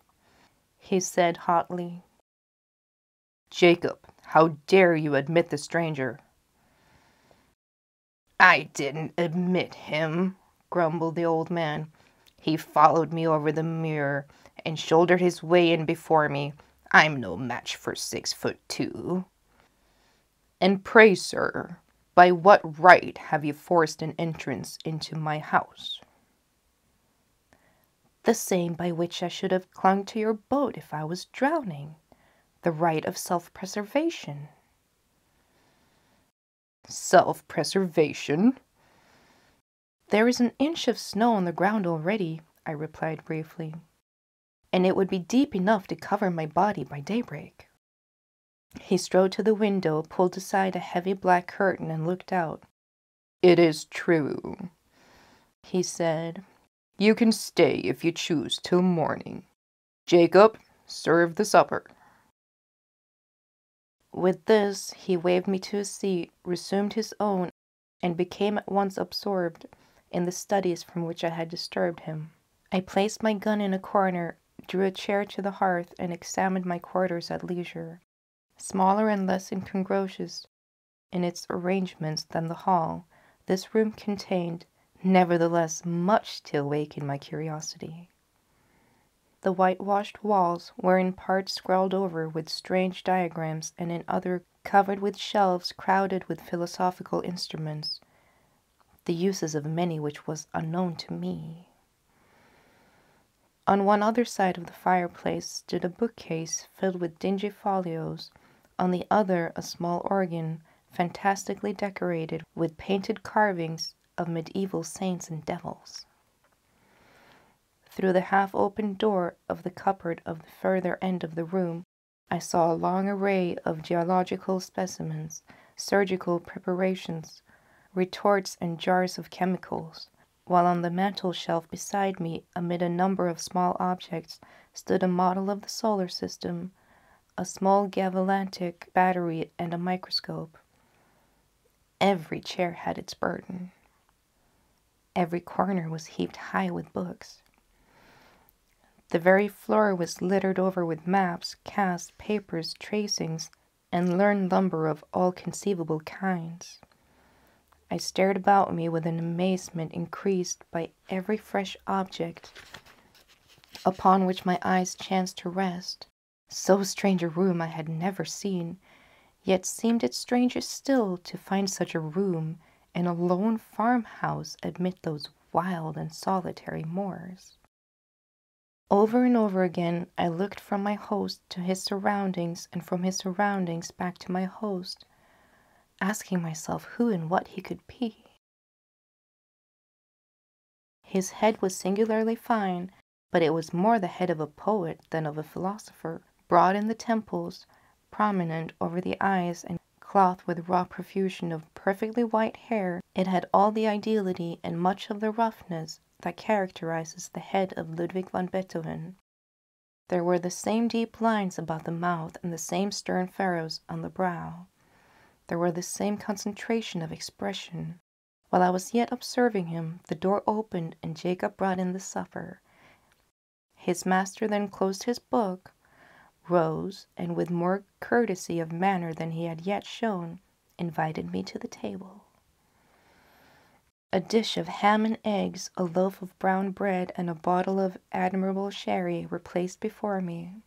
he said hotly. "Jacob, how dare you admit the stranger?" "I didn't admit him," grumbled the old man. "He followed me over the muir and shouldered his way in before me. I'm no match for 6'2". "And pray, sir, by what right have you forced an entrance into my house?" "The same by which I should have clung to your boat if I was drowning. The right of self-preservation." "Self-preservation?" "There is an inch of snow on the ground already," I replied briefly, "and it would be deep enough to cover my body by daybreak." He strode to the window, pulled aside a heavy black curtain, and looked out. "It is true," he said. "You can stay if you choose till morning. Jacob, serve the supper." With this, he waved me to a seat, resumed his own, and became at once absorbed in the studies from which I had disturbed him. I placed my gun in a corner, drew a chair to the hearth, and examined my quarters at leisure. Smaller and less incongruous in its arrangements than the hall, this room contained, nevertheless, much to awaken my curiosity. The whitewashed walls were in part scrawled over with strange diagrams, and in other covered with shelves crowded with philosophical instruments, the uses of many which was unknown to me. On one other side of the fireplace stood a bookcase filled with dingy folios, on the other a small organ, fantastically decorated with painted carvings of medieval saints and devils. Through the half-open door of the cupboard of the further end of the room, I saw a long array of geological specimens, surgical preparations, retorts and jars of chemicals, while on the mantel-shelf beside me, amid a number of small objects, stood a model of the solar system, a small galvanic battery, and a microscope. Every chair had its burden. Every corner was heaped high with books. The very floor was littered over with maps, casts, papers, tracings, and learned lumber of all conceivable kinds. I stared about me with an amazement increased by every fresh object upon which my eyes chanced to rest. So strange a room I had never seen, yet seemed it stranger still to find such a room in a lone farmhouse amid those wild and solitary moors. Over and over again I looked from my host to his surroundings, and from his surroundings back to my host, asking myself who and what he could be. His head was singularly fine, but it was more the head of a poet than of a philosopher, broad in the temples, prominent over the eyes, and cloth with raw profusion of perfectly white hair. It had all the ideality and much of the roughness that characterizes the head of Ludwig van Beethoven. There were the same deep lines about the mouth and the same stern furrows on the brow. There were the same concentration of expression. While I was yet observing him, the door opened and Jacob brought in the supper. His master then closed his book, rose, and with more courtesy of manner than he had yet shown, invited me to the table. A dish of ham and eggs, a loaf of brown bread, and a bottle of admirable sherry were placed before me.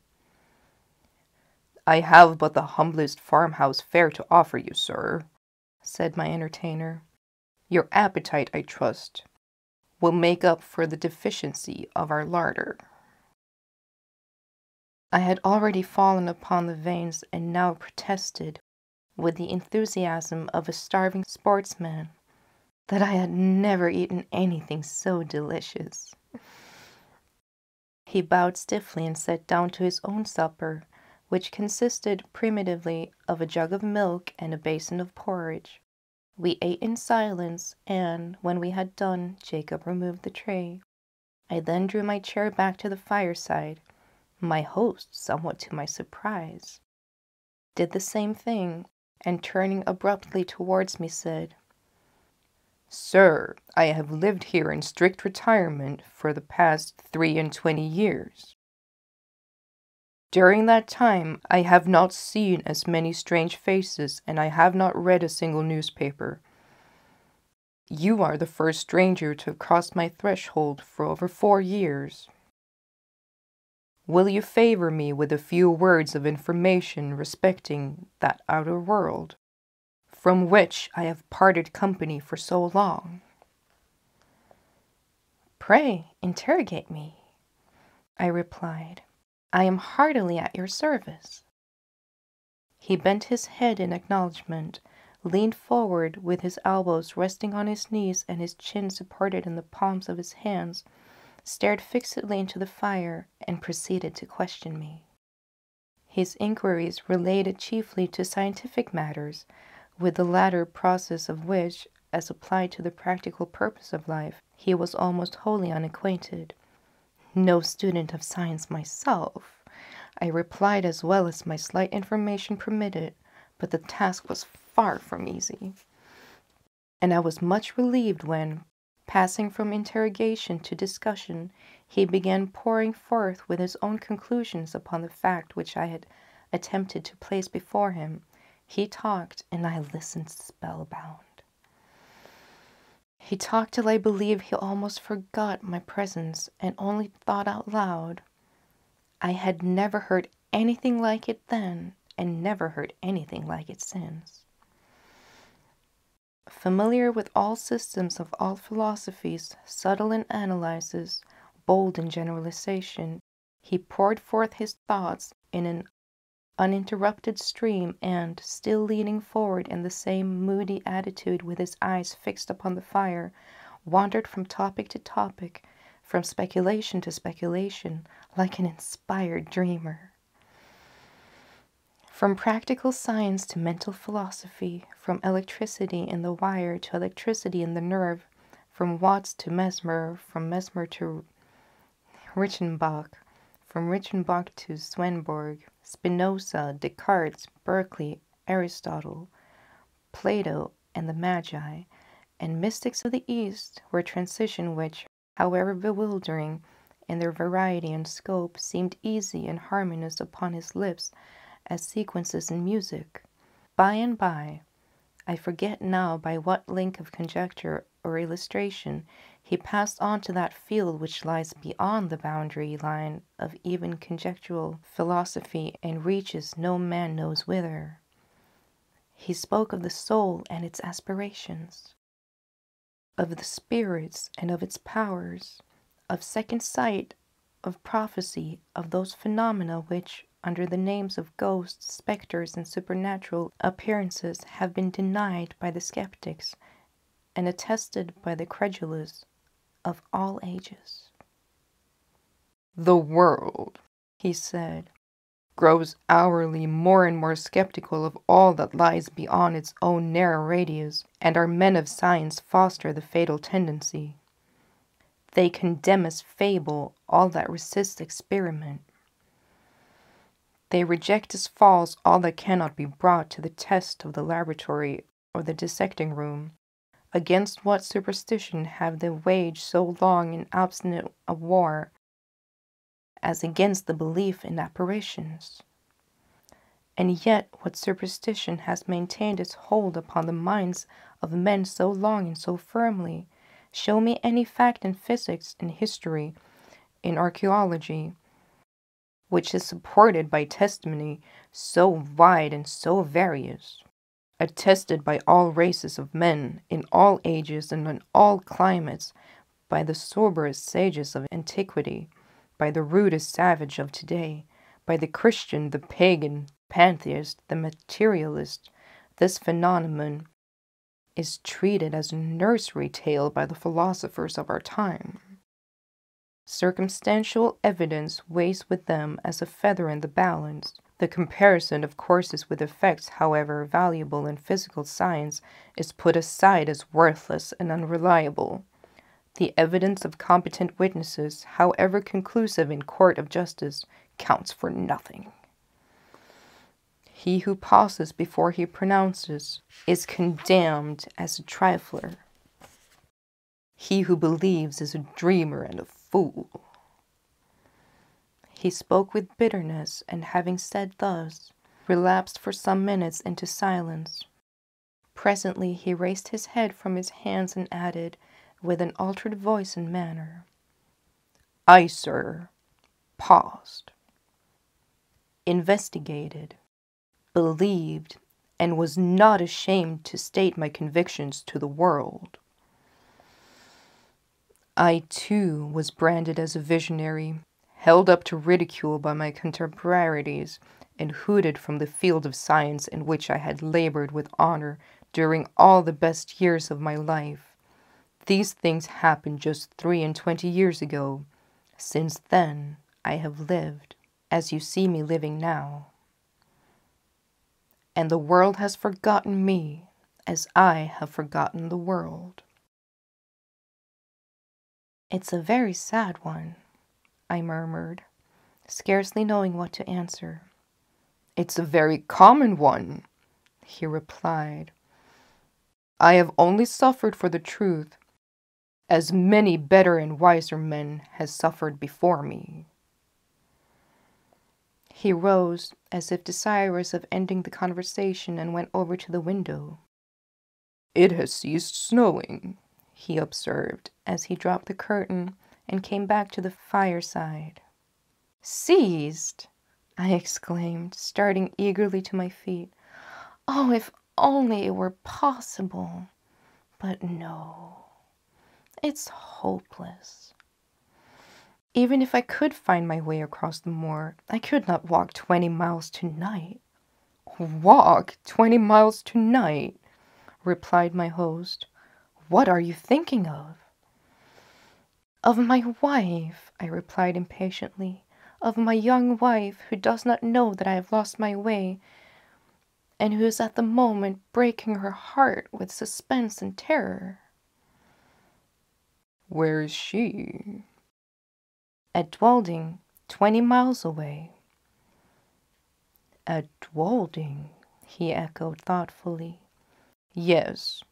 "I have but the humblest farmhouse fare to offer you, sir," said my entertainer. "Your appetite, I trust, will make up for the deficiency of our larder." I had already fallen upon the veins and now protested, with the enthusiasm of a starving sportsman, that I had never eaten anything so delicious. He bowed stiffly and sat down to his own supper, which consisted primitively of a jug of milk and a basin of porridge. We ate in silence, and when we had done, Jacob removed the tray. I then drew my chair back to the fireside. My host, somewhat to my surprise, did the same thing, and turning abruptly towards me, said, "Sir, I have lived here in strict retirement for the past 23 years. During that time I have not seen as many strange faces, and I have not read a single newspaper. You are the first stranger to have crossed my threshold for over 4 years. Will you favor me with a few words of information respecting that outer world, from which I have parted company for so long?" "Pray, interrogate me," I replied. "I am heartily at your service." He bent his head in acknowledgment, leaned forward with his elbows resting on his knees and his chin supported in the palms of his hands, stared fixedly into the fire, and proceeded to question me. His inquiries related chiefly to scientific matters, with the latter process of which, as applied to the practical purpose of life, he was almost wholly unacquainted. "No student of science myself," I replied as well as my slight information permitted, but the task was far from easy, and I was much relieved when, passing from interrogation to discussion, he began pouring forth with his own conclusions upon the fact which I had attempted to place before him. He talked, and I listened spellbound. He talked till I believe he almost forgot my presence and only thought out loud, "I had never heard anything like it then, and never heard anything like it since." Familiar with all systems of all philosophies, subtle in analysis, bold in generalization, he poured forth his thoughts in an uninterrupted stream, and, still leaning forward in the same moody attitude with his eyes fixed upon the fire, wandered from topic to topic, from speculation to speculation, like an inspired dreamer. From practical science to mental philosophy, from electricity in the wire to electricity in the nerve, from Watts to Mesmer, from Mesmer to Reichenbach, from Reichenbach to Swedenborg, Spinoza, Descartes, Berkeley, Aristotle, Plato, and the Magi, and mystics of the East were transitions which, however bewildering in their variety and scope, seemed easy and harmonious upon his lips as sequences in music. By and by, I forget now by what link of conjecture or illustration, he passed on to that field which lies beyond the boundary line of even conjectural philosophy and reaches no man knows whither. He spoke of the soul and its aspirations, of the spirits and of its powers, of second sight, of prophecy, of those phenomena which, under the names of ghosts, specters, and supernatural appearances, have been denied by the skeptics and attested by the credulous of all ages. "The world," he said, grows hourly more and more skeptical of all that lies beyond its own narrow radius, and our men of science foster the fatal tendency. They condemn as fable all that resists experiment. They reject as false all that cannot be brought to the test of the laboratory or the dissecting room. Against what superstition have they waged so long and obstinate a war as against the belief in apparitions? And yet what superstition has maintained its hold upon the minds of men so long and so firmly? Show me any fact in physics, in history, in archaeology, which is supported by testimony so wide and so various, attested by all races of men, in all ages and in all climates, by the soberest sages of antiquity, by the rudest savage of today, by the Christian, the pagan, pantheist, the materialist. This phenomenon is treated as a nursery tale by the philosophers of our time. Circumstantial evidence weighs with them as a feather in the balance. The comparison of courses with effects, however valuable in physical science, is put aside as worthless and unreliable. The evidence of competent witnesses, however conclusive in court of justice, counts for nothing. He who pauses before he pronounces is condemned as a trifler. He who believes is a dreamer and a fool. He spoke with bitterness, and having said thus, relapsed for some minutes into silence. Presently he raised his head from his hands and added, with an altered voice and manner, "I, sir, paused, investigated, believed, and was not ashamed to state my convictions to the world. I, too, was branded as a visionary, held up to ridicule by my contemporaries, and hooted from the field of science in which I had labored with honor during all the best years of my life. These things happened just 23 years ago. Since then, I have lived, as you see me living now. And the world has forgotten me, as I have forgotten the world." "It's a very sad one," I murmured, scarcely knowing what to answer. "It's a very common one," he replied. "I have only suffered for the truth, as many better and wiser men has suffered before me." He rose, as if desirous of ending the conversation, and went over to the window. "It has ceased snowing," he observed, as he dropped the curtain and came back to the fireside. "Ceased!" I exclaimed, starting eagerly to my feet. "Oh, if only it were possible! But no, it's hopeless. Even if I could find my way across the moor, I could not walk 20 miles tonight." "Walk 20 miles tonight?" replied my host. "What are you thinking of?" "Of my wife," I replied impatiently, "of my young wife, who does not know that I have lost my way, and who is at the moment breaking her heart with suspense and terror." "Where is she?" "At Dwalding, 20 miles away." "At Dwalding," he echoed thoughtfully. "Yes,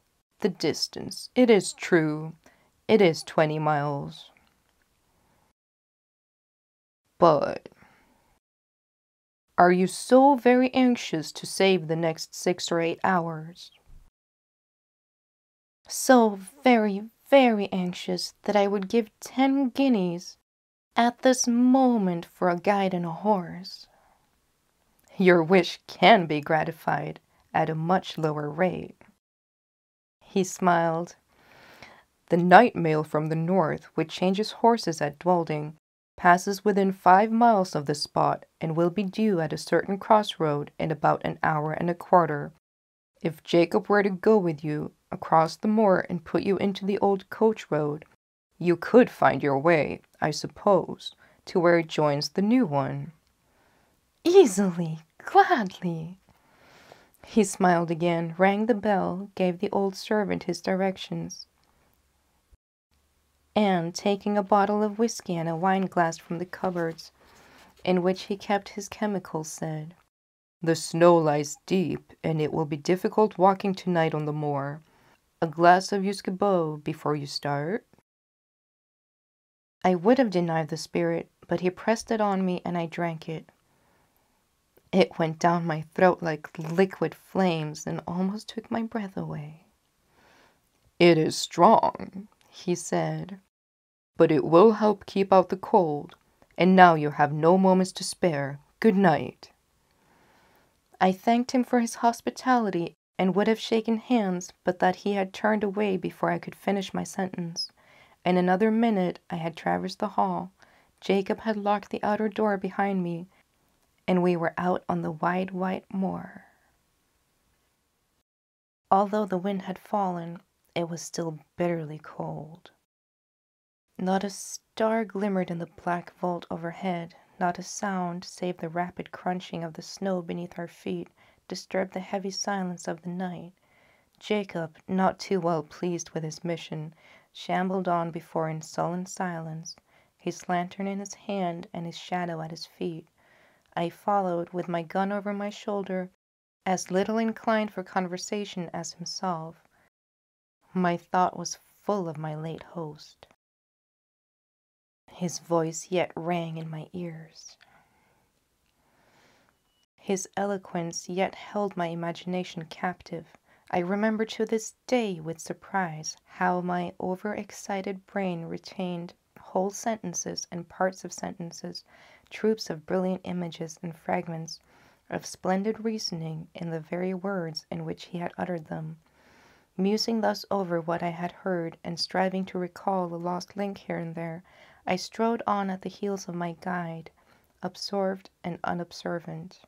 the distance. It is true. It is 20 miles. But are you so very anxious to save the next 6 or 8 hours?" "So very, very anxious that I would give 10 guineas at this moment for a guide and a horse." "Your wish can be gratified at a much lower rate." He smiled. "The night mail from the north, which changes horses at Dwalding, passes within 5 miles of the spot, and will be due at a certain crossroad in about an hour and a quarter. If Jacob were to go with you across the moor and put you into the old coach road, you could find your way, I suppose, to where it joins the new one." Easily, gladly. He smiled again, rang the bell, gave the old servant his directions, and, taking a bottle of whiskey and a wine-glass from the cupboards in which he kept his chemicals, said, "The snow lies deep, and it will be difficult walking tonight on the moor. A glass of usquebeau before you start?" I would have denied the spirit, but he pressed it on me and I drank it. It went down my throat like liquid flames and almost took my breath away. "It is strong," he said, "but it will help keep out the cold. And now you have no moments to spare. Good night." I thanked him for his hospitality and would have shaken hands, but that he had turned away before I could finish my sentence. In another minute I had traversed the hall, Jacob had locked the outer door behind me, and we were out on the wide white moor. Although the wind had fallen, it was still bitterly cold. Not a star glimmered in the black vault overhead, not a sound, save the rapid crunching of the snow beneath our feet, disturbed the heavy silence of the night. Jacob, not too well pleased with his mission, shambled on before in sullen silence, his lantern in his hand and his shadow at his feet. I followed, with my gun over my shoulder, as little inclined for conversation as himself. My thought was full of my late host. His voice yet rang in my ears. His eloquence yet held my imagination captive. I remember to this day with surprise how my overexcited brain retained whole sentences and parts of sentences, troops of brilliant images and fragments of splendid reasoning in the very words in which he had uttered them. Musing thus over what I had heard, and striving to recall a lost link here and there, I strode on at the heels of my guide, absorbed and unobservant.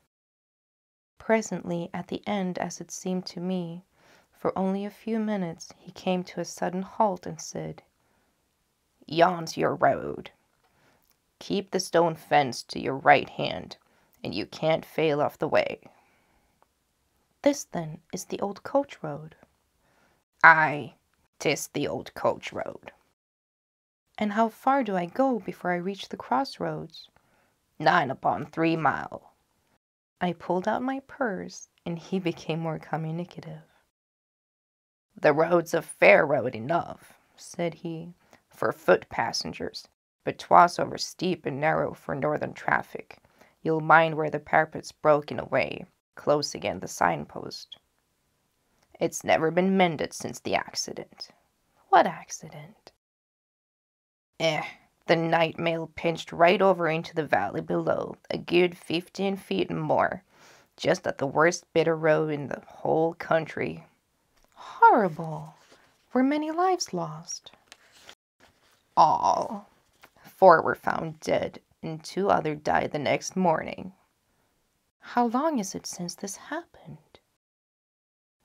Presently, at the end, as it seemed to me, for only a few minutes, he came to a sudden halt and said, "Yon's your road. Keep the stone fence to your right hand, and you can't fail off the way." "This, then, is the old coach road?" "Aye, 'tis the old coach road." "And how far do I go before I reach the crossroads?" "Nine upon 3 mile." I pulled out my purse, and he became more communicative. "The road's a fair road enough," said he, "for foot passengers, but 'twas over steep and narrow for northern traffic. You'll mind where the parapet's broken away, close again the signpost. It's never been mended since the accident." "What accident?" The night mail pinched right over into the valley below, a good 15 feet and more, just at the worst bit of road in the whole country." "Horrible! Were many lives lost?" "All. 4 were found dead, and 2 other died the next morning." "How long is it since this happened?"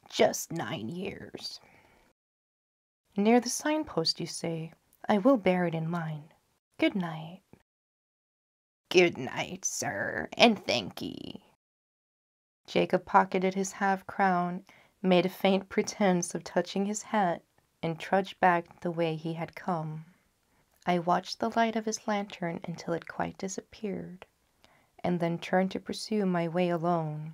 "Just 9 years." "Near the signpost, you say? I will bear it in mind. Good night." "Good night, sir, and thank ye." Jacob pocketed his half-crown, made a faint pretence of touching his hat, and trudged back the way he had come. I watched the light of his lantern until it quite disappeared, and then turned to pursue my way alone.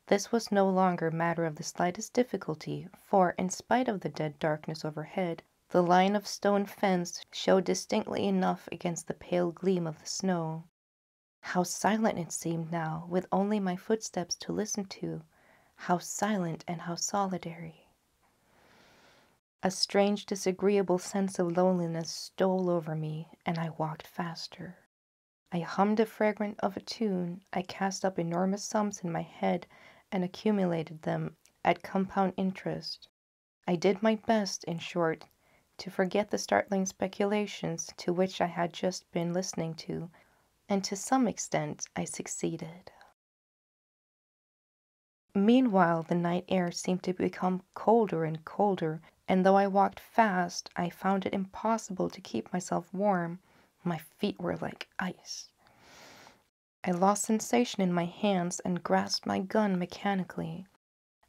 This was no longer matter of the slightest difficulty, for, in spite of the dead darkness overhead, the line of stone fence showed distinctly enough against the pale gleam of the snow. How silent it seemed now, with only my footsteps to listen to! How silent and how solitary! A strange, disagreeable sense of loneliness stole over me, and I walked faster. I hummed a fragment of a tune, I cast up enormous sums in my head and accumulated them at compound interest. I did my best, in short, to forget the startling speculations to which I had just been listening to, and to some extent I succeeded. Meanwhile, the night air seemed to become colder and colder, and though I walked fast, I found it impossible to keep myself warm. My feet were like ice. I lost sensation in my hands and grasped my gun mechanically.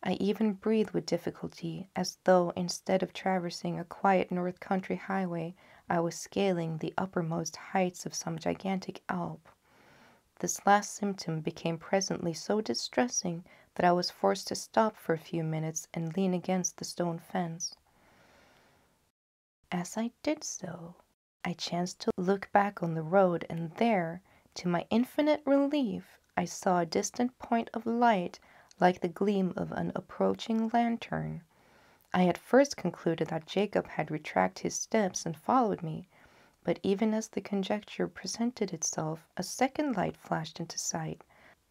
I even breathed with difficulty, as though instead of traversing a quiet North Country highway, I was scaling the uppermost heights of some gigantic Alp. This last symptom became presently so distressing that I was forced to stop for a few minutes and lean against the stone fence. As I did so, I chanced to look back on the road, and there, to my infinite relief, I saw a distant point of light like the gleam of an approaching lantern. I had first concluded that Jacob had retraced his steps and followed me, but even as the conjecture presented itself, a second light flashed into sight,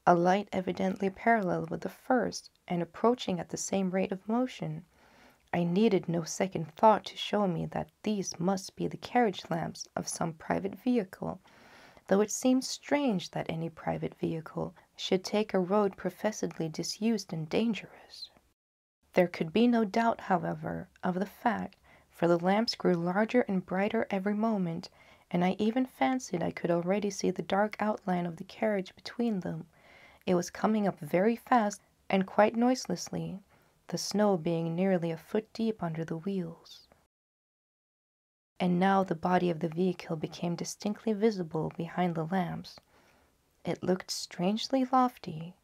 a light evidently parallel with the first, and approaching at the same rate of motion. I needed no second thought to show me that these must be the carriage lamps of some private vehicle, though it seemed strange that any private vehicle should take a road professedly disused and dangerous. There could be no doubt, however, of the fact, for the lamps grew larger and brighter every moment, and I even fancied I could already see the dark outline of the carriage between them. It was coming up very fast and quite noiselessly, the snow being nearly a foot deep under the wheels. And now the body of the vehicle became distinctly visible behind the lamps. It looked strangely lofty.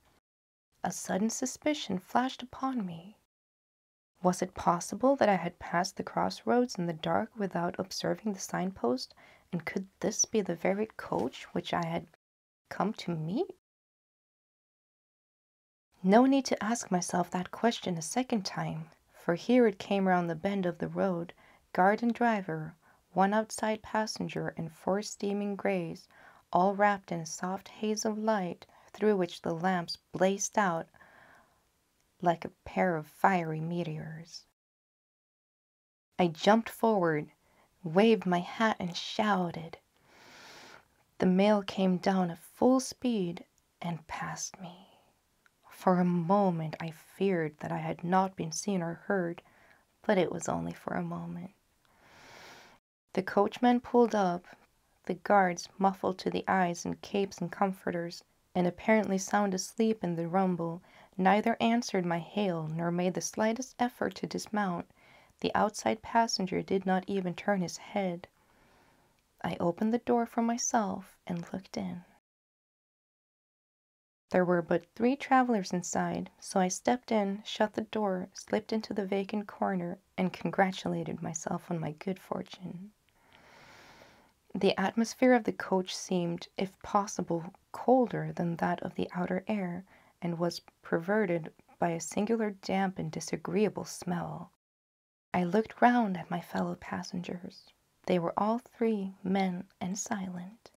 A sudden suspicion flashed upon me. Was it possible that I had passed the crossroads in the dark without observing the signpost, and could this be the very coach which I had come to meet? No need to ask myself that question a second time, for here it came round the bend of the road, guard and driver, one outside passenger, and 4 steaming greys, all wrapped in a soft haze of light through which the lamps blazed out like a pair of fiery meteors. I jumped forward, waved my hat, and shouted. The mail came down at full speed and passed me. For a moment I feared that I had not been seen or heard, but it was only for a moment. The coachman pulled up, the guards, muffled to the eyes in capes and comforters, and apparently sound asleep in the rumble, neither answered my hail nor made the slightest effort to dismount. The outside passenger did not even turn his head. I opened the door for myself and looked in. There were but 3 travelers inside, so I stepped in, shut the door, slipped into the vacant corner, and congratulated myself on my good fortune. The atmosphere of the coach seemed, if possible, colder than that of the outer air, and was perverted by a singular damp and disagreeable smell. I looked round at my fellow passengers. They were all 3 men and silent.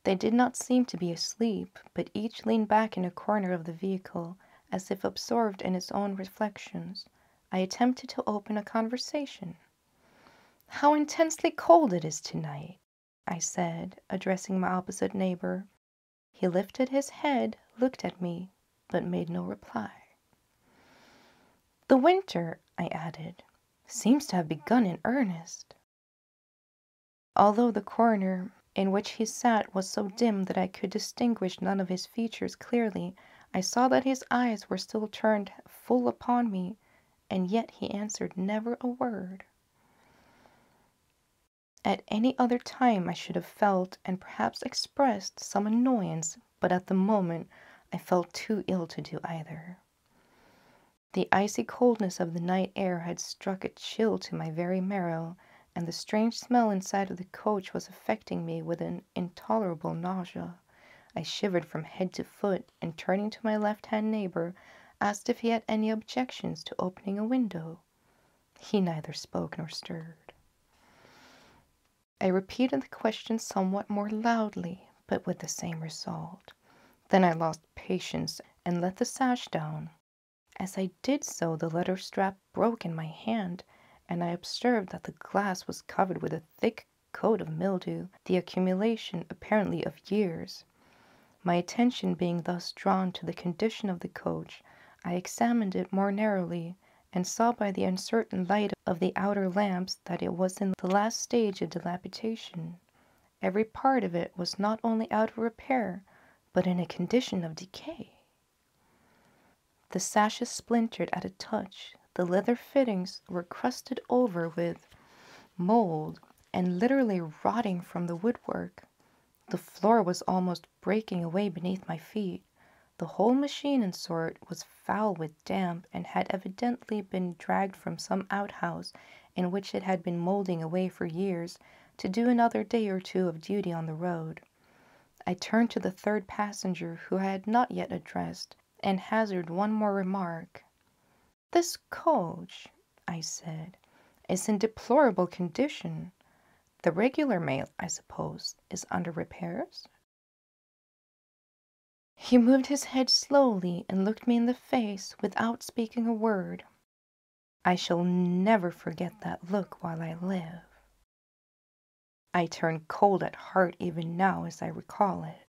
They did not seem to be asleep, but each leaned back in a corner of the vehicle, as if absorbed in its own reflections. I attempted to open a conversation. "How intensely cold it is tonight," I said, addressing my opposite neighbor. He lifted his head, looked at me, but made no reply. "The winter," I added, "seems to have begun in earnest." Although the corner in which he sat was so dim that I could distinguish none of his features clearly, I saw that his eyes were still turned full upon me, and yet he answered never a word. At any other time I should have felt, and perhaps expressed, some annoyance, but at the moment I felt too ill to do either. The icy coldness of the night air had struck a chill to my very marrow, and the strange smell inside of the coach was affecting me with an intolerable nausea. I shivered from head to foot, and turning to my left-hand neighbor, asked if he had any objections to opening a window. He neither spoke nor stirred. I repeated the question somewhat more loudly, but with the same result. Then I lost patience and let the sash down. As I did so, the leather strap broke in my hand, and I observed that the glass was covered with a thick coat of mildew, the accumulation, apparently, of years. My attention being thus drawn to the condition of the coach, I examined it more narrowly, and saw by the uncertain light of the outer lamps that it was in the last stage of dilapidation. Every part of it was not only out of repair, but in a condition of decay. The sashes splintered at a touch, the leather fittings were crusted over with mold and literally rotting from the woodwork. The floor was almost breaking away beneath my feet. The whole machine, in short, was foul with damp and had evidently been dragged from some outhouse in which it had been molding away for years to do another day or two of duty on the road. I turned to the third passenger, who I had not yet addressed, and hazarded one more remark. "This coach," I said, "is in deplorable condition. The regular mail, I suppose, is under repairs?" He moved his head slowly and looked me in the face without speaking a word. I shall never forget that look while I live. I turn cold at heart even now as I recall it.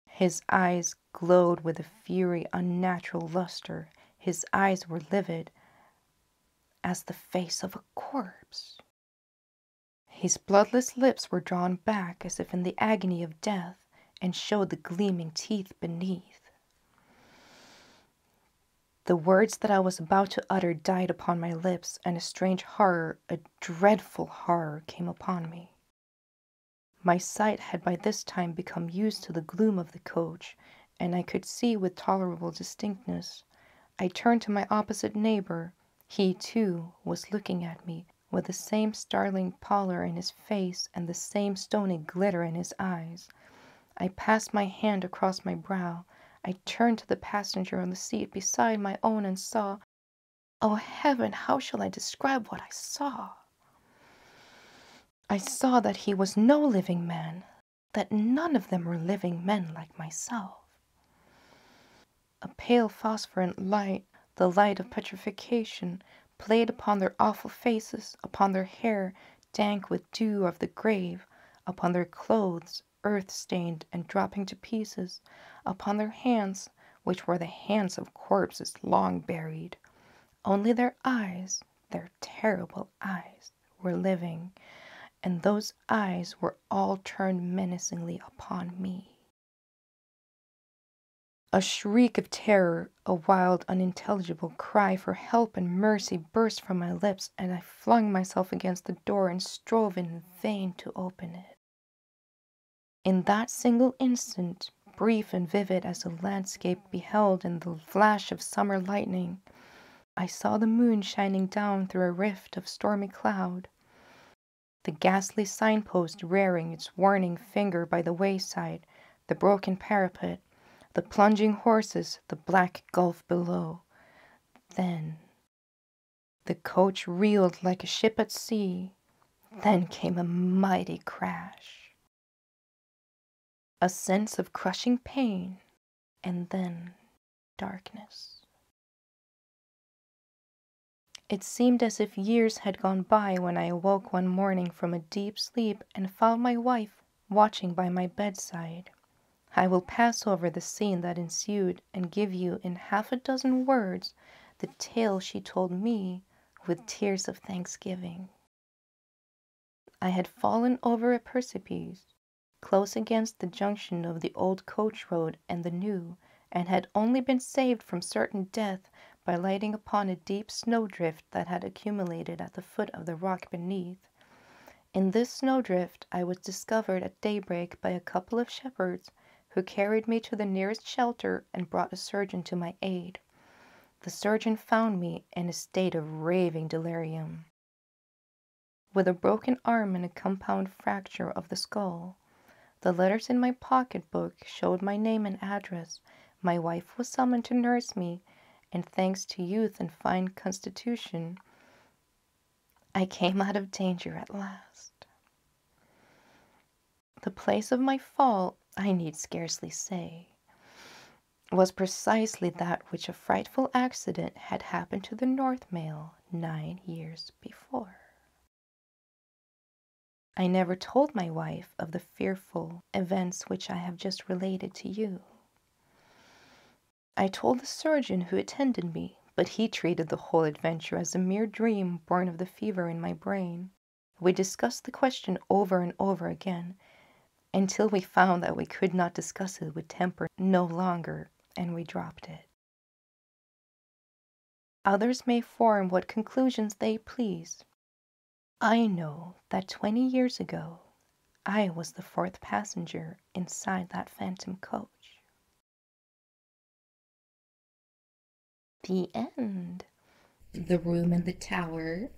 His eyes glowed with a fury unnatural luster. His eyes were livid as the face of a corpse. His bloodless lips were drawn back as if in the agony of death, and showed the gleaming teeth beneath. The words that I was about to utter died upon my lips, and a strange horror, a dreadful horror, came upon me. My sight had by this time become used to the gloom of the coach, and I could see with tolerable distinctness. I turned to my opposite neighbor. He, too, was looking at me, with the same startling pallor in his face and the same stony glitter in his eyes. I passed my hand across my brow. I turned to the passenger on the seat beside my own and saw— oh, heaven, how shall I describe what I saw? I saw that he was no living man, that none of them were living men like myself. A pale phosphorescent light, the light of petrification, played upon their awful faces, upon their hair dank with dew of the grave, upon their clothes earth-stained and dropping to pieces, upon their hands, which were the hands of corpses long buried. Only their eyes, their terrible eyes, were living, and those eyes were all turned menacingly upon me. A shriek of terror, a wild, unintelligible cry for help and mercy burst from my lips, and I flung myself against the door and strove in vain to open it. In that single instant, brief and vivid as a landscape beheld in the flash of summer lightning, I saw the moon shining down through a rift of stormy cloud, the ghastly signpost rearing its warning finger by the wayside, the broken parapet, the plunging horses, the black gulf below. Then the coach reeled like a ship at sea. Then came a mighty crash, a sense of crushing pain, and then darkness. It seemed as if years had gone by when I awoke one morning from a deep sleep and found my wife watching by my bedside. I will pass over the scene that ensued and give you in half a dozen words the tale she told me with tears of thanksgiving. I had fallen over a precipice close against the junction of the old coach road and the new, and had only been saved from certain death by lighting upon a deep snowdrift that had accumulated at the foot of the rock beneath. In this snowdrift I was discovered at daybreak by a couple of shepherds, who carried me to the nearest shelter and brought a surgeon to my aid. The surgeon found me in a state of raving delirium, with a broken arm and a compound fracture of the skull. The letters in my pocketbook showed my name and address. My wife was summoned to nurse me, and thanks to youth and fine constitution, I came out of danger at last. The place of my fall, I need scarcely say, was precisely that which a frightful accident had happened to the North Mail 9 years before. I never told my wife of the fearful events which I have just related to you. I told the surgeon who attended me, but he treated the whole adventure as a mere dream born of the fever in my brain. We discussed the question over and over again until we found that we could not discuss it with temper no longer, and we dropped it. Others may form what conclusions they please. I know that 20 years ago, I was the fourth passenger inside that phantom coach. The end. The Room in the Tower,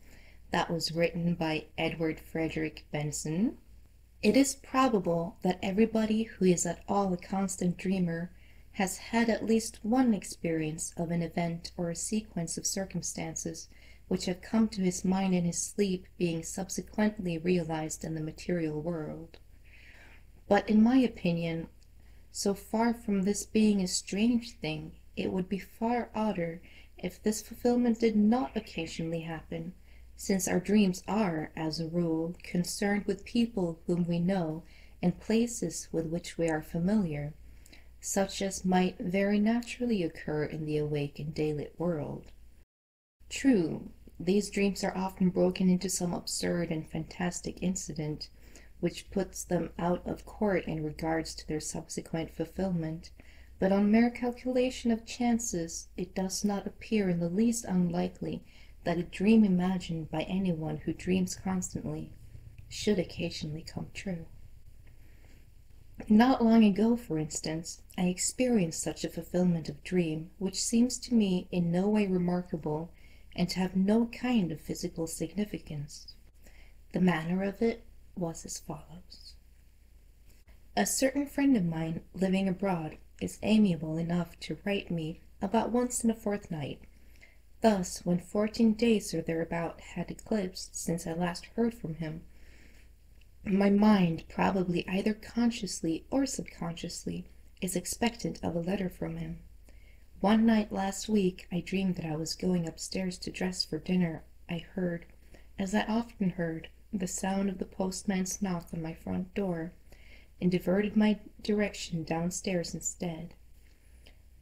that was written by Edward Frederick Benson. It is probable that everybody who is at all a constant dreamer has had at least one experience of an event or a sequence of circumstances which have come to his mind in his sleep being subsequently realized in the material world. But in my opinion, so far from this being a strange thing, it would be far odder if this fulfillment did not occasionally happen, since our dreams are, as a rule, concerned with people whom we know and places with which we are familiar, such as might very naturally occur in the awake and daylit world. True, these dreams are often broken into some absurd and fantastic incident, which puts them out of court in regards to their subsequent fulfillment, but on mere calculation of chances, it does not appear in the least unlikely that a dream imagined by anyone who dreams constantly should occasionally come true. Not long ago, for instance, I experienced such a fulfillment of dream, which seems to me in no way remarkable and to have no kind of physical significance. The manner of it was as follows. A certain friend of mine living abroad is amiable enough to write me about once in a fortnight. Thus, when 14 days or thereabout had eclipsed since I last heard from him, my mind, probably either consciously or subconsciously, is expectant of a letter from him. One night last week I dreamed that I was going upstairs to dress for dinner. I heard, as I often heard, the sound of the postman's knock on my front door, and diverted my direction downstairs instead.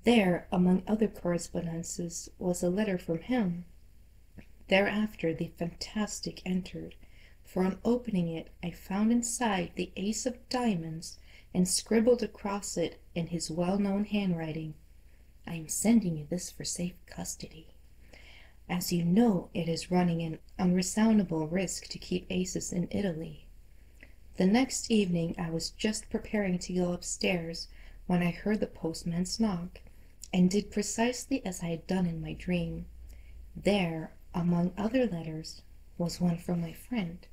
There, among other correspondences, was a letter from him. Thereafter the fantastic entered, for on opening it I found inside the ace of diamonds, and scribbled across it in his well-known handwriting, "I am sending you this for safe custody. As you know, it is running an unreasonable risk to keep aces in Italy." The next evening I was just preparing to go upstairs when I heard the postman's knock, and did precisely as I had done in my dream. There, among other letters, was one from my friend.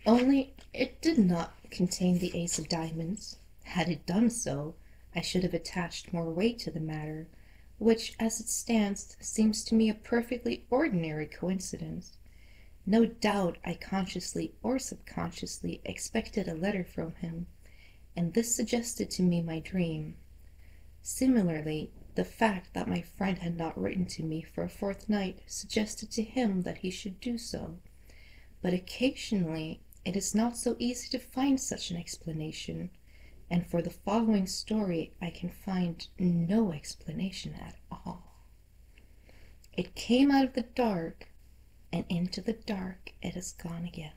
Only it did not contain the ace of diamonds. Had it done so, I should have attached more weight to the matter, which, as it stands, seems to me a perfectly ordinary coincidence. No doubt I consciously or subconsciously expected a letter from him, and this suggested to me my dream. Similarly, the fact that my friend had not written to me for a fortnight suggested to him that he should do so. But occasionally it is not so easy to find such an explanation, and for the following story I can find no explanation at all. It came out of the dark, and into the dark it has gone again.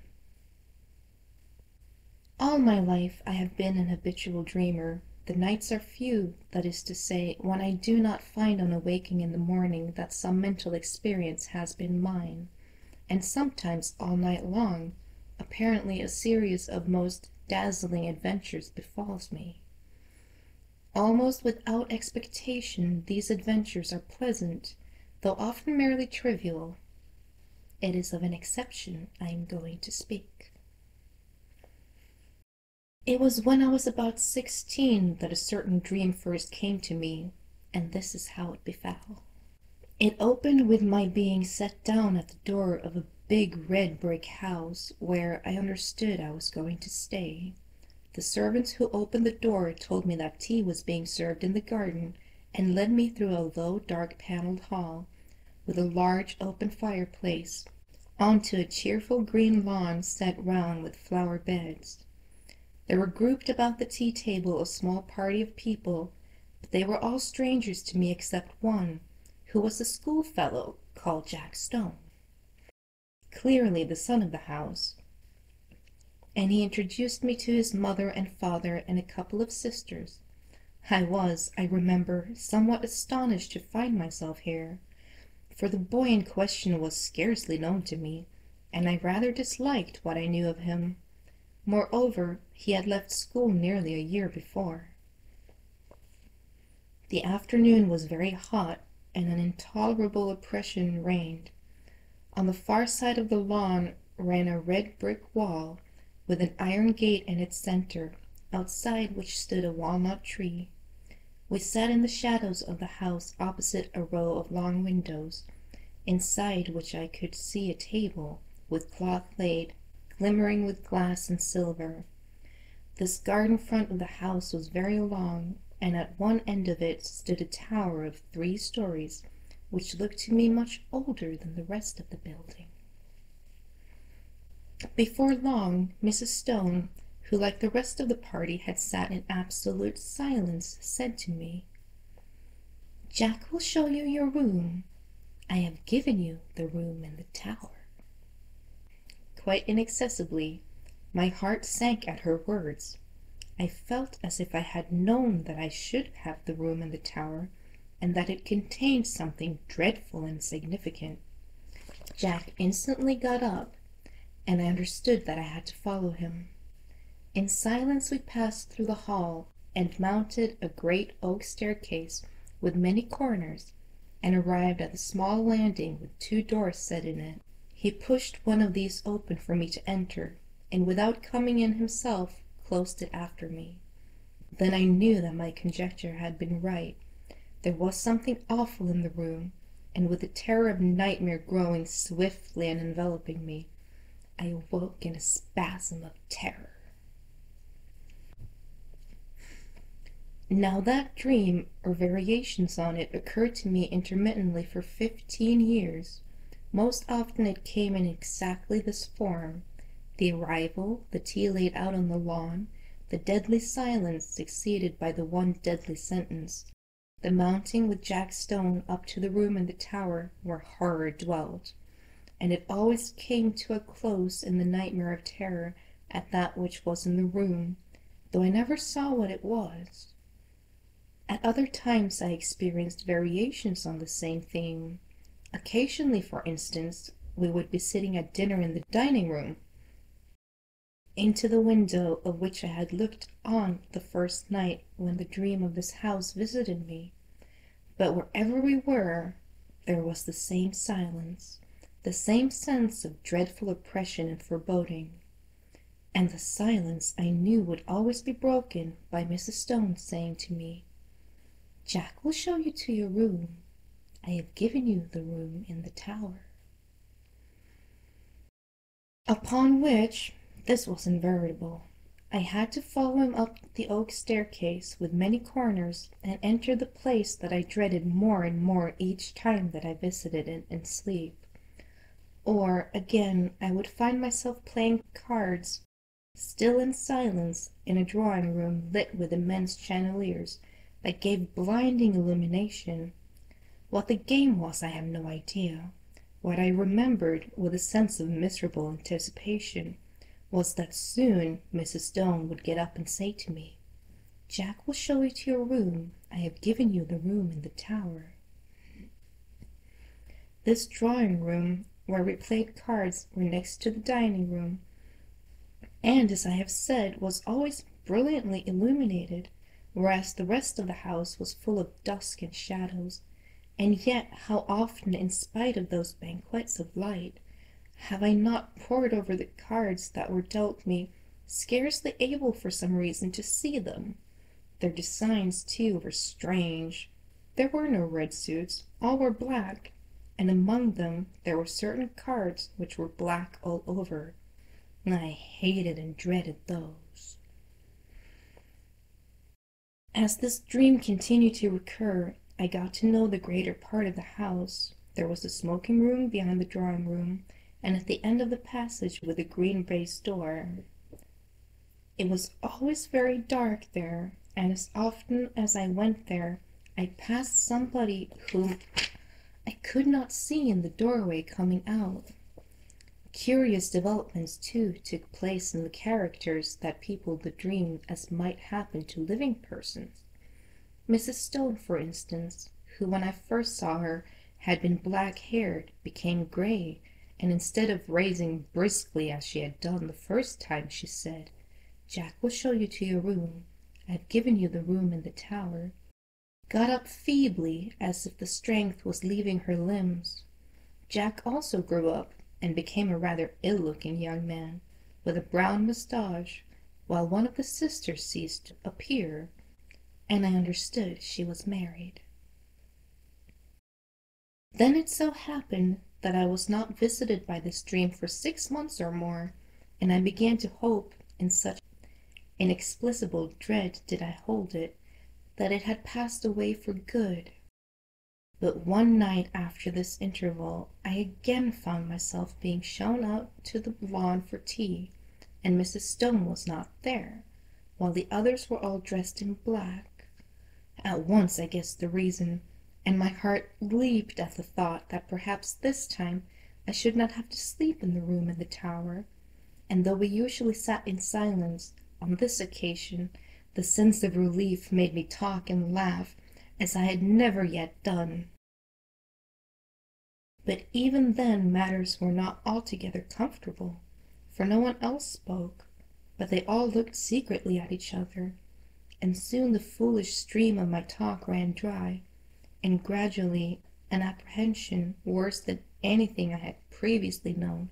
All my life I have been an habitual dreamer. The nights are few, that is to say, when I do not find on awaking in the morning that some mental experience has been mine, and sometimes all night long, apparently a series of most dazzling adventures befalls me. Almost without expectation, these adventures are pleasant, though often merely trivial. It is of an exception I am going to speak. It was when I was about 16 that a certain dream first came to me, and this is how it befell. It opened with my being set down at the door of a big red brick house where I understood I was going to stay. The servants who opened the door told me that tea was being served in the garden, and led me through a low, dark paneled hall, with a large open fireplace, onto a cheerful green lawn set round with flower beds. There were grouped about the tea table a small party of people, but they were all strangers to me except one, who was a schoolfellow called Jack Stone. clearly the son of the house, and he introduced me to his mother and father and a couple of sisters. I remember, somewhat astonished to find myself here, for the boy in question was scarcely known to me, and I rather disliked what I knew of him. Moreover, he had left school nearly a year before. The afternoon was very hot, and an intolerable oppression reigned. On the far side of the lawn ran a red brick wall, with an iron gate in its center, outside which stood a walnut tree. We sat in the shadows of the house opposite a row of long windows, inside which I could see a table, with cloth laid, glimmering with glass and silver. This garden front of the house was very long, and at one end of it stood a tower of 3 stories, which looked to me much older than the rest of the building. Before long, Mrs. Stone, who like the rest of the party had sat in absolute silence, said to me, "Jack will show you your room. I have given you the room in the tower." Quite inaccessibly, my heart sank at her words. I felt as if I had known that I should have the room in the tower, and that it contained something dreadful and significant. Jack instantly got up, and I understood that I had to follow him. In silence we passed through the hall, and mounted a great oak staircase with many corners, and arrived at the small landing with 2 doors set in it. He pushed one of these open for me to enter, and without coming in himself, closed it after me. Then I knew that my conjecture had been right. There was something awful in the room, and with the terror of nightmare growing swiftly and enveloping me, I awoke in a spasm of terror. Now that dream, or variations on it, occurred to me intermittently for 15 years. Most often it came in exactly this form: the arrival, the tea laid out on the lawn, the deadly silence succeeded by the one deadly sentence, the mounting with Jack Stone up to the room in the tower where horror dwelt, and it always came to a close in the nightmare of terror at that which was in the room, though I never saw what it was. At other times I experienced variations on the same theme. Occasionally, for instance, we would be sitting at dinner in the dining room, into the window of which I had looked on the first night when the dream of this house visited me. But wherever we were, there was the same silence, the same sense of dreadful oppression and foreboding. And the silence I knew would always be broken by Mrs. Stone saying to me, "Jack will show you to your room. I have given you the room in the tower." Upon which, this was inevitable, I had to follow him up the oak staircase with many corners, and enter the place that I dreaded more and more each time that I visited it in sleep. Or, again, I would find myself playing cards, still in silence, in a drawing-room lit with immense chandeliers that gave blinding illumination. What the game was I have no idea. What I remembered with a sense of miserable anticipation was that soon Mrs. Stone would get up and say to me, "Jack will show you to your room. I have given you the room in the tower." This drawing-room where we played cards were next to the dining-room, and, as I have said, was always brilliantly illuminated, whereas the rest of the house was full of dusk and shadows. And yet how often, in spite of those banquets of light, have I not pored over the cards that were dealt me, scarcely able for some reason to see them. Their designs, too, were strange. There were no red suits, all were black, and among them there were certain cards which were black all over, and I hated and dreaded those. As this dream continued to recur, I got to know the greater part of the house. There was the smoking room behind the drawing room, and at the end of the passage with a green baize door. It was always very dark there, and as often as I went there, I passed somebody whom I could not see in the doorway coming out. Curious developments, too, took place in the characters that peopled the dream, as might happen to living persons. Mrs. Stone, for instance, who when I first saw her had been black-haired, became gray, and instead of raising briskly as she had done the first time, she said, "Jack will show you to your room. I've given you the room in the tower," got up feebly as if the strength was leaving her limbs. Jack also grew up and became a rather ill-looking young man, with a brown moustache, while one of the sisters ceased to appear, and I understood she was married. Then it so happened that I was not visited by this dream for 6 months or more, and I began to hope, in such inexplicable dread did I hold it, that it had passed away for good. But one night after this interval I again found myself being shown out to the lawn for tea, and Mrs. Stone was not there, while the others were all dressed in black. At once I guessed the reason, and my heart leaped at the thought that perhaps this time I should not have to sleep in the room in the tower, and though we usually sat in silence, on this occasion the sense of relief made me talk and laugh as I had never yet done. But even then matters were not altogether comfortable, for no one else spoke, but they all looked secretly at each other, and soon the foolish stream of my talk ran dry, and gradually an apprehension worse than anything I had previously known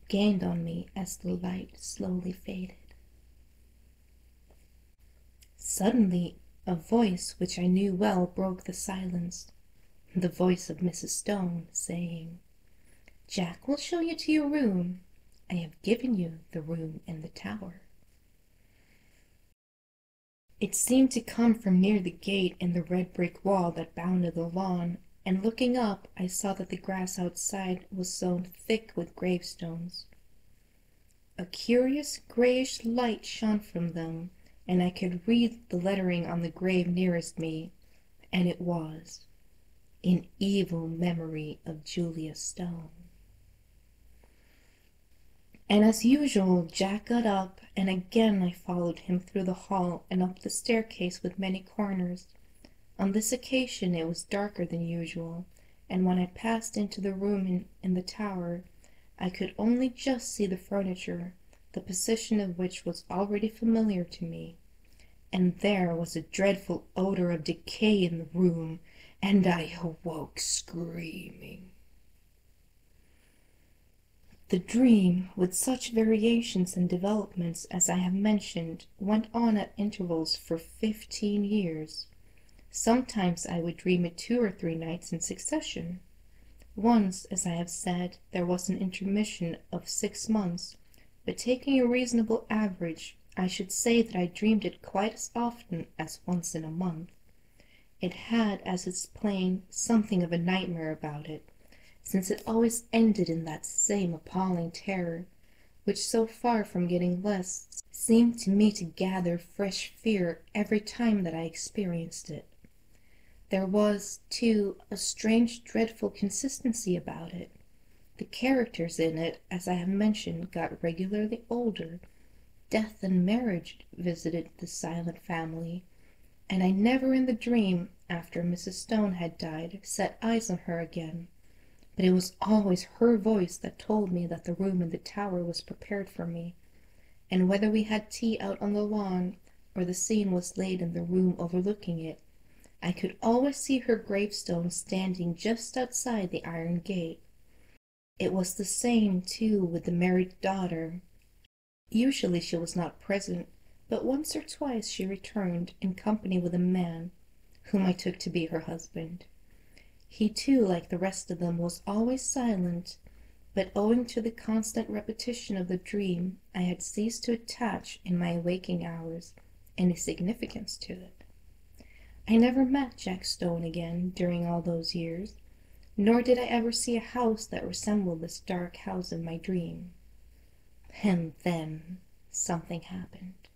gained on me as the light slowly faded. Suddenly a voice which I knew well broke the silence, the voice of Mrs. Stone, saying, "Jack will show you to your room. I have given you the room in the tower." It seemed to come from near the gate in the red brick wall that bounded the lawn, and looking up I saw that the grass outside was sown thick with gravestones. A curious grayish light shone from them, and I could read the lettering on the grave nearest me, and it was, "In evil memory of Julia Stone." And as usual Jack got up, and again I followed him through the hall and up the staircase with many corners. On this occasion it was darker than usual, and when I passed into the room in the tower, I could only just see the furniture, the position of which was already familiar to me. And there was a dreadful odor of decay in the room, and I awoke screaming. The dream, with such variations and developments as I have mentioned, went on at intervals for 15 years. Sometimes I would dream it 2 or 3 nights in succession. Once, as I have said, there was an intermission of 6 months, but taking a reasonable average, I should say that I dreamed it quite as often as once in a month. It had, as is plain, something of a nightmare about it, since it always ended in that same appalling terror, which so far from getting less, seemed to me to gather fresh fear every time that I experienced it. There was, too, a strange dreadful consistency about it. The characters in it, as I have mentioned, got regularly older. Death and marriage visited the silent family, and I never in the dream, after Mrs. Stone had died, set eyes on her again. But it was always her voice that told me that the room in the tower was prepared for me, and whether we had tea out on the lawn, or the scene was laid in the room overlooking it, I could always see her gravestone standing just outside the iron gate. It was the same, too, with the married daughter. Usually she was not present, but once or twice she returned in company with a man, whom I took to be her husband. He too, like the rest of them, was always silent, but owing to the constant repetition of the dream, I had ceased to attach, in my waking hours, any significance to it. I never met Jack Stone again during all those years, nor did I ever see a house that resembled this dark house in my dream. And then something happened.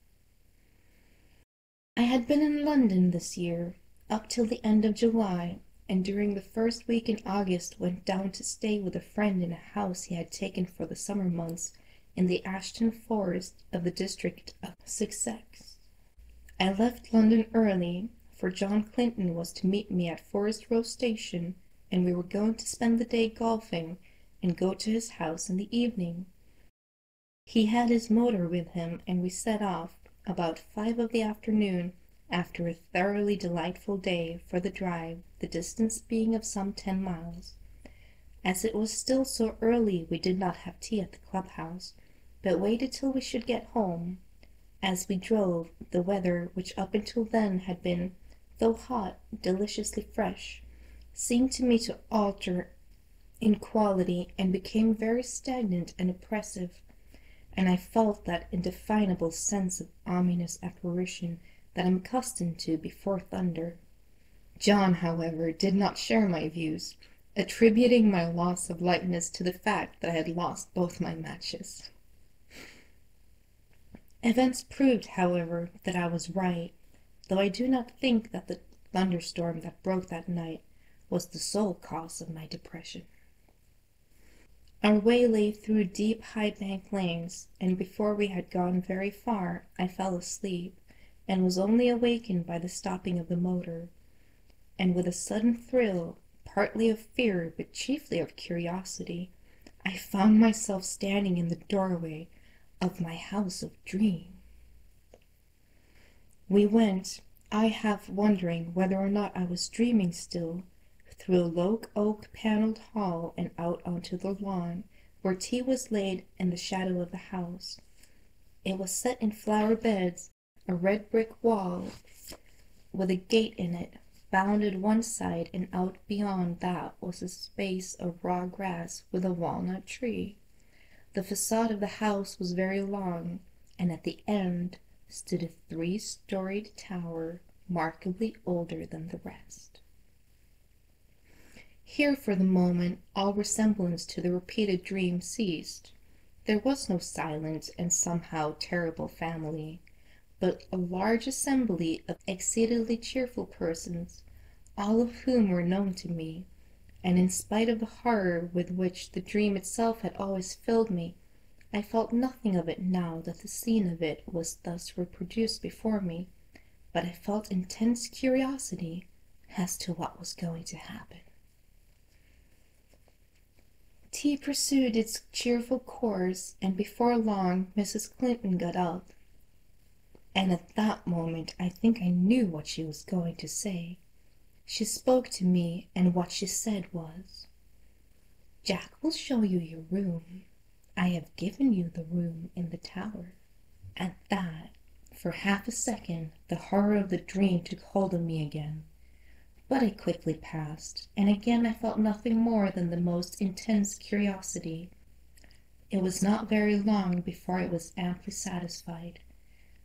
I had been in London this year, up till the end of July, and during the first week in August went down to stay with a friend in a house he had taken for the summer months in the Ashton Forest of the district of Sussex. I left London early, for John Clinton was to meet me at Forest Row Station, and we were going to spend the day golfing and go to his house in the evening. He had his motor with him, and we set off about 5 of the afternoon, after a thoroughly delightful day, for the drive, the distance being of some 10 miles. As it was still so early, we did not have tea at the clubhouse, but waited till we should get home. As we drove, the weather, which up until then had been, though hot, deliciously fresh, seemed to me to alter in quality and became very stagnant and oppressive, and I felt that indefinable sense of ominous apparition that I am accustomed to before thunder. John, however, did not share my views, attributing my loss of lightness to the fact that I had lost both my matches. Events proved, however, that I was right, though I do not think that the thunderstorm that broke that night was the sole cause of my depression. Our way lay through deep high-banked lanes, and before we had gone very far I fell asleep, and was only awakened by the stopping of the motor, and with a sudden thrill, partly of fear but chiefly of curiosity, I found myself standing in the doorway of my house of dream. We went, I half wondering whether or not I was dreaming still, through a low oak-panelled hall and out onto the lawn, where tea was laid in the shadow of the house. It was set in flower beds, a red brick wall with a gate in it bounded one side, and out beyond that was a space of raw grass with a walnut tree. The facade of the house was very long, and at the end stood a 3-storied tower, markedly older than the rest. Here for the moment all resemblance to the repeated dream ceased. There was no silent and somehow terrible family, but a large assembly of exceedingly cheerful persons, all of whom were known to me, and in spite of the horror with which the dream itself had always filled me, I felt nothing of it now that the scene of it was thus reproduced before me, but I felt intense curiosity as to what was going to happen. Tea pursued its cheerful course, and before long Mrs. Clinton got up, and at that moment I think I knew what she was going to say. She spoke to me, and what she said was, "Jack will show you your room. I have given you the room in the tower." At that, for half a second, the horror of the dream took hold of me again. But it quickly passed, and again I felt nothing more than the most intense curiosity. It was not very long before I was amply satisfied.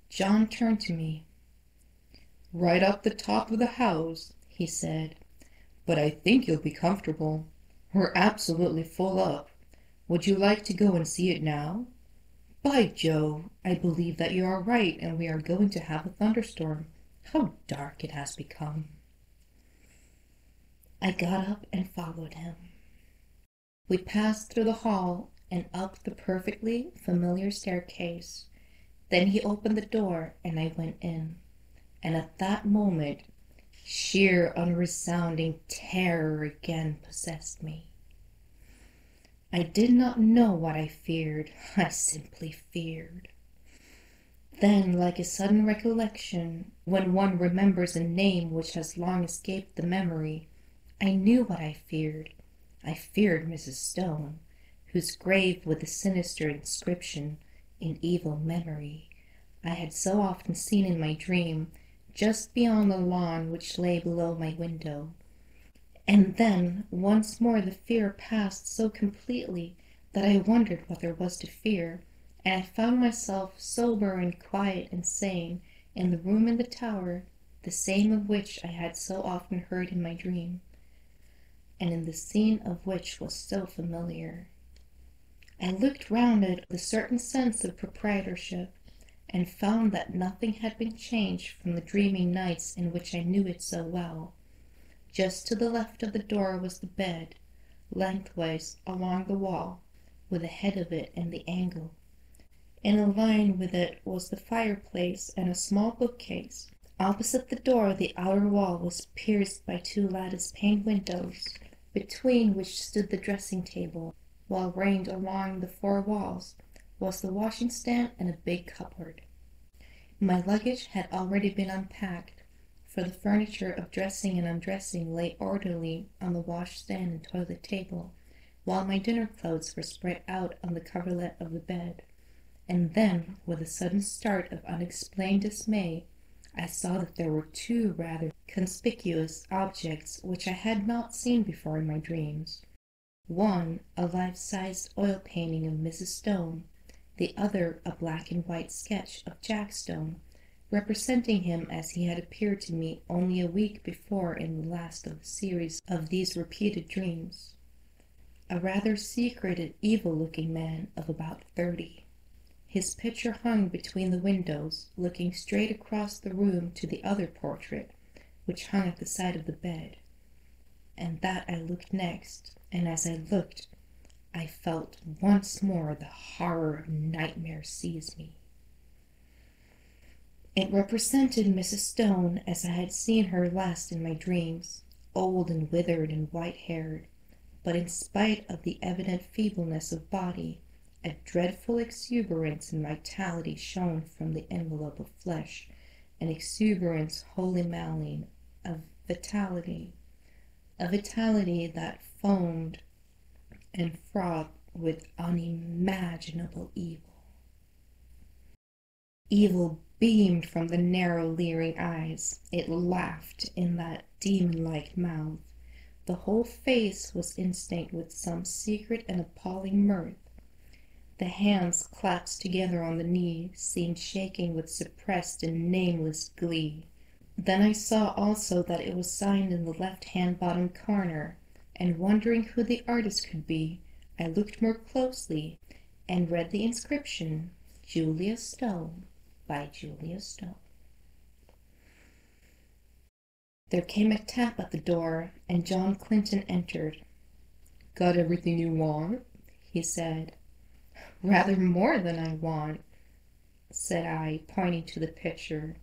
John turned to me. "Right up the top of the house," he said, "but I think you'll be comfortable. We're absolutely full up. Would you like to go and see it now? By Jove, I believe that you are right, and we are going to have a thunderstorm. How dark it has become." I got up and followed him. We passed through the hall and up the perfectly familiar staircase. Then he opened the door, and I went in. And at that moment, sheer unresounding terror again possessed me. I did not know what I feared. I simply feared. Then, like a sudden recollection, when one remembers a name which has long escaped the memory, I knew what I feared. I feared Mrs. Stone, whose grave with the sinister inscription, "In evil memory," I had so often seen in my dream, just beyond the lawn which lay below my window. And then, once more the fear passed so completely that I wondered what there was to fear, and I found myself sober and quiet and sane in the room in the tower, the same of which I had so often heard in my dream, and in the scene of which was so familiar. I looked round it with a certain sense of proprietorship, and found that nothing had been changed from the dreaming nights in which I knew it so well. Just to the left of the door was the bed, lengthwise along the wall, with the head of it in the angle. In a line with it was the fireplace and a small bookcase. Opposite the door the outer wall was pierced by two lattice-paned windows, between which stood the dressing-table, while ranged along the four walls was the washing-stand and a big cupboard. My luggage had already been unpacked, for the furniture of dressing and undressing lay orderly on the washstand and toilet table, while my dinner clothes were spread out on the coverlet of the bed. And then, with a sudden start of unexplained dismay, I saw that there were two rather conspicuous objects which I had not seen before in my dreams. One, a life-sized oil painting of Mrs. Stone, the other a black and white sketch of Jack Stone, representing him as he had appeared to me only a week before in the last of the series of these repeated dreams. A rather secret and evil-looking man of about 30. His picture hung between the windows, looking straight across the room to the other portrait, which hung at the side of the bed. And that I looked next, and as I looked, I felt once more the horror of nightmare seize me. It represented Mrs. Stone as I had seen her last in my dreams, old and withered and white-haired, but in spite of the evident feebleness of body, a dreadful exuberance and vitality shone from the envelope of flesh, an exuberance wholly malign, a vitality that foamed and frothed with unimaginable evil. Evil beamed from the narrow, leering eyes. It laughed in that demon-like mouth. The whole face was instinct with some secret and appalling mirth. The hands clasped together on the knee seemed shaking with suppressed and nameless glee. Then I saw also that it was signed in the left-hand bottom corner, and wondering who the artist could be, I looked more closely and read the inscription, Julia Stone, by Julia Stone. There came a tap at the door, and John Clinton entered. "Got everything you want?" he said. "Rather more than I want," said I, pointing to the picture.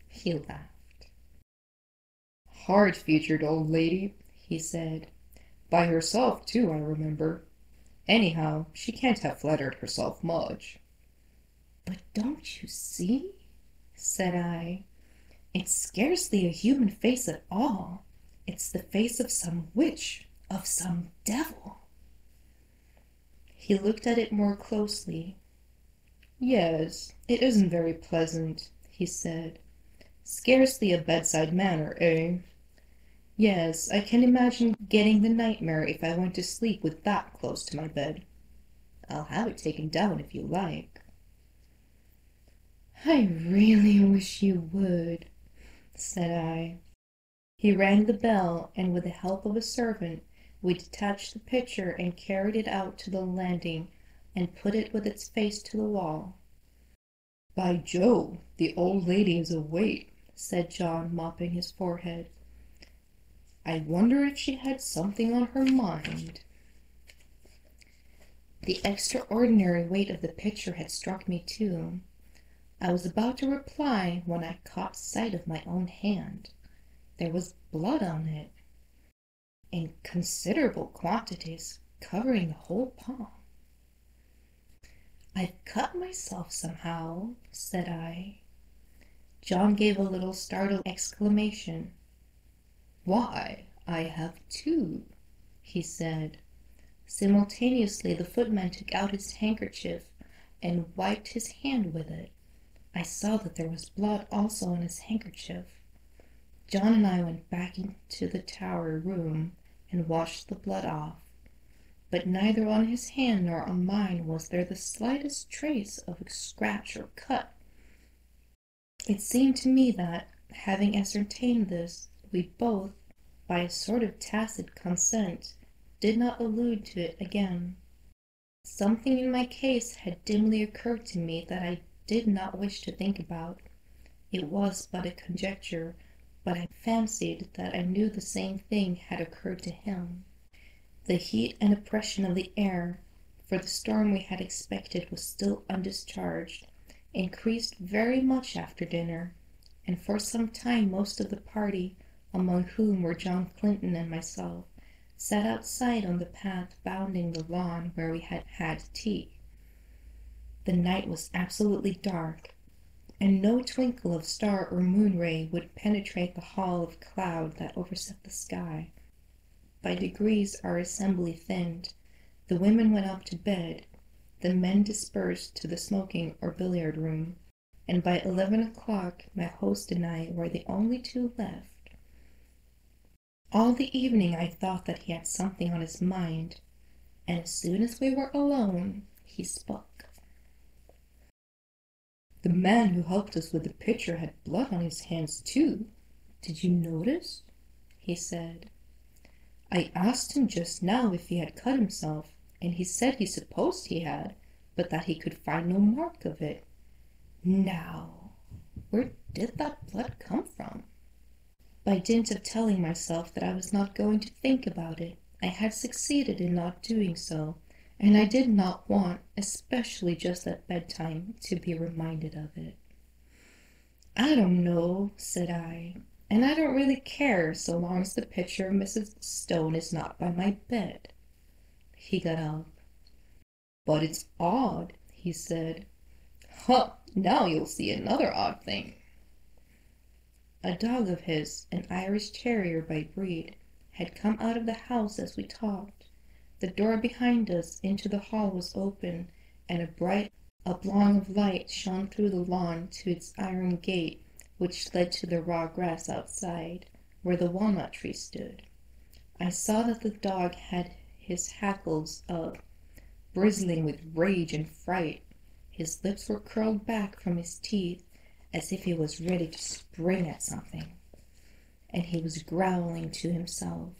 He laughed. "Hard-featured old lady," he said. "By herself, too, I remember. Anyhow, she can't have flattered herself much." "But don't you see?" said I. "It's scarcely a human face at all. It's the face of some witch, of some devil." He looked at it more closely. "Yes, it isn't very pleasant," he said. "Scarcely a bedside manner, eh? Yes, I can imagine getting the nightmare if I went to sleep with that close to my bed. I'll have it taken down if you like." "I really wish you would," said I. He rang the bell, and with the help of a servant, we detached the picture and carried it out to the landing and put it with its face to the wall. "By Jove, the old lady is awake," said John, mopping his forehead. "I wonder if she had something on her mind." The extraordinary weight of the picture had struck me too. I was about to reply when I caught sight of my own hand. There was blood on it, in considerable quantities, covering the whole palm. "I've cut myself somehow," said I. John gave a little startled exclamation. "Why, I have too," he said. Simultaneously the footman took out his handkerchief and wiped his hand with it. I saw that there was blood also on his handkerchief. John and I went back into the tower room and washed the blood off, but neither on his hand nor on mine was there the slightest trace of a scratch or cut. It seemed to me that, having ascertained this, we both, by a sort of tacit consent, did not allude to it again. Something in my case had dimly occurred to me that I did not wish to think about. It was but a conjecture, but I fancied that I knew the same thing had occurred to him. The heat and oppression of the air, for the storm we had expected was still undischarged, increased very much after dinner, and for some time most of the party, among whom were John Clinton and myself, sat outside on the path bounding the lawn where we had had tea. The night was absolutely dark, and no twinkle of star or moon ray would penetrate the hall of cloud that overset the sky. By degrees our assembly thinned. The women went up to bed, the men dispersed to the smoking or billiard room, and by 11 o'clock my host and I were the only two left. All the evening I thought that he had something on his mind, and as soon as we were alone, he spoke. "The man who helped us with the pitcher had blood on his hands too. Did you notice?" he said. "I asked him just now if he had cut himself, and he said he supposed he had, but that he could find no mark of it. Now, where did that blood come from?" By dint of telling myself that I was not going to think about it, I had succeeded in not doing so, and I did not want, especially just at bedtime, to be reminded of it. "I don't know," said I, "and I don't really care so long as the picture of Mrs. Stone is not by my bed." He got up. "But it's odd," he said. "Huh, now you'll see another odd thing." A dog of his, an Irish terrier by breed, had come out of the house as we talked. The door behind us into the hall was open, and a bright oblong of light shone through the lawn to its iron gate, which led to the raw grass outside, where the walnut tree stood. I saw that the dog had his hackles up, bristling with rage and fright. His lips were curled back from his teeth, as if he was ready to spring at something, and he was growling to himself.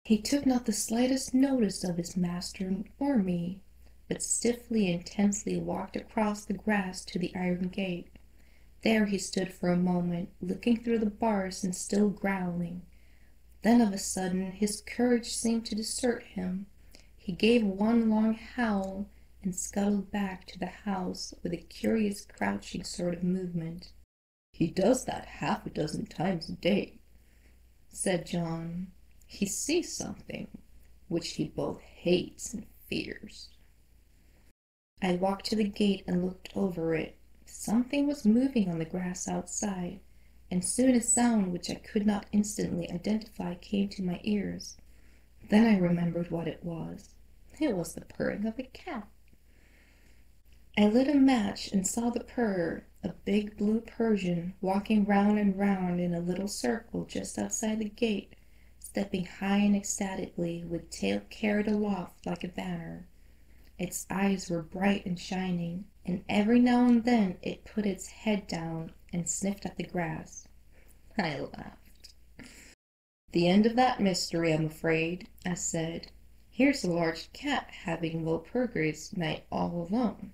He took not the slightest notice of his master or me, but stiffly and tensely walked across the grass to the iron gate. There he stood for a moment, looking through the bars and still growling. Then of a sudden his courage seemed to desert him. He gave one long howl and scuttled back to the house with a curious crouching sort of movement. "He does that half a dozen times a day," said John. "He sees something which he both hates and fears." I walked to the gate and looked over it. Something was moving on the grass outside, and soon a sound which I could not instantly identify came to my ears. Then I remembered what it was. It was the purring of a cat. I lit a match and saw the purrer, a big blue Persian, walking round and round in a little circle just outside the gate, stepping high and ecstatically, with tail carried aloft like a banner. Its eyes were bright and shining, and every now and then it put its head down and sniffed at the grass. I laughed. "The end of that mystery, I'm afraid," I said. "Here's a large cat having Walpurgis night all alone."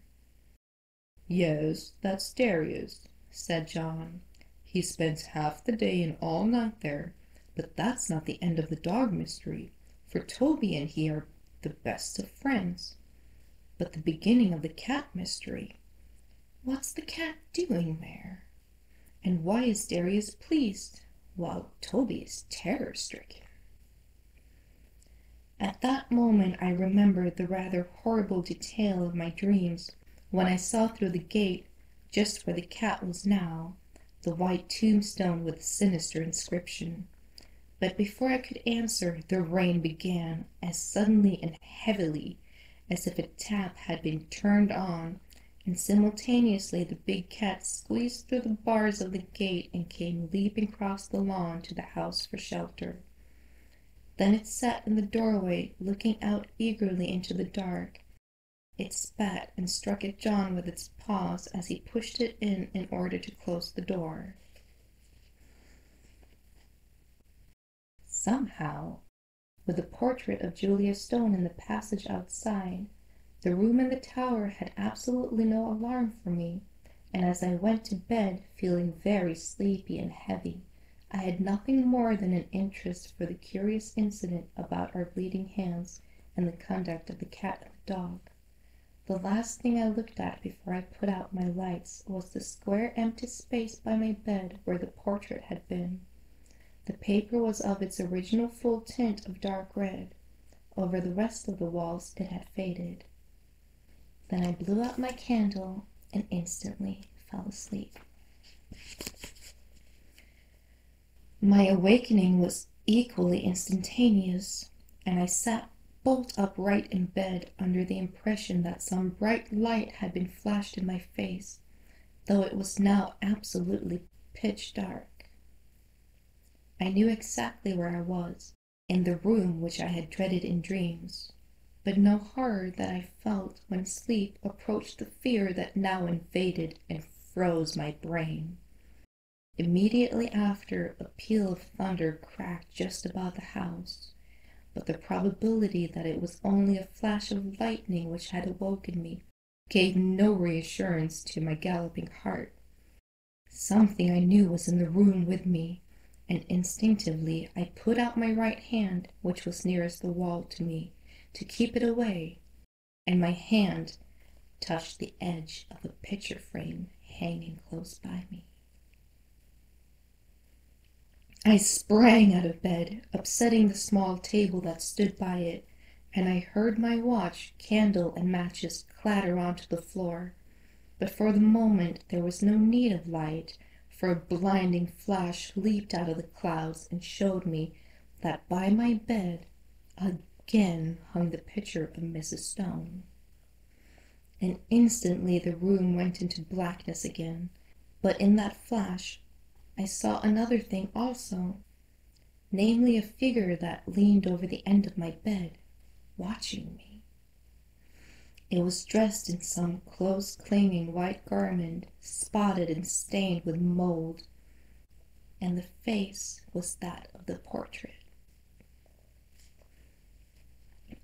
"Yes, that's Darius," said John. "He spends half the day and all night there, but that's not the end of the dog mystery, for Toby and he are the best of friends. But the beginning of the cat mystery. What's the cat doing there? And why is Darius pleased, while Toby is terror-stricken?" At that moment I remembered the rather horrible detail of my dreams when I saw through the gate, just where the cat was now, the white tombstone with the sinister inscription. But before I could answer, the rain began, as suddenly and heavily as if a tap had been turned on, and simultaneously the big cat squeezed through the bars of the gate and came leaping across the lawn to the house for shelter. Then it sat in the doorway, looking out eagerly into the dark. It spat and struck at John with its paws as he pushed it in order to close the door. Somehow, with the portrait of Julia Stone in the passage outside, the room in the tower had absolutely no alarm for me, and as I went to bed feeling very sleepy and heavy, I had nothing more than an interest for the curious incident about our bleeding hands and the conduct of the cat and the dog. The last thing I looked at before I put out my lights was the square empty space by my bed where the portrait had been. The paper was of its original full tint of dark red. Over the rest of the walls it had faded. Then I blew out my candle and instantly fell asleep. My awakening was equally instantaneous, and I sat bolt upright in bed under the impression that some bright light had been flashed in my face, though it was now absolutely pitch dark. I knew exactly where I was, in the room which I had dreaded in dreams, but no horror that I felt when sleep approached the fear that now invaded and froze my brain. Immediately after, a peal of thunder cracked just above the house, but the probability that it was only a flash of lightning which had awoken me gave no reassurance to my galloping heart. Something I knew was in the room with me, and instinctively I put out my right hand, which was nearest the wall to me, to keep it away, and my hand touched the edge of a picture frame hanging close by me. I sprang out of bed, upsetting the small table that stood by it, and I heard my watch, candle, and matches clatter onto the floor. But for the moment there was no need of light, for a blinding flash leaped out of the clouds and showed me that by my bed again hung the picture of Mrs. Stone. And instantly the room went into blackness again, but in that flash I saw another thing also, namely a figure that leaned over the end of my bed, watching me. It was dressed in some close-clinging white garment, spotted and stained with mold, and the face was that of the portrait.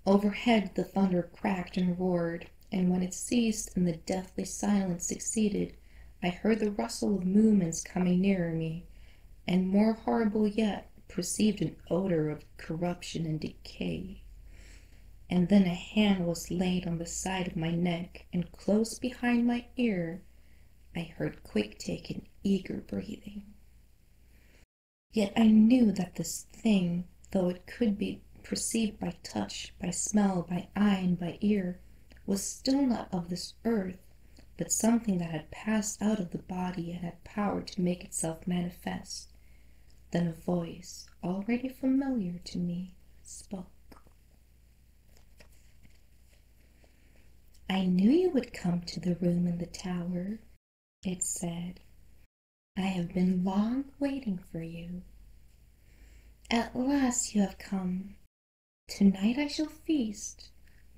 Overhead the thunder cracked and roared, and when it ceased and the deathly silence succeeded, I heard the rustle of movements coming nearer me, and more horrible yet, perceived an odor of corruption and decay. And then a hand was laid on the side of my neck, and close behind my ear I heard quick-taken, eager breathing. Yet I knew that this thing, though it could be perceived by touch, by smell, by eye, and by ear, was still not of this earth, but something that had passed out of the body and had power to make itself manifest. Then a voice, already familiar to me, spoke. "I knew you would come to the room in the tower," it said. "I have been long waiting for you. At last you have come. Tonight I shall feast.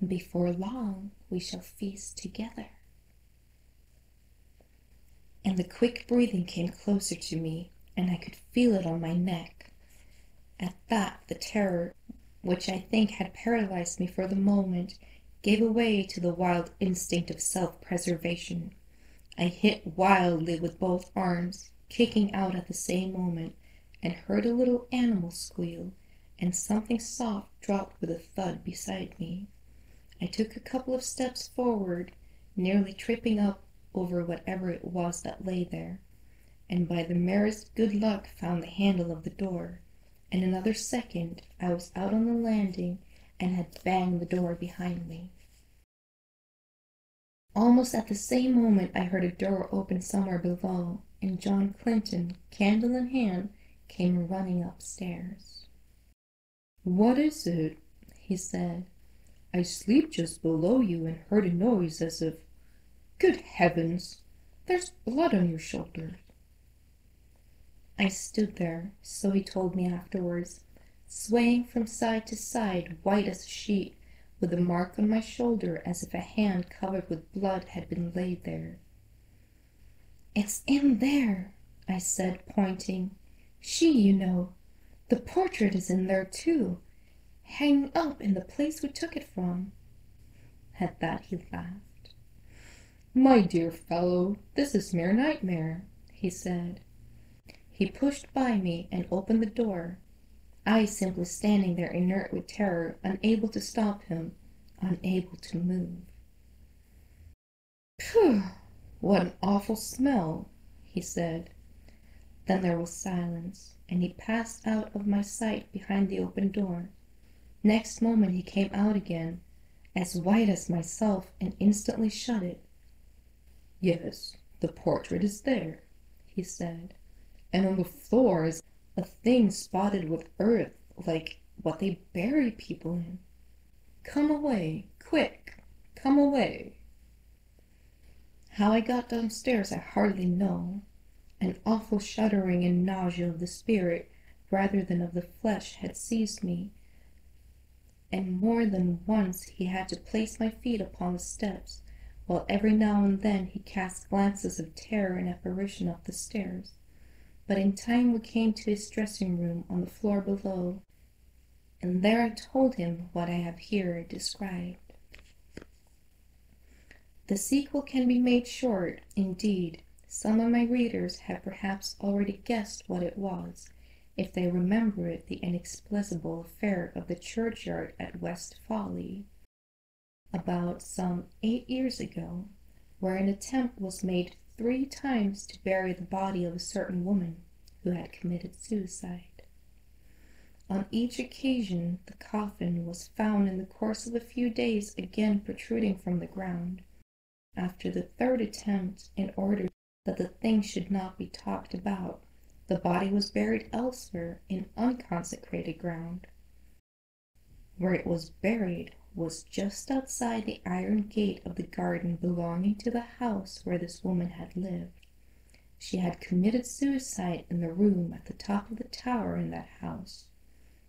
Before long we shall feast together." And the quick breathing came closer to me, and I could feel it on my neck. At that the terror, which I think had paralyzed me for the moment, gave way to the wild instinct of self-preservation. I hit wildly with both arms, kicking out at the same moment, and heard a little animal squeal, and something soft dropped with a thud beside me. I took a couple of steps forward, nearly tripping up over whatever it was that lay there, and by the merest good luck found the handle of the door. In another second I was out on the landing and had banged the door behind me. Almost at the same moment I heard a door open somewhere below, and John Clinton, candle in hand, came running upstairs. "What is it?" he said. "I sleep just below you and heard a noise as if— Good heavens! There's blood on your shoulder." I stood there, so he told me afterwards, swaying from side to side, white as a sheet, with a mark on my shoulder as if a hand covered with blood had been laid there. "It's in there," I said, pointing. "She, you know. The portrait is in there too, hanging up in the place we took it from." At that he laughed. My dear fellow, this is mere nightmare, he said. He pushed by me and opened the door, I simply standing there inert with terror, unable to stop him, unable to move. Phew! What an awful smell, he said. Then there was silence, and he passed out of my sight behind the open door. Next moment he came out again, as white as myself, and instantly shut it. Yes, the portrait is there, he said, and on the floor is a thing spotted with earth, like what they bury people in. Come away, quick, come away. How I got downstairs I hardly know. An awful shuddering and nausea of the spirit rather than of the flesh had seized me, and more than once he had to place my feet upon the steps, while every now and then he cast glances of terror and apparition up the stairs. But in time we came to his dressing room on the floor below, and there I told him what I have here described. The sequel can be made short, indeed. Some of my readers have perhaps already guessed what it was, if they remember it, the inexplicable affair of the churchyard at West Folly, about some 8 years ago, where an attempt was made 3 times to bury the body of a certain woman who had committed suicide. On each occasion the coffin was found in the course of a few days again protruding from the ground. After the 3rd attempt, in order that the thing should not be talked about, the body was buried elsewhere in unconsecrated ground. Where it was buried was just outside the iron gate of the garden belonging to the house where this woman had lived. She had committed suicide in the room at the top of the tower in that house,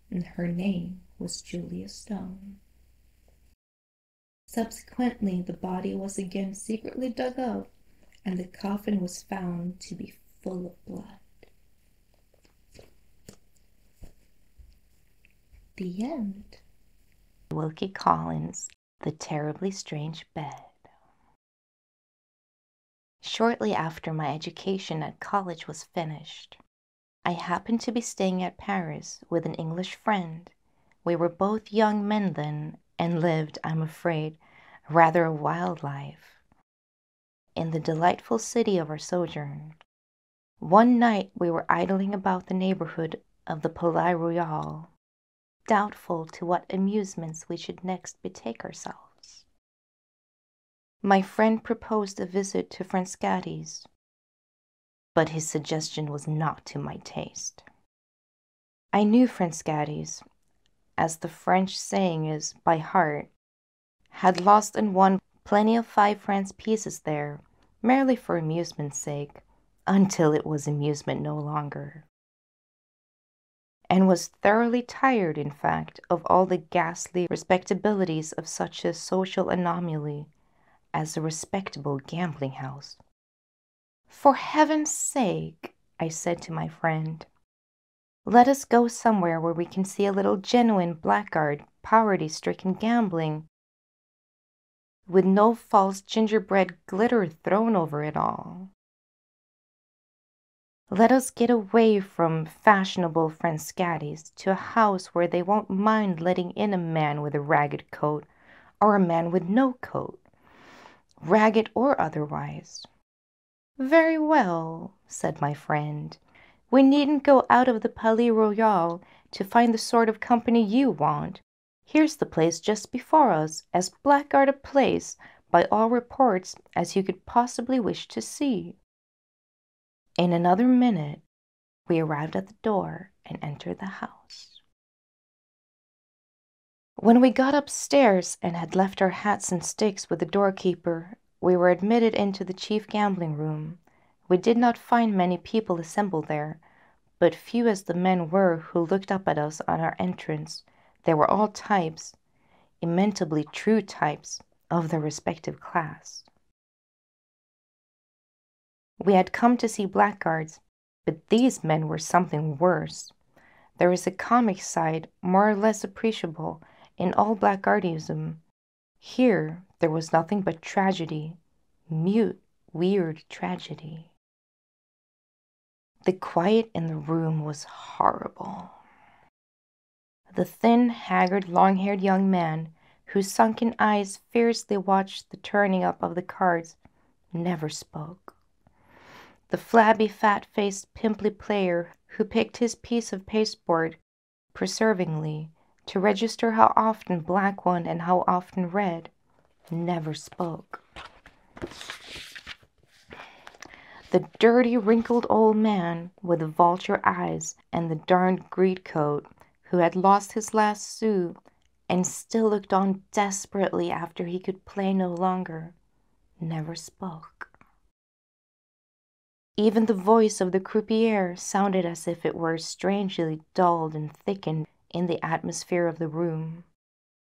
and her name was Julia Stone. Subsequently, the body was again secretly dug up, and the coffin was found to be full of blood. The end. Wilkie Collins, The Terribly Strange Bed. Shortly after my education at college was finished, I happened to be staying at Paris with an English friend. We were both young men then, and lived, I'm afraid, rather a wild life in the delightful city of our sojourn. One night we were idling about the neighborhood of the Palais Royal, doubtful to what amusements we should next betake ourselves. My friend proposed a visit to Frascati's, but his suggestion was not to my taste. I knew Frascati's, as the French saying is, by heart, had lost and won plenty of 5 franc pieces there, merely for amusement's sake, until it was amusement no longer, and was thoroughly tired, in fact, of all the ghastly respectabilities of such a social anomaly as a respectable gambling house. For heaven's sake, I said to my friend, let us go somewhere where we can see a little genuine blackguard, poverty-stricken gambling, with no false gingerbread glitter thrown over it all. Let us get away from fashionable Frascati's to a house where they won't mind letting in a man with a ragged coat, or a man with no coat, ragged or otherwise. Very well, said my friend. We needn't go out of the Palais Royal to find the sort of company you want. Here's the place just before us, as blackguard a place, by all reports, as you could possibly wish to see. In another minute, we arrived at the door and entered the house. When we got upstairs and had left our hats and sticks with the doorkeeper, we were admitted into the chief gambling room. We did not find many people assembled there, but few as the men were who looked up at us on our entrance. They were all types, immeasurably true types, of their respective class. We had come to see blackguards, but these men were something worse. There is a comic side, more or less appreciable, in all blackguardism. Here there was nothing but tragedy, mute, weird tragedy. The quiet in the room was horrible. The thin, haggard, long-haired young man, whose sunken eyes fiercely watched the turning up of the cards, never spoke. The flabby, fat-faced, pimply player who picked his piece of pasteboard perseveringly to register how often black won and how often red, never spoke. The dirty, wrinkled old man with the vulture eyes and the darned greatcoat, who had lost his last sou and still looked on desperately after he could play no longer, never spoke. Even the voice of the croupier sounded as if it were strangely dulled and thickened in the atmosphere of the room.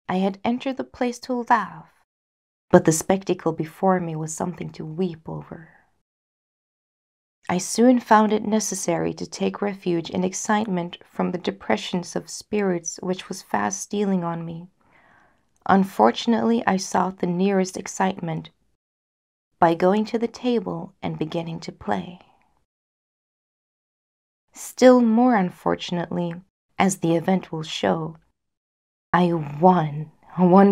I had entered the place to laugh, but the spectacle before me was something to weep over. I soon found it necessary to take refuge in excitement from the depressions of spirits which was fast stealing on me. Unfortunately, I sought the nearest excitement by going to the table and beginning to play. Still more unfortunately, as the event will show, I won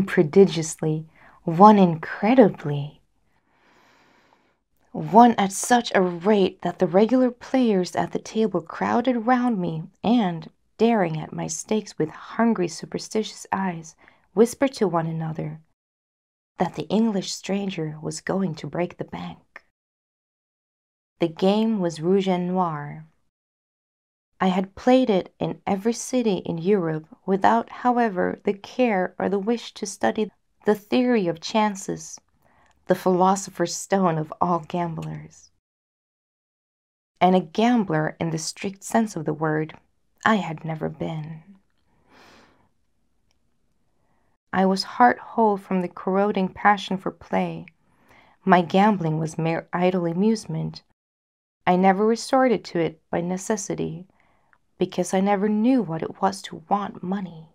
prodigiously, won incredibly. Won at such a rate that the regular players at the table crowded round me and, staring at my stakes with hungry, superstitious eyes, whispered to one another that the English stranger was going to break the bank. The game was Rouge et Noir. I had played it in every city in Europe without, however, the care or the wish to study the theory of chances, the philosopher's stone of all gamblers. And a gambler in the strict sense of the word, I had never been. I was heart whole from the corroding passion for play. My gambling was mere idle amusement. I never resorted to it by necessity, because I never knew what it was to want money.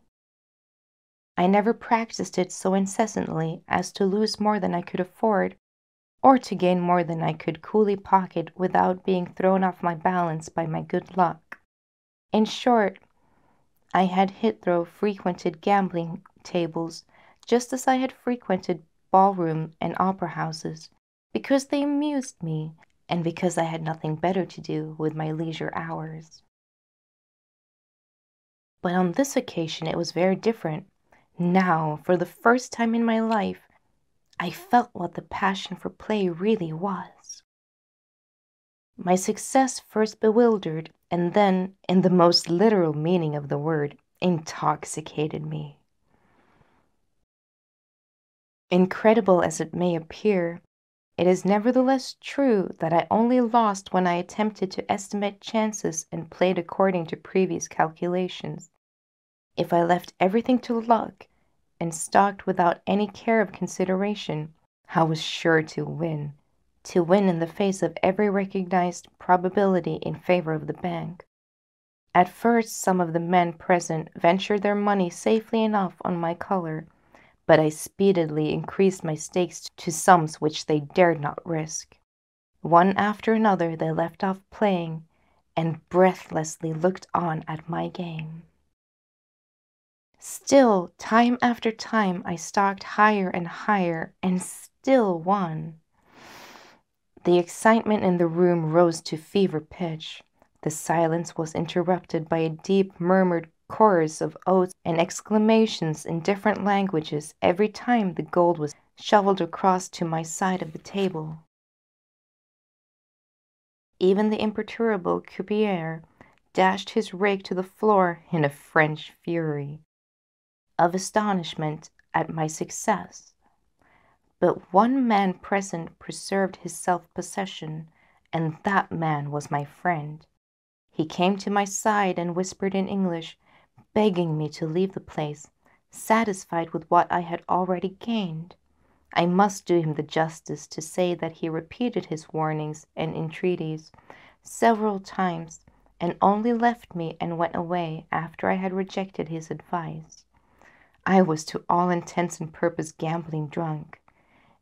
I never practiced it so incessantly as to lose more than I could afford, or to gain more than I could coolly pocket without being thrown off my balance by my good luck. In short, I had hitherto frequented gambling tables just as I had frequented ballroom and opera houses, because they amused me and because I had nothing better to do with my leisure hours. But on this occasion it was very different. Now, for the first time in my life, I felt what the passion for play really was. My success first bewildered, and then, in the most literal meaning of the word, intoxicated me. Incredible as it may appear, it is nevertheless true that I only lost when I attempted to estimate chances and played according to previous calculations. If I left everything to luck and stalked without any care of consideration, I was sure to win in the face of every recognized probability in favor of the bank. At first, some of the men present ventured their money safely enough on my color, but I speedily increased my stakes to sums which they dared not risk. One after another they left off playing and breathlessly looked on at my game. Still, time after time, I stalked higher and higher, and still won. The excitement in the room rose to fever pitch. The silence was interrupted by a deep murmured chorus of oaths and exclamations in different languages every time the gold was shoveled across to my side of the table. Even the imperturbable croupier dashed his rake to the floor in a French fury of astonishment at my success. But one man present preserved his self-possession, and that man was my friend. He came to my side and whispered in English, begging me to leave the place, satisfied with what I had already gained. I must do him the justice to say that he repeated his warnings and entreaties several times, and only left me and went away after I had rejected his advice. I was to all intents and purposes gambling drunk,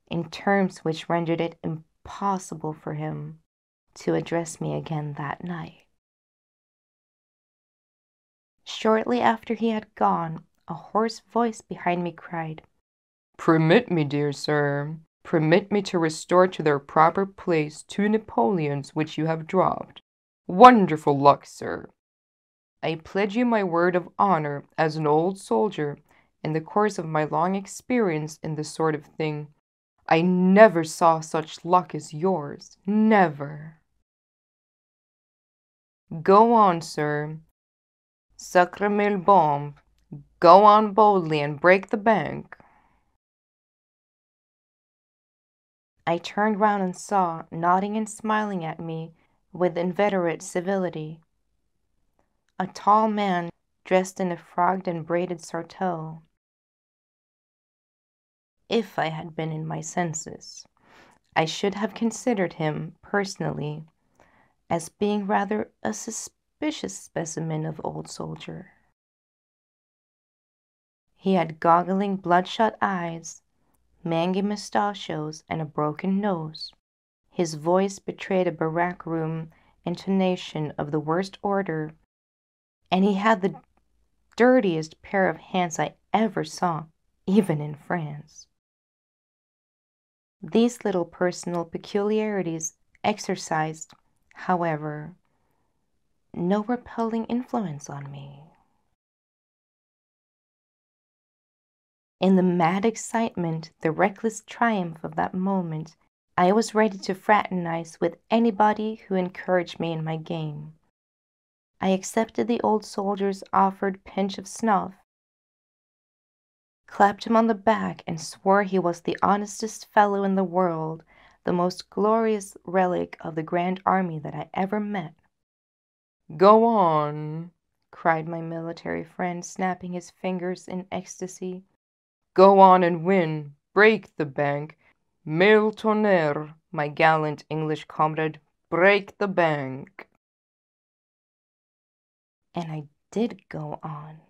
in terms which rendered it impossible for him to address me again that night. Shortly after he had gone, a hoarse voice behind me cried, "Permit me, dear sir, permit me to restore to their proper place 2 Napoleons which you have dropped. Wonderful luck, sir! I pledge you my word of honor as an old soldier, in the course of my long experience in this sort of thing, I never saw such luck as yours, never. Go on, sir. Sacre mille bombes. Go on boldly and break the bank." I turned round and saw, nodding and smiling at me with inveterate civility, a tall man dressed in a frogged and braided surtout. If I had been in my senses, I should have considered him, personally, as being rather a suspicious specimen of old soldier. He had goggling, bloodshot eyes, mangy mustachios, and a broken nose. His voice betrayed a barrack room intonation of the worst order, and he had the dirtiest pair of hands I ever saw, even in France. These little personal peculiarities exercised, however, no repelling influence on me. In the mad excitement, the reckless triumph of that moment, I was ready to fraternize with anybody who encouraged me in my game. I accepted the old soldier's offered pinch of snuff, clapped him on the back, and swore he was the honestest fellow in the world, the most glorious relic of the grand army that I ever met. "Go on," cried my military friend, snapping his fingers in ecstasy. "Go on and win. Break the bank. Mille tonnerres, my gallant English comrade, break the bank." And I did go on.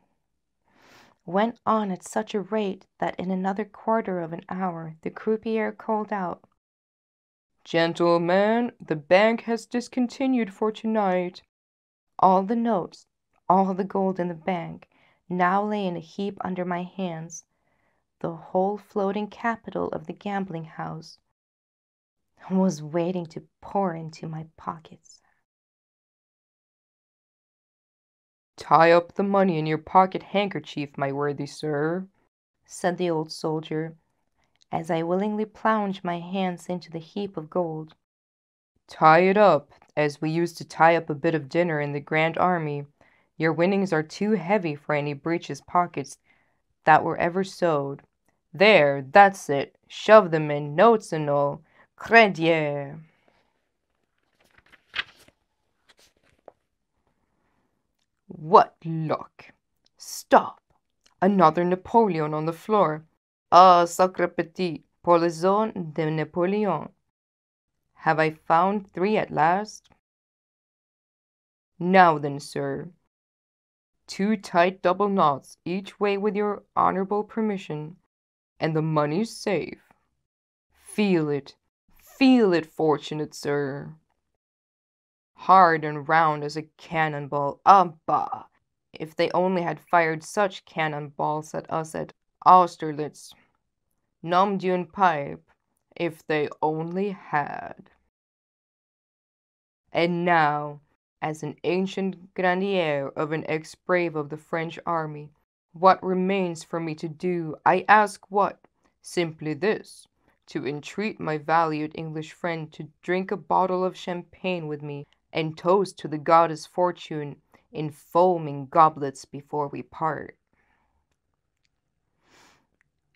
Went on at such a rate that in another quarter of an hour the croupier called out, "Gentlemen, the bank has discontinued for tonight." all the notes, all the gold in the bank, now lay in a heap under my hands. The whole floating capital of the gambling house was waiting to pour into my pockets. "Tie up the money in your pocket handkerchief, my worthy sir," said the old soldier, as I willingly plunged my hands into the heap of gold. "Tie it up, as we used to tie up a bit of dinner in the Grand Army. Your winnings are too heavy for any breeches pockets that were ever sewed. There, that's it. Shove them in, notes and all. Crédit." What luck! Stop! Another Napoleon on the floor. Ah, sacre petit, pour les zones de Napoleon. Have I found 3 at last? Now then, sir, 2 tight double knots each way with your honorable permission, and the money's safe. Feel it, fortunate sir. Hard and round as a cannonball. Ah, bah! If they only had fired such cannonballs at us at Austerlitz. Nom d'une pipe, if they only had. And now, as an ancient grenadier of an ex-brave of the French army, what remains for me to do? I ask what? Simply this, to entreat my valued English friend to drink a bottle of champagne with me and toast to the goddess Fortune in foaming goblets before we part.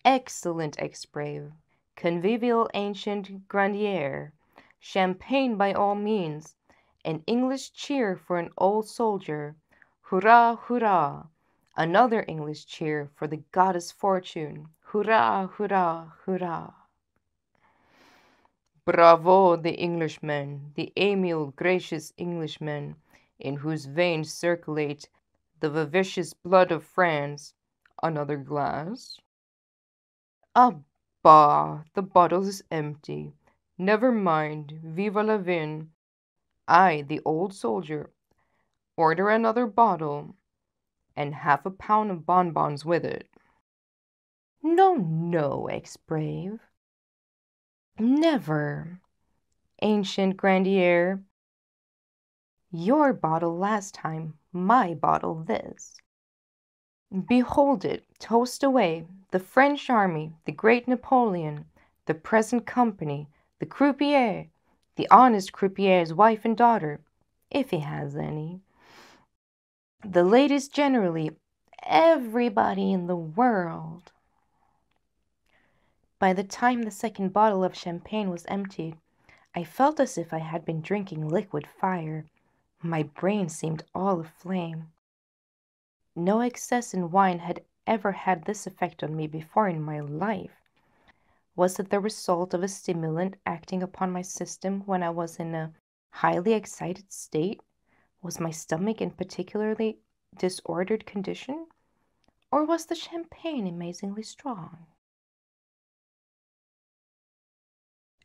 Excellent ex-brave, convivial ancient grenadier, champagne by all means, an English cheer for an old soldier. Hurrah, hurrah! Another English cheer for the goddess Fortune. Hurrah, hurrah, hurrah! Bravo, the Englishmen, the amiable, gracious Englishmen, in whose veins circulate the vivacious blood of France. Another glass? A Bah, the bottle is empty. Never mind, viva la vin. I, the old soldier, order another bottle, and half a pound of bonbons with it. No, no, ex-brave. Never, ancient grandier. Your bottle last time, my bottle this. Behold it, toast away, the French army, the great Napoleon, the present company, the croupier, the honest croupier's wife and daughter, if he has any, the ladies generally, everybody in the world. By the time the second bottle of champagne was emptied, I felt as if I had been drinking liquid fire. My brain seemed all aflame. No excess in wine had ever had this effect on me before in my life. Was it the result of a stimulant acting upon my system when I was in a highly excited state? Was my stomach in particularly disordered condition? Or was the champagne amazingly strong?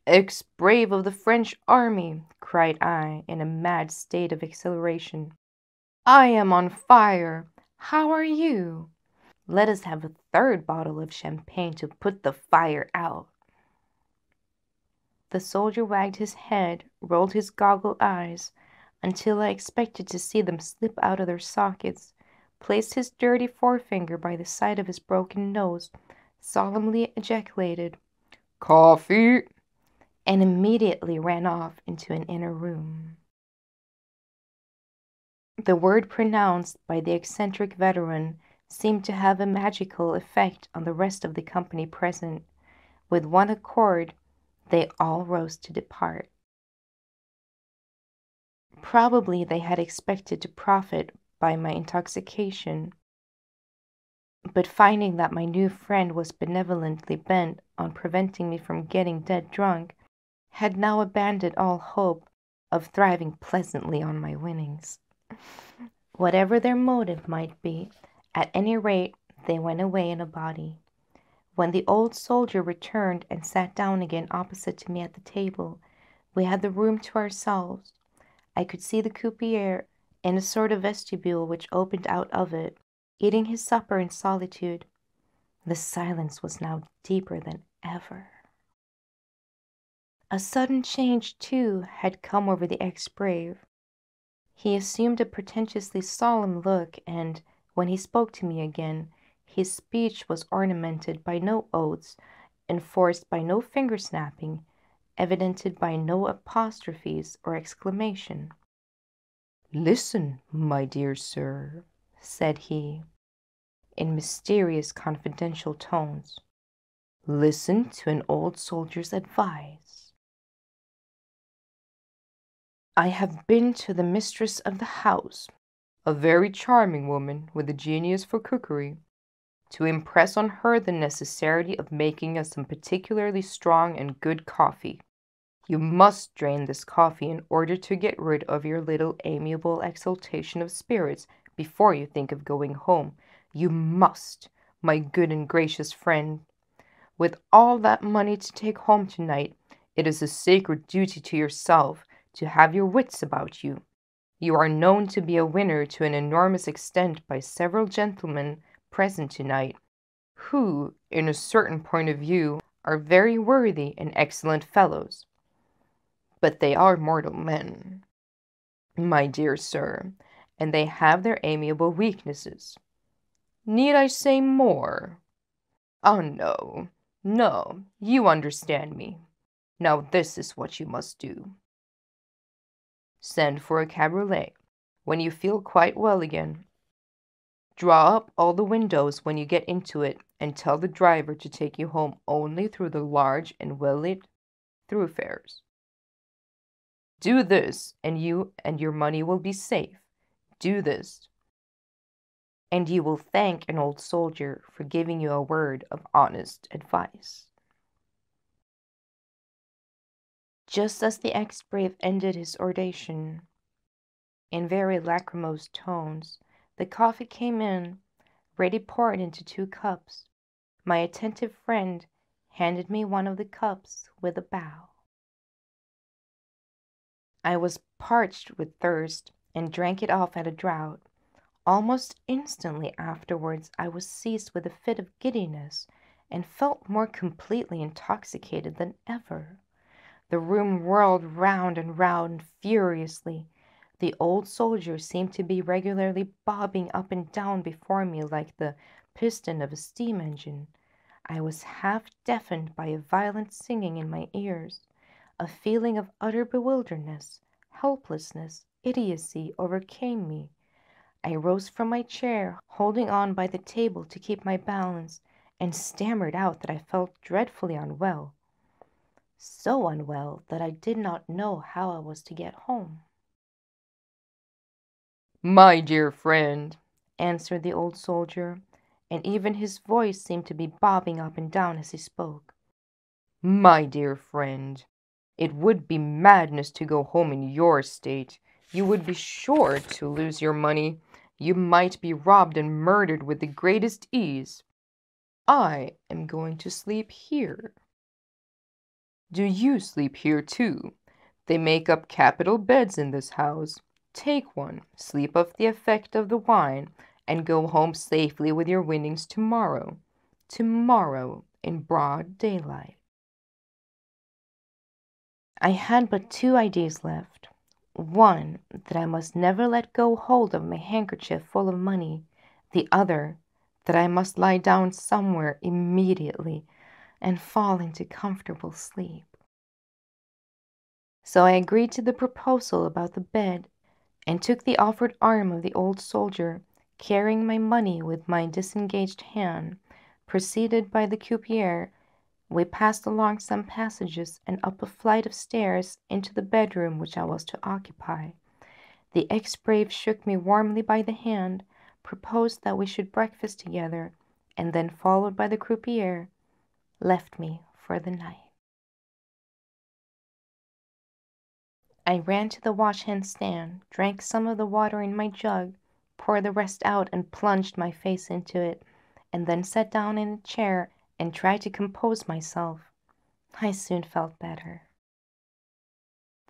Ex-brave of the French army, cried I, in a mad state of exhilaration. I am on fire. How are you? Let us have a third bottle of champagne to put the fire out. The soldier wagged his head, rolled his goggle eyes, until I expected to see them slip out of their sockets, placed his dirty forefinger by the side of his broken nose, solemnly ejaculated, Coffee! and immediately ran off into an inner room. The word pronounced by the eccentric veteran seemed to have a magical effect on the rest of the company present. With one accord, they all rose to depart. Probably they had expected to profit by my intoxication, but finding that my new friend was benevolently bent on preventing me from getting dead drunk, had now abandoned all hope of thriving pleasantly on my winnings. Whatever their motive might be, at any rate they went away in a body. When the old soldier returned and sat down again opposite to me at the table, we had the room to ourselves. I could see the croupier in a sort of vestibule which opened out of it, eating his supper in solitude. The silence was now deeper than ever. A sudden change, too, had come over the ex-brave. He assumed a pretentiously solemn look, and, when he spoke to me again, his speech was ornamented by no oaths, enforced by no finger-snapping, evidenced by no apostrophes or exclamation. Listen, my dear sir, said he, in mysterious confidential tones. Listen to an old soldier's advice. I have been to the mistress of the house, a very charming woman with a genius for cookery, to impress on her the necessity of making us some particularly strong and good coffee. You must drain this coffee in order to get rid of your little amiable exaltation of spirits before you think of going home. You must, my good and gracious friend. With all that money to take home tonight, it is a sacred duty to yourself to have your wits about you. You are known to be a winner to an enormous extent by several gentlemen present tonight, who, in a certain point of view, are very worthy and excellent fellows. But they are mortal men, my dear sir, and they have their amiable weaknesses. Need I say more? Oh, no, no, you understand me. Now this is what you must do. Send for a cabriolet when you feel quite well again. Draw up all the windows when you get into it, and tell the driver to take you home only through the large and well-lit thoroughfares. Do this, and you and your money will be safe. Do this, and you will thank an old soldier for giving you a word of honest advice. Just as the ex-brave ended his oration, in very lachrymose tones, the coffee came in, ready poured into 2 cups. My attentive friend handed me one of the cups with a bow. I was parched with thirst and drank it off at a draught. Almost instantly afterwards I was seized with a fit of giddiness and felt more completely intoxicated than ever. The room whirled round and round furiously. The old soldier seemed to be regularly bobbing up and down before me like the piston of a steam engine. I was half deafened by a violent singing in my ears. A feeling of utter bewilderness, helplessness, idiocy overcame me. I rose from my chair, holding on by the table to keep my balance, and stammered out that I felt dreadfully unwell. So unwell that I did not know how I was to get home. My dear friend, Answered the old soldier, and even his voice seemed to be bobbing up and down as he spoke. my dear friend, it would be madness to go home in your state. You would be sure to lose your money. You might be robbed and murdered with the greatest ease. I am going to sleep here. Do you sleep here too? They make up capital beds in this house. Take one, sleep off the effect of the wine, and go home safely with your winnings tomorrow. Tomorrow, in broad daylight. I had but two ideas left. One, that I must never let go hold of my handkerchief full of money. The other, that I must lie down somewhere immediately and fall into comfortable sleep. So I agreed to the proposal about the bed and took the offered arm of the old soldier, carrying my money with my disengaged hand. Preceded by the croupier, we passed along some passages and up a flight of stairs into the bedroom which I was to occupy. The ex-brave shook me warmly by the hand, proposed that we should breakfast together, and then, followed by the croupier, left me for the night. I ran to the wash-hand stand, drank some of the water in my jug, poured the rest out and plunged my face into it, and then sat down in a chair and tried to compose myself. I soon felt better.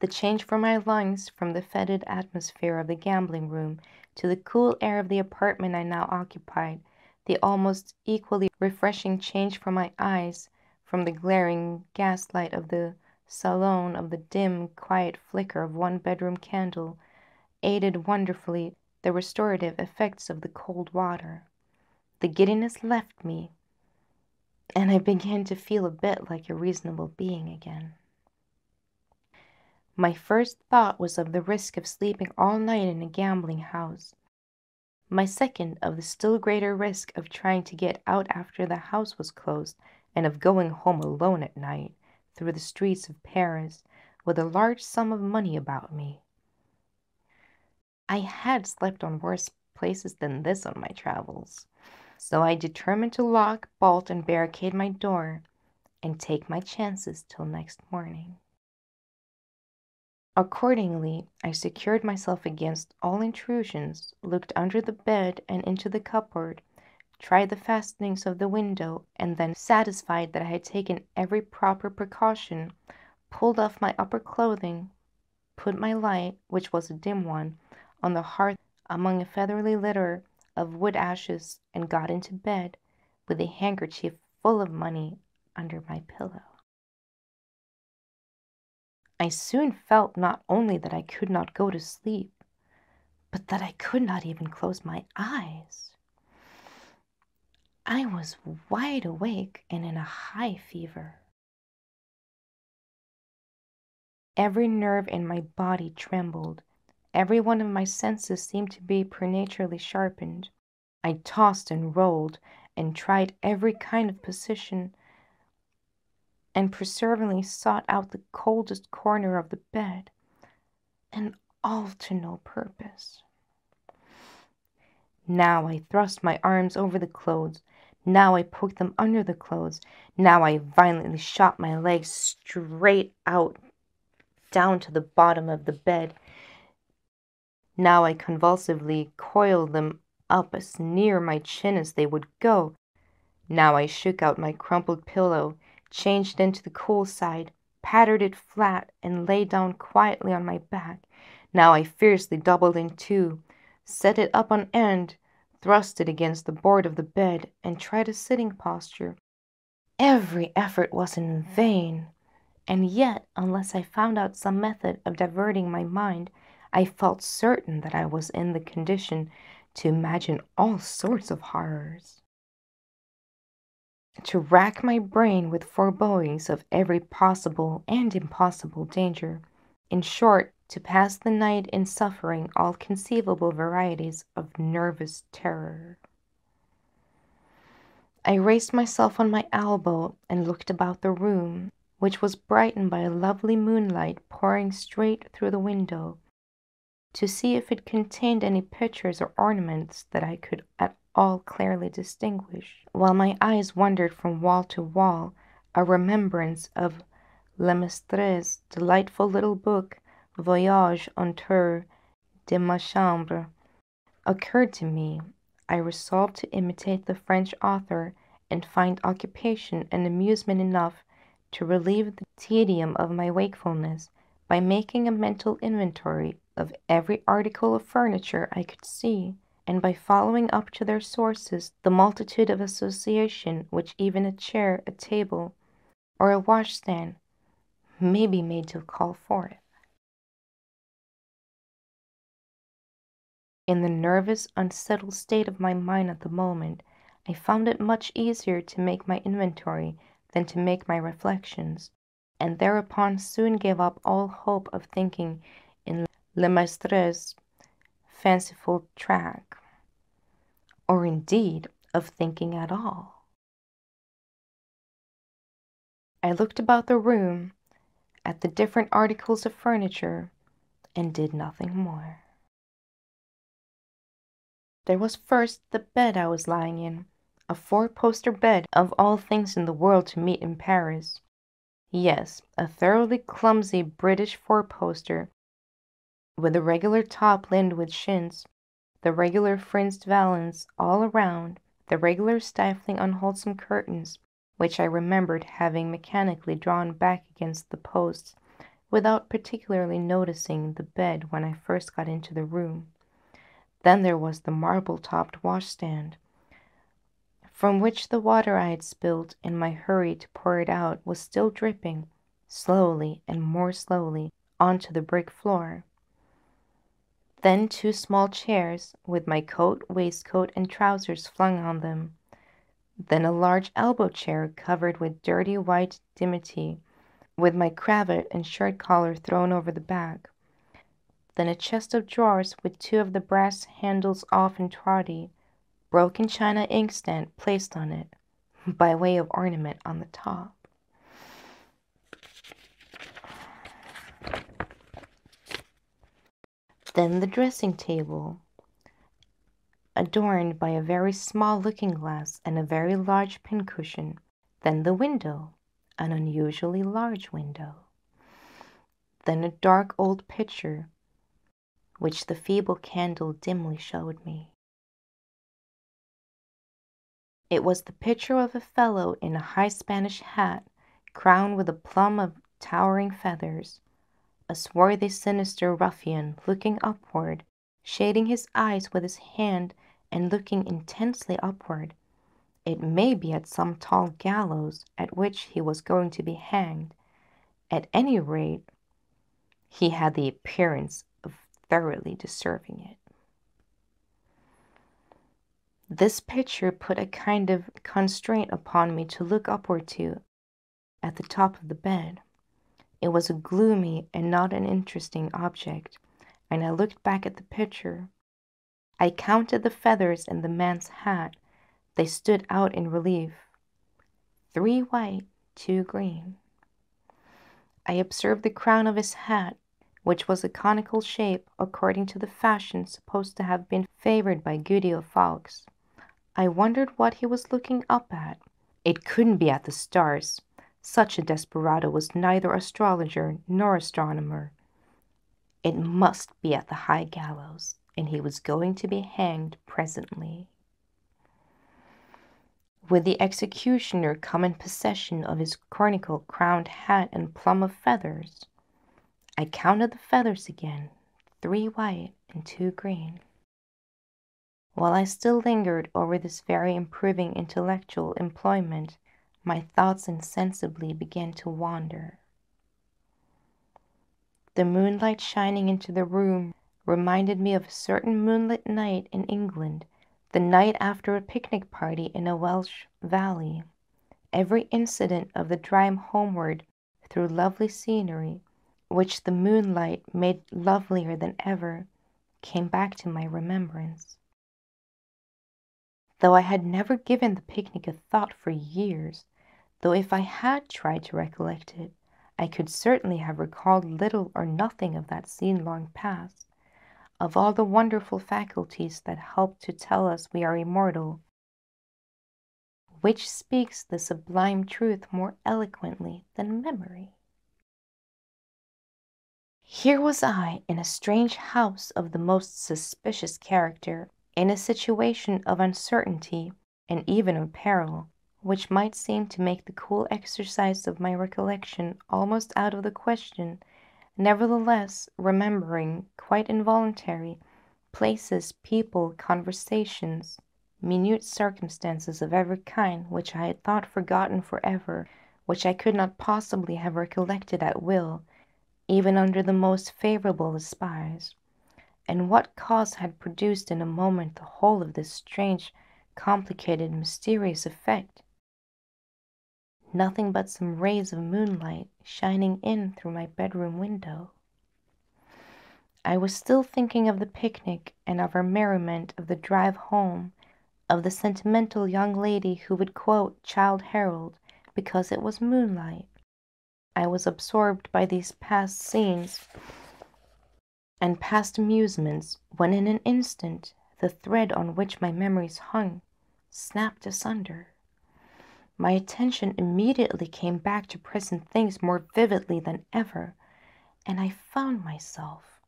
The change for my lungs from the fetid atmosphere of the gambling room to the cool air of the apartment I now occupied, the almost equally refreshing change for my eyes from the glaring gaslight of the salon of the dim, quiet flicker of one bedroom candle, aided wonderfully the restorative effects of the cold water. The giddiness left me, and I began to feel a bit like a reasonable being again. My first thought was of the risk of sleeping all night in a gambling house. My second of the still greater risk of trying to get out after the house was closed, and of going home alone at night through the streets of Paris with a large sum of money about me. I had slept on worse places than this on my travels, so I determined to lock, bolt, and barricade my door, and take my chances till next morning. Accordingly, I secured myself against all intrusions, looked under the bed and into the cupboard, tried the fastenings of the window, and then, satisfied that I had taken every proper precaution, pulled off my upper clothing, put my light, which was a dim one, on the hearth among a feathery litter of wood ashes, and got into bed with a handkerchief full of money under my pillow. I soon felt not only that I could not go to sleep, but that I could not even close my eyes. I was wide awake and in a high fever. Every nerve in my body trembled. Every one of my senses seemed to be preternaturally sharpened. I tossed and rolled and tried every kind of position, and perseveringly sought out the coldest corner of the bed, and all to no purpose. Now I thrust my arms over the clothes. Now I poked them under the clothes. Now I violently shot my legs straight out down to the bottom of the bed. Now I convulsively coiled them up as near my chin as they would go. Now I shook out my crumpled pillow, changed into the cool side, patted it flat, and lay down quietly on my back. Now I fiercely doubled in two, set it up on end, thrust it against the board of the bed, and tried a sitting posture. Every effort was in vain, and yet, unless I found out some method of diverting my mind, I felt certain that I was in the condition to imagine all sorts of horrors, to rack my brain with forebodings of every possible and impossible danger. In short, to pass the night in suffering all conceivable varieties of nervous terror. I raised myself on my elbow and looked about the room, which was brightened by a lovely moonlight pouring straight through the window, to see if it contained any pictures or ornaments that I could at all clearly distinguish. While my eyes wandered from wall to wall, a remembrance of Le Maistre's delightful little book, Voyage autour de ma chambre, occurred to me. I resolved to imitate the French author and find occupation and amusement enough to relieve the tedium of my wakefulness by making a mental inventory of every article of furniture I could see, and by following up to their sources the multitude of association which even a chair, a table, or a washstand may be made to call forth. In the nervous, unsettled state of my mind at the moment, I found it much easier to make my inventory than to make my reflections, and thereupon soon gave up all hope of thinking in Le Maistre's fanciful track, or indeed of thinking at all. I looked about the room, at the different articles of furniture, and did nothing more. There was first the bed I was lying in, a four-poster bed, of all things in the world to meet in Paris. Yes, a thoroughly clumsy British four-poster, with the regular top lined with chintz, the regular fringed valance all around, the regular stifling unwholesome curtains, which I remembered having mechanically drawn back against the posts, without particularly noticing the bed when I first got into the room. Then there was the marble-topped washstand, from which the water I had spilled in my hurry to pour it out was still dripping, slowly and more slowly, onto the brick floor. Then two small chairs, with my coat, waistcoat, and trousers flung on them. Then a large elbow chair covered with dirty white dimity, with my cravat and shirt collar thrown over the back. Then a chest of drawers with two of the brass handles off and troddy, broken china inkstand placed on it, by way of ornament on the top. Then the dressing table, adorned by a very small looking-glass and a very large pincushion. Then the window, an unusually large window. Then a dark old picture, which the feeble candle dimly showed me. It was the picture of a fellow in a high Spanish hat, crowned with a plume of towering feathers, a swarthy, sinister ruffian, looking upward, shading his eyes with his hand and looking intensely upward. It may be at some tall gallows at which he was going to be hanged. At any rate, he had the appearance of thoroughly deserving it. This picture put a kind of constraint upon me to look upward to, at the top of the bed. It was a gloomy and not an interesting object, and I looked back at the picture. I counted the feathers in the man's hat. They stood out in relief. 3 white, 2 green. I observed the crown of his hat, which was a conical shape according to the fashion supposed to have been favored by Guido Fawkes. I wondered what he was looking up at. It couldn't be at the stars. Such a desperado was neither astrologer nor astronomer. It must be at the high gallows, and he was going to be hanged presently. Would the executioner come in possession of his cornicle-crowned hat and plume of feathers? I counted the feathers again, 3 white and 2 green. While I still lingered over this very improving intellectual employment, my thoughts insensibly began to wander. The moonlight shining into the room reminded me of a certain moonlit night in England, the night after a picnic party in a Welsh valley. Every incident of the drive homeward through lovely scenery, which the moonlight made lovelier than ever, came back to my remembrance. Though I had never given the picnic a thought for years, though if I had tried to recollect it, I could certainly have recalled little or nothing of that scene long past, of all the wonderful faculties that help to tell us we are immortal, which speaks the sublime truth more eloquently than memory. Here was I in a strange house of the most suspicious character, in a situation of uncertainty and even of peril, which might seem to make the cool exercise of my recollection almost out of the question, nevertheless remembering, quite involuntary, places, people, conversations, minute circumstances of every kind which I had thought forgotten forever, which I could not possibly have recollected at will, even under the most favorable aspires. And what cause had produced in a moment the whole of this strange, complicated, mysterious effect? Nothing but some rays of moonlight shining in through my bedroom window. I was still thinking of the picnic and of our merriment, of the drive home, of the sentimental young lady who would quote Childe Harold because it was moonlight. I was absorbed by these past scenes and past amusements, when in an instant the thread on which my memories hung snapped asunder. My attention immediately came back to present things more vividly than ever, and I found myself,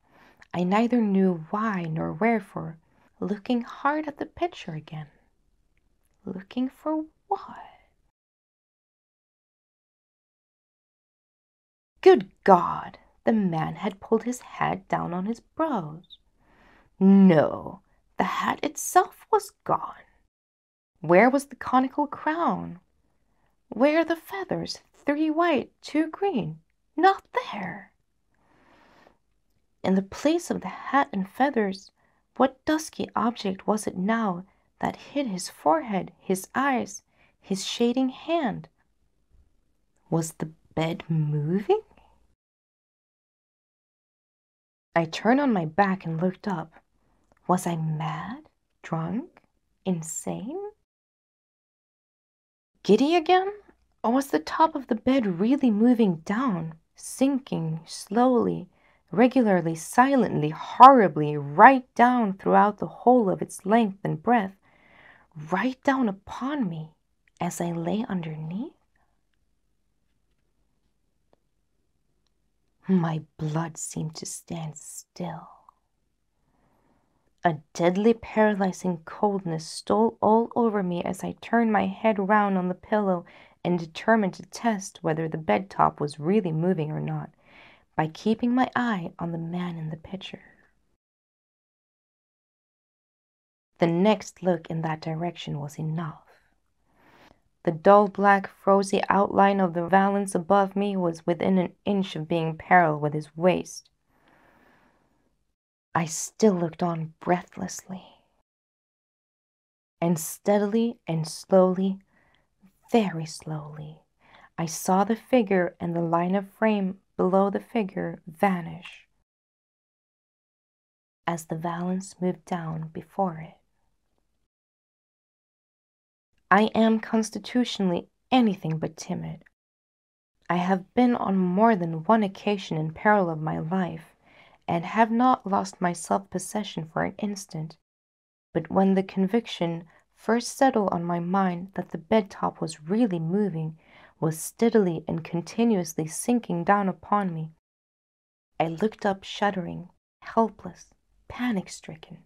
I neither knew why nor wherefore, looking hard at the picture again. Looking for what? Good God! The man had pulled his hat down on his brows. No, the hat itself was gone. Where was the conical crown? Where the feathers, 3 white, 2 green? Not there. In the place of the hat and feathers, what dusky object was it now that hid his forehead, his eyes, his shading hand? Was the bed moving? I turned on my back and looked up. Was I mad, drunk, insane? Giddy again? Or was the top of the bed really moving down, sinking slowly, regularly, silently, horribly, right down throughout the whole of its length and breadth, right down upon me as I lay underneath? My blood seemed to stand still. A deadly paralyzing coldness stole all over me as I turned my head round on the pillow and determined to test whether the bed top was really moving or not by keeping my eye on the man in the picture. The next look in that direction was enough. The dull black frosy outline of the valance above me was within an inch of being parallel with his waist. I still looked on breathlessly. And steadily and slowly, very slowly, I saw the figure and the line of frame below the figure vanish as the valance moved down before it. I am constitutionally anything but timid. I have been on more than one occasion in peril of my life, and have not lost my self-possession for an instant. But when the conviction first settled on my mind that the bed top was really moving, was steadily and continuously sinking down upon me, I looked up shuddering, helpless, panic-stricken.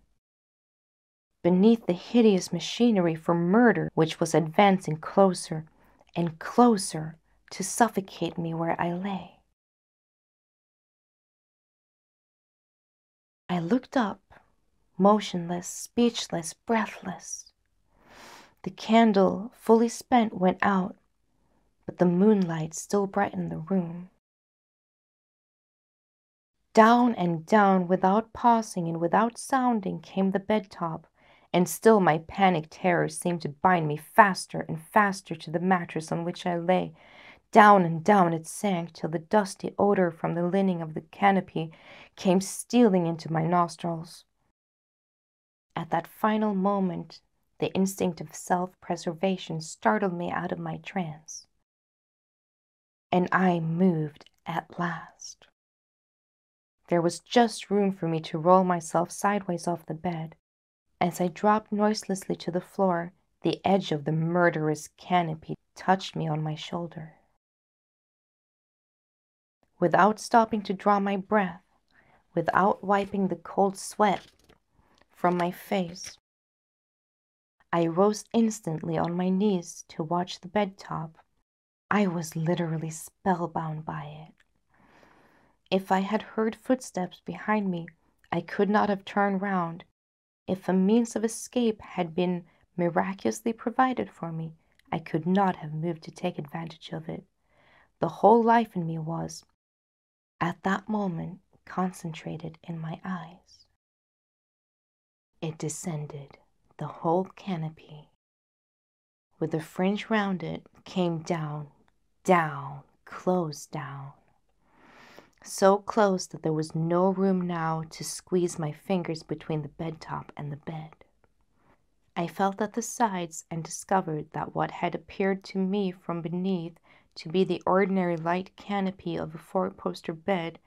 beneath the hideous machinery for murder which was advancing closer and closer to suffocate me where I lay. I looked up, motionless, speechless, breathless. The candle, fully spent, went out, but the moonlight still brightened the room. Down and down, without pausing and without sounding, came the bed top, and still my panic terror seemed to bind me faster and faster to the mattress on which I lay. Down and down it sank, till the dusty odor from the linen of the canopy came stealing into my nostrils. At that final moment, the instinct of self-preservation startled me out of my trance, and I moved at last. There was just room for me to roll myself sideways off the bed. As I dropped noiselessly to the floor, the edge of the murderous canopy touched me on my shoulder. Without stopping to draw my breath, without wiping the cold sweat from my face, I rose instantly on my knees to watch the bed top. I was literally spellbound by it. If I had heard footsteps behind me, I could not have turned round. If a means of escape had been miraculously provided for me, I could not have moved to take advantage of it. The whole life in me was, at that moment, concentrated in my eyes. It descended, the whole canopy, with a fringe round it, came down, down, closed down. So close that there was no room now to squeeze my fingers between the bed top and the bed. I felt at the sides and discovered that what had appeared to me from beneath to be the ordinary light canopy of a four-poster bed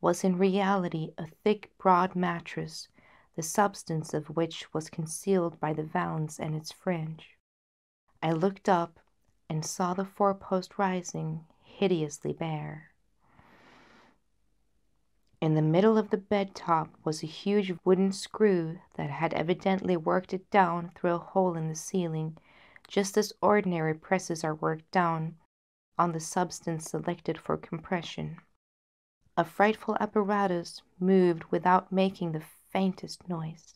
was in reality a thick, broad mattress, the substance of which was concealed by the valance and its fringe. I looked up and saw the four-post rising, hideously bare. In the middle of the bed top was a huge wooden screw that had evidently worked it down through a hole in the ceiling, just as ordinary presses are worked down on the substance selected for compression. A frightful apparatus moved without making the faintest noise.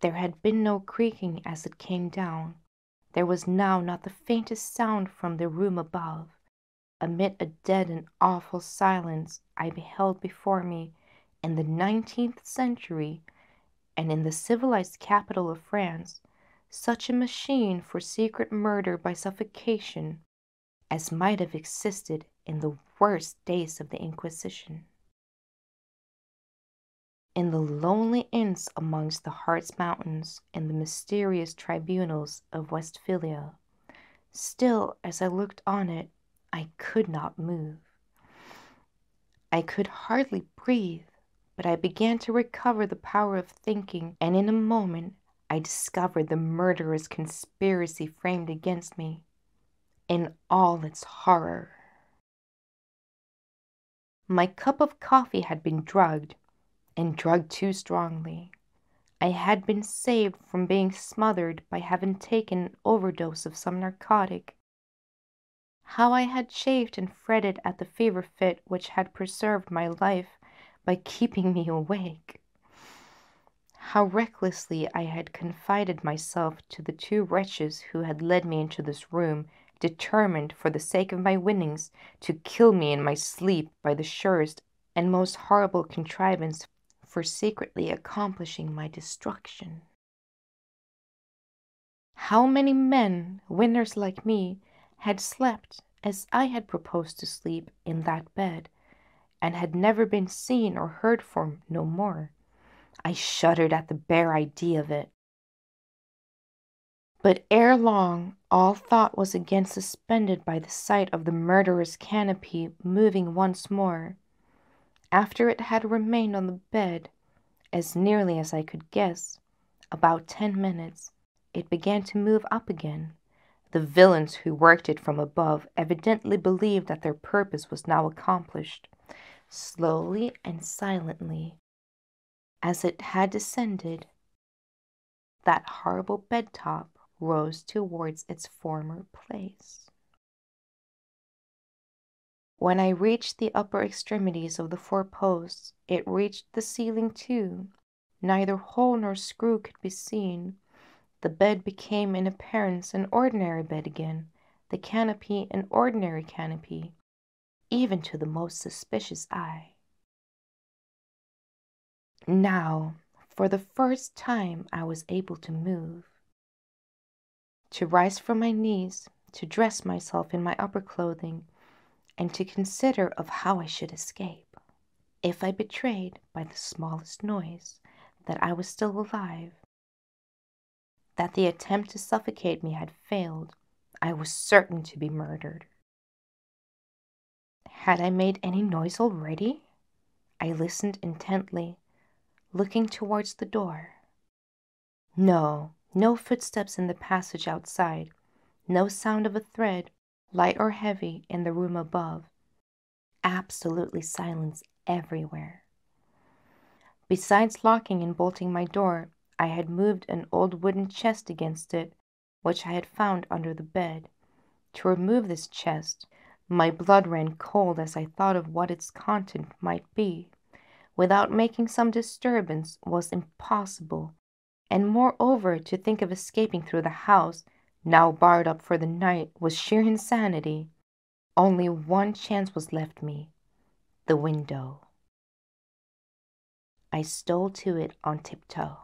There had been no creaking as it came down. There was now not the faintest sound from the room above. Amid a dead and awful silence, I beheld before me, in the 19th century, and in the civilized capital of France, such a machine for secret murder by suffocation as might have existed in the worst days of the Inquisition. In the lonely inns amongst the Harz Mountains and the mysterious tribunals of Westphalia, still, as I looked on it, I could not move. I could hardly breathe, but I began to recover the power of thinking, and in a moment I discovered the murderous conspiracy framed against me in all its horror. My cup of coffee had been drugged, and drugged too strongly. I had been saved from being smothered by having taken an overdose of some narcotic. How I had chafed and fretted at the fever fit which had preserved my life by keeping me awake. How recklessly I had confided myself to the two wretches who had led me into this room, determined, for the sake of my winnings, to kill me in my sleep by the surest and most horrible contrivance for secretly accomplishing my destruction. How many men, winners like me, had slept as I had proposed to sleep in that bed, and had never been seen or heard from no more. I shuddered at the bare idea of it. But ere long, all thought was again suspended by the sight of the murderous canopy moving once more. After it had remained on the bed, as nearly as I could guess, about 10 minutes, it began to move up again. The villains who worked it from above evidently believed that their purpose was now accomplished. Slowly and silently, As it had descended, that horrible bed top rose towards its former place. When I reached the upper extremities of the 4 posts, it reached the ceiling too. Neither hole nor screw could be seen. The bed became in appearance an ordinary bed again, the canopy an ordinary canopy, even to the most suspicious eye. Now, for the first time, I was able to move, to rise from my knees, to dress myself in my upper clothing, and to consider of how I should escape. If I betrayed by the smallest noise that I was still alive, that the attempt to suffocate me had failed, I was certain to be murdered. Had I made any noise already? I listened intently, looking towards the door. No footsteps in the passage outside, no sound of a thread, light or heavy, in the room above. Absolutely silence everywhere. Besides locking and bolting my door, I had moved an old wooden chest against it, which I had found under the bed. To remove this chest, my blood ran cold as I thought of what its content might be. Without making some disturbance was impossible, and moreover to think of escaping through the house, now barred up for the night, was sheer insanity. Only one chance was left me, the window. I stole to it on tiptoe.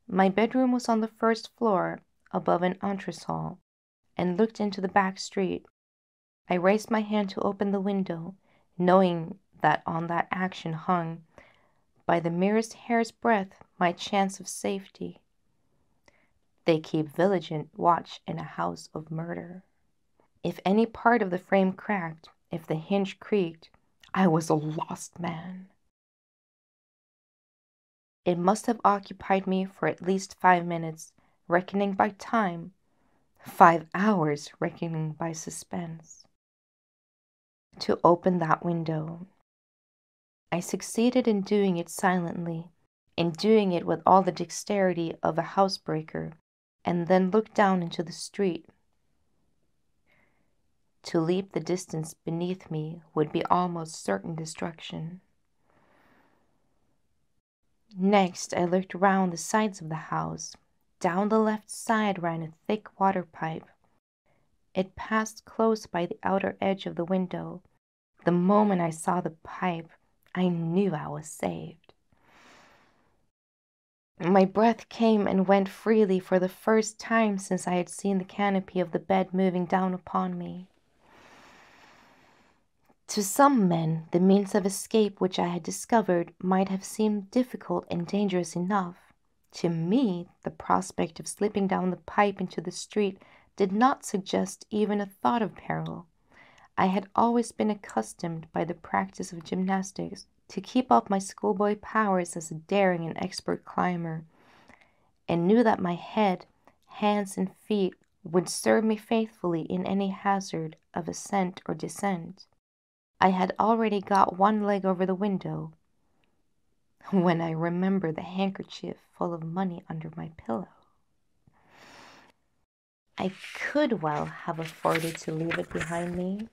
My bedroom was on the 1st floor, above an entresol, and looked into the back street. I raised my hand to open the window, knowing that on that action hung, by the merest hair's breadth, my chance of safety. They keep vigilant watch in a house of murder. If any part of the frame cracked, if the hinge creaked, I was a lost man. It must have occupied me for at least 5 minutes, reckoning by time, 5 hours reckoning by suspense, to open that window. I succeeded in doing it silently, in doing it with all the dexterity of a housebreaker, and then looked down into the street. To leap the distance beneath me would be almost certain destruction. Next, I looked round the sides of the house. Down the left side ran a thick water pipe. It passed close by the outer edge of the window. The moment I saw the pipe, I knew I was saved. My breath came and went freely for the first time since I had seen the canopy of the bed moving down upon me. To some men, the means of escape which I had discovered might have seemed difficult and dangerous enough. To me, the prospect of slipping down the pipe into the street did not suggest even a thought of peril. I had always been accustomed by the practice of gymnastics to keep up my schoolboy powers as a daring and expert climber, and knew that my head, hands, and feet would serve me faithfully in any hazard of ascent or descent. I had already got one leg over the window when I remembered the handkerchief full of money under my pillow. I could well have afforded to leave it behind me,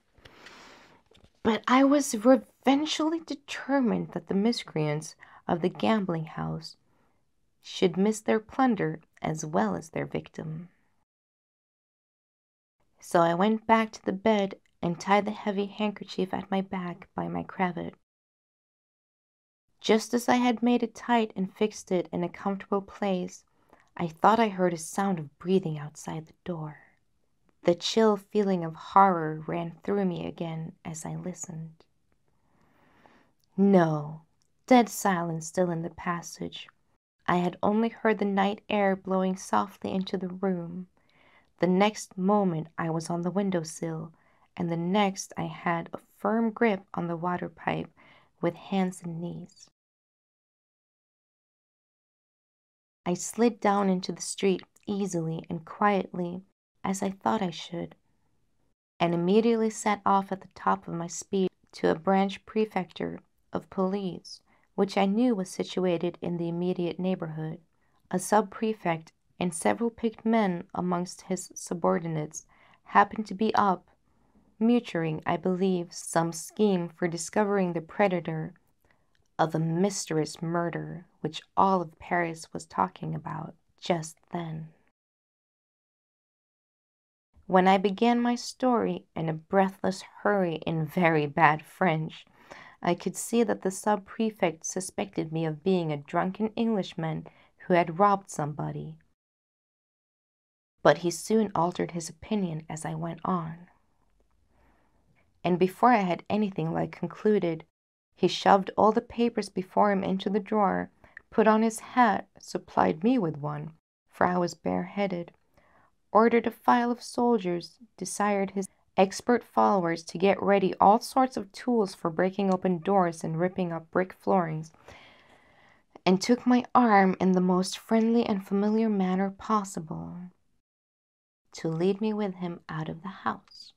but I was revengefully determined that the miscreants of the gambling house should miss their plunder as well as their victim. So I went back to the bed and tied the heavy handkerchief at my back by my cravat. Just as I had made it tight and fixed it in a comfortable place, I thought I heard a sound of breathing outside the door. The chill feeling of horror ran through me again as I listened. No, dead silence still in the passage. I had only heard the night air blowing softly into the room. The next moment I was on the window-sill, and the next I had a firm grip on the water pipe with hands and knees. I slid down into the street easily and quietly, as I thought I should, and immediately set off at the top of my speed to a branch prefecture of police, which I knew was situated in the immediate neighborhood. A sub-prefect and several picked men amongst his subordinates happened to be up, muttering, I believe, some scheme for discovering the predator of the mysterious murder which all of Paris was talking about just then. When I began my story in a breathless hurry in very bad French, I could see that the sub-prefect suspected me of being a drunken Englishman who had robbed somebody. But he soon altered his opinion as I went on. And before I had anything like concluded, he shoved all the papers before him into the drawer, put on his hat, supplied me with one, for I was bareheaded, ordered a file of soldiers, desired his expert followers to get ready all sorts of tools for breaking open doors and ripping up brick floorings, and took my arm in the most friendly and familiar manner possible to lead me with him out of the house.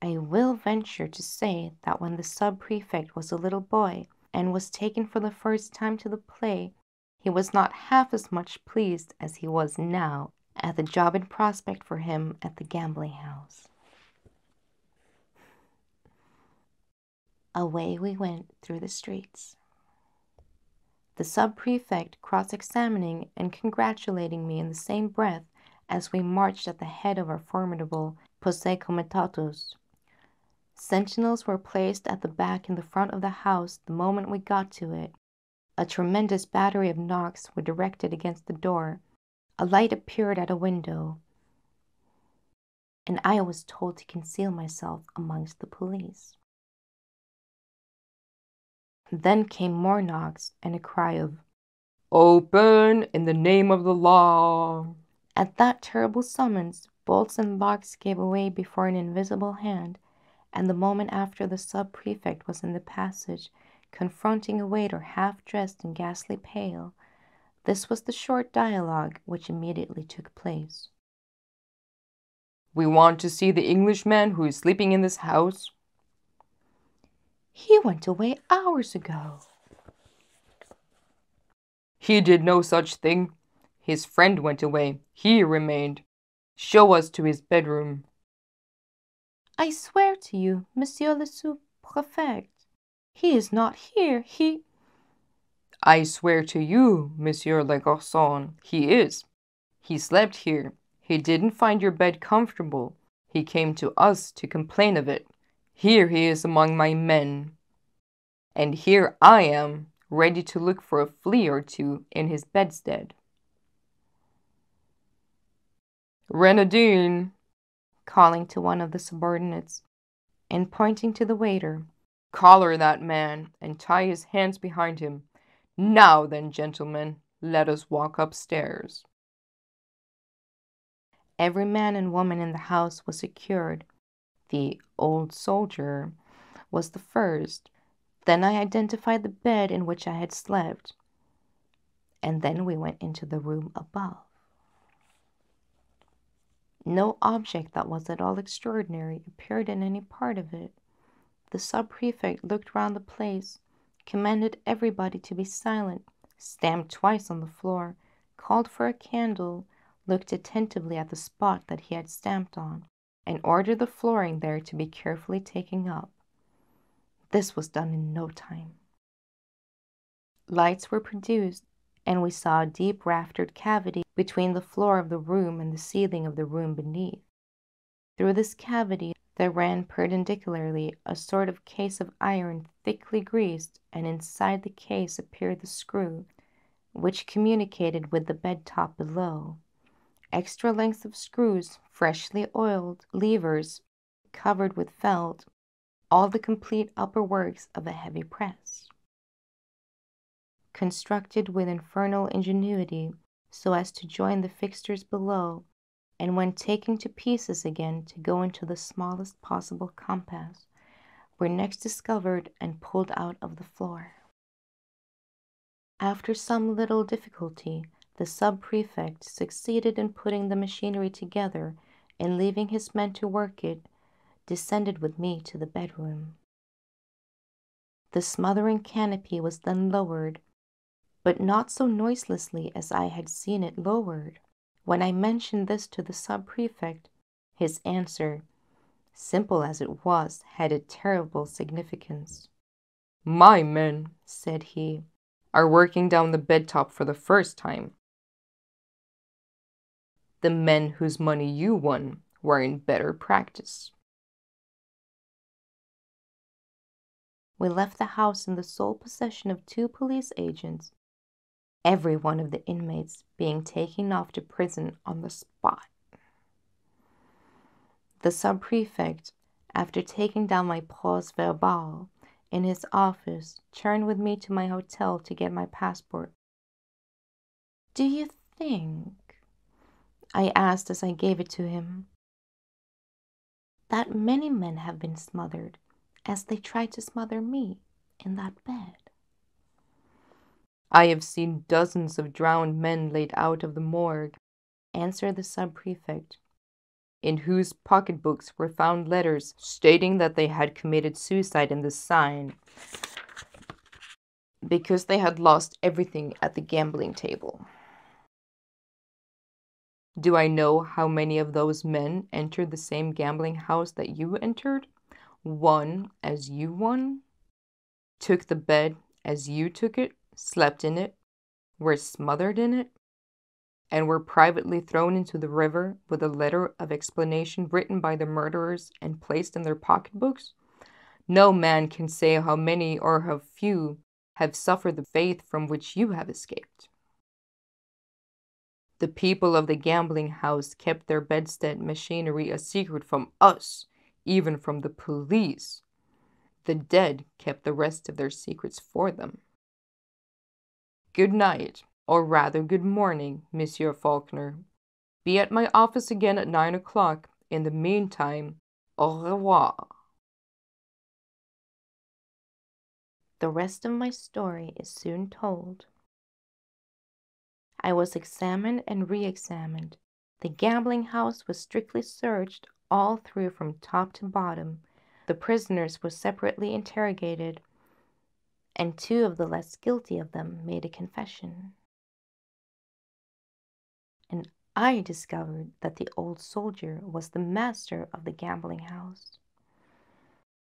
I will venture to say that when the sub-prefect was a little boy and was taken for the first time to the play, he was not half as much pleased as he was now at the job in prospect for him at the gambling house. Away we went through the streets, the sub-prefect cross-examining and congratulating me in the same breath as we marched at the head of our formidable posse comitatus. Sentinels were placed at the back and the front of the house the moment we got to it. A tremendous battery of knocks were directed against the door. A light appeared at a window, and I was told to conceal myself amongst the police. Then came more knocks and a cry of, "Open in the name of the law." At that terrible summons, bolts and locks gave way before an invisible hand, and the moment after the sub-prefect was in the passage, confronting a waiter half-dressed and ghastly pale. This was the short dialogue which immediately took place. "We want to see the Englishman who is sleeping in this house." "He went away hours ago." "He did no such thing. His friend went away. He remained. Show us to his bedroom." "I swear to you, Monsieur le Sous-Prefect, he is not here. He—" "I swear to you, Monsieur le Garçon, he is. He slept here. He didn't find your bed comfortable. He came to us to complain of it. Here he is among my men. And here I am, ready to look for a flea or two in his bedstead." "Renadine," calling to one of the subordinates, and pointing to the waiter, "collar that man and tie his hands behind him. Now then, gentlemen, let us walk upstairs." Every man and woman in the house was secured. The old soldier was the first. Then I identified the bed in which I had slept, and then we went into the room above. No object that was at all extraordinary appeared in any part of it. The sub-prefect looked round the place, commanded everybody to be silent, stamped twice on the floor, called for a candle, looked attentively at the spot that he had stamped on, and ordered the flooring there to be carefully taken up. This was done in no time. Lights were produced, and we saw a deep raftered cavity between the floor of the room and the ceiling of the room beneath. Through this cavity there ran perpendicularly a sort of case of iron thickly greased, and inside the case appeared the screw, which communicated with the bed top below. Extra lengths of screws, freshly oiled, levers covered with felt, all the complete upper works of a heavy press, constructed with infernal ingenuity so as to join the fixtures below, and when taken to pieces again to go into the smallest possible compass, were next discovered and pulled out of the floor. After some little difficulty, the sub-prefect succeeded in putting the machinery together, and leaving his men to work it, descended with me to the bedroom. The smothering canopy was then lowered, but not so noiselessly as I had seen it lowered. When I mentioned this to the sub-prefect, his answer, simple as it was, had a terrible significance. "My men," said he, "are working down the bed top for the first time. The men whose money you won were in better practice." We left the house in the sole possession of 2 police agents, every one of the inmates being taken off to prison on the spot. The sub-prefect, after taking down my procès-verbal in his office, turned with me to my hotel to get my passport. "Do you think," I asked as I gave it to him, "that many men have been smothered as they tried to smother me in that bed?" "I have seen dozens of drowned men laid out of the morgue," answered the sub-prefect, "in whose pocketbooks were found letters stating that they had committed suicide in the Seine because they had lost everything at the gambling table. Do I know how many of those men entered the same gambling house that you entered, won as you won, took the bed as you took it, slept in it, were smothered in it, and were privately thrown into the river with a letter of explanation written by the murderers and placed in their pocketbooks? No man can say how many or how few have suffered the fate from which you have escaped. The people of the gambling house kept their bedstead machinery a secret from us, even from the police. The dead kept the rest of their secrets for them. Good night, or rather good morning, Monsieur Faulkner. Be at my office again at 9 o'clock. In the meantime, au revoir." The rest of my story is soon told. I was examined and re-examined. The gambling house was strictly searched all through from top to bottom. The prisoners were separately interrogated, and 2 of the less guilty of them made a confession. And I discovered that the old soldier was the master of the gambling house.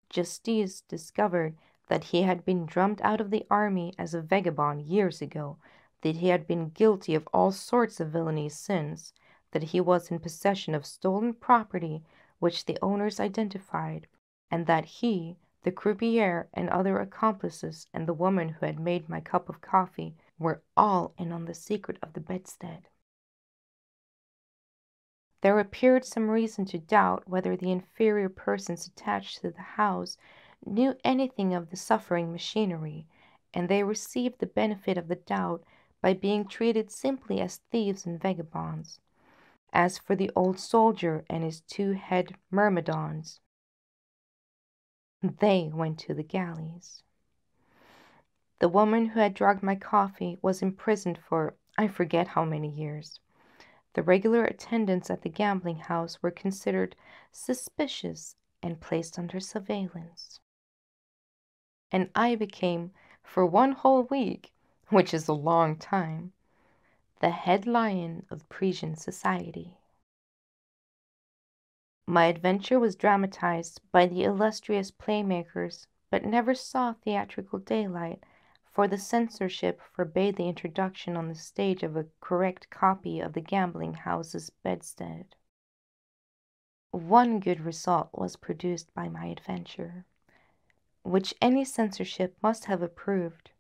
Justice discovered that he had been drummed out of the army as a vagabond years ago, that he had been guilty of all sorts of villainy since, that he was in possession of stolen property which the owners identified, and that he, the croupier and other accomplices, and the woman who had made my cup of coffee were all in on the secret of the bedstead. There appeared some reason to doubt whether the inferior persons attached to the house knew anything of the suffering machinery, and they received the benefit of the doubt by being treated simply as thieves and vagabonds. As for the old soldier and his 2 head myrmidons, they went to the galleys. The woman who had drugged my coffee was imprisoned for I forget how many years. The regular attendants at the gambling house were considered suspicious and placed under surveillance. And I became, for 1 whole week, which is a long time, the head lion of Parisian society. My adventure was dramatized by the illustrious playmakers, but never saw theatrical daylight, for the censorship forbade the introduction on the stage of a correct copy of the gambling house's bedstead. 1 good result was produced by my adventure, which any censorship must have approved.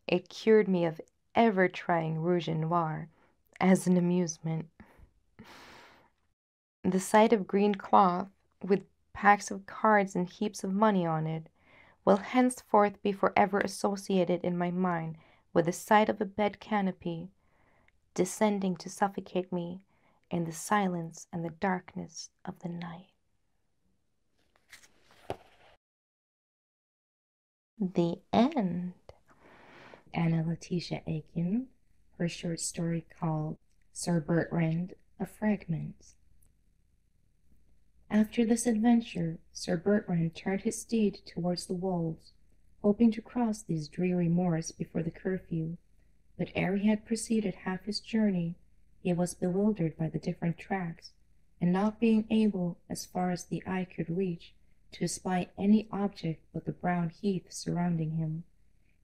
It cured me of ever trying rouge et noir as an amusement. The sight of green cloth, with packs of cards and heaps of money on it, will henceforth be forever associated in my mind with the sight of a bed canopy descending to suffocate me in the silence and the darkness of the night. The end. Anna Letitia Aiken, her short story called Sir Bertrand, a Fragment. After this adventure, Sir Bertrand turned his steed towards the wolves, hoping to cross these dreary moors before the curfew, but ere he had proceeded half his journey, he was bewildered by the different tracks, and not being able, as far as the eye could reach, to espy any object but the brown heath surrounding him,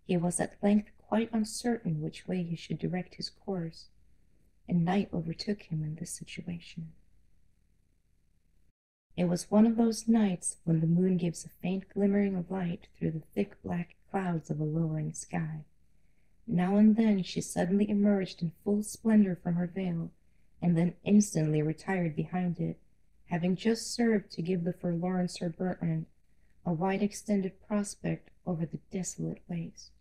he was at length quite uncertain which way he should direct his course, and night overtook him in this situation. It was one of those nights when the moon gives a faint glimmering of light through the thick black clouds of a lowering sky. Now and then she suddenly emerged in full splendor from her veil, and then instantly retired behind it, having just served to give the forlorn Sir Bertrand a wide extended prospect over the desolate waste.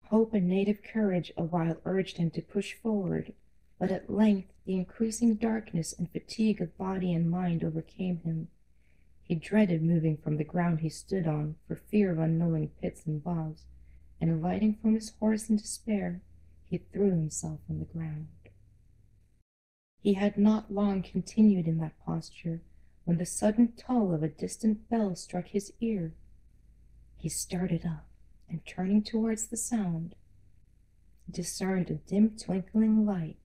Hope and native courage awhile urged him to push forward, but at length the increasing darkness and fatigue of body and mind overcame him. He dreaded moving from the ground he stood on for fear of unknowing pits and bogs, and alighting from his horse in despair, he threw himself on the ground. He had not long continued in that posture when the sudden toll of a distant bell struck his ear. He started up, and turning towards the sound, discerned a dim twinkling light.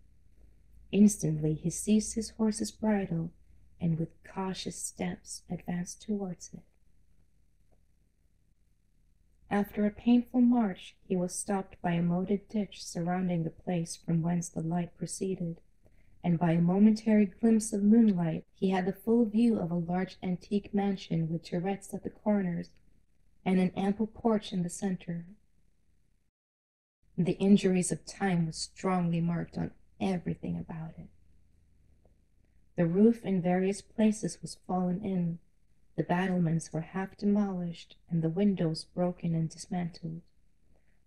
Instantly he seized his horse's bridle, and with cautious steps advanced towards it. After a painful march, he was stopped by a moated ditch surrounding the place from whence the light proceeded, and by a momentary glimpse of moonlight he had the full view of a large antique mansion with turrets at the corners, and an ample porch in the center. The injuries of time were strongly marked on everything about it. The roof in various places was fallen in, the battlements were half demolished, and the windows broken and dismantled.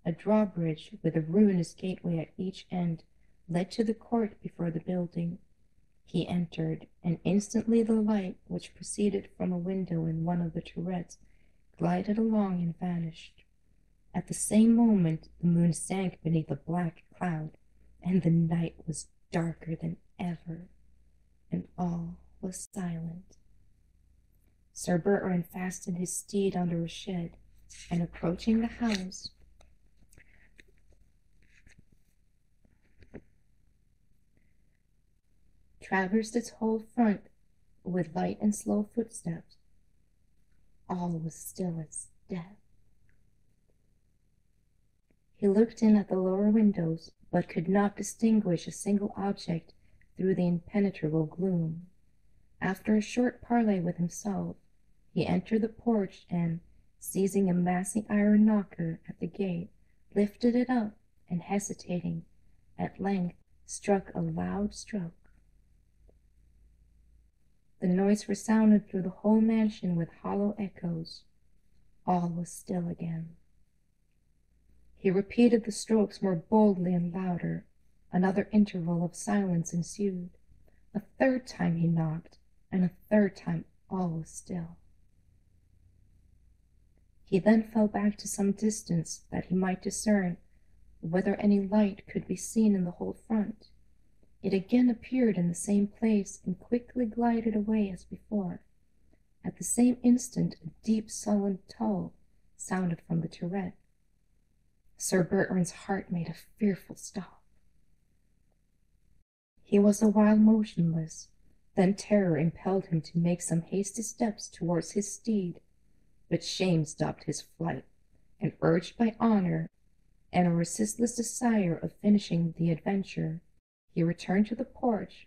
A drawbridge with a ruinous gateway at each end led to the court before the building. He entered, and instantly the light, which proceeded from a window in one of the turrets, glided along and vanished. At the same moment the moon sank beneath a black cloud, and the night was darker than ever, and all was silent. Sir Bertrand fastened his steed under a shed, and approaching the house, traversed its whole front with light and slow footsteps. All was still as death. He looked in at the lower windows, but could not distinguish a single object through the impenetrable gloom. After a short parley with himself, he entered the porch and, seizing a massy iron knocker at the gate, lifted it up, and hesitating, at length struck a loud stroke. The noise resounded through the whole mansion with hollow echoes. All was still again. He repeated the strokes more boldly and louder. Another interval of silence ensued. A third time he knocked, and a third time all was still. He then fell back to some distance, that he might discern whether any light could be seen in the whole front. It again appeared in the same place, and quickly glided away as before. At the same instant a deep sullen toll sounded from the turret. Sir Bertrand's heart made a fearful stop. He was a while motionless, then terror impelled him to make some hasty steps towards his steed, but shame stopped his flight, and urged by honor and a resistless desire of finishing the adventure, he returned to the porch,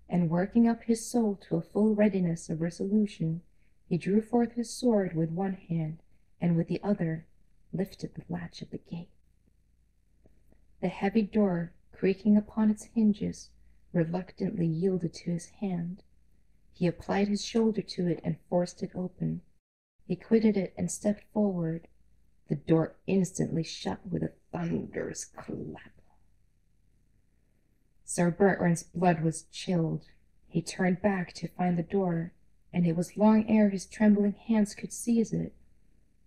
and working up his soul to a full readiness of resolution, he drew forth his sword with one hand, and with the other lifted the latch of the gate. The heavy door, creaking upon its hinges, reluctantly yielded to his hand. He applied his shoulder to it and forced it open. He quitted it and stepped forward. The door instantly shut with a thunderous clap. Sir Bertrand's blood was chilled. He turned back to find the door, and it was long ere his trembling hands could seize it,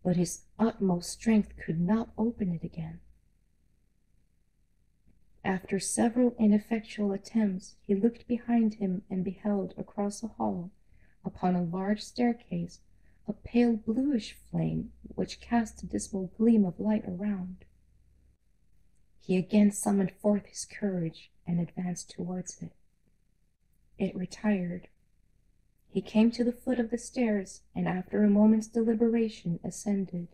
but his utmost strength could not open it again. After several ineffectual attempts, he looked behind him and beheld across the hall, upon a large staircase, a pale bluish flame which cast a dismal gleam of light around. He again summoned forth his courage and advanced towards it. It retired. He came to the foot of the stairs, and after a moment's deliberation ascended.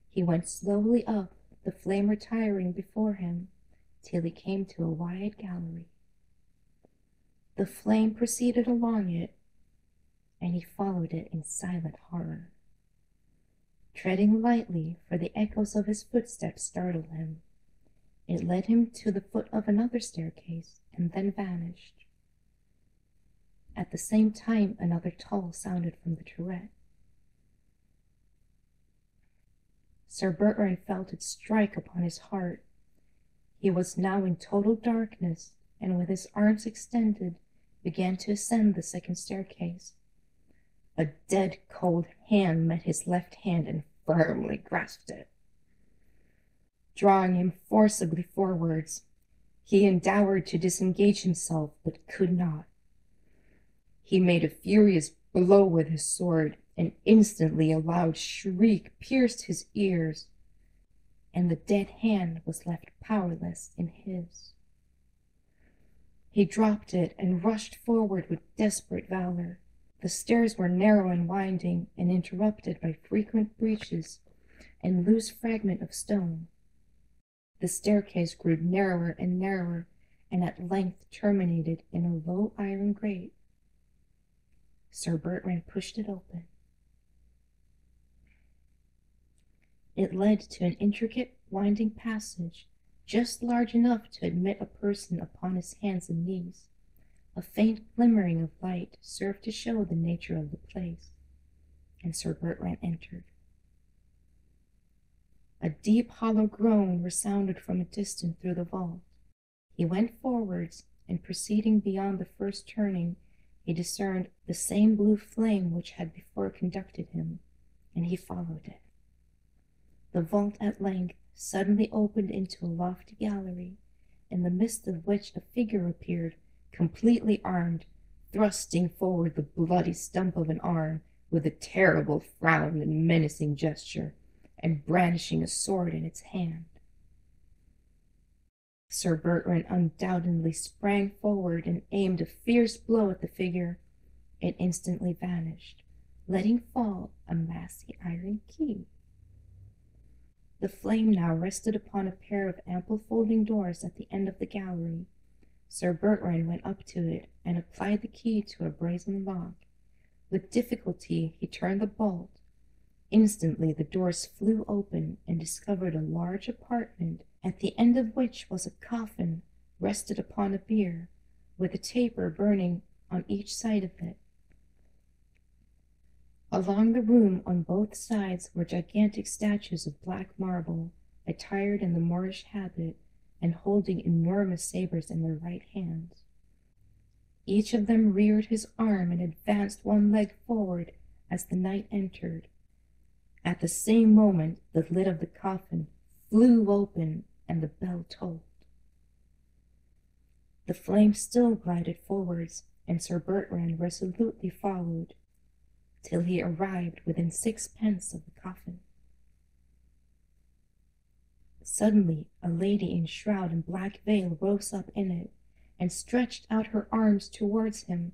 He went slowly up, the flame retiring before him, till he came to a wide gallery. The flame proceeded along it, and he followed it in silent horror, treading lightly, for the echoes of his footsteps startled him. It led him to the foot of another staircase, and then vanished. At the same time, another toll sounded from the turret. Sir Bertrand felt it strike upon his heart. He was now in total darkness, and with his arms extended, began to ascend the second staircase. A dead cold hand met his left hand and firmly grasped it. Drawing him forcibly forwards, he endeavored to disengage himself, but could not. He made a furious blow with his sword, and instantly a loud shriek pierced his ears, and the dead hand was left powerless in his. He dropped it and rushed forward with desperate valor. The stairs were narrow and winding, and interrupted by frequent breaches and loose fragment of stone. The staircase grew narrower and narrower, and at length terminated in a low iron grate. Sir Bertrand pushed it open. It led to an intricate, winding passage, just large enough to admit a person upon his hands and knees. A faint glimmering of light served to show the nature of the place, and Sir Bertrand entered. A deep, hollow groan resounded from a distance through the vault. He went forwards, and proceeding beyond the first turning, he discerned the same blue flame which had before conducted him, and he followed it. The vault at length suddenly opened into a lofty gallery, in the midst of which a figure appeared, completely armed, thrusting forward the bloody stump of an arm with a terrible frown and menacing gesture, and brandishing a sword in its hand. Sir Bertrand undoubtedly sprang forward and aimed a fierce blow at the figure. It instantly vanished, letting fall a massy iron key. The flame now rested upon a pair of ample folding doors at the end of the gallery. Sir Bertrand went up to it and applied the key to a brazen lock. With difficulty he turned the bolt. Instantly the doors flew open and discovered a large apartment, at the end of which was a coffin rested upon a bier, with a taper burning on each side of it. Along the room on both sides were gigantic statues of black marble, attired in the Moorish habit, and holding enormous sabres in their right hands. Each of them reared his arm and advanced one leg forward as the knight entered. At the same moment the lid of the coffin flew open and the bell tolled. The flame still glided forwards, and Sir Bertrand resolutely followed, till he arrived within 6 pence of the coffin. Suddenly a lady in shroud and black veil rose up in it, and stretched out her arms towards him.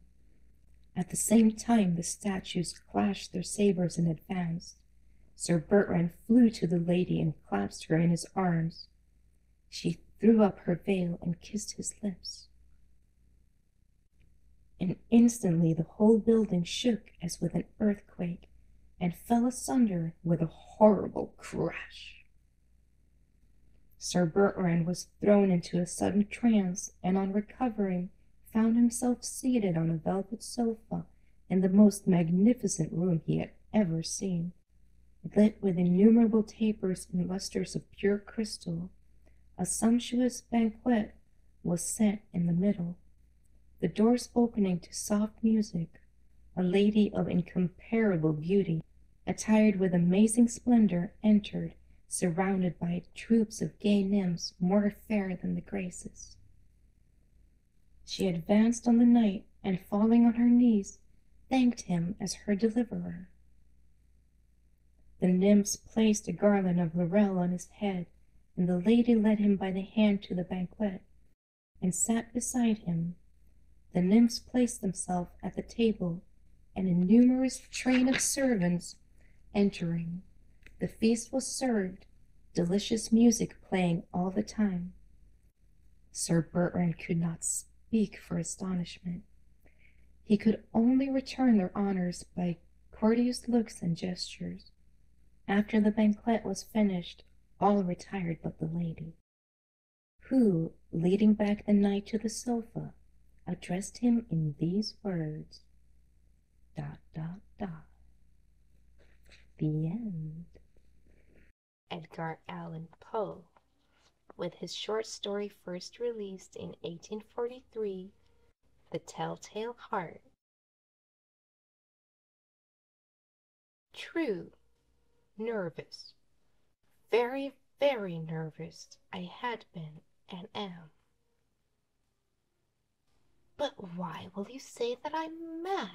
At the same time the statues clashed their sabres and advanced. Sir Bertrand flew to the lady and clasped her in his arms. She threw up her veil and kissed his lips. And instantly the whole building shook as with an earthquake, and fell asunder with a horrible crash. Sir Bertrand was thrown into a sudden trance, and on recovering, found himself seated on a velvet sofa in the most magnificent room he had ever seen, lit with innumerable tapers and lustres of pure crystal. A sumptuous banquet was set in the middle, the doors opening to soft music. A lady of incomparable beauty, attired with amazing splendor, entered, surrounded by troops of gay nymphs more fair than the Graces. She advanced on the knight, and falling on her knees, thanked him as her deliverer. The nymphs placed a garland of laurel on his head, and the lady led him by the hand to the banquet, and sat beside him. The nymphs placed themselves at the table, and a numerous train of servants entering. The feast was served, delicious music playing all the time. Sir Bertrand could not speak for astonishment. He could only return their honors by courteous looks and gestures. After the banquet was finished, all retired but the lady, who, leading back the knight to the sofa, addressed him in these words: ... The end. Edgar Allan Poe, with his short story first released in 1843, The Telltale Heart. True, nervous. Very, very nervous I had been and am. But why will you say that I'm mad?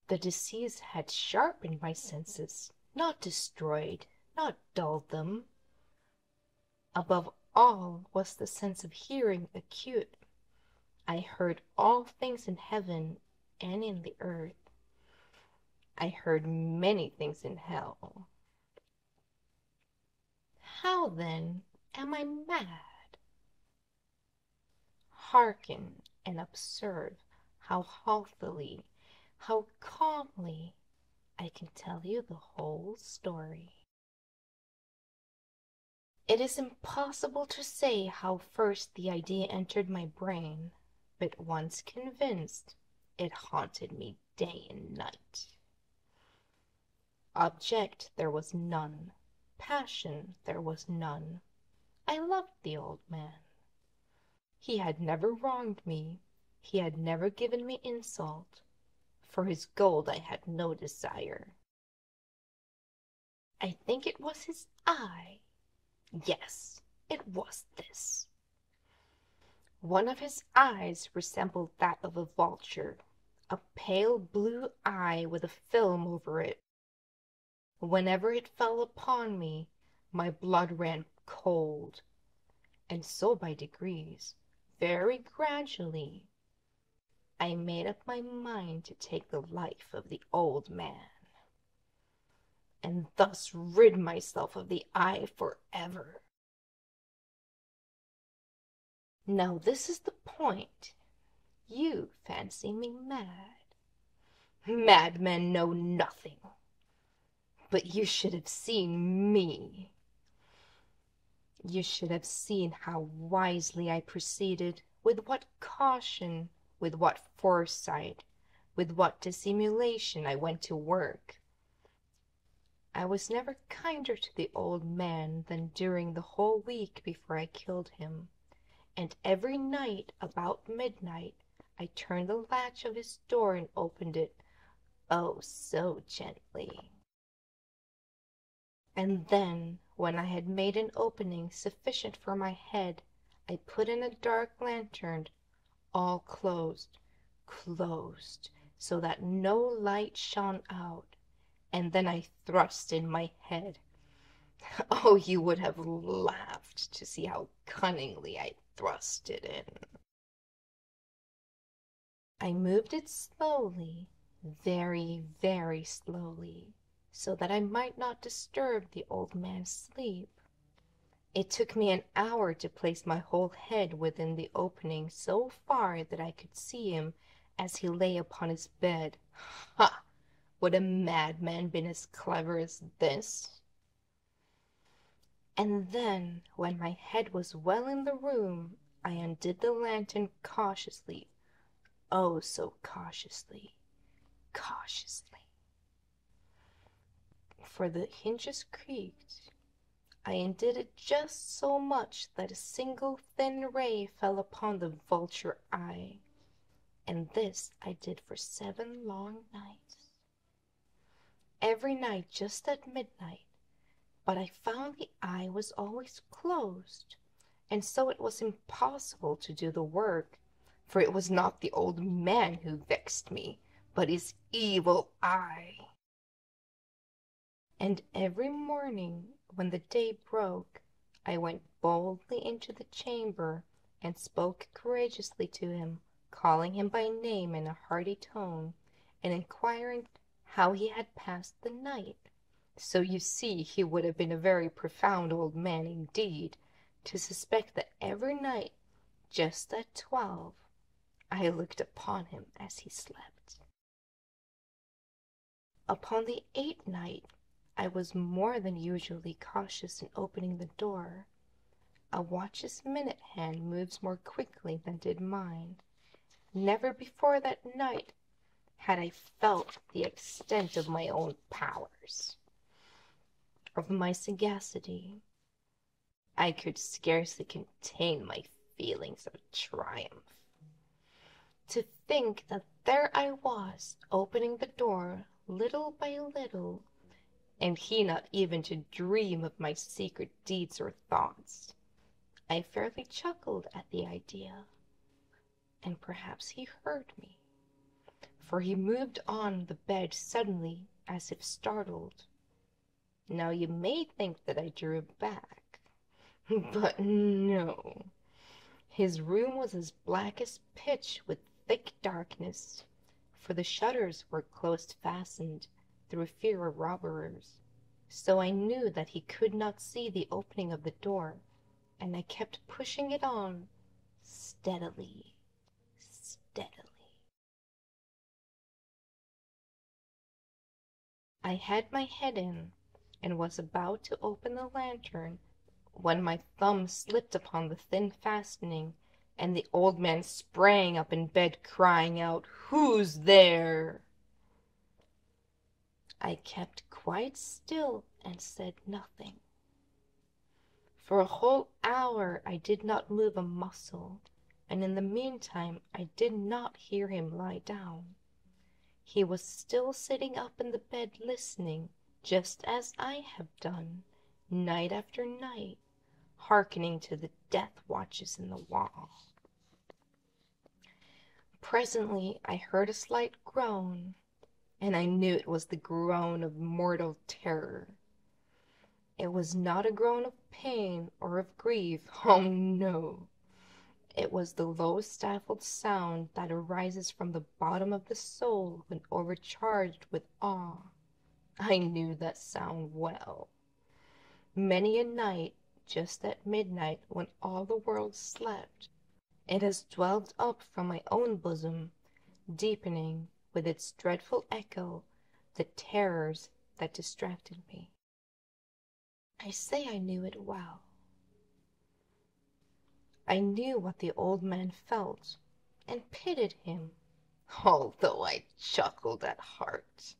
The disease had sharpened my senses, not destroyed, not dulled them. Above all was the sense of hearing acute. I heard all things in heaven and in the earth. I heard many things in hell. How, then, am I mad? Hearken and observe how healthily, how calmly I can tell you the whole story. It is impossible to say how first the idea entered my brain, but once convinced, it haunted me day and night. Object there was none, passion there was none. I loved the old man. He had never wronged me, he had never given me insult. For his gold I had no desire. I think it was his eye. Yes, it was this. One of his eyes resembled that of a vulture, a pale blue eye with a film over it. Whenever it fell upon me, my blood ran cold, and so by degrees, very gradually, I made up my mind to take the life of the old man, and thus rid myself of the eye forever. Now this is the point. You fancy me mad. Madmen know nothing. But you should have seen me. You should have seen how wisely I proceeded, with what caution, with what foresight, with what dissimulation I went to work. I was never kinder to the old man than during the whole week before I killed him, and every night about midnight I turned the latch of his door and opened it, oh, so gently. And then, when I had made an opening sufficient for my head, I put in a dark lantern, all closed, so that no light shone out, and then I thrust in my head. Oh, you would have laughed to see how cunningly I thrust it in. I moved it slowly, very, very slowly, so that I might not disturb the old man's sleep. It took me an hour to place my whole head within the opening so far that I could see him as he lay upon his bed. Ha! Would a madman been as clever as this? And then, when my head was well in the room, I undid the lantern cautiously, oh, so cautiously, for the hinges creaked. I undid it just so much that a single thin ray fell upon the vulture eye, and this I did for 7 long nights. Every night just at midnight, but I found the eye was always closed, and so it was impossible to do the work, for it was not the old man who vexed me, but his evil eye. And every morning when the day broke, I went boldly into the chamber and spoke courageously to him, calling him by name in a hearty tone, and inquiring how he had passed the night. So you see he would have been a very profound old man indeed, to suspect that every night, just at 12, I looked upon him as he slept. Upon the 8th night, I was more than usually cautious in opening the door. A watch's minute hand moves more quickly than did mine. Never before that night had I felt the extent of my own powers, of my sagacity. I could scarcely contain my feelings of triumph. To think that there I was, opening the door little by little, and he not even to dream of my secret deeds or thoughts. I fairly chuckled at the idea, and perhaps he heard me, for he moved on the bed suddenly as if startled. Now you may think that I drew back, but no. His room was as black as pitch with thick darkness, for the shutters were close fastened through fear of robbers. So I knew that he could not see the opening of the door, and I kept pushing it on steadily, steadily. I had my head in, and was about to open the lantern, when my thumb slipped upon the thin fastening, and the old man sprang up in bed, crying out, "Who's there?" I kept quite still and said nothing. For a whole hour I did not move a muscle, and in the meantime I did not hear him lie down. He was still sitting up in the bed listening, just as I have done, night after night, hearkening to the death watches in the wall. Presently I heard a slight groan, and I knew it was the groan of mortal terror. It was not a groan of pain or of grief, oh no! It was the low stifled sound that arises from the bottom of the soul when overcharged with awe. I knew that sound well. Many a night, just at midnight, when all the world slept, it has welled up from my own bosom, deepening, with its dreadful echo, the terrors that distracted me. I say I knew it well. I knew what the old man felt, and pitied him, although I chuckled at heart.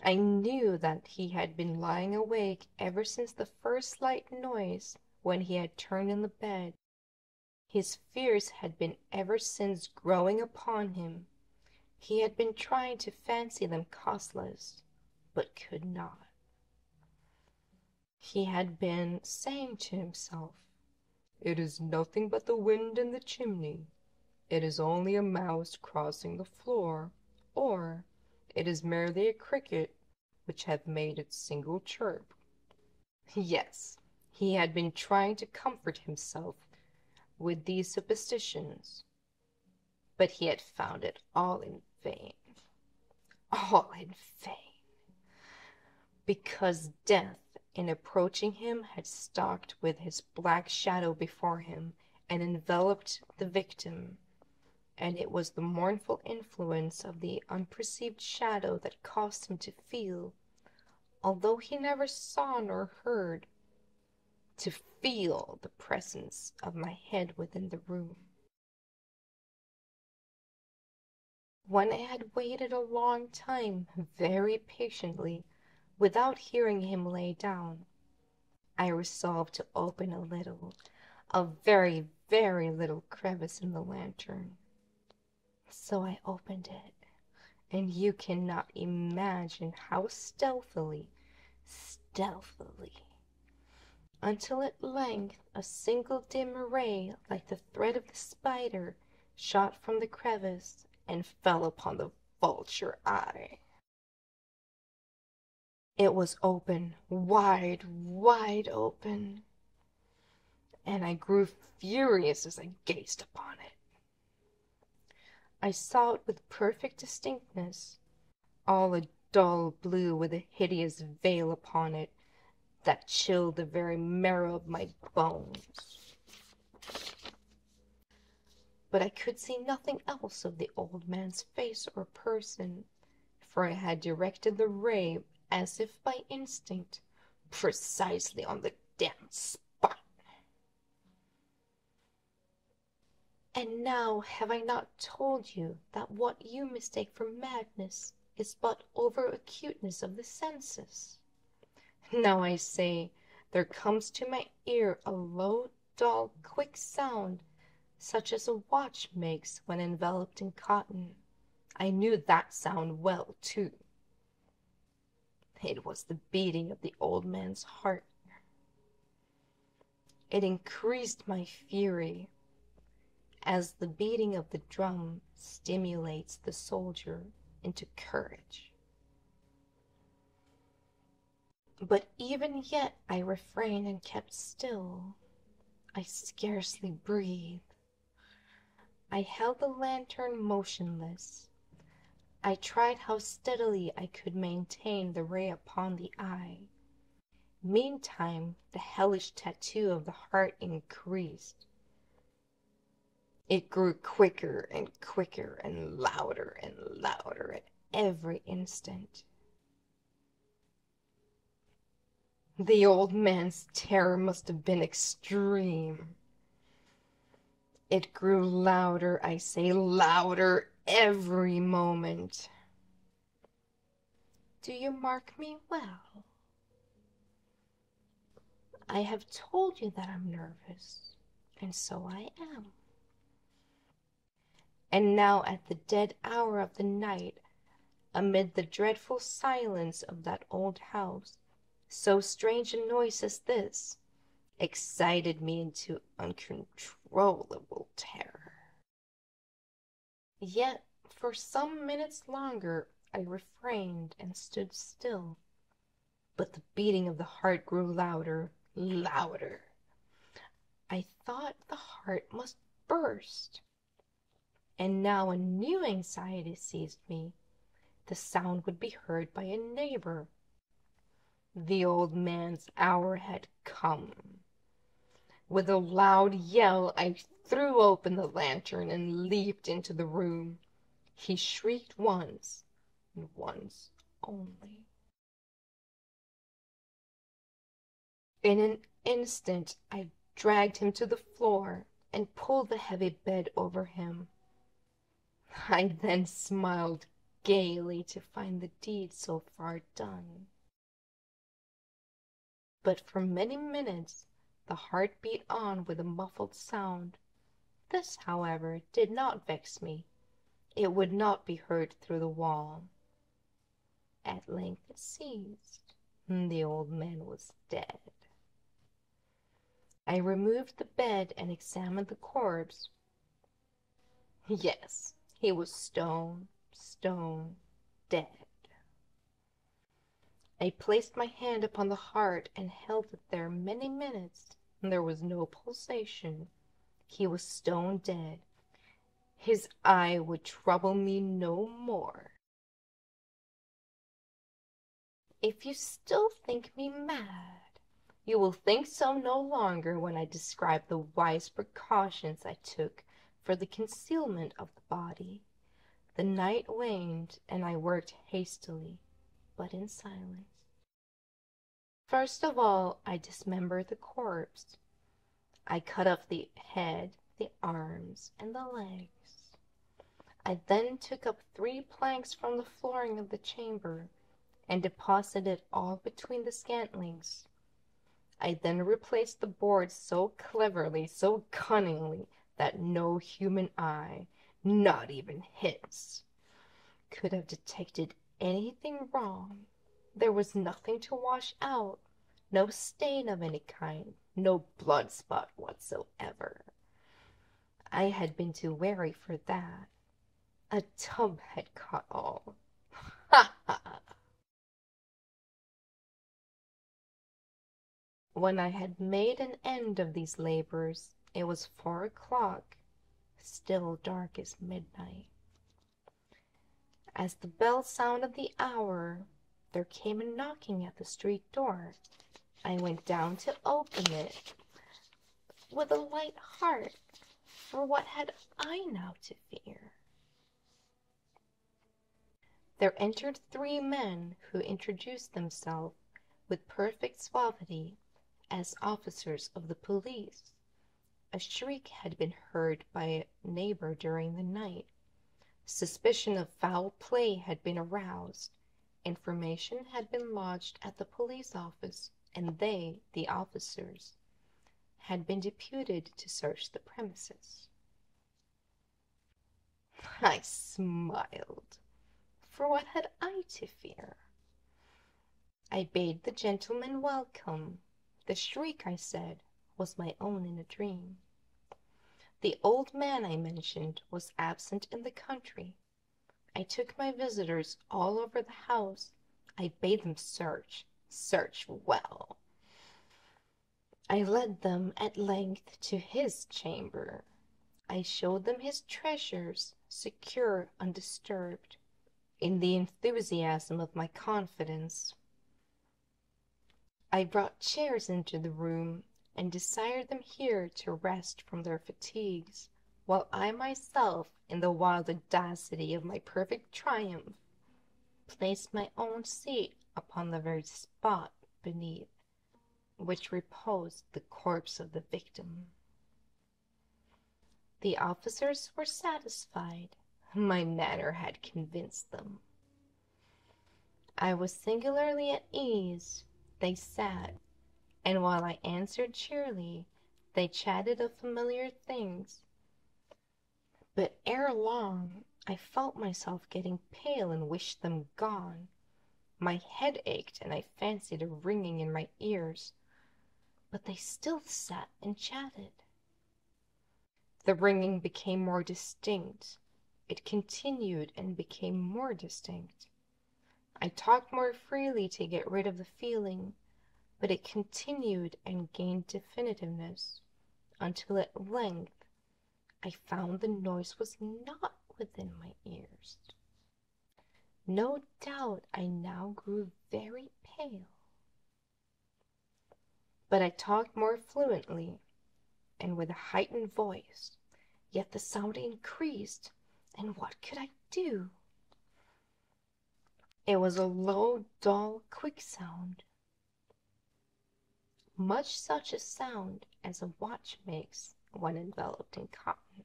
I knew that he had been lying awake ever since the first slight noise, when he had turned in the bed. His fears had been ever since growing upon him. He had been trying to fancy them causeless, but could not. He had been saying to himself, "It is nothing but the wind in the chimney. It is only a mouse crossing the floor, or it is merely a cricket which hath made its single chirp." Yes, he had been trying to comfort himself with these suppositions, but he had found it all in vain. All in vain. Because death, in approaching him, had stalked with his black shadow before him, and enveloped the victim, and it was the mournful influence of the unperceived shadow that caused him to feel, although he never saw nor heard, to feel the presence of my head within the room. When I had waited a long time, very patiently, without hearing him lay down, I resolved to open a very, very little crevice in the lantern. So I opened it, and you cannot imagine how stealthily, until at length a single dim ray, like the thread of the spider, shot from the crevice and fell upon the vulture eye. It was open, wide, wide open, and I grew furious as I gazed upon it. I saw it with perfect distinctness, all a dull blue with a hideous veil upon it that chilled the very marrow of my bones. But I could see nothing else of the old man's face or person, for I had directed the ray, as if by instinct, precisely on the damned spot. And now have I not told you that what you mistake for madness is but over-acuteness of the senses? Now I say, there comes to my ear a low, dull, quick sound, such as a watch makes when enveloped in cotton. I knew that sound well, too. It was the beating of the old man's heart. It increased my fury, as the beating of the drum stimulates the soldier into courage. But even yet I refrained and kept still. I scarcely breathed. I held the lantern motionless. I tried how steadily I could maintain the ray upon the eye. Meantime, the hellish tattoo of the heart increased. It grew quicker and quicker and louder at every instant. The old man's terror must have been extreme. It grew louder, I say, louder every moment. Do you mark me well? I have told you that I'm nervous, and so I am. And now at the dead hour of the night, amid the dreadful silence of that old house, so strange a noise as this excited me into uncontrollable terror. Yet for some minutes longer I refrained and stood still, but the beating of the heart grew louder, louder. I thought the heart must burst. And now a new anxiety seized me. The sound would be heard by a neighbor. The old man's hour had come. With a loud yell, I threw open the lantern and leaped into the room. He shrieked once, and once only. In an instant, I dragged him to the floor and pulled the heavy bed over him. I then smiled gaily to find the deed so far done. But for many minutes the heart beat on with a muffled sound. This, however, did not vex me. It would not be heard through the wall. At length it ceased. The old man was dead. I removed the bed and examined the corpse. Yes, he was stone dead. I placed my hand upon the heart and held it there many minutes. There was no pulsation. He was stone dead. His eye would trouble me no more. If you still think me mad, you will think so no longer when I describe the wise precautions I took for the concealment of the body. The night waned, and I worked hastily, but in silence. First of all, I dismembered the corpse. I cut off the head, the arms, and the legs. I then took up 3 planks from the flooring of the chamber, and deposited all between the scantlings. I then replaced the boards so cleverly, so cunningly, that no human eye, not even his, could have detected anything wrong. There was nothing to wash out, no stain of any kind, no blood spot whatsoever. I had been too wary for that. A tub had caught all. Ha ha! When I had made an end of these labors, it was 4 o'clock, still dark as midnight. As the bell sounded the hour, there came a knocking at the street door. I went down to open it with a light heart, for what had I now to fear? There entered 3 men who introduced themselves with perfect suavity as officers of the police. A shriek had been heard by a neighbor during the night. Suspicion of foul play had been aroused. Information had been lodged at the police office, and they, the officers, had been deputed to search the premises. I smiled, for what had I to fear? I bade the gentleman welcome. The shriek, I said, was my own in a dream. The old man I mentioned was absent in the country. I took my visitors all over the house. I bade them search well. I led them at length to his chamber. I showed them his treasures, secure, undisturbed. In the enthusiasm of my confidence, I brought chairs into the room, and desired them here to rest from their fatigues, while I myself, in the wild audacity of my perfect triumph, placed my own seat upon the very spot beneath which reposed the corpse of the victim. The officers were satisfied. My manner had convinced them. I was singularly at ease. They sat, and while I answered cheerily, they chatted of familiar things. But ere long I felt myself getting pale and wished them gone. My head ached, and I fancied a ringing in my ears. But they still sat and chatted. The ringing became more distinct. It continued and became more distinct. I talked more freely to get rid of the feeling, but it continued and gained definitiveness, until at length I found the noise was not within my ears. No doubt I now grew very pale. But I talked more fluently and with a heightened voice, yet the sound increased, and what could I do? It was a low, dull, quick sound, much such a sound as a watch makes when enveloped in cotton.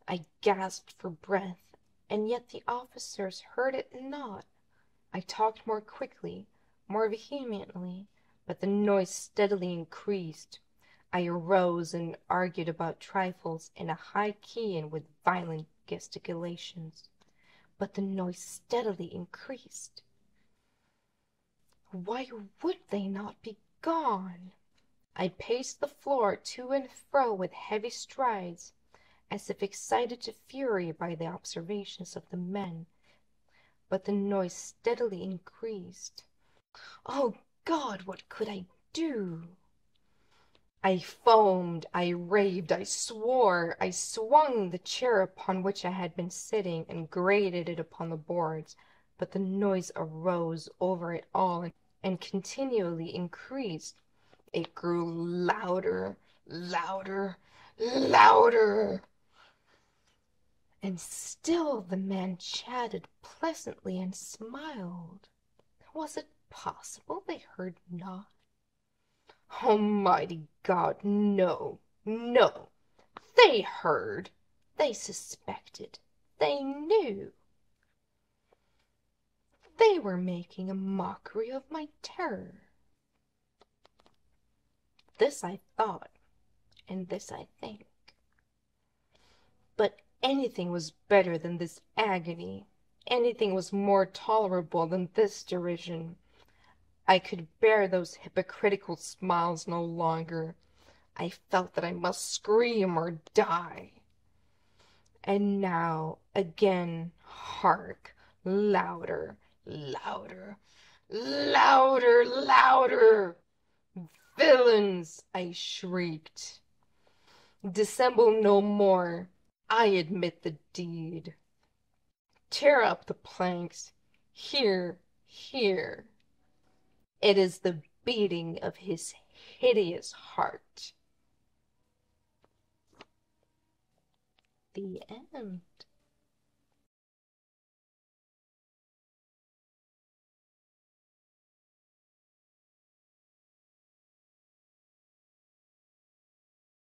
I gasped for breath, and yet the officers heard it not. I talked more quickly, more vehemently, but the noise steadily increased. I arose and argued about trifles in a high key and with violent gesticulations, but the noise steadily increased. Why would they not be gone? I paced the floor to and fro with heavy strides, as if excited to fury by the observations of the men, but the noise steadily increased. Oh God, what could I do? I foamed, I raved, I swore, I swung the chair upon which I had been sitting and grated it upon the boards, but the noise arose over it all and continually increased. It grew louder, louder, louder. And still the man chatted pleasantly and smiled. Was it possible they heard not? Almighty God, no, no! They heard, they suspected, they knew. They were making a mockery of my terror. This I thought, and this I think. But anything was better than this agony. Anything was more tolerable than this derision. I could bear those hypocritical smiles no longer. I felt that I must scream or die. And now, again, hark, louder, louder, louder, louder. Villains! I shrieked. Dissemble no more. I admit the deed. Tear up the planks. Here, here. It is the beating of his hideous heart. The end.